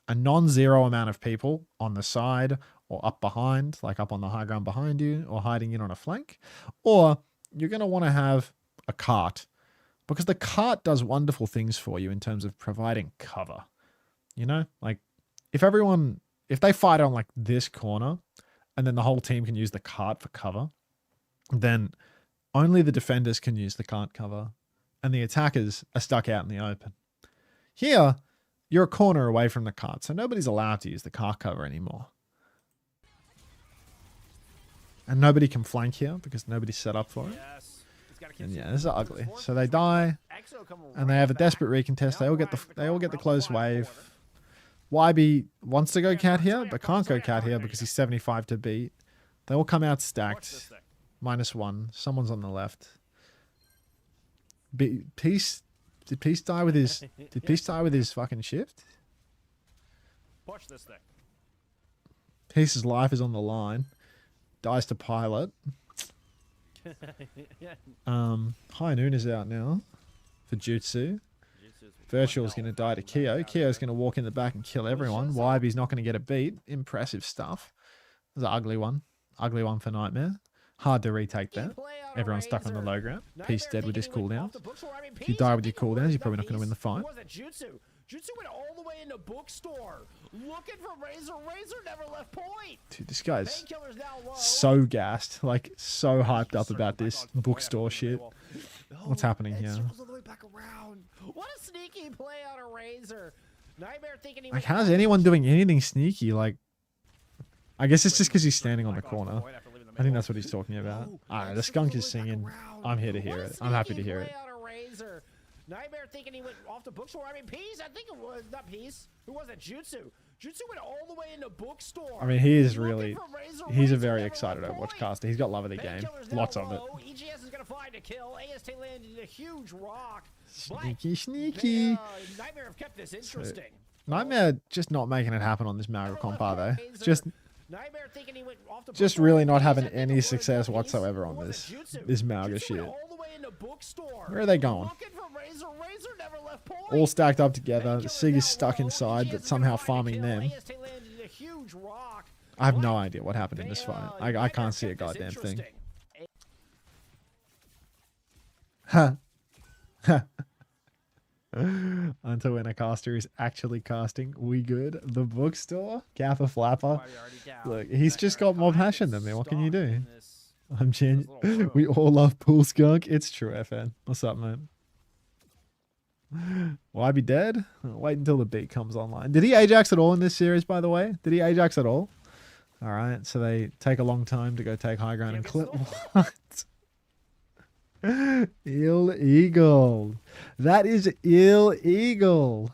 Speaker 1: a non-zero amount of people on the side or up behind, like up on the high ground behind you or hiding in on a flank. Or you're going to want to have a cart because the cart does wonderful things for you in terms of providing cover. You know, like if they fight on like this corner and then the whole team can use the cart for cover, then only the defenders can use the cart cover and the attackers are stuck out in the open. Here, you're a corner away from the cart, so nobody's allowed to use the cart cover anymore. And nobody can flank here because nobody's set up for it. And yeah, this is ugly. So they die and they have a desperate recontest. They all get the close wave. YB wants to go cat here, but can't go cat here because he's 75 to beat. They all come out stacked. -1. Someone's on the left. Peace. Did Peace die with his? Did Peace die with his fucking shift? Peace's life is on the line. Dies to Pilot. High Noon is out now for Jutsu. Virtual's going to die to Kyo. Kyo's going to walk in the back and kill everyone. YB's not going to get a beat. Impressive stuff. This is an ugly one. Ugly one for Nightmare. Hard to retake that. Everyone's stuck on the low ground. Peace dead with his cooldowns. If you die with your cooldowns, you're probably not going to win the fight.
Speaker 8: Jutsu went all the way into bookstore. Looking for Razor. Razor never left point.
Speaker 1: Dude, this guy's so gassed. Like, so hyped up about this bookstore shit. What's happening here?
Speaker 8: All the way back around. What a sneaky play on a Razor. Nightmare thinking he
Speaker 4: Like,
Speaker 8: went
Speaker 4: how's
Speaker 8: off the
Speaker 4: anyone
Speaker 8: book
Speaker 4: doing anything sneaky? Like, I guess it's just because he's standing on the corner.
Speaker 8: point after leaving the
Speaker 4: I think
Speaker 8: middle.
Speaker 4: that's what he's talking about.
Speaker 8: Oh,
Speaker 4: Alright, the
Speaker 8: nice
Speaker 4: skunk
Speaker 8: little
Speaker 4: is singing.
Speaker 8: back around.
Speaker 4: I'm here to hear
Speaker 8: What a
Speaker 4: it. I'm happy to
Speaker 8: sneaky
Speaker 4: hear
Speaker 8: play
Speaker 4: it.
Speaker 8: out of Razor. Nightmare thinking he went off the bookstore. I mean, Peas, I think it was not Peas. Who was it? Jutsu. Jutsu went all the way in the bookstore.
Speaker 4: I mean, he is
Speaker 8: Looking
Speaker 4: really,
Speaker 8: for Razor.
Speaker 4: he's a
Speaker 8: Razor
Speaker 4: very
Speaker 8: never
Speaker 4: excited
Speaker 8: left
Speaker 4: Overwatch
Speaker 8: point.
Speaker 4: caster. He's got love of the game.
Speaker 8: Painkiller's now
Speaker 4: Lots of it.
Speaker 8: low. EGS is gonna find a kill. AST landed a huge rock. But
Speaker 4: Sneaky,
Speaker 8: they,
Speaker 4: sneaky.
Speaker 8: Nightmare have kept this interesting.
Speaker 4: Nightmare just not making it happen on this Mario comp, are they? Just
Speaker 8: Nightmare thinking he went off the
Speaker 4: Just
Speaker 8: bookstore.
Speaker 4: really not
Speaker 8: Peas,
Speaker 4: having
Speaker 8: I think
Speaker 4: any
Speaker 8: it was
Speaker 4: success
Speaker 8: Peas.
Speaker 4: whatsoever
Speaker 8: Who
Speaker 4: on
Speaker 8: was
Speaker 4: this.
Speaker 8: it? Jutsu.
Speaker 4: This Malga
Speaker 8: Jutsu
Speaker 4: shit.
Speaker 8: went all the way in the bookstore.
Speaker 4: Where are they going?
Speaker 8: Looking for Razor. Razor never left point.
Speaker 4: All stacked up together. The
Speaker 8: Painkiller's
Speaker 4: Sig
Speaker 8: now
Speaker 4: is stuck
Speaker 8: low.
Speaker 4: inside,
Speaker 8: EGS
Speaker 4: but
Speaker 8: is
Speaker 4: somehow
Speaker 8: gonna find a
Speaker 4: farming
Speaker 8: kill.
Speaker 4: them.
Speaker 8: AST landed a huge rock.
Speaker 4: I have no
Speaker 8: But
Speaker 4: idea what happened in this
Speaker 8: they,
Speaker 4: fight.
Speaker 8: Nightmare
Speaker 4: I can't see a
Speaker 8: kept this
Speaker 4: goddamn thing.
Speaker 8: interesting.
Speaker 4: Huh. Until when a caster is actually casting, we good. The bookstore, Kappa Flapper. Look, he's just got more passion than me. What can you do? I'm Jen. We all love Pool Skunk. It's true, FN. What's up, man? Will I be dead? Wait until the beat comes online. Did he Ajax at all in this series, by the way? Did he Ajax at all? All right, so they take a long time to go take high ground and clip. What? Illegal. That is illegal.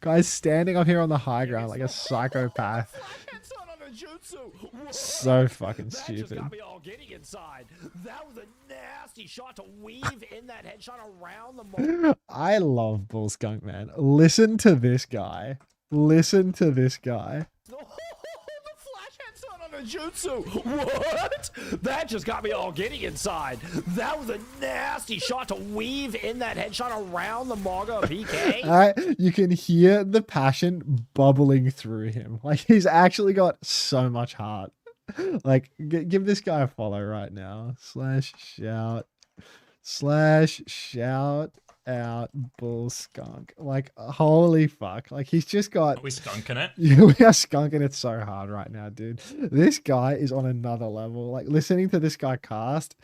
Speaker 4: Guy's standing up here on the high ground like a psychopath. So fucking
Speaker 8: That
Speaker 4: stupid.
Speaker 8: just got me all giddy inside. That was a nasty shot to weave in that headshot around the mark.
Speaker 4: I love Bull Skunk, man. Listen to this guy. Listen to this guy.
Speaker 8: The flash headshot on a jutsu. What? That just got me all giddy inside. That was a nasty shot to weave in that headshot around the Maga PK.
Speaker 4: You can hear the passion bubbling through him. Like, he's actually got so much heart. Like, give this guy a follow right now. /shout out Bull Skunk. Like, holy fuck. Like, he's just got...
Speaker 2: Are we skunking it?
Speaker 4: Yeah, we are skunking it so hard right now, dude. This guy is on another level. Like, listening to this guy cast,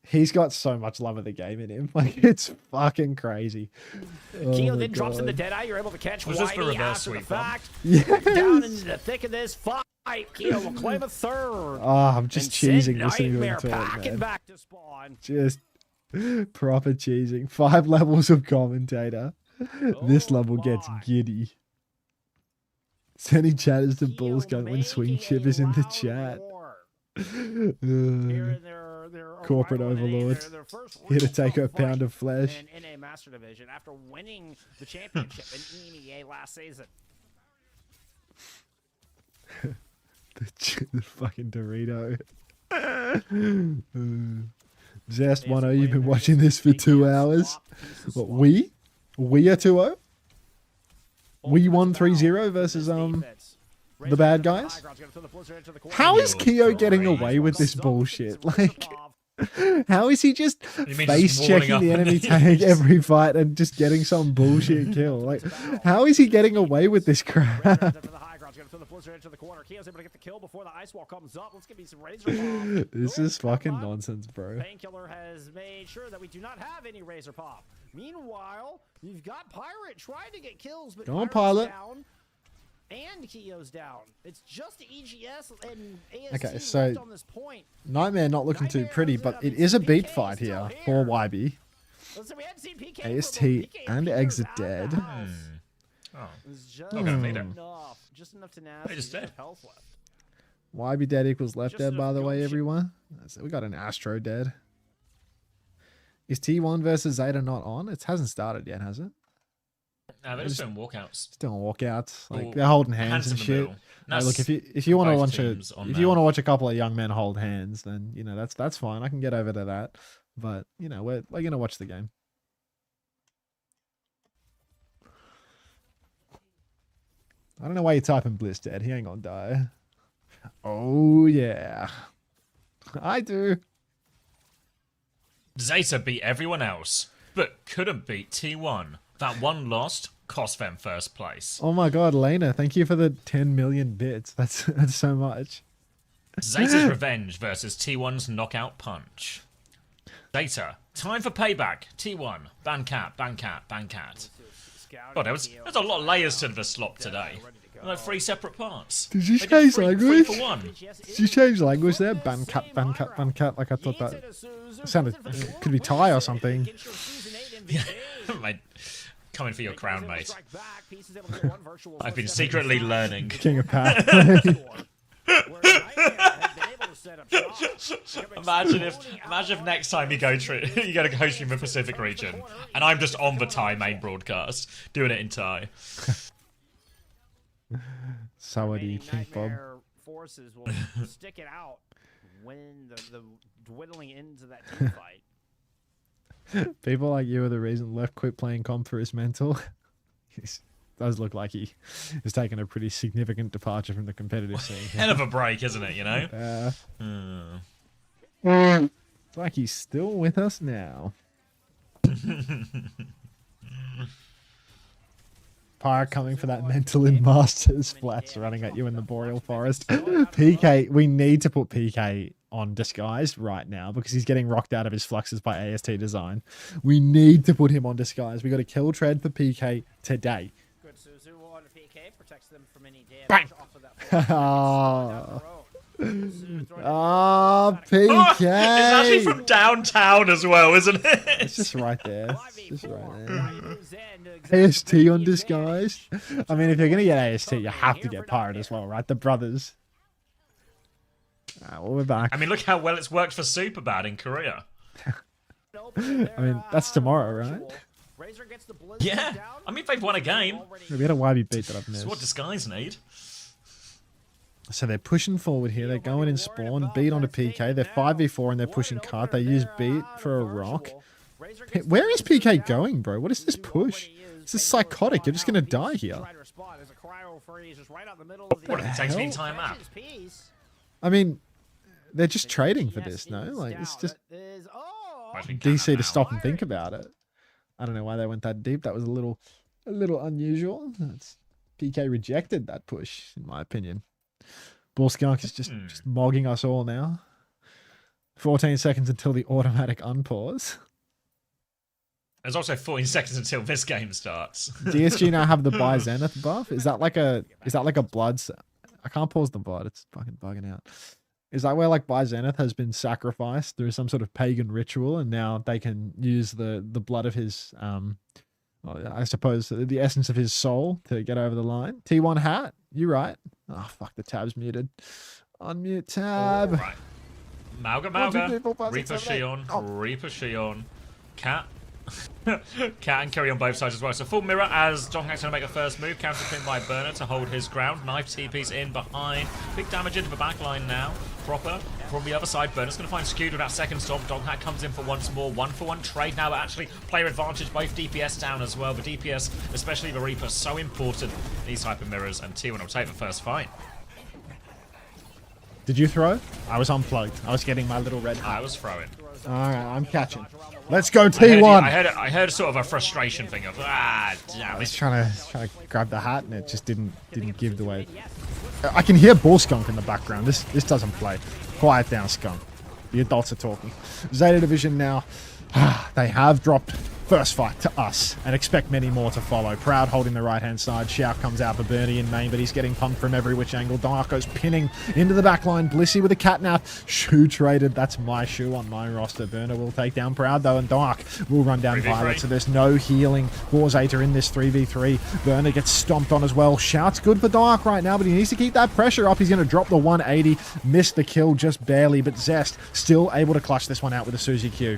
Speaker 4: he's got so much love of the game in him. Like, it's fucking crazy.
Speaker 8: Keo
Speaker 4: my
Speaker 8: then drops in the
Speaker 4: God.
Speaker 8: Deadeye. You're able to catch
Speaker 2: Was this the
Speaker 8: Whitey
Speaker 2: reverse
Speaker 8: after the
Speaker 2: sweep bomb?
Speaker 8: fact.
Speaker 4: Yes.
Speaker 8: Down into the thick of this fight. Keo will claim a third.
Speaker 4: Oh, I'm just
Speaker 8: and
Speaker 4: cheesing
Speaker 8: send
Speaker 4: listening to him
Speaker 8: Nightmare
Speaker 4: talk,
Speaker 8: back and
Speaker 4: man.
Speaker 8: back to spawn.
Speaker 4: Just proper cheesing. 5 levels of commentator. This level gets
Speaker 8: my.
Speaker 4: giddy. Sending chatters to
Speaker 8: Keo
Speaker 4: Bull Skunk when Swing
Speaker 8: making
Speaker 4: Chip
Speaker 8: a
Speaker 4: is in the
Speaker 8: loud
Speaker 4: chat.
Speaker 8: roar. Here in their
Speaker 4: Corporate
Speaker 8: arrival in NA,
Speaker 4: overlord.
Speaker 8: their first
Speaker 4: Here to
Speaker 8: real
Speaker 4: take a
Speaker 8: tough
Speaker 4: pound
Speaker 8: fight
Speaker 4: of flesh.
Speaker 8: in NA Master Division after winning the championship in EMEA last season.
Speaker 4: The fucking Dorito. Zest 1-0, you've been watching this for 2 hours. What, we? We are 2-0? We won 3-0 versus, the bad guys? How is Keo getting away with this bullshit? Like, how is he just
Speaker 2: You mean
Speaker 4: face
Speaker 2: just walling
Speaker 4: checking
Speaker 2: up
Speaker 4: the
Speaker 2: on
Speaker 4: enemy
Speaker 2: these?
Speaker 4: tank every fight and just getting some bullshit kill? Like, how is he getting away with this crap? This is fucking nonsense, bro.
Speaker 8: Painkiller has made sure that we do not have any Razor Pop. Meanwhile, you've got Pirate trying to get kills, but
Speaker 4: Go on,
Speaker 8: Pirate's
Speaker 4: Pilot.
Speaker 8: down and Keo's down. It's just EGS and AST
Speaker 4: Okay, so
Speaker 8: left on this point.
Speaker 4: Nightmare not looking too
Speaker 8: Nightmare
Speaker 4: pretty,
Speaker 8: has
Speaker 4: but
Speaker 8: it.
Speaker 4: it is a beat
Speaker 8: PK
Speaker 4: fight
Speaker 8: is still
Speaker 4: here for
Speaker 8: here.
Speaker 4: YB.
Speaker 8: Listen, we hadn't seen PK for a
Speaker 4: AST
Speaker 8: moment. PK
Speaker 4: and
Speaker 8: appears
Speaker 4: Exit
Speaker 8: out of the
Speaker 4: dead.
Speaker 8: house.
Speaker 2: Oh.
Speaker 8: It's just
Speaker 2: Not gonna need it.
Speaker 8: enough. Just enough tenacity.
Speaker 2: just
Speaker 8: just
Speaker 2: dead.
Speaker 8: enough health left.
Speaker 4: YB dead equals left
Speaker 8: Just
Speaker 4: dead,
Speaker 8: enough
Speaker 4: by the way,
Speaker 8: gunshot.
Speaker 4: everyone. So we got an Astro dead. Is T1 versus Zeta not on? It hasn't started yet, has it?
Speaker 2: They're just doing walkouts.
Speaker 4: Still on walkouts. Like,
Speaker 2: Or
Speaker 4: they're holding hands and
Speaker 2: in the
Speaker 4: shit.
Speaker 2: middle.
Speaker 4: Like, look,
Speaker 2: That's
Speaker 4: if you want to
Speaker 2: both
Speaker 4: watch
Speaker 2: teams on
Speaker 4: if you
Speaker 2: now.
Speaker 4: want to watch a couple of young men hold hands, then you know that's fine. I can get over to that. But you know we're gonna watch the game. I don't know why you're typing Bliss dead. He ain't gonna die. Oh yeah, I do.
Speaker 2: Zeta beat everyone else, but couldn't beat T1. That one lost cost them first place.
Speaker 4: Oh my god, Lena, thank you for the 10 million bits. That's so much.
Speaker 2: Zeta's revenge versus T1's knockout punch. Zeta, time for payback. T1, ban cat, ban cat, ban cat. God, there's a lot of layers to the slop today. Like 3 separate parts.
Speaker 1: Did you
Speaker 2: They
Speaker 1: change
Speaker 2: three
Speaker 1: language?
Speaker 2: for one.
Speaker 1: Did you change language there? Bancat, bancat, bancat. Like I thought that sounded. Could be Thai or something.
Speaker 2: Yeah, mate. Coming for your crown, mate. I've been secretly learning.
Speaker 1: King of Pat.
Speaker 2: Imagine if next time you go to go stream the Pacific region, and I'm just on the Thai main broadcast doing it in Thai.
Speaker 1: Sawadee, King Bob.
Speaker 8: Forces will stick it out when the dwindling into that team fight.
Speaker 1: People like you are the reason Left quit playing comp for his mental. It does look like he has taken a pretty significant departure from the competitive scene.
Speaker 2: Hell of a break, isn't it, you know?
Speaker 1: It's like he's still with us now. Pyre coming for that mental in Masters. Flats running at you in the Boreal Forest. PK, we need to put PK on Disguised right now because he's getting rocked out of his fluxes by AST Design. We need to put him on Disguised. We got to kill Tread for PK today.
Speaker 8: Good Suzu on PK protects them from any damage off of that.
Speaker 1: Ah, PK.
Speaker 2: It's actually from downtown as well, isn't it?
Speaker 1: It's just right there. It's just right there. AST on Disguised. I mean, if you're going to get AST, you have to get Pirate as well, right? The brothers. Well, we're back.
Speaker 2: I mean, look how well it's worked for Superbad in Korea.
Speaker 1: I mean, that's tomorrow, right?
Speaker 2: Yeah. I mean, they've won a game.
Speaker 1: We had a YB beat that I've missed.
Speaker 2: That's what Disguise need.
Speaker 1: So they're pushing forward here. They're going in spawn, beat onto PK. They're 5v4 and they're pushing cart. They use beat for a rock. Where is PK going, bro? What is this push? This is psychotic. You're just going to die here.
Speaker 2: What, if it takes the entire map?
Speaker 1: I mean, they're just trading for this, no? Like, it's just DC to stop and think about it. I don't know why they went that deep. That was a little unusual. PK rejected that push, in my opinion. Bull Skunk is just mogging us all now. 14 seconds until the automatic unpause.
Speaker 2: There's also 14 seconds until this game starts.
Speaker 1: DSG now have the buy Zenith buff. Is that like a blood? I can't pause the bot. It's fucking bugging out. Is that where like buy Zenith has been sacrificed through some sort of pagan ritual, and now they can use the blood of his I suppose the essence of his soul to get over the line? T1 hat, you right? Oh fuck, the tab's muted. Unmute tab.
Speaker 2: Right. Mauga. Reaper Shion. Reaper Shion. Cat. Cat and Curry on both sides as well. So full mirror as Donghack's going to make a first move. Counter pinned by Burner to hold his ground. Knife TP's in behind. Big damage into the back line now. Proper from the other side. Burner's going to find Skewed with that second stomp. Donghack comes in for once more. 1-for-1 trade now, but actually player advantage. Both DPS down as well. The DPS, especially the Reaper, so important. These type of mirrors, and T1 will take the first fight.
Speaker 1: Did you throw? I was unplugged. I was getting my little red hat.
Speaker 2: I was throwing.
Speaker 1: All right, I'm catching. Let's go T1.
Speaker 2: I heard sort of a frustration thing of
Speaker 1: I
Speaker 2: damn
Speaker 1: was
Speaker 2: it.
Speaker 1: trying to grab the hat and it just didn't give the way. I can hear Bull Skunk in the background. This doesn't play. Quiet down, Skunk. The adults are talking. Zeta Division now. They have dropped first fight to us and expect many more to follow. Proud holding the right-hand side. Shout comes out for Bernie in main, but he's getting pumped from every which angle. Darko's pinning into the back line. Blissey with a catnap. Shoe traded. That's my shoe on my roster. Burner will take down Proud, though, and Dark will run down
Speaker 2: 3v3.
Speaker 1: Violet, so there's no healing for Zeta in this 3v3. Burner gets stomped on as well. Shout's good for Dark right now, but he needs to keep that pressure up. He's going to drop the 180. Missed the kill just barely, but Zest still able to clutch this one out with a Suzy Q.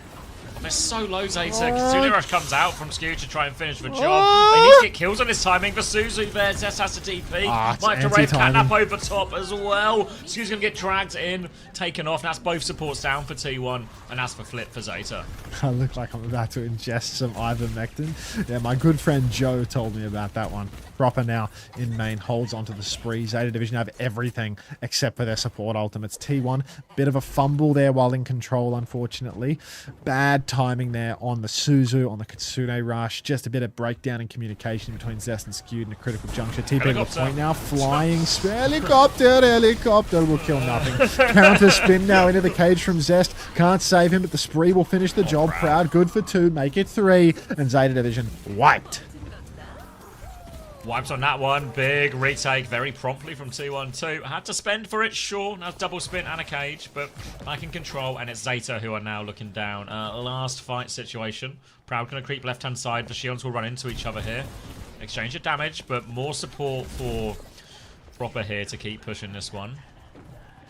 Speaker 2: They're so low, Zeta. Kitsune Rush comes out from Skew to try and finish the job. They need to get kills on this timing for Suzu there. Zest has to DP. Might have to rave catnap over top as well. Skew's going to get dragged in, taken off. That's both supports down for T1, and that's for Flip for Zeta.
Speaker 1: I look like I'm about to ingest some ivermectin. Yeah, my good friend Joe told me about that one. Proper now in main holds onto the spree. Zeta Division have everything except for their support ultimates. T1, bit of a fumble there while in control, unfortunately. Bad timing there on the Suzu, on the Kitsune Rush. Just a bit of breakdown in communication between Zest and Skewed in a critical juncture. TP to the point now. Flying helicopter will kill nothing. Counter spin now into the cage from Zest. Can't save him, but the spree will finish the job. Proud good for 2, make it 3, and Zeta Division wiped.
Speaker 2: Wipes on that one. Big retake very promptly from 2-1-2. Had to spend for it, sure. Now double spin and a cage, but back in control. And it's ZETA who are now looking down. Last fight situation. Proud going to creep left-hand side. The Shions will run into each other here. Exchange of damage, but more support for Proper here to keep pushing this one.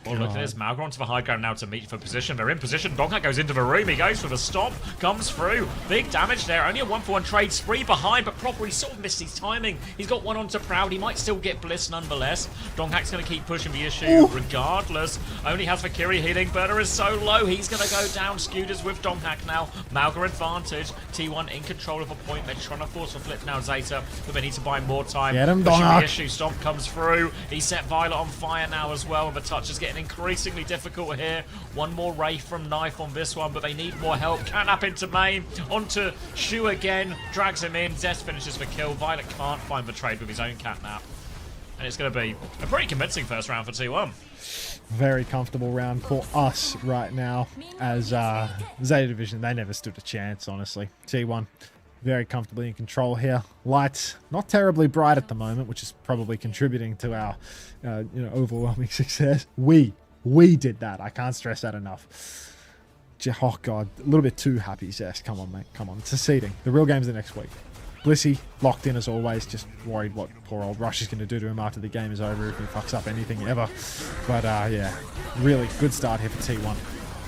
Speaker 2: Oh, look at this. Malgar onto the high ground now to meet for position. They're in position. Donghack goes into the room. He goes for the stomp. Comes through. Big damage there. Only a 1-for-1 trade. Spree behind, but Proper, he sort of missed his timing. He's got one onto Proud. He might still get Bliss nonetheless. Donghack's going to keep pushing the issue regardless. Only has Valkyrie healing. Burner is so low. He's going to go down. Scooters with Donghack now. Malgar advantage. T1 in control of a point. They're trying to force a flip now, ZETA, but they need to buy more time.
Speaker 1: Get him,
Speaker 2: Pushing
Speaker 1: Donghack.
Speaker 2: the issue. Stomp comes through. He set Violet on fire now as well. The touch is getting increasingly difficult here. One more Wraith from Knife on this one, but they need more help. Catnap into main. Onto Shu again. Drags him in. Zest finishes the kill. Violet can't find the trade with his own Catnap. And it's going to be a pretty convincing first round for T1.
Speaker 1: Very comfortable round for us right now as ZETA Division. They never stood a chance, honestly. T1 very comfortably in control here. Lights not terribly bright at the moment, which is probably contributing to our overwhelming success. We did that. I can't stress that enough. Oh god, a little bit too happy, Zest. Come on, mate. Come on. It's a seeding. The real game's the next week. Blissey locked in as always, just worried what poor old Rush is going to do to him after the game is over if he fucks up anything ever. But yeah, really good start here for T1.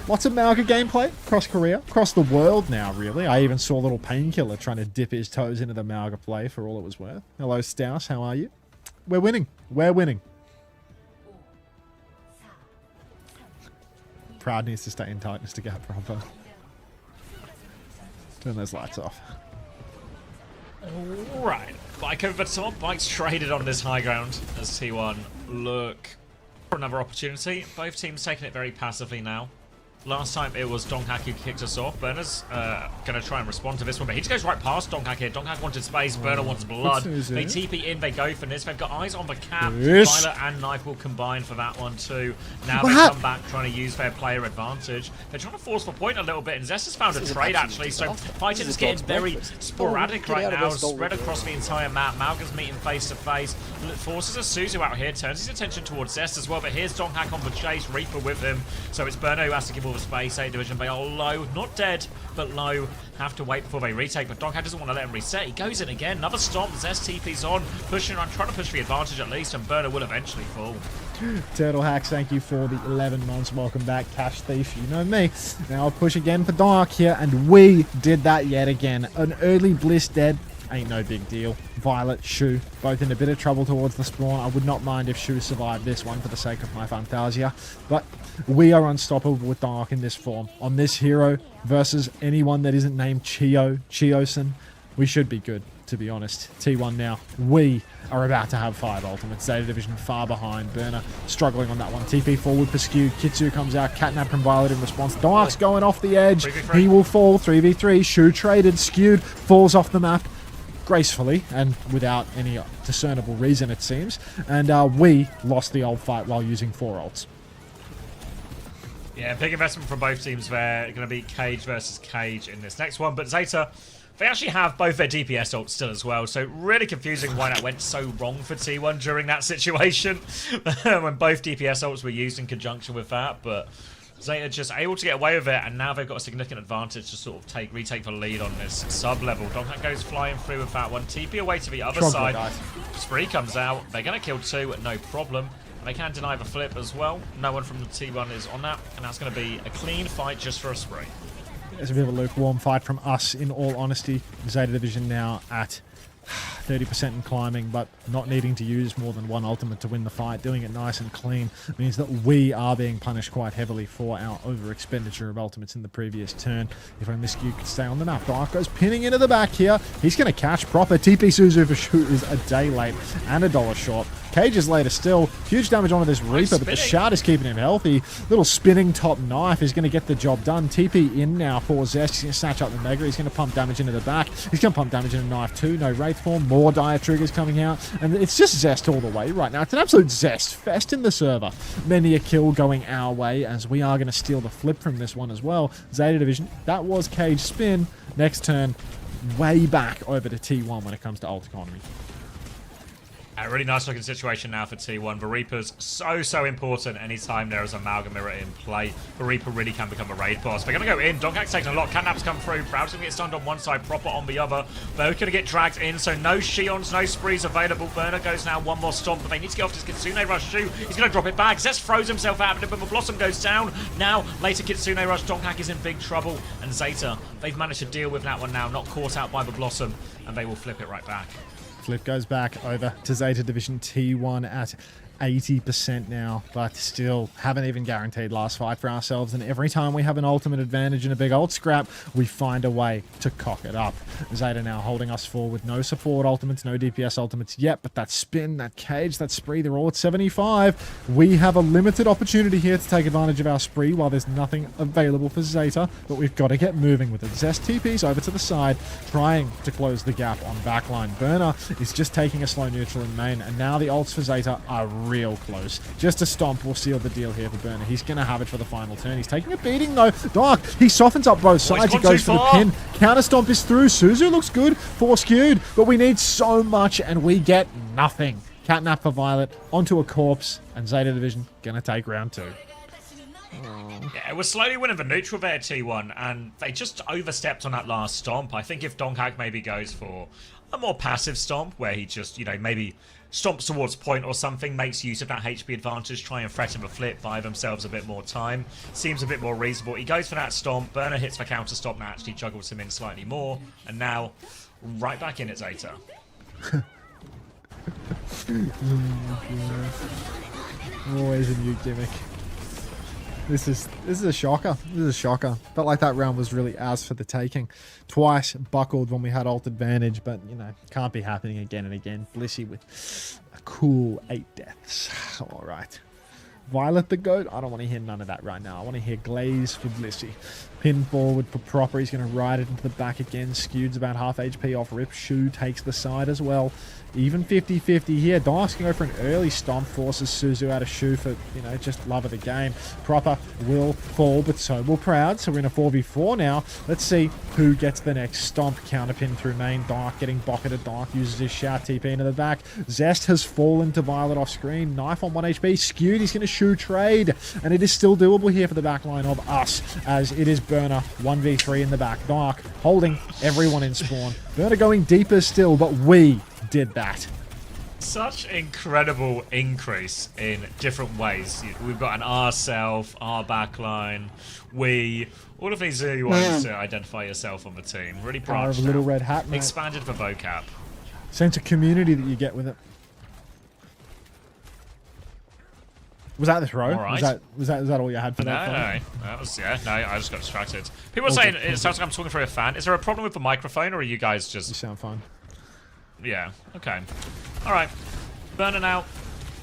Speaker 1: Lots of Malga gameplay across Korea, across the world now, really. I even saw a little Painkiller trying to dip his toes into the Malga play for all it was worth. Hello, Stouse. How are you? We're winning. We're winning. Proud needs to stay in tightness to get proper. Turn those lights off.
Speaker 2: Right. Bike over the top. Bike's traded on this high ground as T1 look for another opportunity. Both teams taking it very passively now. Last time it was Donghack who kicked us off. Burner's going to try and respond to this one, but he just goes right past Donghack here. Donghack wanted space, Burner wants blood. They TP in, they go for this. They've got eyes on the cap.
Speaker 1: Yes.
Speaker 2: Violet and Knife will combine for that one too. Now they come back trying to use their player advantage. They're trying to force the point a little bit, and Zest has found a trade actually, so fighting is getting very sporadic right now, spread across the entire map. Malga's meeting face to face. Forces a Suzu out here, turns his attention towards Zest as well, but here's Donghack on the chase, Reaper with him, so it's Burner who has to give all the space. ZETA Division, they are low, not dead, but low. Have to wait before they retake, but Donghack doesn't want to let him reset. He goes in again, another stomp. Zest TP's on, pushing around, trying to push the advantage at least, and Burner will eventually fall.
Speaker 1: Turtle Hacks, thank you for the 11 months. Welcome back, Cash Thief. You know me. Now I'll push again for Dark here, and we did that yet again. An early Bliss dead. Ain't no big deal. Violet, Shu, both in a bit of trouble towards the spawn. I would not mind if Shu survived this one for the sake of my Fantasia. But we are unstoppable with Dark in this form. On this hero versus anyone that isn't named Chiosen, we should be good, to be honest. T1 now. We are about to have 5 ultimates. ZETA Division far behind. Burner struggling on that one. TP forward for Skew. Kitsu comes out. Catnap from Violet in response. Dark's going off the edge.
Speaker 2: 3v3.
Speaker 1: He will fall. 3v3. Shu traded. Skewed. Falls off the map. Gracefully and without any discernible reason, it seems. And we lost the old fight while using 4 ults.
Speaker 2: Yeah, big investment from both teams there. Going to be Cage versus Cage in this next one. But ZETA, they actually have both their DPS ults still as well. So really confusing why that went so wrong for T1 during that situation. When both DPS ults were used in conjunction with that. But ZETA just able to get away with it, and now they've got a significant advantage to sort of retake the lead on this sub-level. Donghack goes flying through with that one. TP away to the other side.
Speaker 1: Guys.
Speaker 2: Spree comes out. They're going to kill 2, no problem. And they can deny the flip as well. No one from the T1 is on that, and that's going to be a clean fight just for a Spree.
Speaker 1: There's a bit of a lukewarm fight from us, in all honesty. ZETA Division now at 30% in climbing, but not needing to use more than 1 ultimate to win the fight. Doing it nice and clean means that we are being punished quite heavily for our over expenditure of ultimates in the previous turn. If only Skew could stay on the map. Dark goes pinning into the back here. He's going to catch proper. TP Suzu for Shu is a day late and $1 short. Cage is later still. Huge damage onto this Reaper, but the shard is keeping him healthy. Little spinning top knife is going to get the job done. TP in now for Zest. He's going to snatch up the Mega. He's going to pump damage into the back. He's going to pump damage into Knife too. No Wraith form. More dire triggers coming out. And it's just Zest all the way right now. It's an absolute Zest fest in the server. Many a kill going our way as we are going to steal the flip from this one as well. ZETA Division, that was Cage spin. Next turn, way back over to T1 when it comes to ult economy.
Speaker 2: A really nice looking situation now for T1. The Reaper's so important anytime there is a Amalgam Mirror in play. The Reaper really can become a raid boss. They're going to go in. Donkak's taking a lot. Catnap's come through. Proud's going to get stunned on one side, Proper on the other. Both going to get dragged in, so no Shions, no Sprees available. Burner goes now one more stomp, but they need to get off this Kitsune Rush shoe. He's going to drop it back. Zest throws himself out of it, but the Blossom goes down. Now, later Kitsune Rush. Donkak is in big trouble. And Zeta, they've managed to deal with that one now. Not caught out by the Blossom, and they will flip it right back.
Speaker 4: Flip goes back over to Zeta Division T1 at 80% now, but still haven't even guaranteed last fight for ourselves. And every time we have an ultimate advantage in a big ult scrap, we find a way to cock it up. Zeta now holding us forward. No support ultimates, no DPS ultimates yet, but that spin, that cage, that spree, they're all at 75. We have a limited opportunity here to take advantage of our spree while there's nothing available for Zeta, but we've got to get moving with it. Zest TP's over to the side, trying to close the gap on backline. Burner is just taking a slow neutral in main, and now the ults for Zeta are real close. Just a stomp will seal the deal here for Burner. He's going to have it for the final turn. He's taking a beating though. Dark, he softens up both sides. He goes for the pin. Counter stomp is through. Suzu looks good. 4 skewed, but we need so much and we get nothing. Catnap for Violet onto a corpse, and Zeta Division going to take round 2.
Speaker 2: Yeah, we're slowly winning the neutral there, T1, and they just overstepped on that last stomp. I think if Donkak maybe goes for a more passive stomp, where he just, you know, maybe stomps towards point or something, makes use of that HP advantage, try and threaten the flip, buy themselves a bit more time, seems a bit more reasonable. He goes for that stomp, Burner hits the counter stomp, and actually juggles him in slightly more, and now right back in at Zeta.
Speaker 4: Always a new gimmick. This is a shocker. This is a shocker. Felt like that round was really ours for the taking. Twice buckled when we had ult advantage, but you know, can't be happening again and again. Blissey with a cool 8 deaths. All right. Violet the GOAT? I don't want to hear none of that right now. I want to hear Glaze for Blissey. Pin forward for Proper. He's going to ride it into the back again. Skewed's about half HP off Rip. Shu takes the side as well. Even 50-50 here. Dice can go for an early stomp. Forces Suzu out of Shu for, you know, just love of the game. Proper will fall, but so will Proud. So we're in a 4v4 now. Let's see who gets the next stomp. Counterpin through main. Dark getting bocketed. Dark uses his shout TP into the back. Zest has fallen to Violet off screen. Knife on 1 HP. Skewed. He's going to Shu trade. And it is still doable here for the back line of us, as it is Burner 1v3 in the back. Dark holding everyone in spawn. Burner going deeper still, but we did that.
Speaker 2: Such incredible increase in different ways. We've got an ourself, our backline, we, all of these new ways to identify yourself on the team. Really branched
Speaker 4: Little
Speaker 2: out.
Speaker 4: Red Hat, mate.
Speaker 2: Expanded the vocab.
Speaker 4: Sense of community that you get with it. Was that the throw?
Speaker 2: All right.
Speaker 4: Was that all you had for that?
Speaker 2: No, that was, yeah, no, I just got distracted. People are saying it sounds like I'm talking through a fan. Is there a problem with the microphone, or are you guys
Speaker 4: You
Speaker 2: just...
Speaker 4: sound fine.
Speaker 2: Yeah, okay. Alright. Burner now,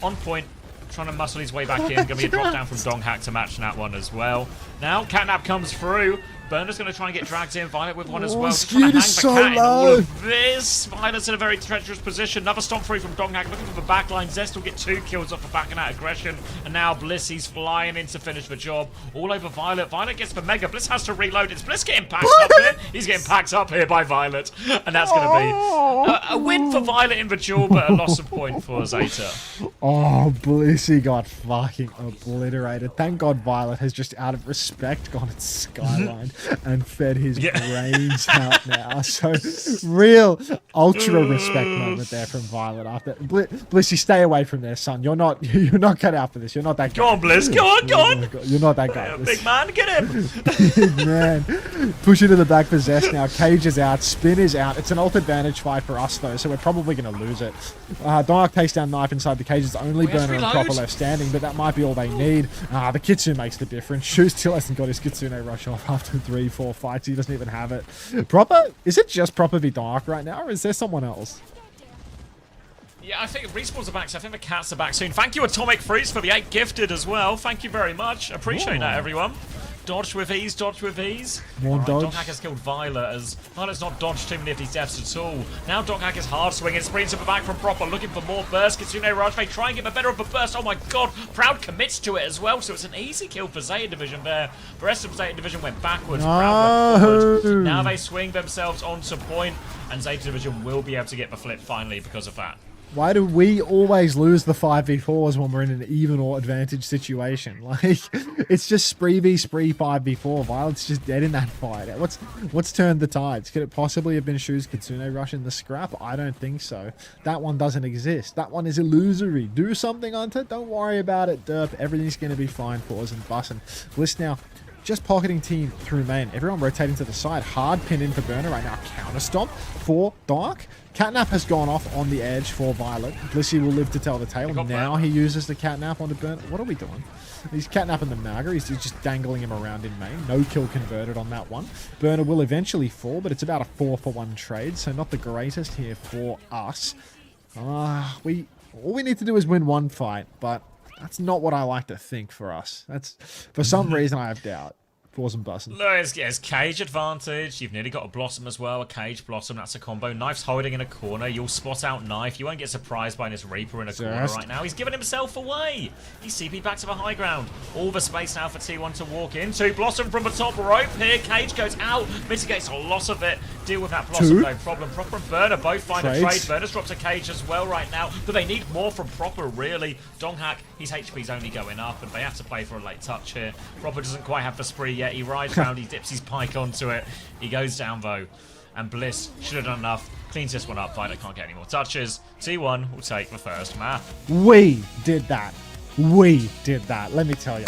Speaker 2: on point, trying to muscle his way back in. Going to be a drop down from Donkak to match that one as well. Now, Catnap comes through. Burner's going to try and get dragged in. Violet with one as well.
Speaker 4: Skewed is so
Speaker 2: cat in all
Speaker 4: low.
Speaker 2: of this. Violet's in a very treacherous position. Another stomp through from Donkak. Looking for the backline. Zest will get 2 kills off the back and that aggression. And now Bliss, he's flying in to finish the job. All over Violet. Violet gets the Mega. Bliss has to reload. It's Bliss getting packed up here. He's getting packed up here by Violet. And that's going to be a win for Violet in the duel, but a loss of point for Zeta.
Speaker 4: Oh, Blissey got fucking obliterated. Thank God Violet has just out of respect gone and skylined and fed his brains out now. So real ultra respect moment there from Violet after Blissey, stay away from there, son. You're not cut out for this. You're not that guy.
Speaker 2: Go on, Bliss. Go on, go on.
Speaker 4: You're not that guy.
Speaker 2: Big man, get him.
Speaker 4: Big man. Push it to the back for Zest now. Cage is out. Spin is out. It's an ult advantage fight for us though, so we're probably going to lose it. Dark takes down Knife inside the cage. It's only Burner and Proper left standing, but that might be all they need. The Kitsune makes the difference. Shu still hasn't got his Kitsune rush off after 3-4 fights. He doesn't even have it. Proper? Is it just Proper v Dark right now, or is there someone else?
Speaker 2: Yeah, I think Respawns are back, so I think the cats are back soon. Thank you, Atomic Freeze, for the 8 gifted as well. Thank you very much. Appreciate that, everyone. Dodge with ease, dodge with ease.
Speaker 4: More dodge.
Speaker 2: Donkak has killed Violet, as Violet's not dodged too many of these deaths at all. Now Donkak is hard swinging, springs at the back from Proper, looking for more burst. Kitsune Rush, they try and get the better of the burst. Oh my god, Proud commits to it as well, so it's an easy kill for Zeta Division there. The rest of Zeta Division went backwards, Proud went forward. Now they swing themselves onto point, and Zeta Division will be able to get the flip finally because of that.
Speaker 4: Why do we always lose the 5v4s when we're in an even or advantage situation? Like, it's just spree v spree 5v4. Violet's just dead in that fight. What's turned the tides? Could it possibly have been Shu's Kitsune rush in the scrap? I don't think so. That one doesn't exist. That one is illusory. Do something, Unter. Don't worry about it, derp. Everything's going to be fine. Pause and bussin'. Bliss now just pocketing team through main. Everyone rotating to the side. Hard pin in for Burner right now. Counter stomp for Dark. Catnap has gone off on the edge for Violet. Blissey will live to tell the tale. Now he uses the Catnap on the Burner. What are we doing? He's catnapping the Maga. He's just dangling him around in main. No kill converted on that one. Burner will eventually fall, but it's about a 4-for-1 trade, so not the greatest here for us. All we need to do is win one fight, but that's not what I like to think for us. That's, for some reason, I have doubt. Pause and bussin'.
Speaker 2: Look, it's Cage advantage. You've nearly got a Blossom as well. A Cage, Blossom, that's a combo. Knife's holding in a corner. You'll spot out Knife. You won't get surprised by this Reaper in a corner right now. He's giving himself away. He's CP back to the high ground. All the space now for T1 to walk into. Blossom from the top rope here. Cage goes out. Mitigates a lot of it. Deal with that Blossom, no problem. Proper and Burner both find a trade. Burner's dropped a Cage as well right now. But they need more from Proper, really. Donghack, his HP's only going up, and they have to play for a late touch here. Proper doesn't quite have the spree yet. He rides around, he dips his pike onto it. He goes down though. And Bliss should have done enough. Cleans this one up. Violet can't get any more touches. T1 will take the first map.
Speaker 4: We did that. We did that. Let me tell you.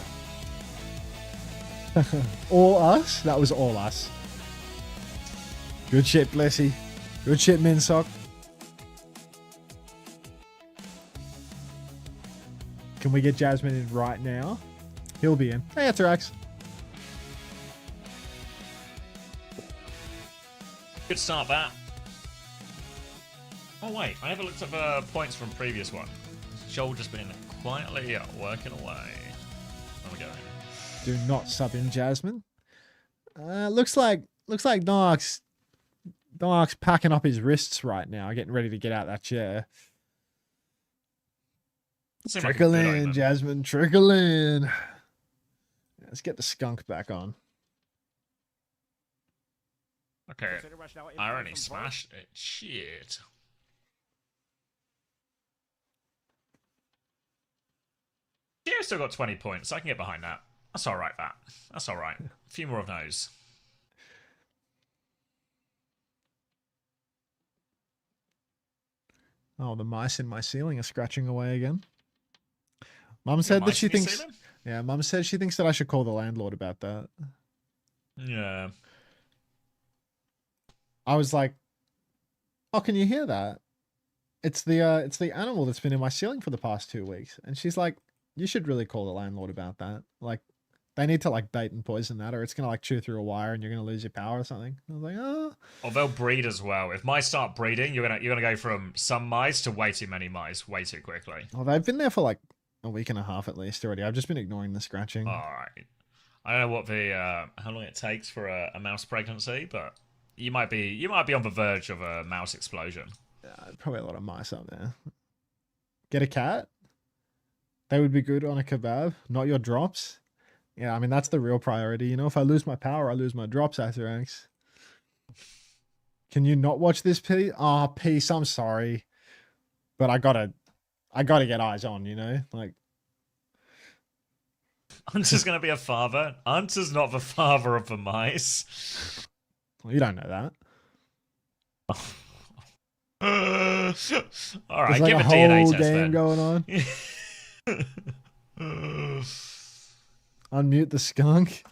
Speaker 4: All us? That was all us. Good shit, Blissey. Good shit, Minsock. Can we get Jasmine in right now? He'll be in. Hey, Atarax.
Speaker 2: Good start that. Oh wait, I never looked at the points from previous one. Joel just been quietly working away. There we go.
Speaker 4: Do not sub in Jasmine. Looks like Dark's packing up his wrists right now, getting ready to get out that chair. Trickle in, Jasmine. Trickle in. Let's get the skunk back on.
Speaker 2: Okay, I already smashed it. Shit. Yeah, still got 20 points. I can get behind that. That's alright, that. That's alright. A few more of those.
Speaker 4: Oh, the mice in my ceiling are scratching away again. Mum said that she thinks... Yeah, Mum said she thinks that I should call the landlord about that.
Speaker 2: Yeah.
Speaker 4: I was like, "Oh, can you hear that? It's the animal that's been in my ceiling for the past 2 weeks." And she's like, "You should really call the landlord about that. Like, they need to like bait and poison that, or it's gonna like chew through a wire and you're gonna lose your power or something." I was like, "Oh."
Speaker 2: Or they'll breed as well. If mice start breeding, you're gonna go from some mice to way too many mice way too quickly.
Speaker 4: Oh, they've been there for like a week and a half at least already. I've just been ignoring the scratching.
Speaker 2: All right. I don't know what the how long it takes for a mouse pregnancy, but you might be on the verge of a mouse explosion.
Speaker 4: Probably a lot of mice up there. Get a cat. They would be good on a kebab. Not your drops. Yeah, I mean that's the real priority. You know, if I lose my power, I lose my drops, Atarax. Can you not watch this, P? Oh, Peace. I'm sorry, but I gotta get eyes on. You know, like.
Speaker 2: Hunter's gonna be a father. Hunter's not the father of the mice.
Speaker 4: Well, you don't know that.
Speaker 2: All right,
Speaker 4: there's like
Speaker 2: give
Speaker 4: a
Speaker 2: a DNA
Speaker 4: whole
Speaker 2: test
Speaker 4: game
Speaker 2: then.
Speaker 4: going on. Unmute the skunk.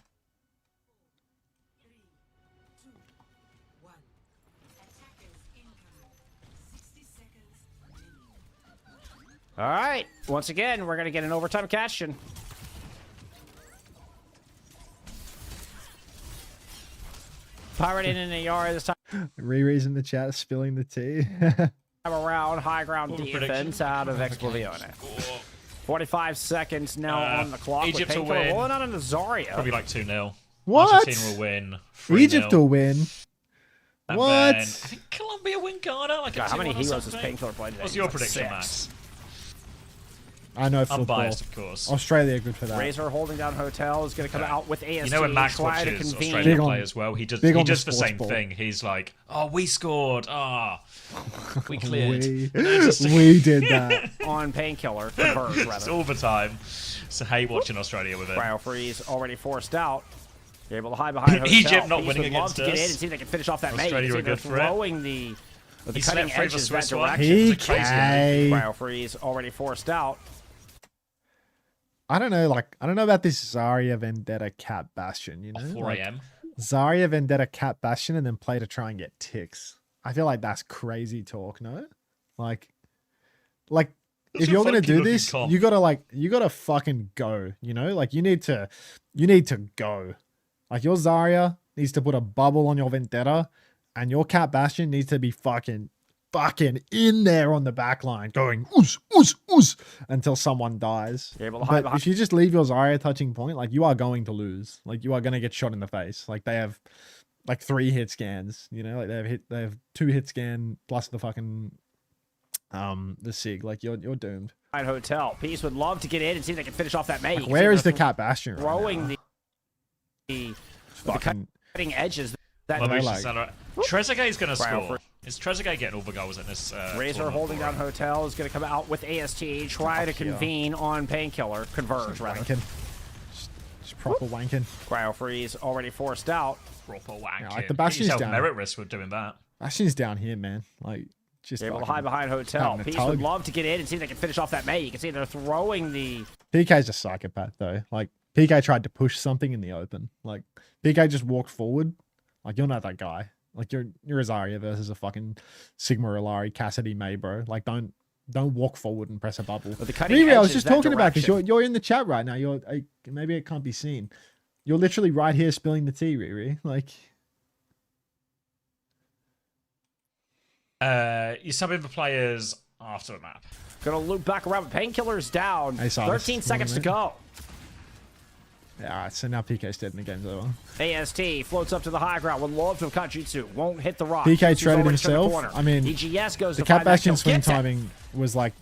Speaker 8: All right. Once again, we're going to get an overtime question. Pirate in the yard this time.
Speaker 4: Riri's in the chat spilling the tea.
Speaker 8: Around high ground defense out of Oblivione. 45 seconds now on the clock.
Speaker 2: Egypt will win.
Speaker 8: Rolling out into Zarya.
Speaker 2: Probably like 2-0.
Speaker 4: What?
Speaker 2: Argentina will win. 3-0.
Speaker 4: Egypt will win.
Speaker 2: And
Speaker 4: what?
Speaker 2: Then, I think Colombia win Ghana. Like
Speaker 8: God, how many heroes
Speaker 2: is
Speaker 8: Painkiller played today?
Speaker 2: What's your
Speaker 8: Like
Speaker 2: prediction,
Speaker 8: 6.
Speaker 2: Max?
Speaker 4: I know football.
Speaker 2: Unbiased, of course.
Speaker 4: Australia, good for that.
Speaker 8: Razor holding down Hotel is going to come out with AST.
Speaker 2: You know when Max
Speaker 8: try to
Speaker 2: watches
Speaker 8: convene.
Speaker 2: Australia
Speaker 4: Big
Speaker 2: play
Speaker 4: on-
Speaker 2: as well, he does
Speaker 4: big on the
Speaker 2: the
Speaker 4: sports
Speaker 2: same
Speaker 4: ball.
Speaker 2: thing. He's like, oh, we scored. Ah, we cleared.
Speaker 4: We,
Speaker 2: Just-
Speaker 4: we did that.
Speaker 8: on Painkiller. Converge,
Speaker 2: It's
Speaker 8: rather.
Speaker 2: all the time. So hate watching Australia with it.
Speaker 8: Cryo Freeze already forced out. You're able to hide behind Hotel.
Speaker 2: Egypt not
Speaker 8: Peace
Speaker 2: winning
Speaker 8: would love
Speaker 2: against
Speaker 8: to get
Speaker 2: us.
Speaker 8: in and see if they can finish off that mate.
Speaker 2: Australia
Speaker 8: You
Speaker 2: are
Speaker 8: see they're
Speaker 2: good for it.
Speaker 8: throwing the
Speaker 2: He
Speaker 8: cutting
Speaker 2: slept through the
Speaker 8: edges that
Speaker 2: Swiss one.
Speaker 8: direction.
Speaker 2: It was a crazy
Speaker 4: PK.
Speaker 8: Cryo Freeze already forced out.
Speaker 4: I don't know, like, I don't know about this Zarya Vendetta Cat Bastion, you know?
Speaker 2: 4
Speaker 4: Like,
Speaker 2: a.m.
Speaker 4: Zarya Vendetta Cat Bastion and then play to try and get ticks. I feel like that's crazy talk, no? Like
Speaker 2: That's
Speaker 4: if
Speaker 2: a
Speaker 4: you're gonna
Speaker 2: funky
Speaker 4: do
Speaker 2: looking
Speaker 4: this,
Speaker 2: comp.
Speaker 4: you gotta fucking go, you know? Like you need to go. Like your Zarya needs to put a bubble on your Vendetta, and your Cat Bastion needs to be fucking in there on the back line, going oos, oos, oos, until someone dies.
Speaker 8: You're able to hide
Speaker 4: But
Speaker 8: behind.
Speaker 4: if you just leave your Zarya touching point, like you are going to lose. Like you are going to get shot in the face. Like they have like 3 hit scans, you know, like they have 2 hit scan plus the fucking the SIG. Like you're doomed.
Speaker 8: Hotel. Peace would love to get in and see if they can finish off that mate.
Speaker 4: Like, where is the Cat Bastion right
Speaker 8: throwing
Speaker 4: now?
Speaker 8: the
Speaker 4: Fucking
Speaker 8: cutting edges that
Speaker 2: Well,
Speaker 4: they
Speaker 2: we
Speaker 4: like-
Speaker 2: should sound right. Trezeguet's going to
Speaker 8: Cryo
Speaker 2: score. Is Trezeguet getting all the goals in this?
Speaker 8: Razor
Speaker 2: tournament
Speaker 8: holding
Speaker 2: for
Speaker 8: down
Speaker 2: him?
Speaker 8: Hotel is going to come out with AST. Try to convene on Painkiller. Converge, rather.
Speaker 4: wanking. Just proper wanking.
Speaker 8: Cryo Freeze already forced out.
Speaker 2: Proper wanking.
Speaker 4: Yeah, like the
Speaker 2: Get
Speaker 4: Bastion's
Speaker 2: yourself
Speaker 4: down.
Speaker 2: merit risk with doing that.
Speaker 4: Bastion's down here, man. Like just
Speaker 8: You're able to
Speaker 4: fucking
Speaker 8: hide behind Hotel.
Speaker 4: having a
Speaker 8: Peace
Speaker 4: tug.
Speaker 8: would love to get in and see if they can finish off that mate. You can see they're throwing the
Speaker 4: PK's a psychopath though. Like PK tried to push something in the open. Like PK just walked forward. Like you're not that guy. Like you're a Zarya versus a fucking Sigma Ilari Cassidy May, bro. Like don't walk forward and press a bubble.
Speaker 8: But the cutting
Speaker 4: Riri, I was
Speaker 8: edge
Speaker 4: just
Speaker 8: is that
Speaker 4: talking about because
Speaker 8: direction.
Speaker 4: you're in the chat right now. Maybe it can't be seen. You're literally right here spilling the tea, Riri. Like
Speaker 2: You subbing the players after the map.
Speaker 8: Gonna loop back around, but Painkiller's down.
Speaker 4: I saw this.
Speaker 8: 13 seconds to go.
Speaker 4: yeah, all right, so now PK's dead and the game's over.
Speaker 8: AST floats up to the high ground. Would love to have caught Jutsu. Won't hit the rock.
Speaker 4: PK
Speaker 8: Jutsu's
Speaker 4: traded
Speaker 8: already turned the
Speaker 4: himself.
Speaker 8: corner.
Speaker 4: I mean,
Speaker 8: EGS goes
Speaker 4: The
Speaker 8: to
Speaker 4: Cat
Speaker 8: find that
Speaker 4: Bastion
Speaker 8: kill.
Speaker 4: swing
Speaker 8: Gets it.
Speaker 4: timing was like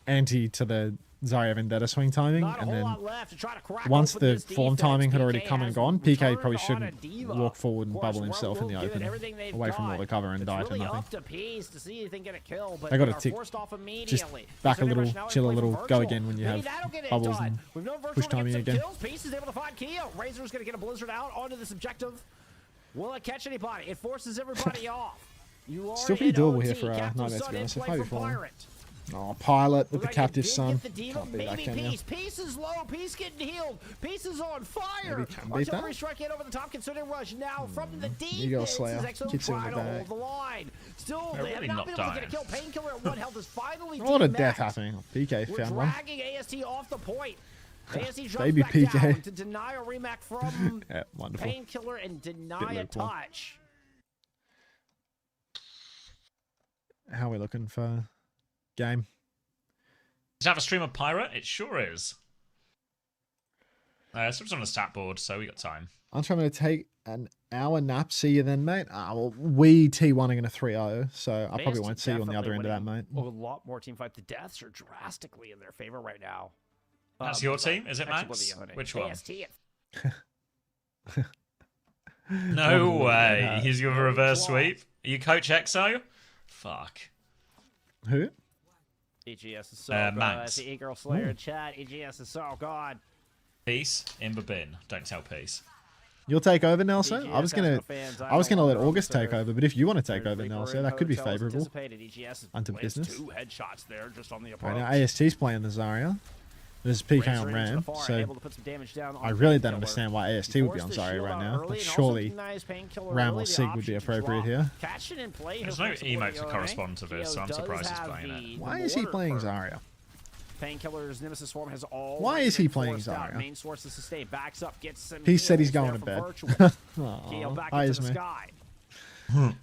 Speaker 4: anti to the Zarya Vendetta swing timing,
Speaker 8: Not a
Speaker 4: and
Speaker 8: whole
Speaker 4: then
Speaker 8: lot left to try to crack
Speaker 4: once
Speaker 8: open
Speaker 4: the
Speaker 8: this
Speaker 4: form
Speaker 8: defense.
Speaker 4: timing had already
Speaker 8: PK
Speaker 4: come and
Speaker 8: has
Speaker 4: gone, PK
Speaker 8: returned
Speaker 4: probably
Speaker 8: on
Speaker 4: should
Speaker 8: a diva.
Speaker 4: walk forward and
Speaker 8: Of course,
Speaker 4: bubble himself in the
Speaker 8: given
Speaker 4: open,
Speaker 8: everything they've
Speaker 4: away from all
Speaker 8: got,
Speaker 4: the cover and
Speaker 8: it's
Speaker 4: die to
Speaker 8: really
Speaker 4: nothing.
Speaker 8: up to Peace to see if they can get a kill, but
Speaker 4: They got
Speaker 8: they
Speaker 4: to
Speaker 8: are
Speaker 4: tick,
Speaker 8: forced off
Speaker 4: just
Speaker 8: immediately.
Speaker 4: back a
Speaker 8: Consider
Speaker 4: little,
Speaker 8: now he's
Speaker 4: chill a
Speaker 8: playing
Speaker 4: little,
Speaker 8: for
Speaker 4: go
Speaker 8: virtual.
Speaker 4: again when you
Speaker 8: Maybe
Speaker 4: have
Speaker 8: that'll get it
Speaker 4: bubbles
Speaker 8: done.
Speaker 4: and
Speaker 8: We've known
Speaker 4: push
Speaker 8: Virtual to
Speaker 4: timing
Speaker 8: get some
Speaker 4: again.
Speaker 8: kills. Peace is able to find Keo. Razor's going to get a blizzard out onto this objective. Will it catch anybody? It forces everybody off. You are
Speaker 4: Still pretty
Speaker 8: in
Speaker 4: doable
Speaker 8: OT.
Speaker 4: here for
Speaker 8: Captain
Speaker 4: Nightmare, to
Speaker 8: Sun
Speaker 4: be
Speaker 8: in
Speaker 4: honest. It
Speaker 8: play
Speaker 4: might be
Speaker 8: from
Speaker 4: falling.
Speaker 8: Pirate.
Speaker 4: Oh, Pilot with the
Speaker 8: Look like
Speaker 4: captive
Speaker 8: did
Speaker 4: son.
Speaker 8: get the diva.
Speaker 4: Can't beat that,
Speaker 8: Maybe
Speaker 4: can you?
Speaker 8: Peace. Peace is low. Peace getting healed. Peace is on fire.
Speaker 4: Maybe can beat
Speaker 8: Artillery
Speaker 4: that.
Speaker 8: strike in over the top. Concerted rush now from the defense.
Speaker 4: You go, Slayer.
Speaker 8: Is Exo
Speaker 4: Keeps it in
Speaker 8: trying
Speaker 4: the
Speaker 8: to
Speaker 4: bag.
Speaker 8: hold the line. Still,
Speaker 2: They're
Speaker 8: they have
Speaker 2: really
Speaker 8: not
Speaker 2: not
Speaker 8: been able to get a
Speaker 2: dying.
Speaker 8: kill. Painkiller at 1 health is finally
Speaker 4: A lot of
Speaker 8: DMA'd.
Speaker 4: death happening. PK
Speaker 8: We're
Speaker 4: found one.
Speaker 8: dragging AST off the point. AST drops
Speaker 4: Baby
Speaker 8: back
Speaker 4: PK.
Speaker 8: down to deny a remac from
Speaker 4: Yeah, wonderful.
Speaker 8: Painkiller and deny
Speaker 4: Bit
Speaker 8: a
Speaker 4: lukewarm.
Speaker 8: touch.
Speaker 4: How are we looking for game?
Speaker 2: Does it have a stream of Pirate? It sure is. So it's on the stat board, so we got time.
Speaker 4: I'm trying to take an hour nap. See you then, mate. Well, we T1 are going to 3-0, so I probably
Speaker 8: AST
Speaker 4: won't see you on the other end of that,
Speaker 8: definitely
Speaker 4: mate.
Speaker 8: winning A lot more team fight. The deaths are drastically in their favor right now.
Speaker 2: That's your team, is it,
Speaker 8: actually,
Speaker 2: Max?
Speaker 8: Oblivione.
Speaker 2: Which one?
Speaker 8: AST
Speaker 2: No way.
Speaker 4: Yeah.
Speaker 2: He's your reverse sweep. Are you Coach EXO? Fuck.
Speaker 4: Who?
Speaker 8: EGS is so good.
Speaker 2: Max.
Speaker 8: The E-Girl Slayer chat. EGS is so good.
Speaker 2: Peace in the bin. Don't tell peace.
Speaker 4: You'll take over, Nelson.
Speaker 8: EGS
Speaker 4: I was
Speaker 8: has
Speaker 4: gonna,
Speaker 8: no fans.
Speaker 4: I was gonna let August take
Speaker 8: over.
Speaker 4: over, but if you want to take
Speaker 8: There's
Speaker 4: over,
Speaker 8: Reaper
Speaker 4: Nelson,
Speaker 8: in
Speaker 4: that could be
Speaker 8: Hotel's
Speaker 4: favorable.
Speaker 8: anticipated. EGS
Speaker 4: Unto
Speaker 8: lands
Speaker 4: business.
Speaker 8: 2 headshots there just on the
Speaker 4: Right
Speaker 8: approach.
Speaker 4: now, AST's playing the Zarya. There's PK
Speaker 8: Razor
Speaker 4: on
Speaker 8: into the
Speaker 4: Ram,
Speaker 8: far,
Speaker 4: so
Speaker 8: able to put some damage down on
Speaker 4: I really don't
Speaker 8: Painkiller.
Speaker 4: understand why AST
Speaker 8: He
Speaker 4: would be
Speaker 8: forced
Speaker 4: on
Speaker 8: the
Speaker 4: Zarya
Speaker 8: shield
Speaker 4: right
Speaker 8: out
Speaker 4: now.
Speaker 8: early
Speaker 4: But
Speaker 8: and also
Speaker 4: surely
Speaker 8: denies Painkiller
Speaker 4: Ram
Speaker 8: early
Speaker 4: or
Speaker 8: the
Speaker 4: Sig would be
Speaker 8: option to
Speaker 4: appropriate
Speaker 8: drop.
Speaker 4: here.
Speaker 8: Catching in play
Speaker 2: There's
Speaker 8: here
Speaker 2: no
Speaker 8: from
Speaker 2: emote to
Speaker 8: Oblivione.
Speaker 2: correspond to this, so I'm
Speaker 8: Keo
Speaker 2: surprised
Speaker 8: does
Speaker 2: he's
Speaker 8: have
Speaker 2: playing it.
Speaker 8: the
Speaker 4: why is he
Speaker 8: mortar
Speaker 4: playing
Speaker 8: for
Speaker 4: Zarya?
Speaker 8: Painkiller's Nemesis Swarm has all.
Speaker 4: Why is he playing
Speaker 8: Zarya?
Speaker 4: Zarya?
Speaker 8: Main source is to stay. Backs up, gets some.
Speaker 4: He said he's
Speaker 8: heals
Speaker 4: going
Speaker 8: there
Speaker 4: to
Speaker 8: from
Speaker 4: bed.
Speaker 8: Virtual. Keo
Speaker 4: Aw,
Speaker 8: back
Speaker 4: hi,
Speaker 8: into the
Speaker 4: Ismail.
Speaker 8: sky.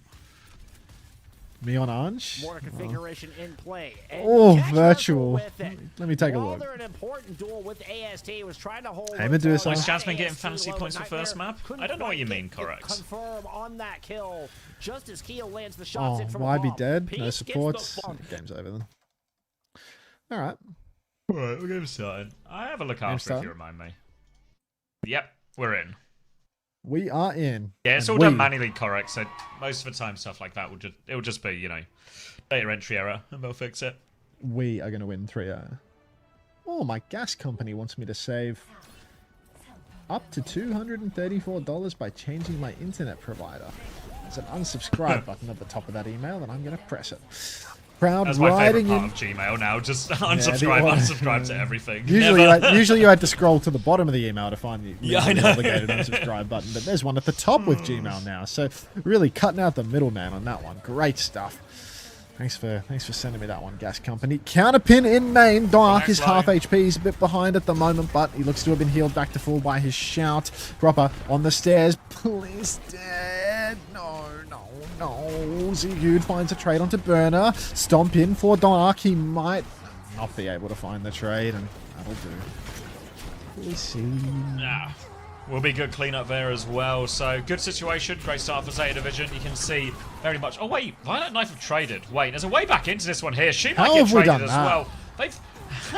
Speaker 4: Me on Ange?
Speaker 8: Mortar configuration in play. And
Speaker 4: Oh,
Speaker 8: catch
Speaker 4: virtual.
Speaker 8: with it.
Speaker 4: Let me take a
Speaker 8: While
Speaker 4: look.
Speaker 8: they're an important duel with AST, was trying to hold.
Speaker 4: Hey, Medusa.
Speaker 8: Hotel.
Speaker 4: Was
Speaker 2: Jasmine getting
Speaker 8: AST
Speaker 2: fantasy
Speaker 8: low,
Speaker 2: points for
Speaker 8: Nightmare
Speaker 2: first map?
Speaker 8: couldn't
Speaker 2: I don't know what you
Speaker 8: quite
Speaker 2: mean,
Speaker 8: get
Speaker 2: correct.
Speaker 8: Confirm on that kill, just as Keo lands the shots
Speaker 4: Oh,
Speaker 8: in from
Speaker 4: why be
Speaker 8: above.
Speaker 4: dead?
Speaker 8: Peace
Speaker 4: No
Speaker 8: gets the
Speaker 4: supports.
Speaker 8: bump.
Speaker 4: Game's over then. All right.
Speaker 2: Alright, we'll get started. I have a look after if you remind me. Yep, we're in.
Speaker 4: We are in.
Speaker 2: Yeah, it's all done manually correct, so most of the time stuff like that will just be, you know, data entry error, and they'll fix it.
Speaker 4: We are going to win 3-0. Oh, my gas company wants me to save up to $234 by changing my internet provider. There's an unsubscribe button at the top of that email, and I'm going to press it. Proud
Speaker 2: That's my
Speaker 4: riding
Speaker 2: favourite part
Speaker 4: in.
Speaker 2: of Gmail now. Just unsubscribe to everything.
Speaker 4: Usually you had to scroll to the bottom of the email to find the
Speaker 2: I know.
Speaker 4: obligated unsubscribe button, but there's one at the top with Gmail now. So really cutting out the middleman on that one. Great stuff. Thanks for sending me that one, gas company. Counterpin in main. Dark is half HP. He's a bit behind at the moment, but he looks to have been healed back to full by his shout. Proper on the stairs. Please, dead. No. ZETA finds a trade onto Burner. Stomp in for Dark. He might not be able to find the trade, and that'll do. We'll see.
Speaker 2: Yeah. Will be good cleanup there as well. So good situation. Great start for ZETA Division. You can see very much. Oh wait, Violent Knife have traded. Wait, there's a way back into this one here. She might get traded as well.
Speaker 4: They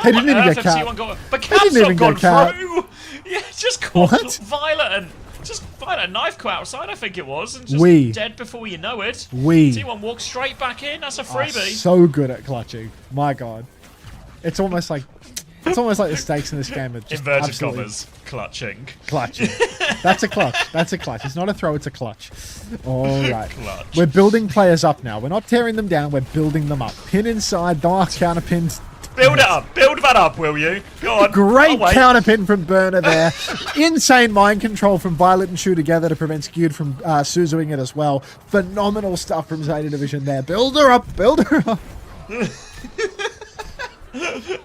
Speaker 4: didn't even get capped.
Speaker 2: But Cap's not gone through. Yeah, just caught Violet and just Violent Knife caught outside, I think it was, and just dead before you know it. T1 walks straight back in. That's a freebie.
Speaker 4: So good at clutching. My God, it's almost like the stakes in this game are just
Speaker 2: inverted commas. Clutching.
Speaker 4: That's a clutch. That's a clutch. It's not a throw, it's a clutch. All right. Clutch. We're building players up now. We're not tearing them down, we're building them up. Pin inside, Dark counterpins.
Speaker 2: Build it up. Build that up, will you? Go on.
Speaker 4: Great counterpin from Burner there. Insane mind control from Violet and Shu together to prevent Skewed from Suzuing it as well. Phenomenal stuff from ZETA Division there. Build her up. Build her up.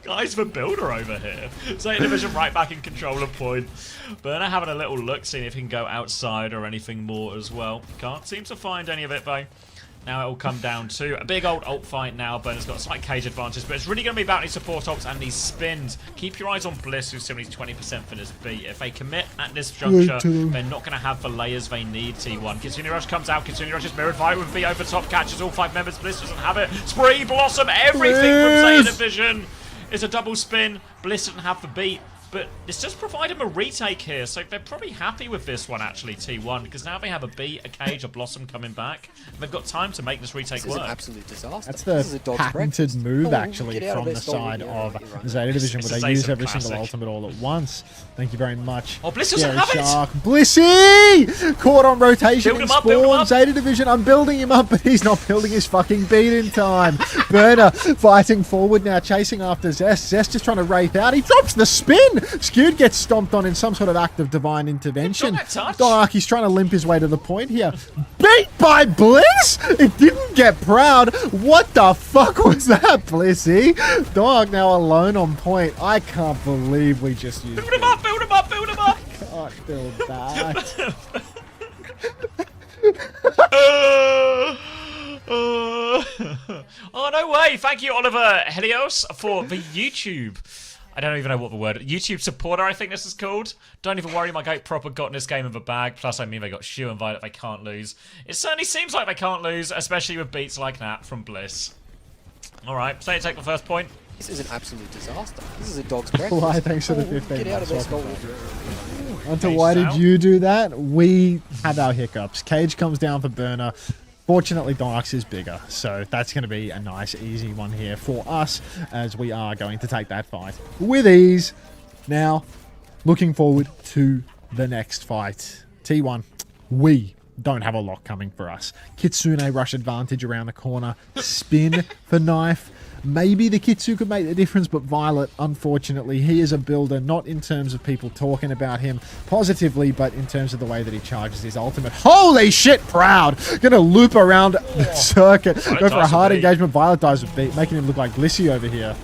Speaker 2: Guys, the builder over here. ZETA Division right back in control of point. Burner having a little look, seeing if he can go outside or anything more as well. Can't seem to find any of it, though. Now it will come down to a big old ult fight now. Burner's got a slight cage advantage, but it's really going to be about these support ults and these spins. Keep your eyes on Bliss, who's still needs 20% for this beat. If they commit at this juncture, they're not going to have the layers they need, T1. Kitsune Rush comes out. Kitsune Rush is mirrored. Fight with V over top. Catches all 5 members. Bliss doesn't have it. Spree, Blossom, everything from ZETA Division. It's a double spin. Bliss doesn't have the beat. But it's just provided them a retake here, so they're probably happy with this one, actually, T1, because now they have a beat, a cage, a Blossom coming back. And they've got time to make this retake work.
Speaker 3: This is an absolute disaster.
Speaker 4: That's the patented move, actually, from the side of ZETA Division, where they use every single ultimate all at once. Thank you very much.
Speaker 2: Oh, Bliss doesn't have it!
Speaker 4: Blissy! Caught on rotation in spawn.
Speaker 2: ZETA
Speaker 4: Division, I'm building him up, but he's not building his fucking beat in time. Burner fighting forward now, chasing after Zest. Zest just trying to wraith out. He drops the spin! Skewed gets stomped on in some sort of act of divine intervention. Dark, he's trying to limp his way to the point here. Beat by Bliss? It didn't get Proud. What the fuck was that, Blissy? Dark now alone on point. I can't believe we just used
Speaker 2: Build him up, build him up, build him up!
Speaker 4: Can't build that.
Speaker 2: Oh, no way. Thank you, Oliver Helios, for the YouTube. I don't even know what the word. YouTube supporter, I think this is called. Don't even worry, my goat proper got in this game in the bag. Plus, I mean, they got Shu and Violet. They can't lose. It certainly seems like they can't lose, especially with beats like that from Bliss. All right, say take the first point.
Speaker 3: This is an absolute disaster. This is a dog's breakfast.
Speaker 4: Why? Thanks for the 15.
Speaker 3: Get out of this goal.
Speaker 4: Until why did you do that? We had our hiccups. Cage comes down for Burner. Fortunately, Darks is bigger, so that's going to be a nice, easy one here for us, as we are going to take that fight with ease. Now, looking forward to the next fight. T1, we don't have a lot coming for us. Kitsune rush advantage around the corner. Spin for knife. Maybe the Kitsu could make the difference, but Violet, unfortunately, he is a builder, not in terms of people talking about him positively, but in terms of the way that he charges his ultimate. Holy shit, Proud! Gonna loop around the circuit, go for a hard engagement. Violet dies with beat, making him look like Blissy over here.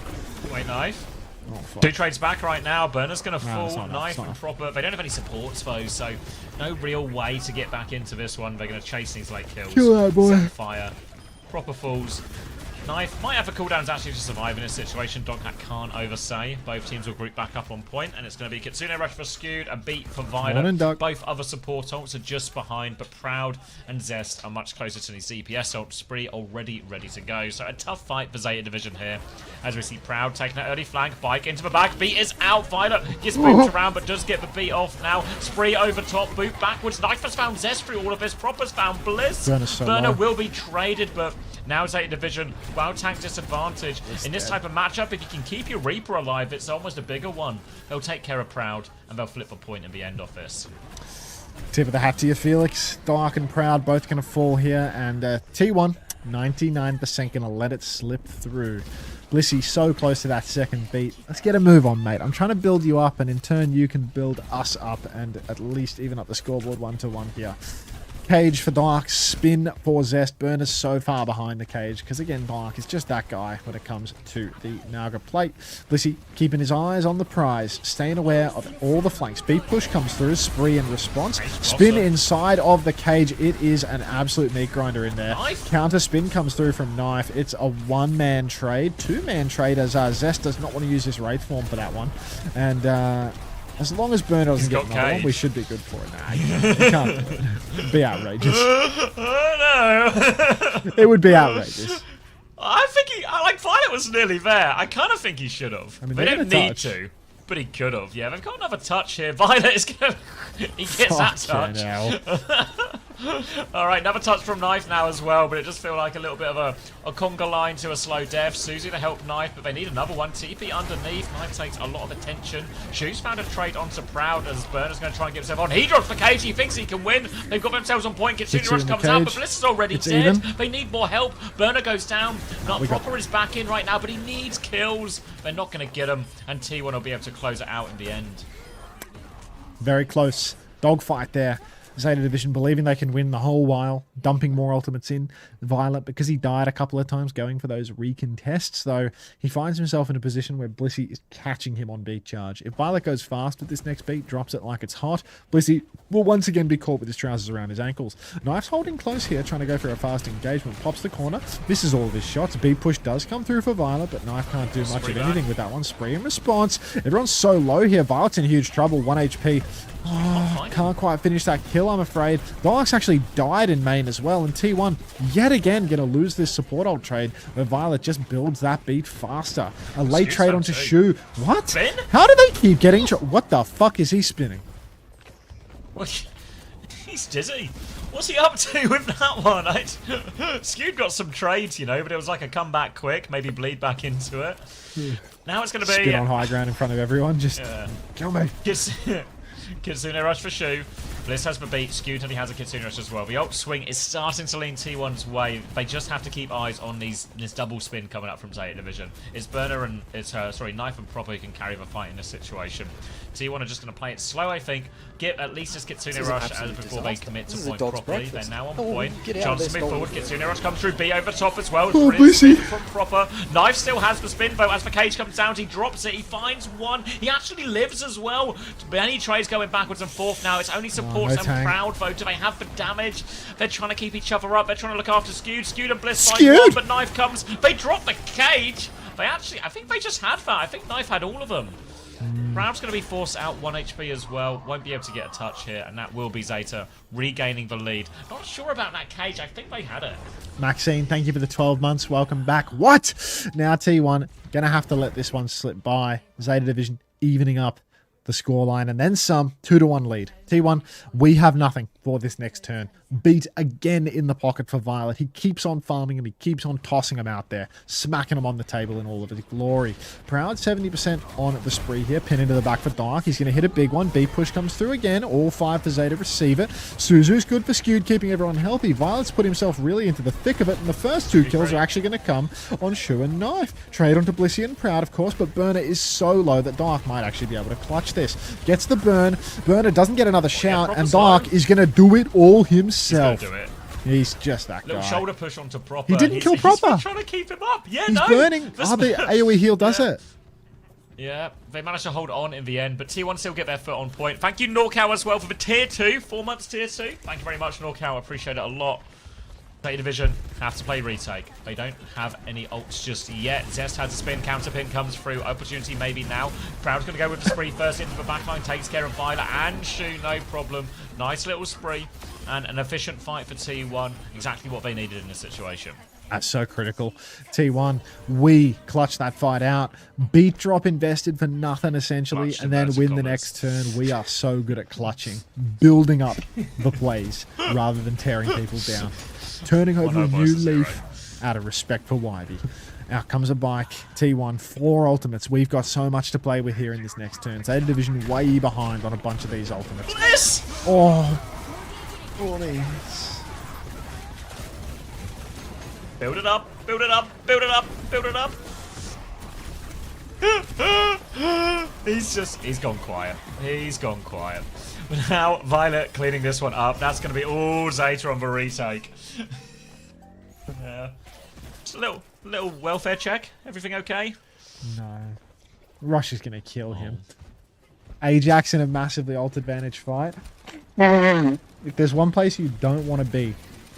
Speaker 2: Wait, Knife. Oh, 2 trades back right now. Burner's gonna fall. Knife and proper. They don't have any supports, though, so no real way to get back into this one. They're gonna chase these late kills.
Speaker 4: Kill that boy.
Speaker 2: Set fire. Proper falls. Knife might have the cooldowns actually to survive in this situation. Doghat can't oversay. Both teams will group back up on point, and it's going to be Kitsune Rush for Skewed, a beat for Violet. Both other support ults are just behind, but Proud and Zest are much closer to the CPS ult. Spree already ready to go. So a tough fight for Zeta Division here, as we see Proud taking an early flank, Bike into the back, beat is out. Violet gets booped around, but does get the beat off now. Spree over top, boot backwards. Knife has found Zest through all of this. Proper's found Bliss. Burner will be traded, but now Zeta Division, well, tank disadvantage. In this type of matchup, if you can keep your Reaper alive, it's almost a bigger one. They'll take care of Proud, and they'll flip a point in the end of this.
Speaker 4: Tip of the hat to you, Felix. Dark and Proud both going to fall here, and T1, 99% going to let it slip through. Blissy so close to that second beat. Let's get a move on, mate. I'm trying to build you up, and in turn, you can build us up, and at least even up the scoreboard 1-1 here. Cage for Dark, spin for Zest. Burner's so far behind the cage because, again, Dark is just that guy when it comes to the Naga plate. Blissy keeping his eyes on the prize, staying aware of all the flanks. Beat push comes through, Spree in response. Spin inside of the cage. It is an absolute meat grinder in there. Counter spin comes through from Knife. It's a one-man trade, two-man trade as Zest does not want to use his Wraith form for that one. And as long as Burner doesn't get another one, we should be good for it. Nah, you can't do it. It'd be outrageous.
Speaker 2: Oh, no.
Speaker 4: It would be outrageous.
Speaker 2: I think like Violet was nearly there. I kind of think he should have. I mean, they don't need to, but he could have. Yeah, they've got another touch here. Violet is going to... He gets that touch. All right, another touch from Knife now as well, but it just feels like a little bit of a conga line to a slow death. Susie to help Knife, but they need another one. TP underneath. Knife takes a lot of attention. Shoes found a trade onto Proud as Burner's going to try and get himself on. He drops the cage. He thinks he can win. They've got themselves on point. Kitsune Rush comes out, but Bliss is already dead. They need more help. Burner goes down. Not Proper is back in right now, but he needs kills. They're not going to get him, and T1 will be able to close it out in the end.
Speaker 4: Very close. Dogfight there. Zeta Division believing they can win the whole while, dumping more ultimates in. Violet, because he died a couple of times going for those recontests, though, he finds himself in a position where Blissy is catching him on beat charge. If Violet goes fast with this next beat, drops it like it's hot, Blissy will once again be caught with his trousers around his ankles. Knife's holding close here, trying to go for a fast engagement. Pops the corner, misses all of his shots. Beat push does come through for Violet, but Knife can't do much of anything with that one. Spree in response. Everyone's so low here. Violet's in huge trouble, 1 HP. Oh, can't quite finish that kill, I'm afraid. Dark's actually died in main as well, and T1 yet again going to lose this support ult trade where Violet just builds that beat faster. A late trade onto Shu. What?
Speaker 2: Ben?
Speaker 4: How do they keep getting... What the fuck is he spinning?
Speaker 2: What? He's dizzy. What's he up to with that one? Skewed got some trades, you know, but it was like a come back quick, maybe bleed back into it. Now it's going to be...
Speaker 4: Spin on high ground in front of everyone, just kill me.
Speaker 2: Kitsune Rush for Shu. Bliss has the beat. Skewed and he has a Kitsune Rush as well. The ult swing is starting to lean T1's way. They just have to keep eyes on this double spin coming up from Zeta Division. It's Burner and Knife and Proper who can carry the fight in this situation. T1 are just going to play it slow, I think. Get at least this Kitsune Rush as before they commit to point properly. They're now on point. Chance to move forward. Kitsune Rush comes through B over top as well.
Speaker 4: Blissy.
Speaker 2: From Proper. Knife still has the spin, though. As the cage comes down, he drops it. He finds one. He actually lives as well. Many trades going backwards and forth now. It's only supports and Proud, though. Do they have the damage? They're trying to keep each other up. They're trying to look after Skewed. Skewed and Bliss find one, but Knife comes. They drop the cage. They actually, I think they just had that. I think Knife had all of them. Proud's going to be forced out 1 HP as well. Won't be able to get a touch here, and that will be Zeta regaining the lead. Not sure about that cage. I think they had it.
Speaker 4: Maxine, thank you for the 12 months. Welcome back. What? Now T1 going to have to let this one slip by. Zeta Division evening up the scoreline and then some. 2-1 lead. T1, we have nothing for this next turn. Beat again in the pocket for Violet. He keeps on farming him. He keeps on tossing him out there, smacking him on the table in all of his glory. Proud 70% on the spree here. Pin into the back for Dark. He's going to hit a big one. B push comes through again. All 5 for Zeta receive it. Suzu's good for Skewed, keeping everyone healthy. Violet's put himself really into the thick of it, and the first 2 kills are actually going to come on Shu and Knife. Trade onto Blissy and Proud, of course, but Burner is so low that Dark might actually be able to clutch this. Gets the burn. Burner doesn't get another shout, and Dark is going to do it all himself.
Speaker 2: He's going to do it.
Speaker 4: He's just that
Speaker 2: Little
Speaker 4: guy.
Speaker 2: shoulder push onto Proper.
Speaker 4: He didn't kill Proper.
Speaker 2: He's trying to keep him up. Yeah,
Speaker 4: he's burning. Oh, the AoE heal does it.
Speaker 2: Yeah, they managed to hold on in the end, but T1 still get their foot on point. Thank you, Norcal, as well, for the tier 2. 4 months tier 2. Thank you very much, Norcal. I appreciate it a lot. ZETA Division have to play retake. They don't have any ults just yet. Zest has a spin, counter pin comes through. Opportunity maybe now. Proud's going to go with the spree first into the backline, takes care of Violet and Shu, no problem. Nice little spree and an efficient fight for T1. Exactly what they needed in this situation.
Speaker 4: That's so critical. T1, we clutch that fight out. Beat drop invested for nothing, essentially, and then win the next turn. We are so good at clutching, building up the plays rather than tearing people down. Turning over a new leaf out of respect for Wybie. Out comes a bike. T1, 4 ultimates. We've got so much to play with here in this next turn. ZETA Division way behind on a bunch of these ultimates.
Speaker 2: Bliss!
Speaker 4: Oh, these.
Speaker 2: Build it up, build it up, build it up, build it up. He's gone quiet. He's gone quiet. Now Violet cleaning this one up. That's going to be all Zeta on the retake. Yeah. Just a little welfare check. Everything okay?
Speaker 4: No. Rush is going to kill him. Ajax in a massively ult advantage fight. If there's one place you don't want to be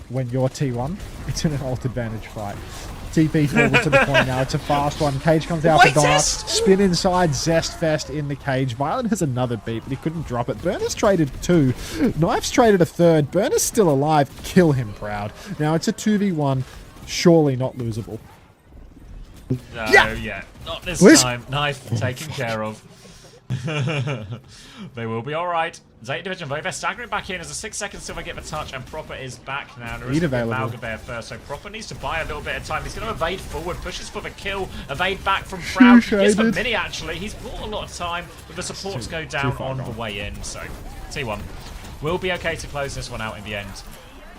Speaker 4: when you're T1, it's in an ult advantage fight. TP forward to the point now. It's a fast one. Cage comes out for Dart. Spin inside. Zest Fest in the cage. Violet has another beat, but he couldn't drop it. Burner's traded 2. Knife's traded a 3rd. Burner's still alive. Kill him, Proud. Now it's a 2v1. Surely not losable.
Speaker 2: No, yeah. Not this time. Knife taken care of. They will be alright. ZETA Division, they're staggering back in as a 6 seconds till they get the touch, and Proper is back now. There is Malga there first, so Proper needs to buy a little bit of time. He's going to evade forward, pushes for the kill, evade back from Proud. Gets the mini actually. He's bought a lot of time, but the supports go down on the way in, so T1 will be okay to close this one out in the end.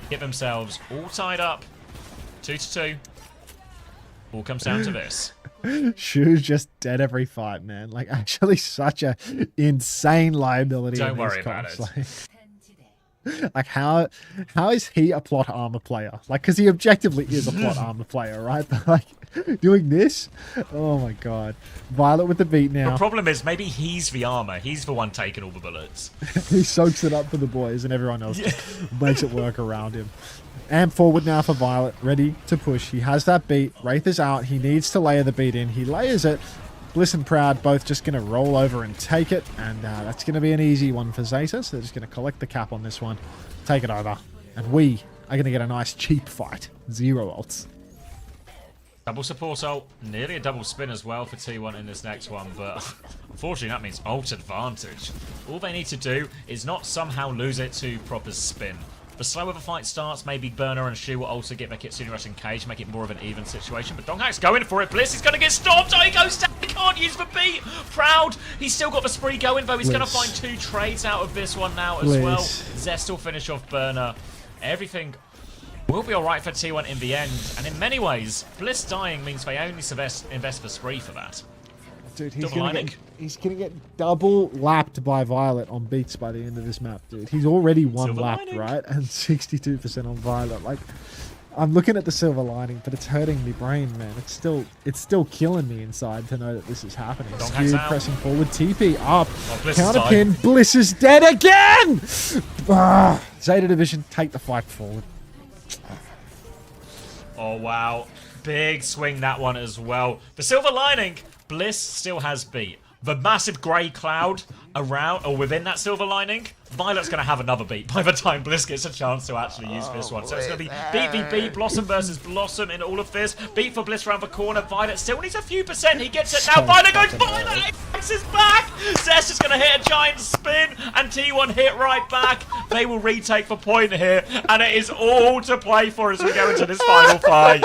Speaker 2: Get themselves all tied up. 2-2. All comes down to this.
Speaker 4: Shu's just dead every fight, man. Like, actually such a insane liability.
Speaker 2: Don't worry about it.
Speaker 4: Like how is he a plot armor player? Like, because he objectively is a plot armor player, right? But like, doing this? Oh my god. Violet with the beat now.
Speaker 2: The problem is maybe he's the armor. He's the one taking all the bullets.
Speaker 4: He soaks it up for the boys and everyone else makes it work around him. Amp forward now for Violet, ready to push. He has that beat. Wraith is out. He needs to layer the beat in. He layers it. Bliss and Proud both just going to roll over and take it. And that's going to be an easy one for Zeta. So they're just going to collect the cap on this one. Take it over. And we are going to get a nice cheap fight. 0 ults.
Speaker 2: Double support ult. Nearly a double spin as well for T1 in this next one. But unfortunately that means ult advantage. All they need to do is not somehow lose it to Proper's spin. The slower the fight starts, maybe Burner and Shu will also get their Kitsune Rush in cage, make it more of an even situation. But Donghack's going for it. Bliss is going to get stopped. Oh, he goes down. He can't use the beat. Proud. He's still got the spree going, though. He's going to find 2 trades out of this one now as well. Zest will finish off Burner. Everything will be all right for T1 in the end. And in many ways, Bliss dying means they only invest the spree for that.
Speaker 4: Dude, he's gonna get double lapped by Violet on beats by the end of this map, dude. He's already one lapped, right? And 62% on Violet. Like, I'm looking at the silver lining, but it's hurting me brain, man. It's still killing me inside to know that this is happening. Skew pressing forward, TP up, counter pin, Bliss is dead again! ZETA Division, take the fight forward.
Speaker 2: Oh wow, big swing that one as well. The silver lining. Bliss still has beat. The massive grey cloud around or within that silver lining, Violet's going to have another beat by the time Bliss gets a chance to actually use this one. So it's going to be beat v beat, Blossom versus Blossom in all of this. Beat for Bliss around the corner. Violet still needs a few percent. He gets it now. Violet goes. Violet is back. Zest is going to hit a giant spin, and T1 hit right back. They will retake the point here, and it is all to play for as we go into this final fight.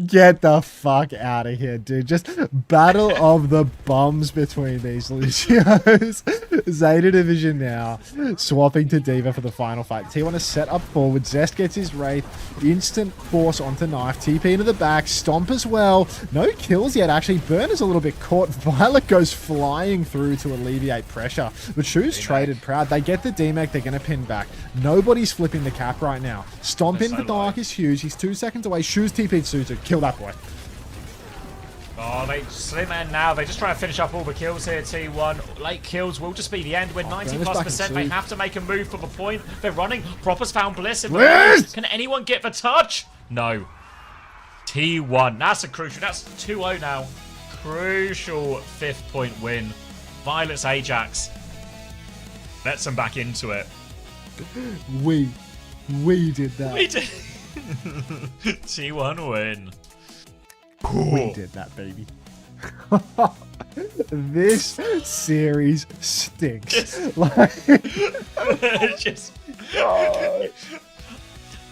Speaker 4: Get the fuck out of here, dude. Just battle of the bums between these Lucios. ZETA Division now swapping to D.Va for the final fight. T1 is set up forward. Zest gets his Wraith. Instant force onto Knife. TP into the back. Stomp as well. No kills yet, actually. Burner's a little bit caught. Violet goes flying through to alleviate pressure. But Shu's traded Proud. They get the D-Mech. They're going to pin back. Nobody's flipping the cap right now. Stomp in for Dark is huge. He's 2 seconds away. Shu's TP'd Suzu. Kill that boy.
Speaker 2: Oh, they slim in now. They're just trying to finish up all the kills here, T1. Late kills will just be the end. With 90+%, they have to make a move for the point. They're running. Propper's found Bliss in the lane. Can anyone get the touch? No. T1. That's a crucial. That's 2-0 now. Crucial 5th point win. Violet's Ajax lets them back into it.
Speaker 4: We did that.
Speaker 2: We did. T1 win.
Speaker 4: We did that, baby. This series stinks.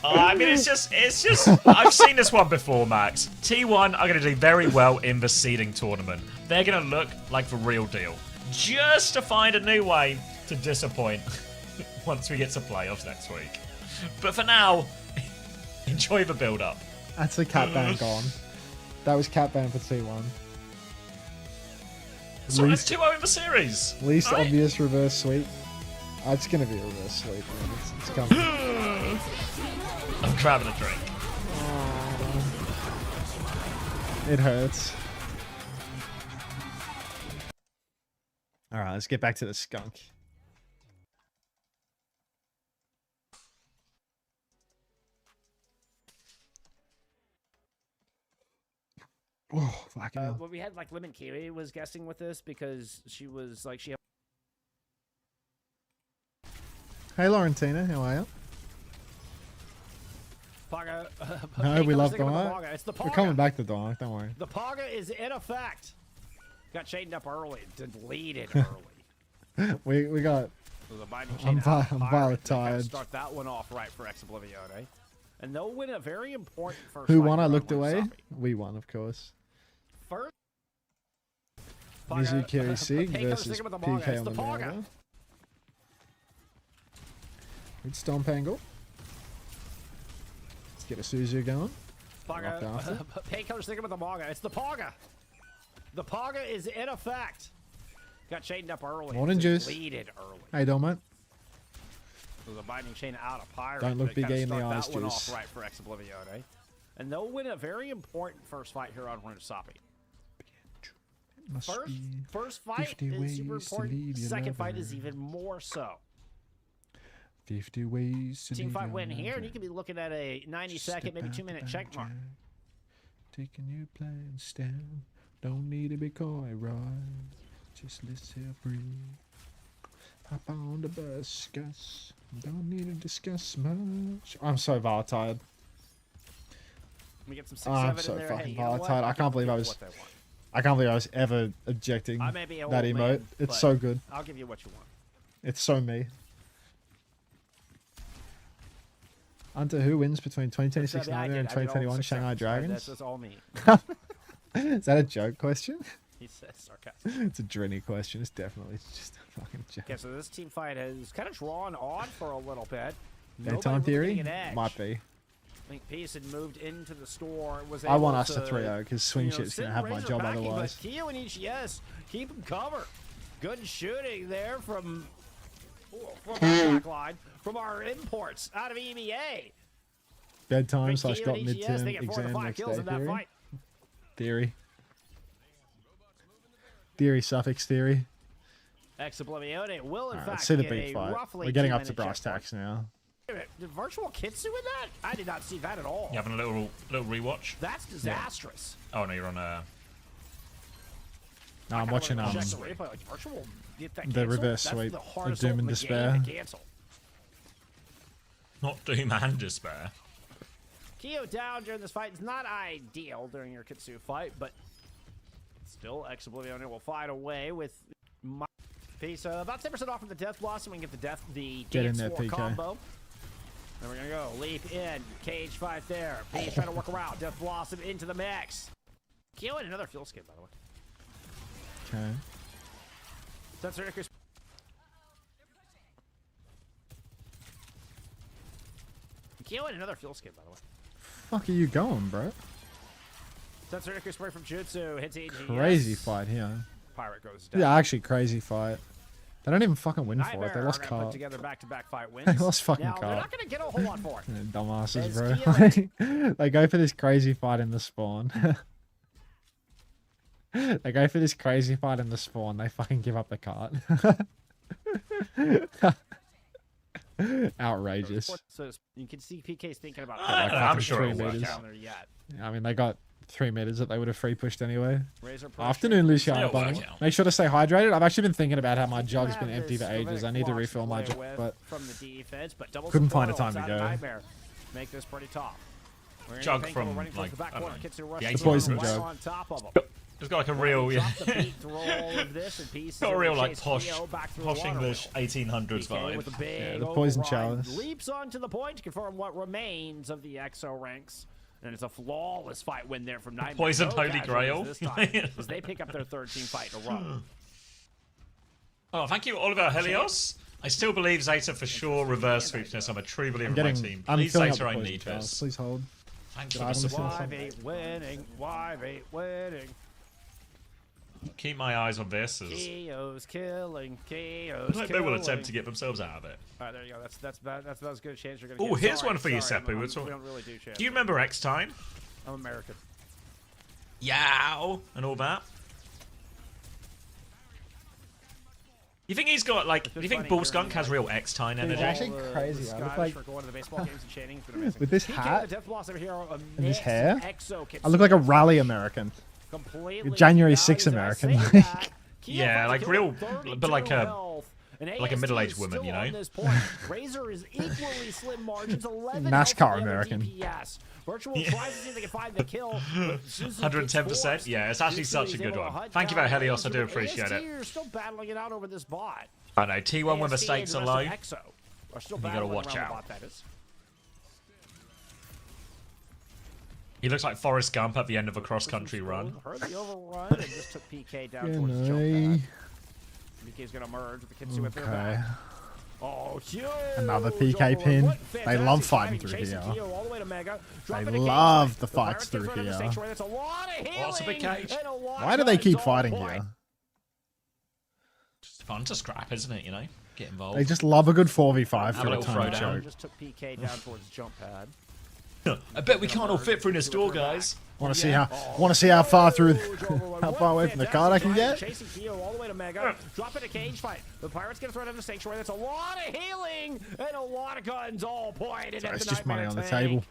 Speaker 2: I mean, it's just. I've seen this one before, Max. T1 are going to do very well in the seeding tournament. They're going to look like the real deal. Just to find a new way to disappoint once we get to playoffs next week. But for now, enjoy the build-up.
Speaker 1: That's the cat ban gone. That was cat ban for T1.
Speaker 2: So it's 2-0 in the series.
Speaker 1: Least
Speaker 2: right?
Speaker 1: obvious reverse sweep. It's going to be a reverse sweep. Man. It's coming.
Speaker 2: I'm grabbing a drink.
Speaker 1: It hurts. All right, let's get back to the skunk. Oh, fucking hell.
Speaker 8: Well, we had like Lemon Kiwi was guessing with this because she was like she.
Speaker 1: Hey, Laurentina, how are you?
Speaker 8: Paga,
Speaker 1: No, we love
Speaker 8: Paga.
Speaker 1: Donut.
Speaker 8: It's the
Speaker 1: We're
Speaker 8: Paga.
Speaker 1: coming back to Donut, don't worry.
Speaker 8: The Paga is in effect. Got chained up early, deleted early.
Speaker 1: We got...
Speaker 8: So the binding
Speaker 1: I'm
Speaker 8: chain out of
Speaker 1: Violet
Speaker 8: Pirate. They
Speaker 1: tired.
Speaker 8: Start that one off right for Oblivione. And they'll win a very important first
Speaker 1: Who
Speaker 8: fight
Speaker 1: won? I
Speaker 8: around
Speaker 1: looked away.
Speaker 8: Wasabi.
Speaker 1: We won, of course.
Speaker 8: First,
Speaker 1: Mizuki Sig
Speaker 8: Paga
Speaker 1: versus
Speaker 8: sticking with the Paga.
Speaker 1: PK
Speaker 8: It's
Speaker 1: on
Speaker 8: the
Speaker 1: the
Speaker 8: Paga.
Speaker 1: mirror. Good stomp angle. Let's get a Suzu going. Locked after.
Speaker 8: Painkiller sticking with the Paga. It's the Paga. The Paga is in effect. Got chained up early.
Speaker 1: Morning, Juice.
Speaker 8: Deleted early.
Speaker 1: Hey, Donut.
Speaker 8: So the binding chain out of Pirate.
Speaker 1: Don't look
Speaker 8: They
Speaker 1: big
Speaker 8: kinda
Speaker 1: in the
Speaker 8: start
Speaker 1: eyes,
Speaker 8: that one
Speaker 1: Juice.
Speaker 8: off right for Oblivione. And they'll win a very important first fight here on Wasabi.
Speaker 1: Must be
Speaker 8: First fight
Speaker 1: 50
Speaker 8: is
Speaker 1: ways
Speaker 8: super
Speaker 1: to
Speaker 8: important.
Speaker 1: leave your
Speaker 8: Second fight is
Speaker 1: lover.
Speaker 8: even more so.
Speaker 1: 50 ways to
Speaker 8: Team
Speaker 1: leave
Speaker 8: fight
Speaker 1: your
Speaker 8: win here, and you
Speaker 1: lover.
Speaker 8: could be looking at a 90-second, maybe 2-minute check mark.
Speaker 1: Taking your plans down. Don't need to be coy, right? Just let's have free. Hop on the bus, Gus. Don't need to discuss much. I'm so tired.
Speaker 8: We get some 6-7
Speaker 1: I'm
Speaker 8: in
Speaker 1: so
Speaker 8: there.
Speaker 1: fucking
Speaker 8: Hey, you know what?
Speaker 1: tired. I
Speaker 8: Give
Speaker 1: can't believe I
Speaker 8: people
Speaker 1: was.
Speaker 8: what they want.
Speaker 1: I can't believe I was ever objecting
Speaker 8: I may be an
Speaker 1: that
Speaker 8: old
Speaker 1: emote.
Speaker 8: man,
Speaker 1: It's
Speaker 8: but
Speaker 1: so good.
Speaker 8: I'll give you what you want.
Speaker 1: It's so me. Unter who wins between 2026
Speaker 8: I mean, I
Speaker 1: Nightmare and
Speaker 8: did. I did all
Speaker 1: 2021
Speaker 8: 6-7,
Speaker 1: Shanghai
Speaker 8: so
Speaker 1: Dragons?
Speaker 8: That's all me.
Speaker 1: Is that a joke question?
Speaker 8: He says sarcastic.
Speaker 1: It's a Drenny question. It's definitely just a fucking joke.
Speaker 8: Okay, so this team fight has kind of drawn on for a little bit.
Speaker 1: Daytime
Speaker 8: Nobody really
Speaker 1: theory?
Speaker 8: getting an edge.
Speaker 1: Might be.
Speaker 8: I think Peace had moved into the store. Was
Speaker 1: I want
Speaker 8: able
Speaker 1: us to 3-0 because Swing Shit's going to have my job otherwise.
Speaker 8: But Keo and EGS keep him covered. Good shooting there from our back line, from our imports out of EMEA.
Speaker 1: Bedtime
Speaker 8: Big
Speaker 1: slash
Speaker 8: Keo
Speaker 1: got
Speaker 8: and EGS, they
Speaker 1: midterm
Speaker 8: get 4 to
Speaker 1: exam
Speaker 8: 5
Speaker 1: next
Speaker 8: kills
Speaker 1: day
Speaker 8: in that
Speaker 1: theory.
Speaker 8: fight.
Speaker 1: Theory, suffix theory.
Speaker 8: Oblivione will in
Speaker 1: Alright,
Speaker 8: fact
Speaker 1: let's see the
Speaker 8: get
Speaker 1: big
Speaker 8: a
Speaker 1: fight.
Speaker 8: roughly
Speaker 1: We're getting up
Speaker 8: 2-minute
Speaker 1: to brass
Speaker 8: checkpoint.
Speaker 1: tacks now.
Speaker 8: Wait a minute, did Virtual Kitsu in that? I did not see that at all.
Speaker 2: You having a little rewatch?
Speaker 8: That's disastrous.
Speaker 2: Oh no, you're on a.
Speaker 1: No, I'm watching
Speaker 8: Check the replay, like, Virtual get that
Speaker 1: the
Speaker 8: canceled?
Speaker 1: reverse
Speaker 8: That's
Speaker 1: sweep
Speaker 8: the
Speaker 1: of
Speaker 8: hardest
Speaker 1: Doom
Speaker 8: ult
Speaker 1: and
Speaker 8: in the game
Speaker 1: Despair.
Speaker 8: to cancel.
Speaker 2: Not Doom and Despair.
Speaker 8: Keo down during this fight is not ideal during your Kitsu fight, but still, Oblivione will fight away with my piece. About 10% off from the Death Blossom and get the
Speaker 1: Get in
Speaker 8: Dance
Speaker 1: there,
Speaker 8: War
Speaker 1: PK.
Speaker 8: combo. Then we're gonna go leap in, cage fight there. Peace trying to work around. Death Blossom into the mix. Keo and another fuel skin, by the way.
Speaker 1: Okay.
Speaker 8: Sensor increase. Keo and another fuel skin, by the way.
Speaker 1: Fuck are you going, bro?
Speaker 8: Sensor increase spray from Jutsu hits EGS.
Speaker 1: Crazy fight here.
Speaker 8: Pirate goes down.
Speaker 1: Yeah, actually crazy fight. They don't even fucking win for it.
Speaker 8: Nightmare
Speaker 1: They lost
Speaker 8: are gonna put
Speaker 1: cart.
Speaker 8: together back-to-back fight wins.
Speaker 1: They lost fucking
Speaker 8: now, they're
Speaker 1: cart.
Speaker 8: not going to get a whole lot for it.
Speaker 1: Dumbasses,
Speaker 8: As
Speaker 1: bro.
Speaker 8: Keo-
Speaker 1: They go for this crazy fight in the spawn.
Speaker 4: They go for this crazy fight in the spawn. They fucking give up the cart. Outrageous.
Speaker 8: So you can see PK's thinking about
Speaker 2: I'm sure it'll work
Speaker 4: meters.
Speaker 2: out.
Speaker 4: I mean, they got 3 meters that they would have free pushed anyway.
Speaker 8: Razor pressure.
Speaker 4: Afternoon, Luciano.
Speaker 2: It'll work
Speaker 4: Bunny.
Speaker 2: out.
Speaker 4: Make sure to stay hydrated. I've actually been thinking about how my jug's
Speaker 8: Have
Speaker 4: been empty
Speaker 8: this
Speaker 4: for ages. I need to refill my jug, but
Speaker 8: from the defense, but double
Speaker 4: couldn't find a
Speaker 8: support
Speaker 4: time to
Speaker 8: outside
Speaker 4: go.
Speaker 8: Nightmare. Make this pretty tough.
Speaker 2: Jug
Speaker 8: Running
Speaker 2: from,
Speaker 8: towards
Speaker 2: like,
Speaker 8: the back
Speaker 2: I don't
Speaker 8: corner.
Speaker 2: know,
Speaker 8: Gets a rush
Speaker 2: the
Speaker 8: to
Speaker 2: 1800s.
Speaker 4: Poison
Speaker 8: right
Speaker 4: jug.
Speaker 8: on top of him.
Speaker 2: It's got like a real, yeah.
Speaker 8: Drop the beat through all of this and pieces
Speaker 2: Got a
Speaker 8: of
Speaker 2: real
Speaker 8: the
Speaker 2: like
Speaker 8: chase
Speaker 2: posh,
Speaker 8: Keo back through
Speaker 2: posh
Speaker 8: the water
Speaker 2: English
Speaker 8: wheel.
Speaker 2: 1800s
Speaker 8: PK with a
Speaker 2: vibe.
Speaker 8: big
Speaker 4: the poison
Speaker 8: override,
Speaker 4: chalice.
Speaker 8: leaps onto the point to confirm what remains of the EXO ranks. And it's a flawless fight win there from Nightmare.
Speaker 2: Poison
Speaker 8: No
Speaker 2: Holy
Speaker 8: casualties
Speaker 2: Grail.
Speaker 8: this time, as they pick up their third team fight in a row.
Speaker 2: Oh, thank you, Oliver Helios. I still believe Zeta for sure reverse sweeps this. I'm a true believer in my team.
Speaker 4: I'm
Speaker 2: Please,
Speaker 4: filling up
Speaker 2: Zeta,
Speaker 4: the
Speaker 2: I
Speaker 4: poison
Speaker 2: need
Speaker 4: chalice.
Speaker 2: this.
Speaker 4: Please hold.
Speaker 2: Thanks
Speaker 4: Good
Speaker 2: for the
Speaker 4: item
Speaker 2: support.
Speaker 4: list.
Speaker 8: 5-8 winning. 5-8 winning.
Speaker 2: Keep my eyes on this as
Speaker 8: Keo's killing. Keo's
Speaker 2: I
Speaker 8: killing.
Speaker 2: will attempt to get themselves out of it.
Speaker 8: Alright, there you go. That's about as good a chance you're gonna
Speaker 2: Oh,
Speaker 8: get.
Speaker 2: here's
Speaker 8: Sorry,
Speaker 2: one for you,
Speaker 8: sorry,
Speaker 2: Seppu.
Speaker 8: we
Speaker 2: We're
Speaker 8: don't really do chance.
Speaker 2: Do you remember X Time?
Speaker 8: I'm American.
Speaker 2: Yow! And all that? You think he's got, like, do you think Bull Skunk has real X Time
Speaker 1: Dude,
Speaker 2: energy?
Speaker 1: actually crazy. I look like
Speaker 8: for going to the baseball games and chanting. It's been amazing.
Speaker 1: with this
Speaker 8: PK,
Speaker 1: hat
Speaker 8: the Death Blossom hero,
Speaker 1: and this hair,
Speaker 8: Exo kits
Speaker 4: I look like a rally American.
Speaker 8: completely
Speaker 4: January
Speaker 8: values
Speaker 4: 6
Speaker 8: it. I
Speaker 4: American.
Speaker 8: say that. Keo
Speaker 2: Yeah,
Speaker 8: finally
Speaker 2: like
Speaker 8: killed
Speaker 2: real,
Speaker 8: 32
Speaker 2: but like a
Speaker 8: health. And
Speaker 2: like a
Speaker 8: AST
Speaker 2: middle-aged
Speaker 8: is
Speaker 2: woman,
Speaker 8: still
Speaker 2: you know?
Speaker 8: on this point. Razor is equally slim margins, 11
Speaker 4: NASCAR
Speaker 8: health for the other
Speaker 4: American.
Speaker 8: DPS. Virtual tries to see if they can find the kill.
Speaker 2: 110%. Yeah, it's actually such a good one. Thank you very Helios. I do appreciate it.
Speaker 8: You're still battling it out over this bot.
Speaker 2: I know, T1 when the
Speaker 8: AST
Speaker 2: stakes are
Speaker 8: and
Speaker 2: low.
Speaker 8: the rest of EXO are still
Speaker 2: You gotta
Speaker 8: battling
Speaker 2: watch
Speaker 8: around the
Speaker 2: out.
Speaker 8: bot, that is.
Speaker 2: He looks like Forrest Gump at the end of a cross-country run.
Speaker 8: Heard the overrun and just took PK down
Speaker 4: Yeah,
Speaker 8: towards the jump
Speaker 4: no.
Speaker 8: pad. PK's gonna merge with the Kitsu with their
Speaker 4: Okay.
Speaker 8: back. Oh, huge!
Speaker 4: Another PK
Speaker 8: overrun.
Speaker 4: pin.
Speaker 8: What
Speaker 4: They
Speaker 8: fantastic
Speaker 4: love fighting
Speaker 8: timing,
Speaker 4: through
Speaker 8: chasing
Speaker 4: here.
Speaker 8: Keo all the way to Mega.
Speaker 4: They
Speaker 8: Dropping a cage
Speaker 4: love
Speaker 8: fight.
Speaker 4: the
Speaker 8: The
Speaker 4: fights
Speaker 8: Pirates
Speaker 4: through
Speaker 8: get rid of the
Speaker 4: here.
Speaker 8: sanctuary. That's a lot of healing.
Speaker 2: Lots of big cage.
Speaker 8: And a lot
Speaker 4: Why
Speaker 8: of
Speaker 4: do they keep
Speaker 8: guns on
Speaker 4: fighting
Speaker 8: point.
Speaker 4: here?
Speaker 2: It's fun to scrap, isn't it? You know, get involved.
Speaker 4: They just love a good 4v5
Speaker 2: Have a
Speaker 4: through a
Speaker 2: little
Speaker 4: tiny
Speaker 2: throwdown.
Speaker 4: choke.
Speaker 8: Just took PK down towards jump pad.
Speaker 2: I bet we can't all fit through this door, guys.
Speaker 4: Want to see how far through, how far away from the card I can get?
Speaker 8: Chasing Keo all the way to Mega, dropping a cage fight. The Pirates get a threat of the sanctuary. That's a lot of healing and a lot of guns all pointed
Speaker 4: Sorry,
Speaker 8: at
Speaker 4: it's
Speaker 8: the
Speaker 4: just money
Speaker 8: Nightmare
Speaker 4: on the
Speaker 8: tank.
Speaker 4: table.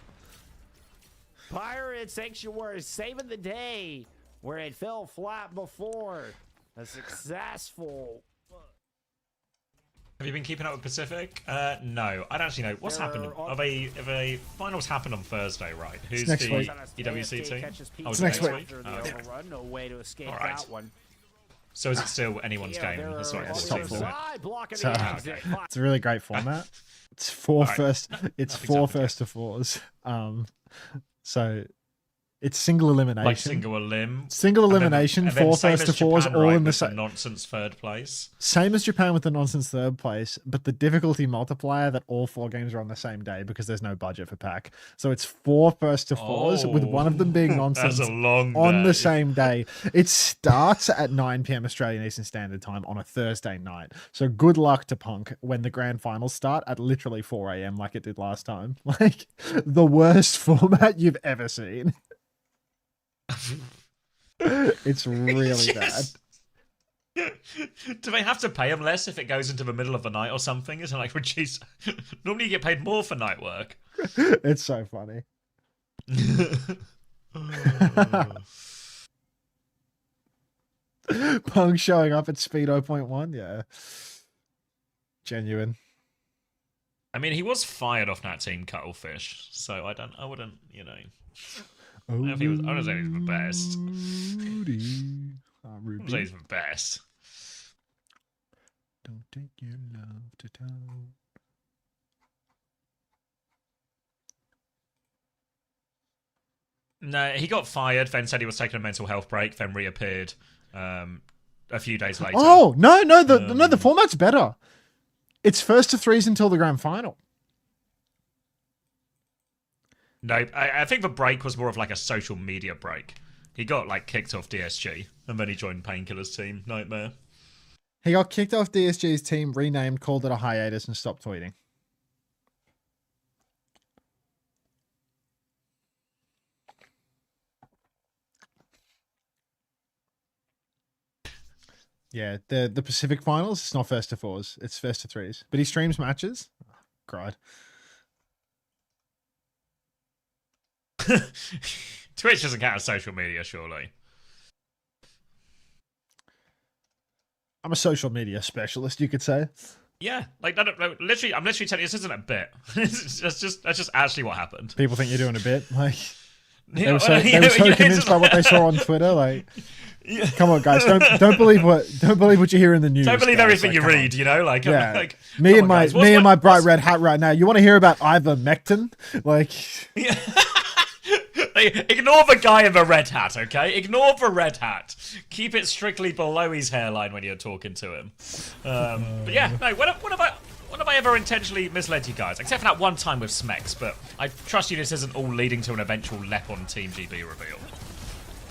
Speaker 8: Pirate Sanctuary saving the day where it fell flat before. A successful.
Speaker 2: Have you been keeping up with Pacific? No, I don't actually know. What's happened? Have a finals happened on Thursday, right? Who's
Speaker 4: next
Speaker 2: the
Speaker 4: week.
Speaker 2: EWC team? Oh,
Speaker 4: It's next week.
Speaker 8: After the
Speaker 2: Oh, okay.
Speaker 8: overrun, no way to escape
Speaker 2: All right.
Speaker 8: that one.
Speaker 2: So is it still anyone's game?
Speaker 8: They're
Speaker 2: That's what it
Speaker 8: all
Speaker 4: top
Speaker 2: seems
Speaker 8: the
Speaker 2: to
Speaker 4: four.
Speaker 2: me.
Speaker 8: side, blocking
Speaker 4: So-
Speaker 8: the exit.
Speaker 4: It's a really great format. It's four
Speaker 2: Alright.
Speaker 4: first. It's
Speaker 2: Nothing's
Speaker 4: four
Speaker 2: happened yet.
Speaker 4: first to fours. So it's single elimination.
Speaker 2: Like single elim.
Speaker 4: Single
Speaker 2: and then-
Speaker 4: elimination,
Speaker 2: and then
Speaker 4: four
Speaker 2: same
Speaker 4: first
Speaker 2: as
Speaker 4: to fours,
Speaker 2: Japan,
Speaker 4: all
Speaker 2: right,
Speaker 4: in the
Speaker 2: with
Speaker 4: same.
Speaker 2: nonsense third place.
Speaker 4: Same as Japan with the nonsense third place, but the difficulty multiplier that all 4 games are on the same day because there's no budget for pack. So it's 4 first to fours with one of them being nonsense
Speaker 2: That's a long
Speaker 4: on
Speaker 2: day.
Speaker 4: the same day. It starts at 9 p.m. Australian Eastern Standard Time on a Thursday night. So good luck to Punk when the grand finals start at literally 4 a.m. like it did last time. Like the worst format you've ever seen. It's really bad.
Speaker 2: Do they have to pay him less if it goes into the middle of the night or something? Isn't it like reduce? Normally you get paid more for night work.
Speaker 4: It's so funny. Punk showing up at Speedo 0.1, yeah. Genuine.
Speaker 2: I mean, he was fired off that team, Cuttlefish. So I wouldn't, you know. I don't know if he was. I don't say he's the best. I don't say he's the best.
Speaker 4: Don't take your love to town.
Speaker 2: No, he got fired. Then said he was taking a mental health break. Then reappeared a few days later.
Speaker 4: Oh no, the format's better. It's first to threes until the grand final.
Speaker 2: No, I think the break was more of like a social media break. He got like kicked off DSG and then he joined Painkiller's team, Nightmare.
Speaker 4: He got kicked off DSG's team, renamed, called it a hiatus, and stopped tweeting. Yeah, the Pacific Finals, it's not first to fours, it's first to threes. But he streams matches. Oh, cried.
Speaker 2: Twitch doesn't count as social media, surely.
Speaker 4: I'm a social media specialist, you could say.
Speaker 2: Yeah, like no, literally, I'm literally telling you, this isn't a bit. that's just actually what happened.
Speaker 4: People think you're doing a bit, like
Speaker 2: They
Speaker 4: were so convinced by what they saw on Twitter, like. Yeah. Come on, guys! Don't believe what you hear in the news.
Speaker 2: Don't believe everything you read. You know, like
Speaker 4: yeah.
Speaker 2: like
Speaker 4: me and my bright red hat right now. You want to hear about ivermectin? Like,
Speaker 2: yeah. Ignore the guy in the red hat, okay? Ignore the red hat. Keep it strictly below his hairline when you're talking to him. But yeah, no. When have I ever intentionally misled you guys? Except for that one time with Smex. But I trust you, this isn't all leading to an eventual lep on Team GB reveal.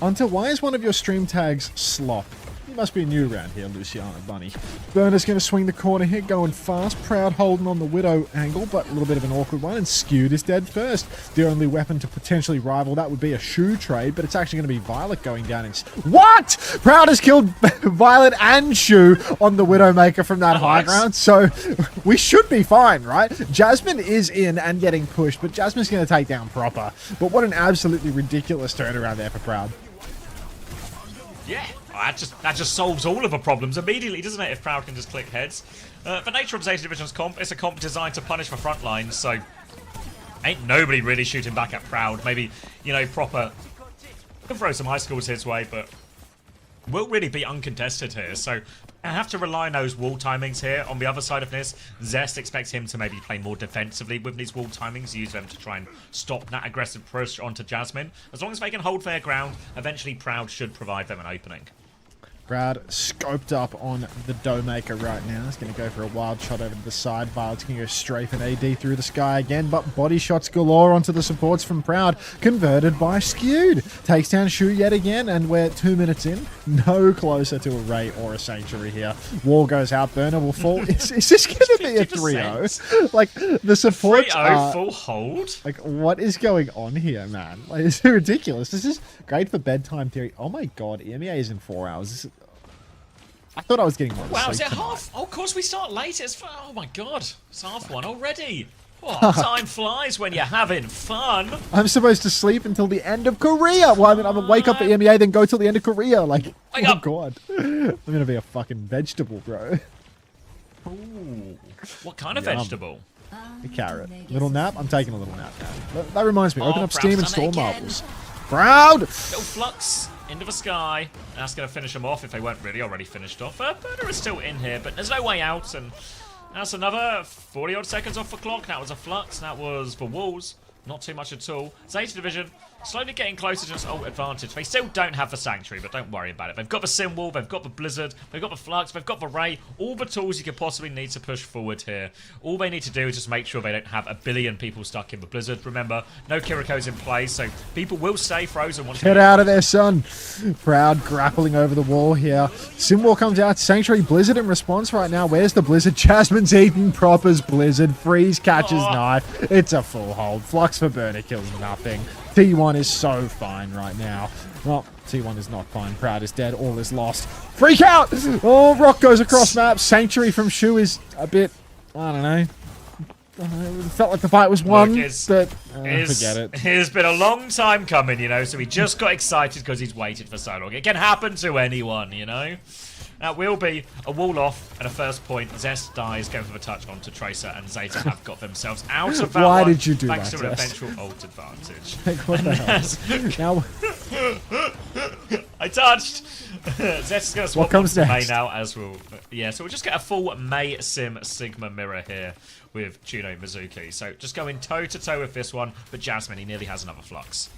Speaker 4: Unter, why is one of your stream tags Slop? You must be new around here, Luciano Bunny. Burner's going to swing the corner here, going fast. Proud holding on the Widow angle, but a little bit of an awkward one, and Skewed is dead first. The only weapon to potentially rival that would be a Shoe trade, but it's actually going to be Violet going down. What? Proud has killed Violet and Shoe on the Widowmaker from that high ground, so we should be fine, right? Jasmine is in and getting pushed, but Jasmine's going to take down Proper. But what an absolutely ridiculous turnaround there for Proud.
Speaker 2: Yeah, that just solves all of the problems immediately, doesn't it, if Proud can just click heads. The nature of ZETA Division's comp, it's a comp designed to punish the front lines, so ain't nobody really shooting back at Proud. Maybe, you know, Proper can throw some high scores his way, but will really be uncontested here, so I have to rely on those wall timings here. On the other side of this, Zest expects him to maybe play more defensively with these wall timings, use them to try and stop that aggressive push onto Jasmine. As long as they can hold their ground, eventually Proud should provide them an opening.
Speaker 4: Proud scoped up on the Doughmaker right now. He's going to go for a wild shot over to the side. Violet's going to go strafe an AD through the sky again, but body shots galore onto the supports from Proud. Converted by Skewed. Takes down Shu yet again, and we're 2 minutes in. No closer to a Ray or a Sanctuary here. Wall goes out. Burner will fall. Is this going to be a 3-0? Like, the supports
Speaker 2: 3-0 full hold?
Speaker 4: Like, what is going on here, man? Like, it's ridiculous. This is great for bedtime theory. Oh my god, EMEA is in 4 hours. I thought I was getting more.
Speaker 2: Wow, is it half? Oh, of course we start late. Oh my god, it's half one already. What? Time flies when you're having fun.
Speaker 4: I'm supposed to sleep until the end of Korea. Well, I mean, I'm gonna wake up at EMEA, then go till the end of Korea. Like, oh god, I'm gonna be a fucking vegetable, bro.
Speaker 2: Ooh, what kind of vegetable?
Speaker 4: A carrot. Little nap. I'm taking a little nap now. That reminds me. Open up
Speaker 2: Proud's
Speaker 4: Steam and store marbles. Proud.
Speaker 2: Little flux into the sky. That's going to finish them off if they weren't really already finished off. Burner is still in here, but there's no way out, and that's another 40-odd seconds off the clock. That was a flux. That was for walls. Not too much at all. ZETA Division slowly getting closer to its ult advantage. They still don't have the Sanctuary, but don't worry about it. They've got the Sim Wall, they've got the Blizzard, they've got the Flux, they've got the Ray. All the tools you could possibly need to push forward here. All they need to do is just make sure they don't have a billion people stuck in the Blizzard. Remember, no Kiriko's in play, so people will stay frozen.
Speaker 4: Get out of there, son. Proud grappling over the wall here. Sim Wall comes out. Sanctuary Blizzard in response right now. Where's the Blizzard? Jasmine's eaten Proper's Blizzard. Freeze catches knife. It's a full hold. Flux for Burner kills nothing. T1 is so fine right now. Well, T1 is not fine. Proud is dead. All is lost. Freak out! Oh, Rock goes across map. Sanctuary from Shu is a bit, I don't know. It felt like the fight was won, but forget it.
Speaker 2: It's been a long time coming, you know, so he just got excited because he's waited for so long. It can happen to anyone, you know. That will be a wall off and a first point. Zest dies, going for the touch onto Tracer, and ZETA have got themselves out of that.
Speaker 4: Why
Speaker 2: one,
Speaker 4: did you do
Speaker 2: thanks
Speaker 4: that,
Speaker 2: to an
Speaker 4: Zest?
Speaker 2: eventual ult advantage.
Speaker 4: Like, what the hell? Now,
Speaker 2: I touched. Zest's going to swap
Speaker 4: comes
Speaker 2: to May
Speaker 4: next?
Speaker 2: now, as we'll... Yeah, so we'll just get a full May Sim Sigma mirror here with Juno Mizuki. So just going toe-to-toe with this one, but Jasmine, he nearly has another Flux.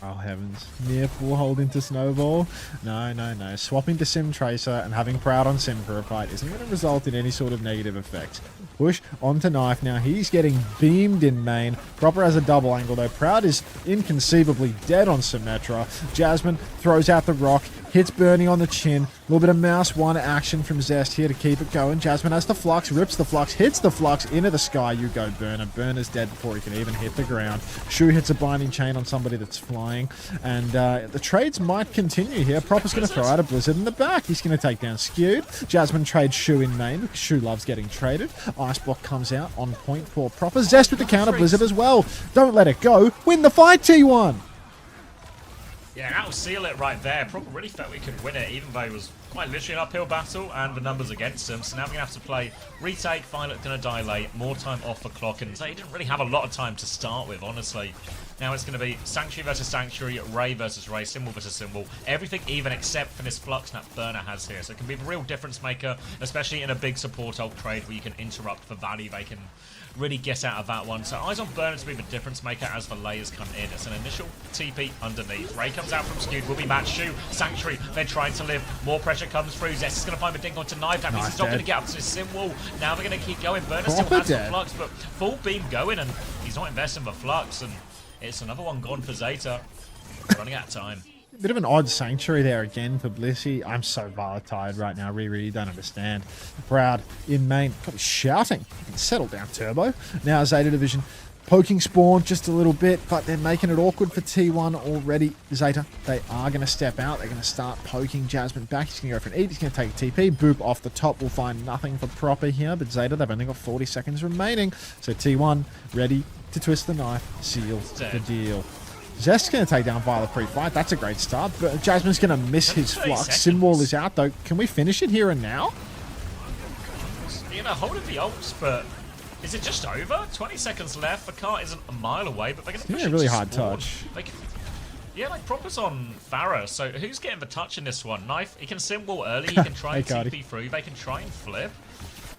Speaker 4: oh heavens. Near full hold into Snowball. No, no, no. Swapping to Sim Tracer and having Proud on Sim for a fight isn't going to result in any sort of negative effect. Push onto Knife now. He's getting beamed in main. Proper has a double angle though. Proud is inconceivably dead on Symmetra. Jasmine throws out the rock. hits Bernie on the chin. A little bit of mouse one action from Zest here to keep it going. Jasmine has the flux, rips the flux, hits the flux into the sky. You go, Burner. Burner's dead before he can even hit the ground. Shu hits a binding chain on somebody that's flying. And the trades might continue here. Proper's going to throw out a Blizzard in the back. He's going to take down Skewed. Jasmine trades Shu in main because Shu loves getting traded. Ice Block comes out on point for Proper. Zest with the counter Blizzard as well. Don't let it go. Win the fight, T1.
Speaker 2: Yeah, that'll seal it right there. Proper really felt we could win it, even though it was quite literally an uphill battle and the numbers against him. So now we're going to have to play retake, Violet going to die late, more time off the clock, and he didn't really have a lot of time to start with, honestly. Now it's going to be Sanctuary versus Sanctuary, Ray versus Ray, Symbol versus Symbol. Everything even except for this Flux that Burner has here. So it can be a real difference maker, especially in a big support ult trade where you can interrupt for value. They can really get out of that one. So eyes on Burner to be the difference maker as the layers come in. It's an initial TP underneath. Ray comes out from Skewed, will be matched. Shu, Sanctuary, they're trying to live. More pressure comes through. Zest is going to find the ding onto Knife. That means he's not going to get up to his sim wall. Now they're going to keep going. Burner still has the Flux, but full beam going, and he's not investing the Flux, and it's another one gone for Zeta. Running out of time.
Speaker 4: Bit of an odd Sanctuary there again for Blissey. I'm so tired right now. Really don't understand. Proud in main. Got me shouting. Settle down, Turbo. Now Zeta Division poking Spawn just a little bit, but they're making it awkward for T1 already. Zeta, they are going to step out. They're going to start poking Jasmine back. He's going to go for an eat. He's going to take a TP. Boop off the top. We'll find nothing for Proper here, but Zeta, they've only got 40 seconds remaining. So T1 ready to twist the knife, seal the deal. Zest's going to take down Violet pre-fight. That's a great start. But Jasmine's going to miss his flux. Sinwall is out, though. Can we finish it here and now?
Speaker 2: You know, holding the ults, but is it just over? 20 seconds left. The cart isn't a mile away, but they're going to push it.
Speaker 4: Yeah, really
Speaker 2: to
Speaker 4: hard
Speaker 2: Spawn.
Speaker 4: touch.
Speaker 2: Yeah, like Proper's on Farah, so who's getting the touch in this one? Knife, he can Symbol early, he can try and TP through, they can try and flip.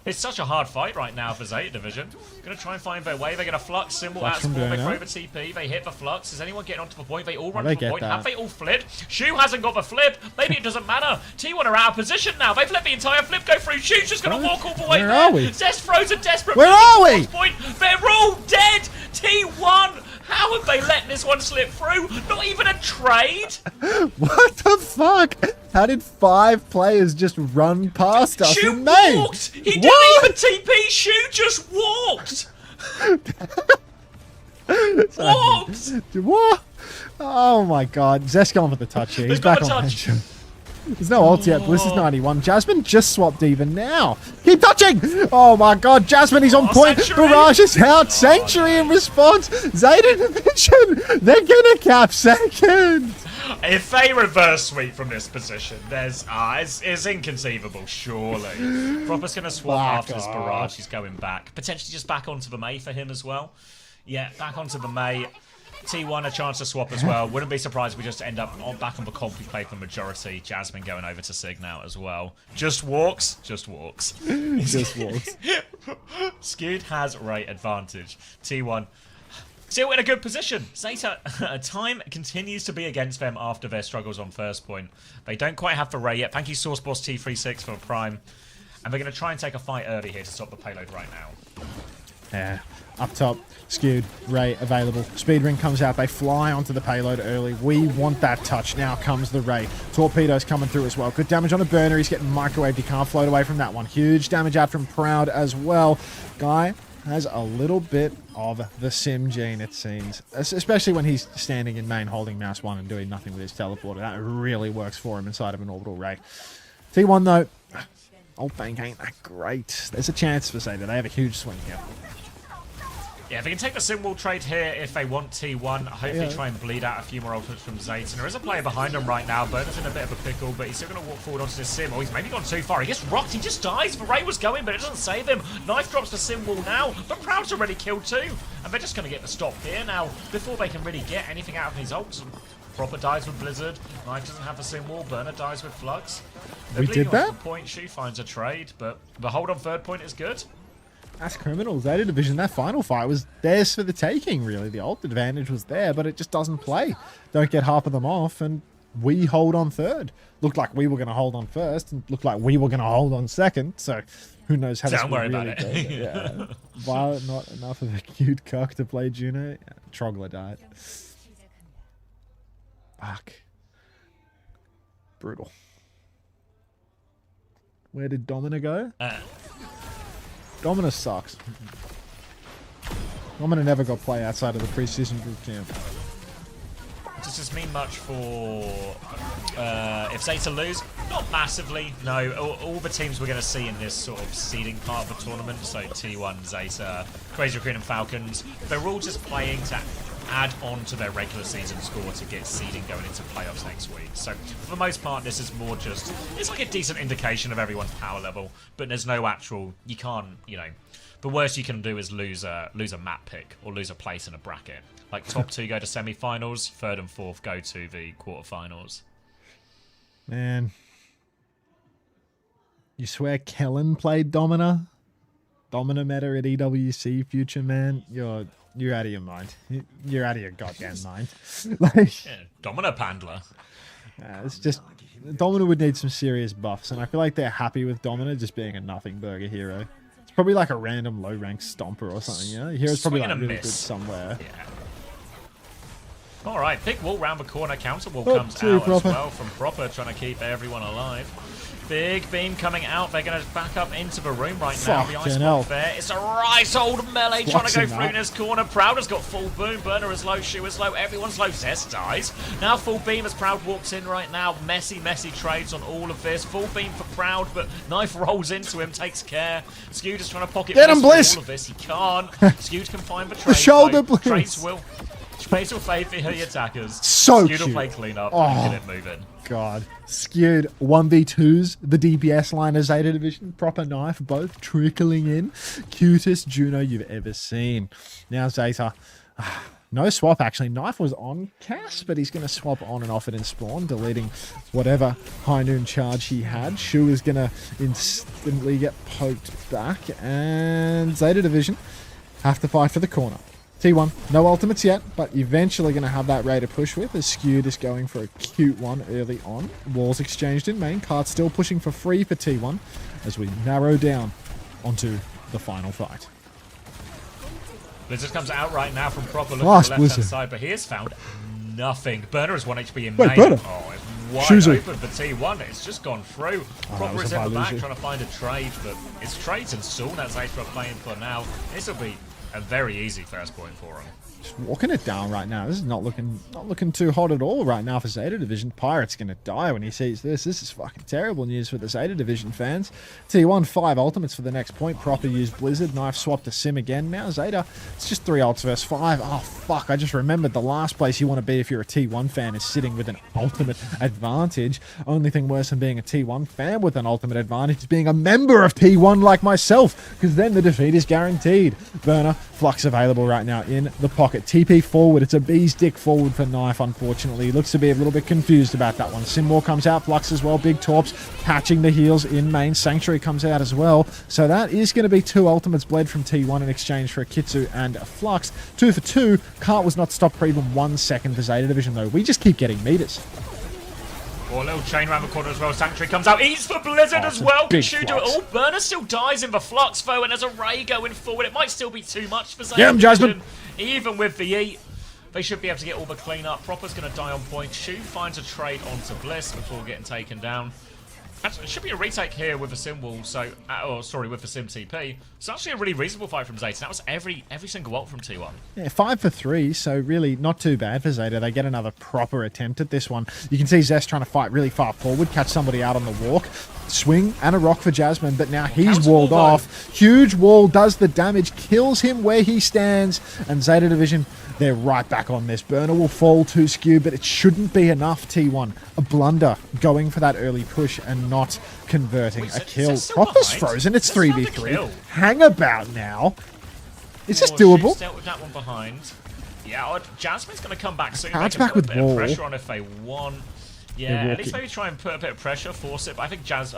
Speaker 2: It's such a hard fight right now for Zeta Division. Going to try and find their way. They're going to Flux, Symbol out Spawn, they throw the TP, they hit the Flux. Is anyone getting onto the point? They all run to the point. Have they all flipped? Shu hasn't got the flip. Maybe it doesn't matter. T1 are out of position now. They've let the entire flip go through. Shu's just going to walk all the way there. Zest throws a desperate
Speaker 4: Where are we?
Speaker 2: Point. They're all dead. T1. How have they let this one slip through? Not even a trade?
Speaker 4: What the fuck? How did 5 players just run past us
Speaker 2: Shu
Speaker 4: in main?
Speaker 2: walked! He didn't even TP! Shu just walked! Walked!
Speaker 4: What? Oh my god. Zest going for the touch here. He's back on touch. There's no ult yet. Bliss is 91. Jasmine just swapped even now. Keep touching! Oh my god, Jasmine, he's on point.
Speaker 2: Sanctuary.
Speaker 4: Barrage is out. Sanctuary in response. Zeta Division, they're gonna cap second.
Speaker 2: If they reverse sweep from this position, there's it's inconceivable, surely. Proper's gonna swap after this barrage. He's going back. Potentially just back onto the May for him as well. Yeah, back onto the May. T1 a chance to swap as well. Wouldn't be surprised if we just end up back on the comp we played for majority. Jasmine going over to Sig now as well. Just walks. Just walks.
Speaker 4: Just walks.
Speaker 2: Skewed has rate advantage. T1 still in a good position. Zeta, time continues to be against them after their struggles on first point. They don't quite have the Ray yet. Thank you, Source Boss T36 for a prime. And they're going to try and take a fight early here to stop the payload right now.
Speaker 4: Yeah, up top, Skewed, Ray available. Speedring comes out, they fly onto the payload early. We want that touch. Now comes the Ray. Torpedoes coming through as well. Good damage on a burner. He's getting microwaved. He can't float away from that one. Huge damage out from Proud as well. Guy has a little bit of the sim gene, it seems. Especially when he's standing in main holding mouse 1 and doing nothing with his teleporter. That really works for him inside of an orbital Ray. T1 though, ult bank ain't that great. There's a chance for Zeta. They have a huge swing here.
Speaker 2: Yeah, they can take the Symbol trade here if they want T1. Hopefully try and bleed out a few more ultimates from Zeta. And there is a player behind him right now. Burner's in a bit of a pickle, but he's still going to walk forward onto this Sim. Oh, he's maybe gone too far. He gets rocked. He just dies. The Ray was going, but it doesn't save him. Knife drops the Symbol now. But Proud's already killed too. And they're just going to get the stop here now before they can really get anything out of his ults. Proper dies with Blizzard. Knife doesn't have the Symbol. Burner dies with Flux.
Speaker 4: We did that?
Speaker 2: Point. Shu finds a trade, but the hold on third point is good.
Speaker 4: That's criminal. Zeta Division, that final fight was theirs for the taking, really. The ult advantage was there, but it just doesn't play. Don't get half of them off, and we hold on third. Looked like we were going to hold on first, and looked like we were going to hold on second, so who knows how this will really go. Yeah. Violet, not enough of a cute cock to play Juno. Yeah, Troglodyte. Fuck. Brutal. Where did Domina go? Domina sucks. Domina never got play outside of the preseason group camp.
Speaker 2: Does this mean much for if Zeta lose? Not massively, no. All the teams we're going to see in this sort of seeding part of the tournament, so T1, Zeta, Crazy Raccoon and Falcons, they're all just playing to add on to their regular season score to get seeding going into playoffs next week. So for the most part, this is more just, it's like a decent indication of everyone's power level, but there's no actual, you can't, you know, the worst you can do is lose a map pick or lose a place in a bracket. Like top 2 go to semi-finals, 3rd and 4th go to the quarterfinals.
Speaker 4: Man. You swear Kellen played Domina? Domina meta at EWC future, man? You're out of your mind. You're out of your goddamn mind. Like,
Speaker 2: Yeah, Domina Pandler.
Speaker 4: it's just Domina would need some serious buffs, and I feel like they're happy with Domina just being a nothing burger hero. It's probably like a random low rank stomper or something, you know? Hero's probably like really good somewhere.
Speaker 2: Yeah. Alright, big wall round the corner. Counter wall
Speaker 4: Oh,
Speaker 2: comes
Speaker 4: see,
Speaker 2: out
Speaker 4: Proper.
Speaker 2: as well from Proper, trying to keep everyone alive. Big beam coming out. They're going to back up into the room right now. The ice
Speaker 4: Fucking hell.
Speaker 2: block there. It's a right old melee trying to go
Speaker 4: Watching
Speaker 2: through
Speaker 4: that.
Speaker 2: in this corner. Proud has got full boom. Burner is low. Shoe is low. Everyone's low. Zest dies. Now full beam as Proud walks in right now. Messy trades on all of this. Full beam for Proud, but Knife rolls into him, takes care. Skewed is trying to pocket
Speaker 4: Get him,
Speaker 2: Bliss
Speaker 4: Bliss!
Speaker 2: through all of this. He can't. Skewed can find the trade.
Speaker 4: shoulder
Speaker 2: though.
Speaker 4: Bliss.
Speaker 2: Trades will fade for the attackers.
Speaker 4: So
Speaker 2: Skewed will
Speaker 4: cute.
Speaker 2: play cleanup
Speaker 4: Oh.
Speaker 2: and get it moving.
Speaker 4: God. Skewed 1v2s, the DPS line of Zeta Division, Proper Knife, both trickling in. Cutest Juno you've ever seen. Now Zeta, no swap actually. Knife was on Cass, but he's going to swap on and off it in spawn, deleting whatever high noon charge he had. Shu is going to instantly get poked back, and Zeta Division have to fight for the corner. T1, no ultimates yet, but eventually going to have that Raider push with, as Skewed is going for a cute one early on. Walls exchanged in main, card still pushing for free for T1, as we narrow down onto the final fight.
Speaker 2: Blizzard comes out right now from Proper looking
Speaker 4: Nice
Speaker 2: to the left-hand
Speaker 4: Blizzard.
Speaker 2: side, but he has found nothing. Burner is 1 HP in
Speaker 4: Wait,
Speaker 2: main.
Speaker 4: Burner?
Speaker 2: Oh, it's wide
Speaker 4: Shuzu.
Speaker 2: open for T1. It's just gone through.
Speaker 4: that
Speaker 2: Proper
Speaker 4: was
Speaker 2: is
Speaker 4: a
Speaker 2: in the
Speaker 4: bad
Speaker 2: back
Speaker 4: loser.
Speaker 2: trying to find a trade, but it's trades and Saul that's Zeta are playing for now. This will be a very easy first point for him.
Speaker 4: Just walking it down right now. This is not looking too hot at all right now for Zeta Division. Pirate's going to die when he sees this. This is fucking terrible news for the Zeta Division fans. T1, 5 ultimates for the next point. Proper used Blizzard. Knife swapped to Sim again. Now Zeta, it's just 3 ults versus 5. Oh, fuck. I just remembered the last place you want to be if you're a T1 fan is sitting with an ultimate advantage. Only thing worse than being a T1 fan with an ultimate advantage is being a member of T1 like myself, because then the defeat is guaranteed. Burner, Flux available right now in the pocket. TP forward. It's a bee's dick forward for Knife, unfortunately. He looks to be a little bit confused about that one. Sinmore comes out. Flux as well. Big Torps patching the heals in main. Sanctuary comes out as well. So that is going to be 2 ultimates bled from T1 in exchange for a Kitsu and a Flux. 2 for 2. Cart was not stopped for even 1 second for Zeta Division, though. We just keep getting meters.
Speaker 2: Oh, a little chain around the corner as well. Sanctuary comes out. Eats for Blizzard as well. Can
Speaker 4: big
Speaker 2: Shu do it
Speaker 4: Flux.
Speaker 2: all? Burner still dies in the Flux, though, and there's a Ray going forward. It might still be too much for Zeta
Speaker 4: Yeah, Jasmine.
Speaker 2: Division. Even with the eat, they should be able to get all the cleanup. Proper's going to die on point. Shu finds a trade onto Bliss before getting taken down. Actually, it should be a retake here with the Sim wall, so with the Sim TP. It's actually a really reasonable fight from Zeta. That was every single ult from T1.
Speaker 4: Yeah, 5 for 3, so really not too bad for Zeta. They get another proper attempt at this one. You can see Zest trying to fight really far forward, catch somebody out on the walk. Swing and a rock for Jasmine, but now he's
Speaker 2: Counter
Speaker 4: walled
Speaker 2: wall,
Speaker 4: off. Huge wall does the damage, kills him where he stands, and Zeta Division, they're right back on this. Burner will fall to Skew, but it shouldn't be enough, T1. A blunder going for that early push and not converting
Speaker 2: Wait,
Speaker 4: a
Speaker 2: is
Speaker 4: kill.
Speaker 2: it still
Speaker 4: Proper's
Speaker 2: behind?
Speaker 4: frozen, it's
Speaker 2: Is that not a
Speaker 4: 3v3.
Speaker 2: kill?
Speaker 4: Hang about now. Is this
Speaker 2: Oh,
Speaker 4: doable?
Speaker 2: Shu's dealt with that one behind. Yeah, Jasmine's going to come back soon.
Speaker 4: Cat's
Speaker 2: They can
Speaker 4: back
Speaker 2: put
Speaker 4: with
Speaker 2: a bit of
Speaker 4: wall.
Speaker 2: pressure on if they want. Yeah,
Speaker 4: They're
Speaker 2: at least
Speaker 4: walking.
Speaker 2: maybe try and put a bit of pressure, force it. But I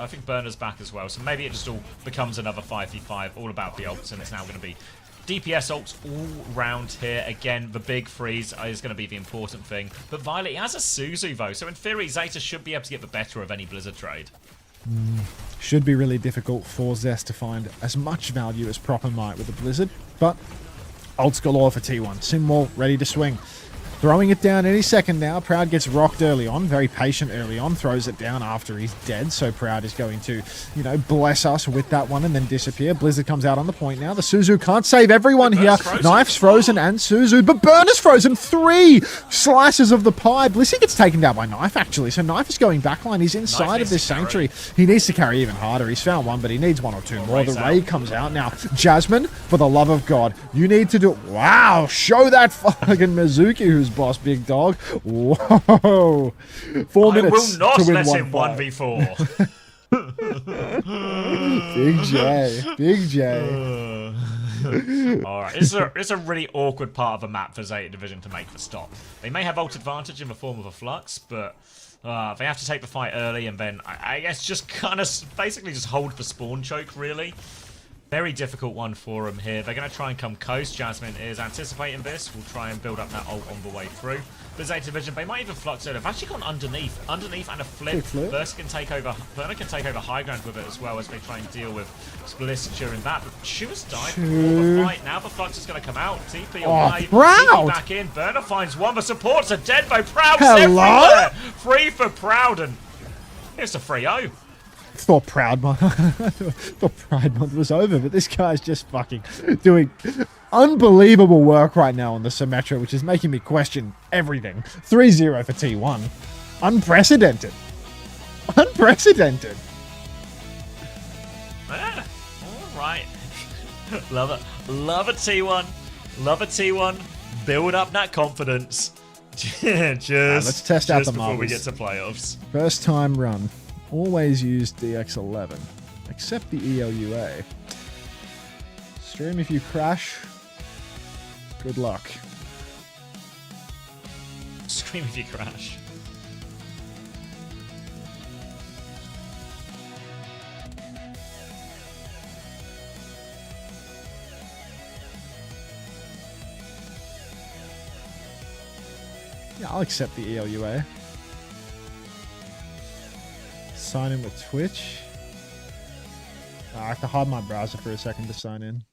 Speaker 2: think Burner's back as well, so maybe it just all becomes another 5v5, all about the ults, and it's now going to be DPS ults all round here. Again, the big freeze is going to be the important thing. But Violet, he has a Suzu though, so in theory, Zeta should be able to get the better of any Blizzard trade.
Speaker 4: Should be really difficult for Zest to find as much value as Proper might with the Blizzard, but ults galore for T1. Simwall ready to swing. Throwing it down any second now. Proud gets rocked early on. Very patient early on. Throws it down after he's dead. So Proud is going to, you know, bless us with that one and then disappear. Blizzard comes out on the point now. The Suzu can't save everyone here. Knife's frozen and Suzu. But Burner's frozen. 3 slices of the pie. Blissey gets taken down by Knife, actually. So Knife is going backline. He's inside of this Sanctuary. He needs to carry even harder. He's found one, but he needs 1 or 2 more. The Ray comes out now. Jasmine, for the love of God, you need to do... Wow! Show that fucking Mizuki who's boss, big dog. Whoa. 4 minutes
Speaker 2: will not
Speaker 4: to win
Speaker 2: let
Speaker 4: 1
Speaker 2: him
Speaker 4: fight.
Speaker 2: 1v4.
Speaker 4: Big J. Big J.
Speaker 2: Alright, it's a really awkward part of a map for Zeta Division to make the stop. They may have ult advantage in the form of a flux, but they have to take the fight early and then, I guess, just kind of basically just hold the spawn choke, really. Very difficult one for them here. They're going to try and come coast. Jasmine is anticipating this. We'll try and build up that ult on the way through. The Zeta Division, they might even flux it. They've actually gone underneath and a flip. Burner can take over high ground with it as well as they try and deal with Bliss during that. But Shua's died before the fight. Now the flux is going to come out. TP away. TP back in. Burner finds one. The supports are dead though. Proud's everywhere. Free for Proud, and here's the 3-0.
Speaker 4: Thought Pride Month was over, but this guy's just fucking doing unbelievable work right now on the Symmetra, which is making me question everything. 3-0 for T1. Unprecedented. Unprecedented.
Speaker 2: Alright. Love it. Love a T1. Love a T1. Build up that confidence.
Speaker 4: Let's test out the
Speaker 2: before
Speaker 4: marbles.
Speaker 2: we get to playoffs.
Speaker 4: First time run. Always use DX11, except the ELUA. Stream if you crash. Good luck.
Speaker 2: Scream if you crash.
Speaker 4: Yeah, I'll accept the ELUA. Sign in with Twitch. I have to hide my browser for a second to sign in.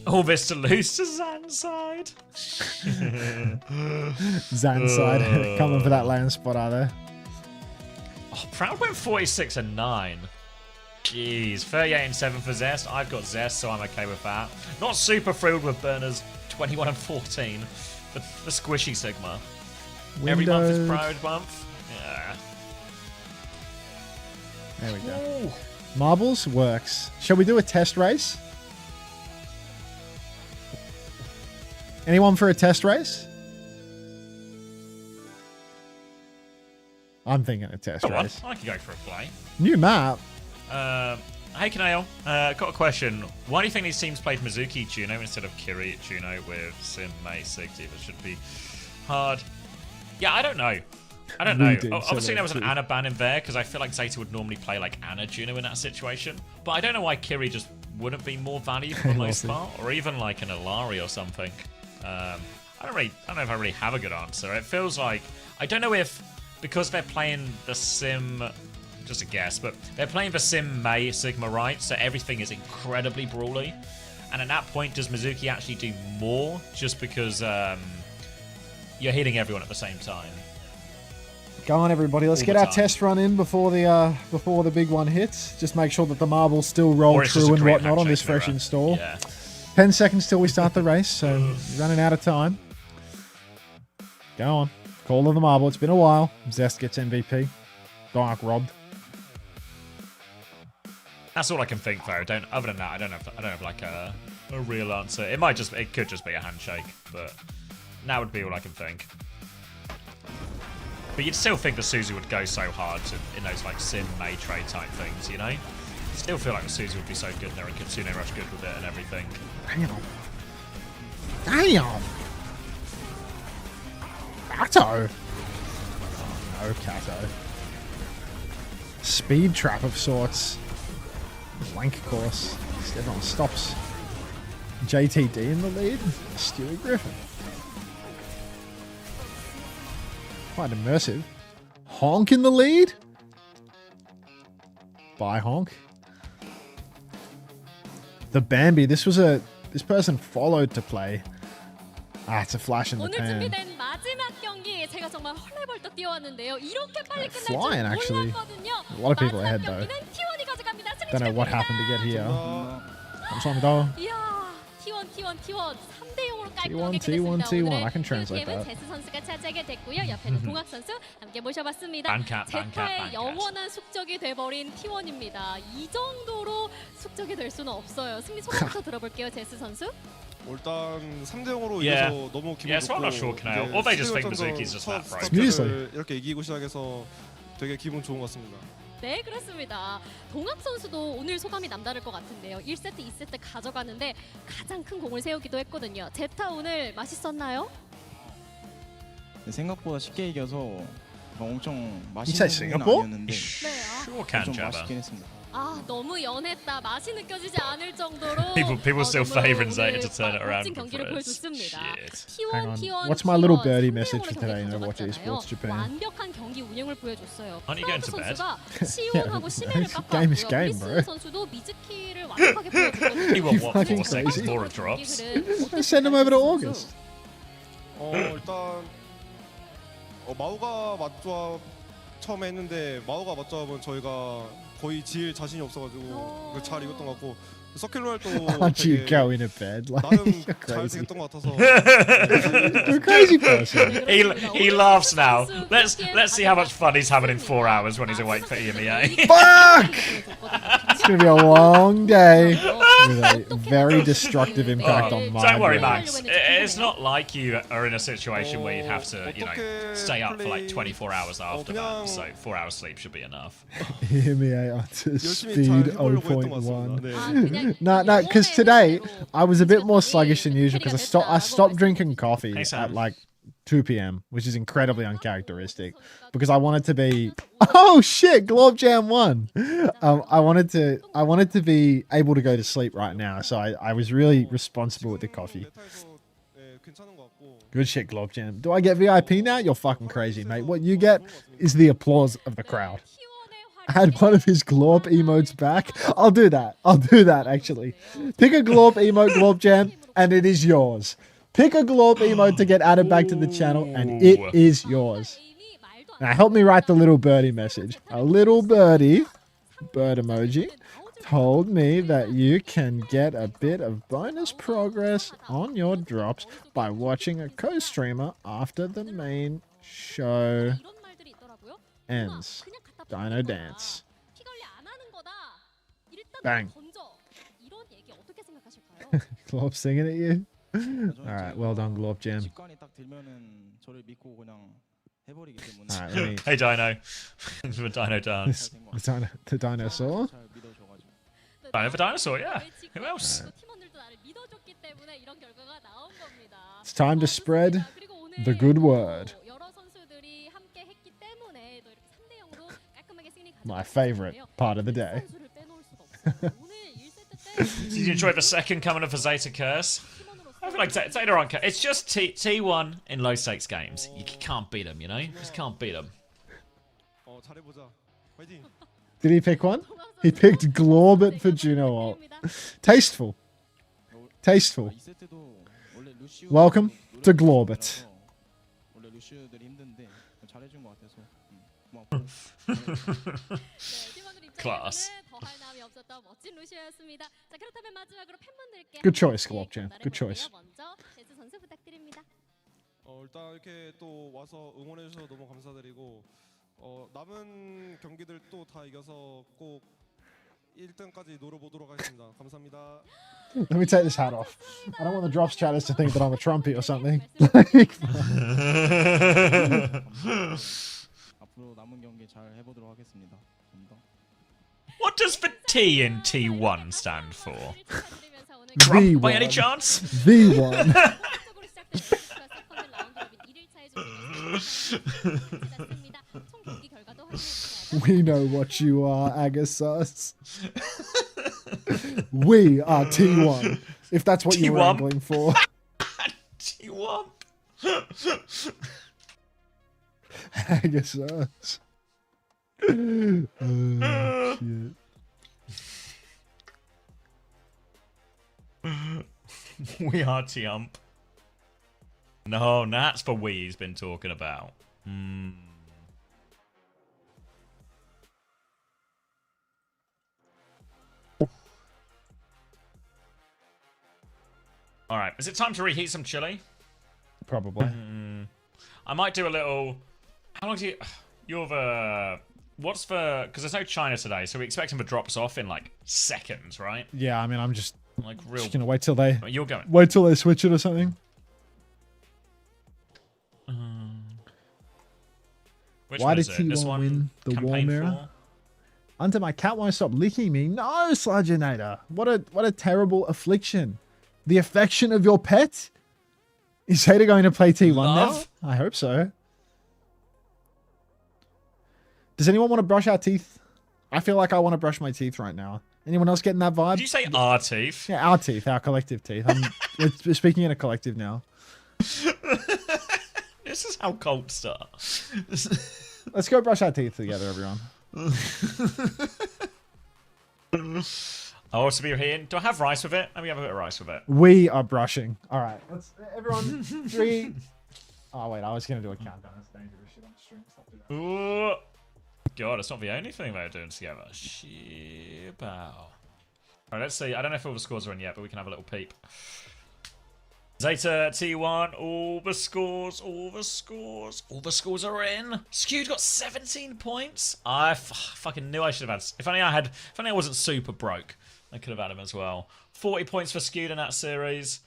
Speaker 2: All this to lose to ZANSIDE.
Speaker 4: ZANSIDE coming for that land spot, are they?
Speaker 2: Oh, Proud went 46 and 9. Jeez, 38 and 7 for Zest. I've got Zest, so I'm okay with that. Not super thrilled with Burner's 21 and 14. The squishy Sigma. Every month is Proud month. Yeah.
Speaker 4: There we go.
Speaker 2: Ooh.
Speaker 4: Marbles works. Shall we do a test race? Anyone for a test race? I'm thinking a test race.
Speaker 2: I can go for a play.
Speaker 4: New map.
Speaker 2: Hey Kanale, got a question. Why do you think these teams played Mizuki Juno instead of Kiri Juno with Sim, Mei, Sigty? That should be hard. Yeah, I don't know. I don't know. Obviously, there was an Ana ban in there because I feel like Zeta would normally play like Ana Juno in that situation. But I don't know why Kiri just wouldn't be more valuable for the most part, or even like an Alari or something. I don't know if I really have a good answer. It feels like I don't know if because they're playing the Sim, just a guess, but they're playing the Sim Mei Sigma right, so everything is incredibly brawly. And at that point, does Mizuki actually do more just because you're hitting everyone at the same time?
Speaker 4: Go on, everybody. Let's get our test run in before the big one hits. Just make sure that the marbles still roll true and whatnot on this fresh install.
Speaker 2: Yeah.
Speaker 4: 10 seconds till we start the race, so we're running out of time. Go on. Call of the marble. It's been a while. Zest gets MVP. Dark robbed.
Speaker 2: That's all I can think, though. Other than that, I don't have like a real answer. It could just be a handshake, but that would be all I can think. But you'd still think the Suzu would go so hard in those like Sim Mei trade type things, you know? I still feel like the Suzu would be so good there and Kitsune Rush good with it and everything.
Speaker 4: Damn. Damn. Kato. Oh no, Kato. Speed trap of sorts. Blank course. Everyone stops. JTD in the lead. Stewie Griffin. Quite immersive. Honk in the lead. Bye, Honk. The Bambi. This was a This person followed to play. Ah, it's a flash in the
Speaker 7: 오늘
Speaker 4: pan.
Speaker 7: 준비된 마지막 경기 제가 정말 헐레벌떡 뛰어왔는데요. 이렇게 빨리 끝날 줄
Speaker 4: Flying, actually.
Speaker 7: 몰랐거든요.
Speaker 4: A lot of people
Speaker 7: 마지막
Speaker 4: ahead, though.
Speaker 7: 경기는 T1이 가져갑니다. 승리
Speaker 4: Don't know what
Speaker 7: 축하드립니다.
Speaker 4: happened to get here. 감사합니다.
Speaker 7: 이야, T1 3대 0으로
Speaker 4: T1,
Speaker 7: 깔끔하게 끝냈습니다.
Speaker 4: T1.
Speaker 7: 오늘
Speaker 4: I can translate
Speaker 7: 게임은
Speaker 4: that.
Speaker 7: 제스 선수가 차지하게 됐고요. 옆에는 동학 선수 함께 모셔봤습니다.
Speaker 2: 반갑,
Speaker 7: 제타의
Speaker 2: 반갑.
Speaker 7: 영원한 숙적이 돼버린 T1입니다. 이 정도로 숙적이 될 수는 없어요. 승리 소감부터 들어볼게요, 제스 선수.
Speaker 9: 일단 3대 0으로
Speaker 2: Yeah.
Speaker 9: 이겨서 너무 기분
Speaker 2: Yeah, so I'm
Speaker 9: 좋고
Speaker 2: not sure, Canal. Or they just think Mizuki's just that broken.
Speaker 4: Seriously.
Speaker 9: 이렇게 이기고 시작해서 되게 기분 좋은 것 같습니다.
Speaker 7: 네, 그렇습니다. 동학 선수도 오늘 소감이 남다를 것 같은데요. 1세트, 2세트 가져가는데 가장 큰 공을 세우기도 했거든요. 제타 오늘 맛있었나요?
Speaker 10: 생각보다 쉽게 이겨서 엄청
Speaker 4: You said
Speaker 10: 맛있는 부분은
Speaker 4: Singapore?
Speaker 10: 아니었는데
Speaker 7: 네.
Speaker 2: Sure can,
Speaker 10: 좀
Speaker 2: Jabba.
Speaker 10: 맛있긴 했습니다.
Speaker 7: 아, 너무 연했다. 맛이 느껴지지 않을 정도로
Speaker 2: People still
Speaker 7: 너무
Speaker 2: favouring
Speaker 7: 오늘
Speaker 2: ZETA to turn it around
Speaker 7: 멋진
Speaker 2: for
Speaker 7: 경기를
Speaker 2: us.
Speaker 7: 보여줬습니다.
Speaker 2: Shit.
Speaker 4: Hang
Speaker 7: T1,
Speaker 4: on.
Speaker 7: T1,
Speaker 4: What's my little
Speaker 7: T1
Speaker 4: birdie
Speaker 7: 3대
Speaker 4: message
Speaker 7: 0으로
Speaker 4: for today in
Speaker 7: 경기
Speaker 4: OWCS
Speaker 7: 가져갔잖아요.
Speaker 4: Sports Japan?
Speaker 7: 완벽한 경기 운영을 보여줬어요.
Speaker 2: Aren't you going to bed?
Speaker 7: 선수가 시온하고 심해를
Speaker 4: Game is
Speaker 7: 깎았고요.
Speaker 4: game, bro.
Speaker 7: 크리스 선수도 미즈키를 완벽하게 보여줬거든요.
Speaker 2: He won what,
Speaker 4: fucking
Speaker 2: 4 seconds
Speaker 4: crazy?
Speaker 2: before it drops?
Speaker 4: Send him over to August.
Speaker 9: 일단 마우가 맞조합 처음에 했는데 마우가 맞조합은 저희가 거의 질 자신이 없어가지고 잘 이겼던 것 같고 서큘로얄도
Speaker 4: Aren't you going to bed? Like,
Speaker 9: 나름
Speaker 4: you're
Speaker 9: 잘
Speaker 4: crazy.
Speaker 9: 되겠던 것 같아서
Speaker 4: You're a crazy person.
Speaker 2: He laughs now. Let's see how much fun he's having in 4 hours when he's awake for EMEA.
Speaker 4: Fuck! It's going to be a long day with a very destructive impact on my
Speaker 2: Don't worry,
Speaker 4: brain.
Speaker 2: Max. It's not like you are in a situation where you'd have to, you know, stay up for like 24 hours after that. So 4 hours sleep should be enough.
Speaker 4: Hear me out to
Speaker 9: 열심히
Speaker 4: speed
Speaker 9: 잘 해보려고 했던 것
Speaker 4: 0.1.
Speaker 9: 같습니다. 네.
Speaker 4: No, because today I was a bit more sluggish than usual because I stopped drinking coffee
Speaker 2: Hey, Sam.
Speaker 4: at like 2 p.m., which is incredibly uncharacteristic because I wanted to be. Oh shit! Glob Jam won. I wanted to be able to go to sleep right now, so I was really responsible with the coffee. Good shit, Glob Jam. Do I get VIP now? You're fucking crazy, mate. What you get is the applause of the crowd. Add one of his Glorp emotes back. I'll do that. Actually. Pick a Glorp emote, Glorp Jam, and it is yours. Pick a Glorp emote to get added back to the channel, and it is yours. Now help me write the little birdie message. A little birdie, bird emoji, told me that you can get a bit of bonus progress on your drops by watching a co-streamer after the main show ends. Dino dance. Bang. Glorp singing at you? Alright, well done, Glorp Jam.
Speaker 10: 직관이 딱 들면은 저를 믿고 그냥 해버리기 때문에
Speaker 4: Alright, let me.
Speaker 2: Hey, Dino. For Dino Dance.
Speaker 4: The dinosaur?
Speaker 10: 잘 믿어줘가지고
Speaker 2: Dino for Dinosaur, yeah. Who else?
Speaker 4: It's time to spread the good word. My favorite part of the day.
Speaker 2: Did you enjoy the second coming of a Zeta Curse? I feel like Zeta aren't. It's just T1 in low stakes games. You can't beat them, you know? Just can't beat them.
Speaker 9: 잘해보자. 화이팅.
Speaker 4: Did he pick one? He picked Glorbit for Juno ult. Tasteful. Tasteful.
Speaker 10: 2세트도 원래 루시오
Speaker 4: Welcome to Glorbit.
Speaker 10: 원래 루시오들이 힘든데 잘해준 것 같아서 고맙고
Speaker 2: Class.
Speaker 4: Good choice, Glorp Jam. Good choice.
Speaker 9: 일단 이렇게 또 와서 응원해 주셔서 너무 감사드리고 남은 경기들 또 다 이겨서 꼭 1등까지 노려보도록 하겠습니다. 감사합니다.
Speaker 4: Let me take this hat off. I don't want the drops chatters to think that I'm a trumpy or something.
Speaker 10: 앞으로 남은 경기 잘 해보도록 하겠습니다. 감사합니다.
Speaker 2: What does the T in T1 stand for? Trump, by any chance?
Speaker 4: V1. We know what you are, Agasus. We are T1. If that's what you were
Speaker 2: T1?
Speaker 4: angling for.
Speaker 2: T1.
Speaker 4: Agasus. Oh, shit.
Speaker 2: We are Tiump. No, that's for we he's been talking about. Alright, is it time to reheat some chili?
Speaker 1: Probably.
Speaker 2: I might do a little... How long do you... You're the... What's the... Because there's no China today, so we expect him to drops off in, like, seconds, right?
Speaker 1: Yeah, I mean, I'm just
Speaker 2: Like, real...
Speaker 1: just gonna wait till they
Speaker 2: You're going.
Speaker 1: wait till they switch it or something.
Speaker 2: Which
Speaker 1: Why
Speaker 2: one
Speaker 1: did
Speaker 2: is it? This
Speaker 1: T1
Speaker 2: one?
Speaker 1: win the War
Speaker 2: Campaign
Speaker 1: Mirror?
Speaker 2: 4?
Speaker 1: Unter, my cat won't stop licking me. No, Sludgeonator. What a terrible affliction. The affection of your pet? Is Hater going to play T1
Speaker 2: Love?
Speaker 1: now? I hope so. Does anyone want to brush our teeth? I feel like I want to brush my teeth right now. Anyone else getting that vibe?
Speaker 2: Did you say our teeth?
Speaker 1: Yeah, our teeth, our collective teeth. We're speaking in a collective now.
Speaker 2: This is how cults start.
Speaker 1: Let's go brush our teeth together, everyone.
Speaker 2: Oh, to be here. Do I have rice with it? Let me have a bit of rice with it.
Speaker 1: We are brushing. All right, let's everyone 3. Oh wait, I was gonna do a countdown. That's dangerous shit on the stream. Stop doing that.
Speaker 2: Ooh. God, it's not the only thing they're doing together. Shit. Alright, let's see. I don't know if all the scores are in yet, but we can have a little peep. Zeta T1, all the scores are in. Skewed got 17 points. I fucking knew I should have had. If only I wasn't super broke, I could have had him as well. 40 points for Skewed in that series.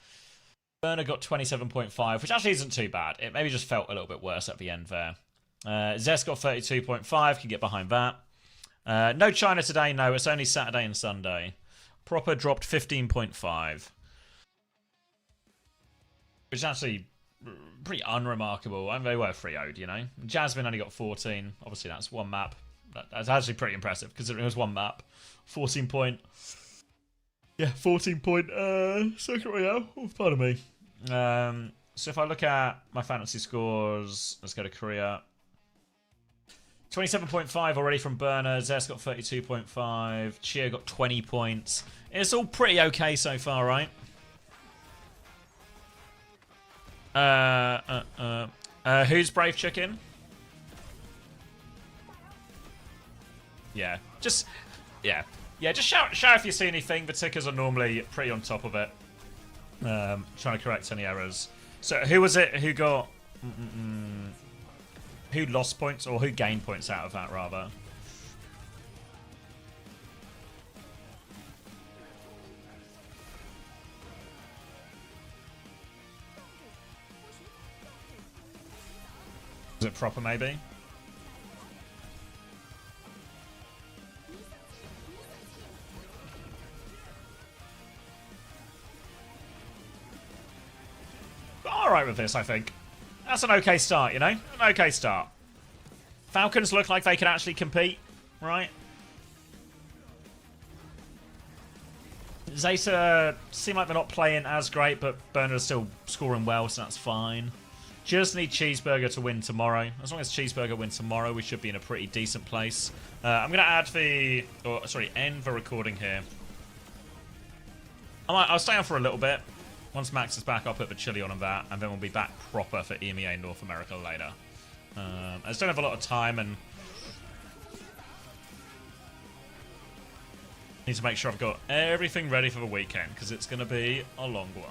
Speaker 2: Burner got 27.5, which actually isn't too bad. It maybe just felt a little bit worse at the end there. Zest got 32.5, can get behind that. No China today, no, it's only Saturday and Sunday. Proper dropped 15.5. Which is actually pretty unremarkable. I mean, they were 3-0'd, you know. Jasmine only got 14. Obviously, that's one map. That's actually pretty impressive, because it was one map. 14 point... Yeah, 14 point... second Royale. Oh, pardon me. So if I look at my fantasy scores, let's go to Korea. 27.5 already from Burner. Zest got 32.5. Chia got 20 points. It's all pretty okay so far, right? Who's Brave Chicken? Yeah, just shout if you see anything. The tickers are normally pretty on top of it. Trying to correct any errors. So who was it who got... Who lost points, or who gained points out of that, rather? Was it proper, maybe? Alright with this, I think. That's an okay start, you know? An okay start. Falcons look like they can actually compete, right? Zeta seem like they're not playing as great, but Burner's still scoring well, so that's fine. Just need Cheeseburger to win tomorrow. As long as Cheeseburger wins tomorrow, we should be in a pretty decent place. I'm going to add end the recording here. I'll stay on for a little bit. Once Max is back, I'll put the chili on that, and then we'll be back proper for EMEA North America later. I just don't have a lot of time, and need to make sure I've got everything ready for the weekend, because it's going to be a long one.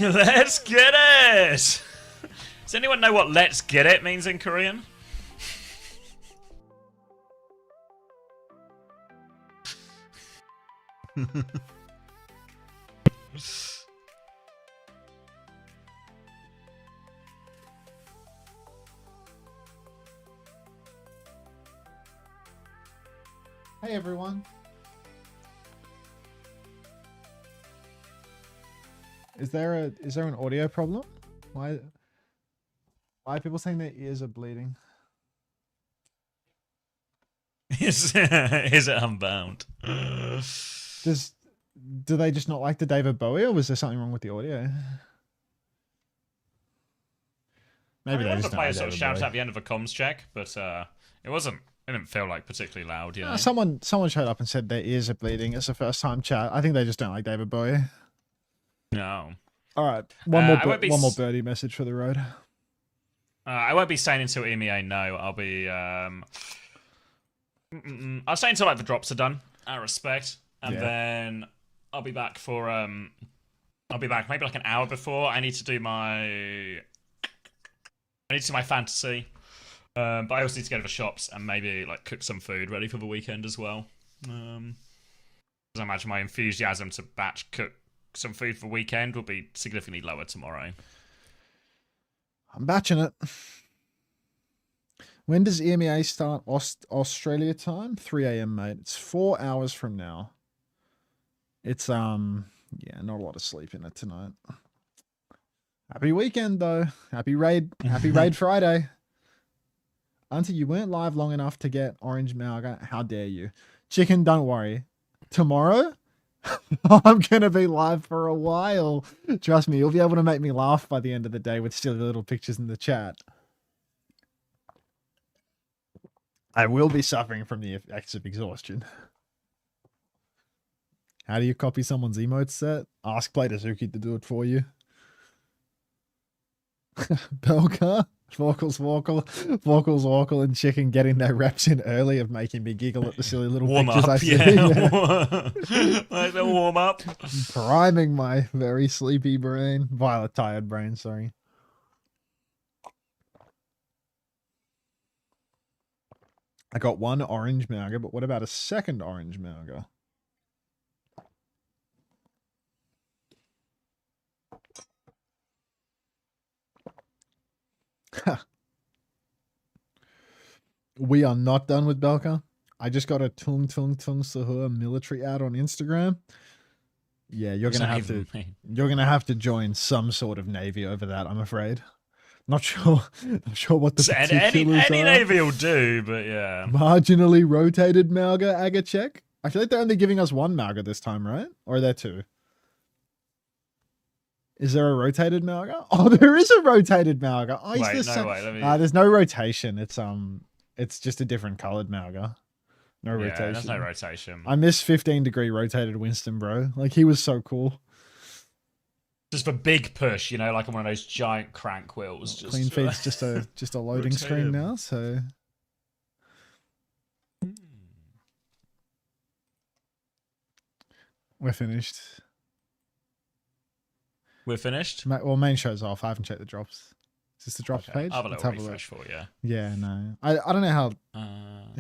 Speaker 2: Let's get it! Does anyone know what "let's get it" means in Korean?
Speaker 1: Hey everyone. Is there an audio problem? Why are people saying their ears are bleeding?
Speaker 2: Is it Unbound?
Speaker 1: Do they just not like the David Bowie, or was there something wrong with the audio? Maybe
Speaker 2: I
Speaker 1: they
Speaker 2: wanted
Speaker 1: just
Speaker 2: to
Speaker 1: don't
Speaker 2: play a
Speaker 1: like
Speaker 2: sort of
Speaker 1: David
Speaker 2: shout
Speaker 1: Bowie.
Speaker 2: at the end of a comms check, but it wasn't. It didn't feel like particularly loud, you know.
Speaker 1: Someone showed up and said their ears are bleeding. It's the first time chat. I think they just don't like David Bowie.
Speaker 2: No.
Speaker 1: All right, one more
Speaker 2: s-
Speaker 1: birdie message for the road.
Speaker 2: I won't be staying until EMEA. No, I'll be. I'll stay until like the drops are done. I respect, and then I'll be back for. I'll be back maybe like an hour before. I need to do my fantasy. But I also need to go to the shops and maybe like cook some food ready for the weekend as well. Because I imagine my enthusiasm to batch cook some food for the weekend will be significantly lower tomorrow.
Speaker 1: I'm batching it. When does EMEA start? Australia time? 3 a.m. mate. It's 4 hours from now. It's yeah, not a lot of sleep in it tonight. Happy weekend though. Happy raid Friday. Until you weren't live long enough to get orange Malga. How dare you? Chicken, don't worry. Tomorrow, I'm going to be live for a while. Trust me, you'll be able to make me laugh by the end of the day with silly little pictures in the chat. I will be suffering from the effects of exhaustion. How do you copy someone's emote set? Ask Playdazuki to do it for you. Belka, Vorkles Walkle, and Chicken getting their reps in early of making me giggle at the silly little pictures I see.
Speaker 2: Like the warm up.
Speaker 1: Priming my very sleepy brain. Violet tired brain, sorry. I got one orange Mauga, but what about a second orange Mauga? We are not done with Belka. I just got a Tung Sahur military ad on Instagram. Yeah, you're gonna have to join some sort of navy over that, I'm afraid. Not sure what the particulars
Speaker 2: any
Speaker 1: are.
Speaker 2: navy will do, but yeah.
Speaker 1: Marginally rotated Malga Agachek. I feel like they're only giving us one Malga this time, right? Or are there two? Is there a rotated Malga? Oh, there is a rotated Malga. Oh,
Speaker 2: Wait, no, wait, let me...
Speaker 1: there's no rotation. It's just a different colored Malga. No rotation.
Speaker 2: There's no rotation.
Speaker 1: I miss 15-degree rotated Winston, bro. Like, he was so cool.
Speaker 2: Just a big push, you know, like on one of those giant crank wheels. Just
Speaker 1: Clean feed's just a loading screen now, so... We're finished.
Speaker 2: We're finished?
Speaker 1: Well, main show's off. I haven't checked the drops. Is this the drops page?
Speaker 2: I'll have a little refresh for you.
Speaker 1: Yeah, no. I don't know how...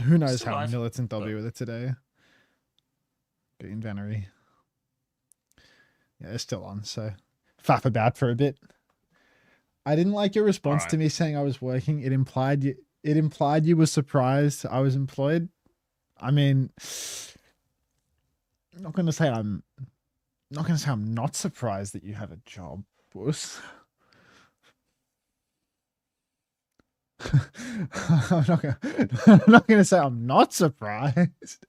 Speaker 1: who knows how
Speaker 2: live,
Speaker 1: militant they'll be with it today. Good inventory. Yeah, it's still on, so... Faff about for a bit. I didn't like your response to me saying I was working. It implied you were surprised I was employed. I mean... I'm not gonna say I'm not surprised that you have a job, Puss. I'm not gonna say I'm not surprised.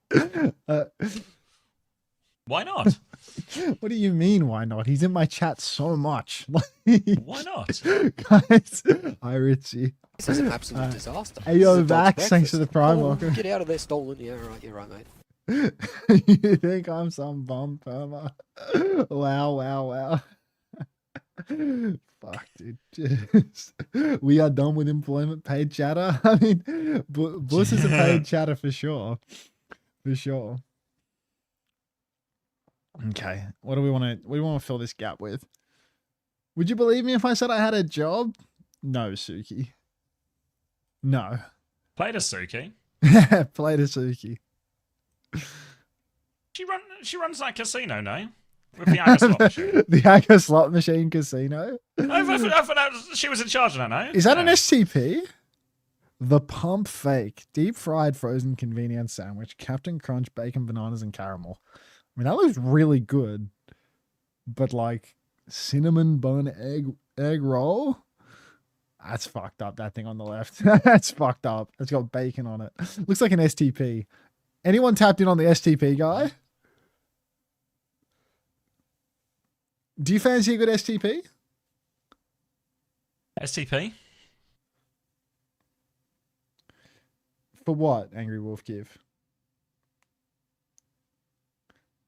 Speaker 2: Why not?
Speaker 1: What do you mean, why not? He's in my chat so much.
Speaker 2: Why not?
Speaker 1: Guys, hi Richie.
Speaker 3: This is an absolute disaster.
Speaker 1: Hey yo, Vax, thanks for the Prime Walker.
Speaker 3: Get out of there, stolen. Yeah, right, you're right, mate.
Speaker 1: You think I'm some bum perma? Wow. Fuck, dude. We are done with employment paid chatter. I mean, Bus is a paid chatter for sure. For sure. Okay, what do we want to fill this gap with? Would you believe me if I said I had a job? No, Suki. No.
Speaker 2: Play to Suki.
Speaker 1: Play to Suki.
Speaker 2: She runs that casino, no? With the Aga slot machine.
Speaker 1: The Aga slot machine casino.
Speaker 2: I thought she was in charge of that, no?
Speaker 1: Is that an STP? The Pump Fake. Deep fried frozen convenience sandwich. Captain Crunch, bacon, bananas, and caramel. I mean, that looks really good. But like, cinnamon bun egg roll? That's fucked up, that thing on the left. That's fucked up. It's got bacon on it. Looks like an STP. Anyone tapped in on the STP guy? Do you fancy a good STP?
Speaker 2: STP?
Speaker 1: For what, Angry Wolf Give?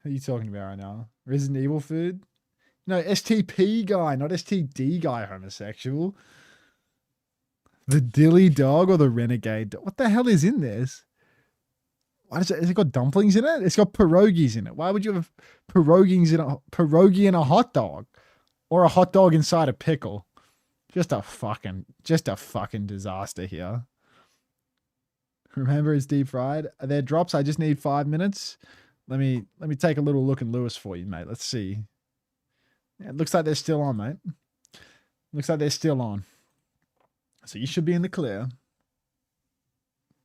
Speaker 1: Who are you talking about right now? Resident Evil food? No, STP guy, not STD guy, homosexual. The Dilly Dog or the Renegade Dog? What the hell is in this? Why has it got dumplings in it? It's got pierogies in it. Why would you have pierogi in a hot dog? Or a hot dog inside a pickle? Just a fucking disaster here. Remember, it's deep fried. Are there drops? I just need 5 minutes. Let me take a little look in Lewis for you, mate. Let's see. Yeah, it looks like they're still on, mate. Looks like they're still on. So you should be in the clear.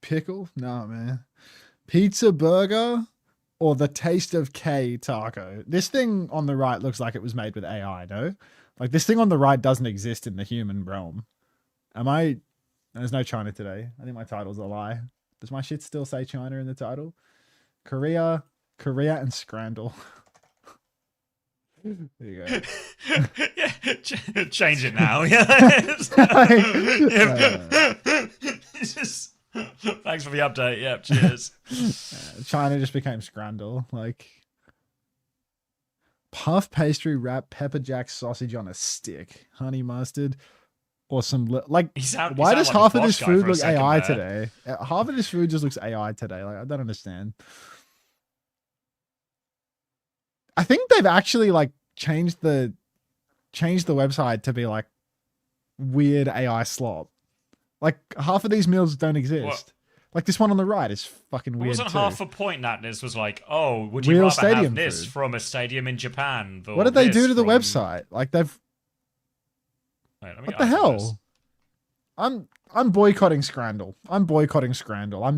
Speaker 1: Pickle? No, man. Pizza burger or the Taste of K taco? This thing on the right looks like it was made with AI, no? Like, this thing on the right doesn't exist in the human realm. There's no China today. I think my title's a lie. Does my shit still say China in the title? Korea and Scrandle. There you go.
Speaker 2: Yeah, change it now. Yeah. Just, thanks for the update. Yep, cheers.
Speaker 1: China just became Scrandle. Like, puff pastry wrap pepper jack sausage on a stick, honey mustard, or some why does half of this food look AI today? Half of this food just looks AI today. Like, I don't understand. I think they've actually like changed the website to be like weird AI slop. Like, half of these meals don't exist. What? Like, this one on the right is fucking weird.
Speaker 2: Wasn't
Speaker 1: too.
Speaker 2: half the point that this was like, oh, would you
Speaker 1: Real
Speaker 2: rather
Speaker 1: stadium
Speaker 2: have this
Speaker 1: food.
Speaker 2: from a stadium in Japan?
Speaker 1: What did they do to the website? Like, they've.
Speaker 2: Wait,
Speaker 1: what the hell? I'm boycotting Scrandle. I'm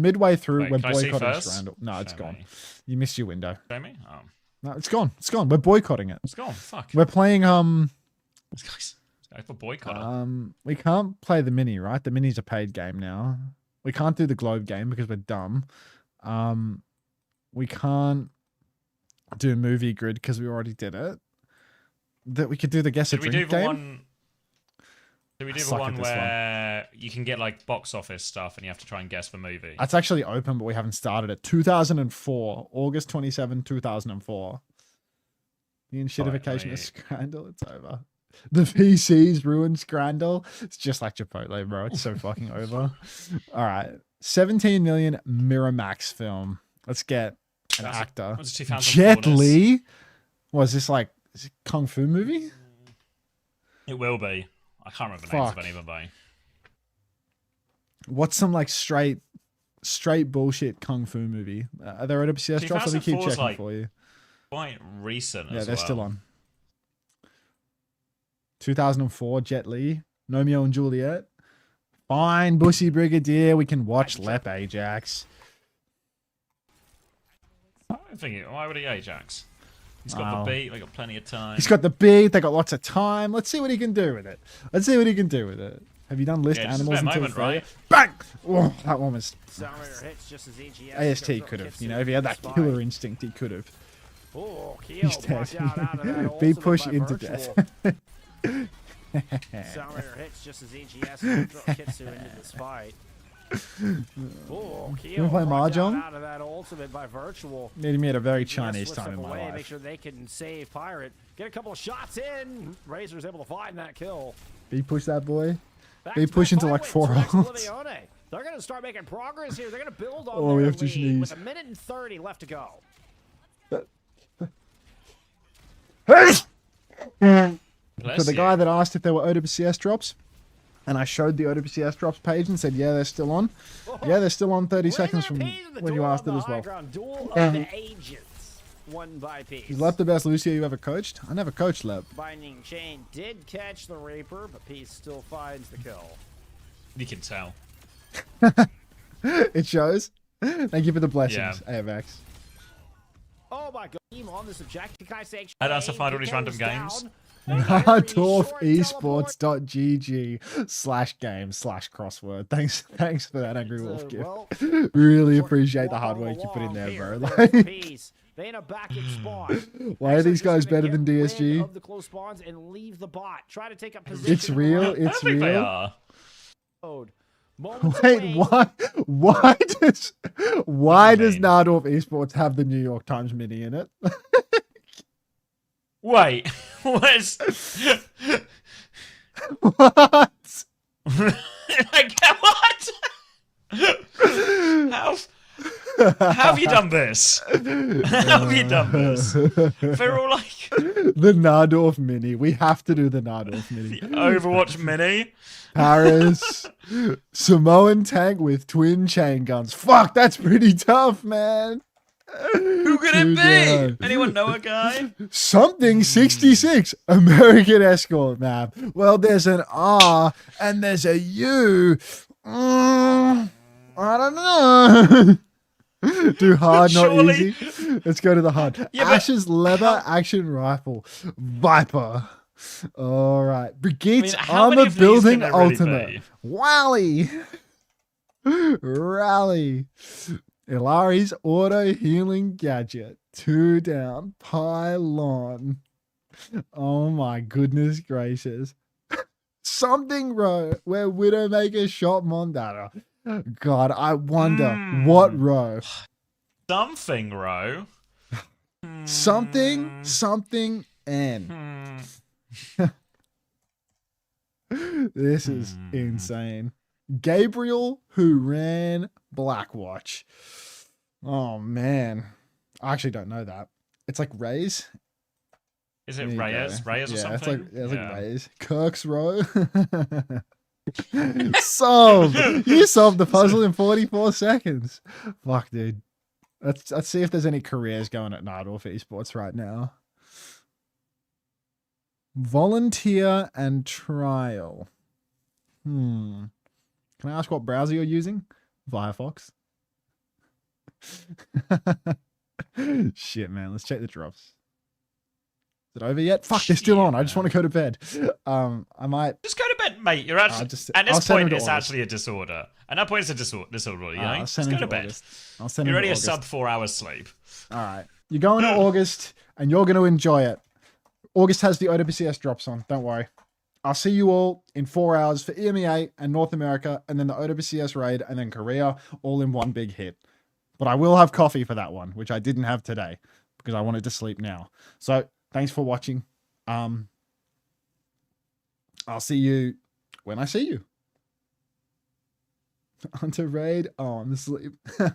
Speaker 1: midway through. We're boycotting Scrandle. No, it's gone. You missed your window.
Speaker 2: Show me? Oh.
Speaker 1: No, it's gone. It's gone. We're boycotting it.
Speaker 2: It's gone. Fuck.
Speaker 1: We're playing
Speaker 2: This guy's for boycott.
Speaker 1: We can't play the mini, right? The mini's a paid game now. We can't do the globe game because we're dumb. We can't do movie grid because we already did it. That we could do the guess a drink game.
Speaker 2: Did we do the one where you can get like box office stuff and you have to try and guess the movie?
Speaker 1: That's actually open, but we haven't started it. 2004, August 27, 2004. The shitification of Scrandle, it's over. The PC's ruined Scrandle. It's just like Chipotle, bro. It's so fucking over. All right. 17 million Miramax film. Let's get an actor. Jet Li? Was this like is it Kung Fu movie?
Speaker 2: It will be. I can't remember the names of any of them, though.
Speaker 1: What's some like straight bullshit Kung Fu movie? Are there OWCS drops? Let me keep checking
Speaker 2: like
Speaker 1: for you.
Speaker 2: Quite recent as well.
Speaker 1: Yeah, they're still on. 2004, Jet Li, Romeo and Juliet. Fine, Bussy Brigadier. We can watch Lep Ajax.
Speaker 2: I don't think why would he Ajax? He's got the beat. They got plenty of time.
Speaker 1: He's got the beat. They got lots of time. Let's see what he can do with it. Have you done list animals until
Speaker 2: right?
Speaker 1: Bang! Oh, that one was. AST could have. You know, if he had that killer instinct, he could have. He's dead. Be pushed into death.
Speaker 8: Accelerator hits just as EGS will throw Kitsu into this fight.
Speaker 1: You play Mahjong?
Speaker 8: Out of that ultimate by Virtual.
Speaker 1: Needed me at a very Chinese time in my life.
Speaker 8: Make sure they can save Pirate. Get a couple of shots in. Razor's able to find that kill.
Speaker 1: Be push that boy. Be push into like 4 rounds.
Speaker 8: They're going to start making progress here. They're going to build on
Speaker 1: we
Speaker 8: their
Speaker 1: have to
Speaker 8: lead
Speaker 1: sneeze.
Speaker 8: with 1 minute and 30 left to go.
Speaker 1: For the guy that asked if there were OWCS drops, and I showed the OWCS drops page and said, yeah, they're still on. Yeah, they're still on 30 seconds from when you asked it as well.
Speaker 8: Duel of the Agents. one by piece.
Speaker 4: Is Lep the best Lucio you ever coached? I never coached Lep.
Speaker 8: Binding Chain did catch the Reaper, but Peace still finds the kill.
Speaker 2: You can tell.
Speaker 4: It shows. Thank you for the blessings,
Speaker 2: Yeah.
Speaker 4: AFX.
Speaker 8: Oh my god, team on this objective. Can I say
Speaker 2: I don't have to find all these random games.
Speaker 4: Nardorfesports.gg/game/crossword. Thanks for that, Angry Wolf gift. Really appreciate the hard work you put in there, bro. Like,
Speaker 8: They in a backing spawn.
Speaker 4: why are these guys better than
Speaker 8: Of
Speaker 4: DSG?
Speaker 8: the close spawns and leave the bot. Try to take a position.
Speaker 4: It's real.
Speaker 2: I don't
Speaker 4: It's
Speaker 2: think they
Speaker 4: real.
Speaker 2: are.
Speaker 4: Wait, why does
Speaker 2: mean?
Speaker 4: Nardorf Esports have the New York Times Mini in it?
Speaker 2: Wait, where's...
Speaker 4: What?
Speaker 2: Like, what? How have you done this? How have you done this? They're all like...
Speaker 4: The Nardorf Mini. We have to do the Nardorf Mini.
Speaker 2: Overwatch Mini.
Speaker 4: Paris. Samoan tank with twin chain guns. Fuck, that's pretty tough, man.
Speaker 2: Who could it be? Anyone know a guy?
Speaker 4: Something 66. American escort map. Well, there's an R and there's a U. I don't know. Do hard, not
Speaker 2: Surely.
Speaker 4: easy. Let's go to the hard.
Speaker 2: Yeah, but
Speaker 4: Ash's leather action rifle. Viper. All right. Brigitte's
Speaker 2: how many
Speaker 4: armor
Speaker 2: of these
Speaker 4: building
Speaker 2: can there really
Speaker 4: ultimate.
Speaker 2: be?
Speaker 4: Wally. Rally. Ilari's auto healing gadget. 2 down. Pylon. Oh my goodness gracious. Something row where Widowmaker shot Mondata. God, I wonder what row.
Speaker 2: Something row.
Speaker 4: Something N. This is insane. Gabriel, who ran Blackwatch. Oh man, I actually don't know that. It's like Rays.
Speaker 2: Is it
Speaker 4: There you
Speaker 2: Reyes?
Speaker 4: go.
Speaker 2: Reyes or
Speaker 4: Yeah,
Speaker 2: something?
Speaker 4: it's like Rays. Kirk's row. Solved. You solved the puzzle in 44 seconds. Fuck, dude. Let's see if there's any careers going at Nardorf Esports right now. Volunteer and trial. Can I ask what browser you're using? Firefox. Shit, man. Let's check the drops. Is it over yet? Fuck, they're still on. I just want to go to bed. I might
Speaker 2: Just go to bed, mate. You're actually at
Speaker 4: I'll
Speaker 2: this
Speaker 4: send him
Speaker 2: point.
Speaker 4: to
Speaker 2: It's
Speaker 4: August.
Speaker 2: actually a disorder. At that point, it's a disorder. You know,
Speaker 4: I'll
Speaker 2: just
Speaker 4: send
Speaker 2: go
Speaker 4: him
Speaker 2: to bed.
Speaker 4: August. I'll send
Speaker 2: You're
Speaker 4: him to
Speaker 2: already a
Speaker 4: August.
Speaker 2: sub 4 hours sleep.
Speaker 4: All right. You're going to August, and you're going to enjoy it. August has the OWCS drops on. Don't worry. I'll see you all in 4 hours for EMEA and North America, and then the OWCS raid, and then Korea, all in one big hit. But I will have coffee for that one, which I didn't have today because I wanted to sleep now. So thanks for watching. I'll see you when I see you. Unter raid. Oh, I'm asleep. Do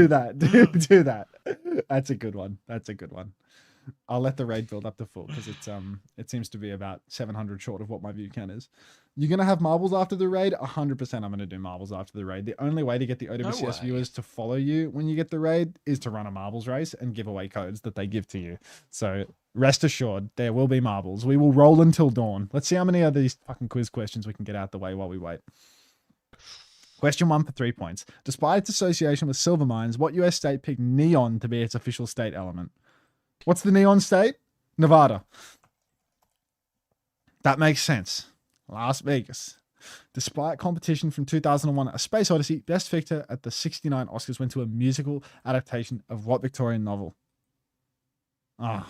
Speaker 4: that. Do that. That's a good one. That's a good one. I'll let the raid build up to full because it seems to be about 700 short of what my view count is. You're gonna have marbles after the raid. 100% I'm gonna do marbles after the raid. The only way to get the OWCS viewers to follow you when you get the raid is to run a marbles race and give away codes that they give to you. So rest assured, there will be marbles. We will roll until dawn. Let's see how many of these fucking quiz questions we can get out the way while we wait. Question 1 for 3 points. Despite its association with silver mines, what US state picked neon to be its official state element? What's the neon state? Nevada. That makes sense. Las Vegas. Despite competition from 2001, A Space Odyssey, Best Victor at the 69 Oscars went to a musical adaptation of what Victorian novel? Oh,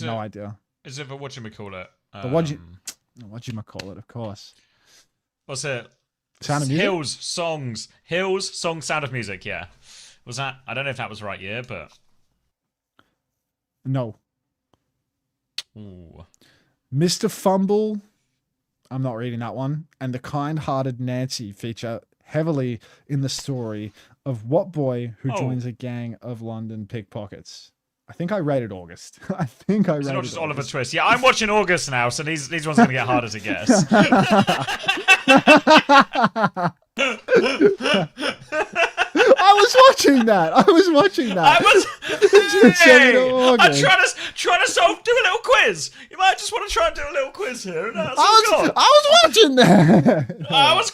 Speaker 4: no idea.
Speaker 2: Is it for whatchamacallit?
Speaker 4: The whatchamacallit, of course.
Speaker 2: What's it?
Speaker 4: Sound of Music?
Speaker 2: Hills, Songs, Sound of Music, yeah. Was that? I don't know if that was the right year, but...
Speaker 4: No.
Speaker 2: Ooh.
Speaker 4: Mr. Fumble, I'm not reading that one, and The Kind-Hearted Nancy feature heavily in the story of what boy who joins a gang of London pickpockets. I think I rated August. I think I rated
Speaker 2: It's not just
Speaker 4: August.
Speaker 2: Oliver Twist. Yeah, I'm watching August now, so these ones are going to get harder to guess.
Speaker 4: I was watching that.
Speaker 2: I'm trying to do a little quiz. You might just want to try and do a little quiz here. And that's all
Speaker 1: I was watching that.
Speaker 2: I was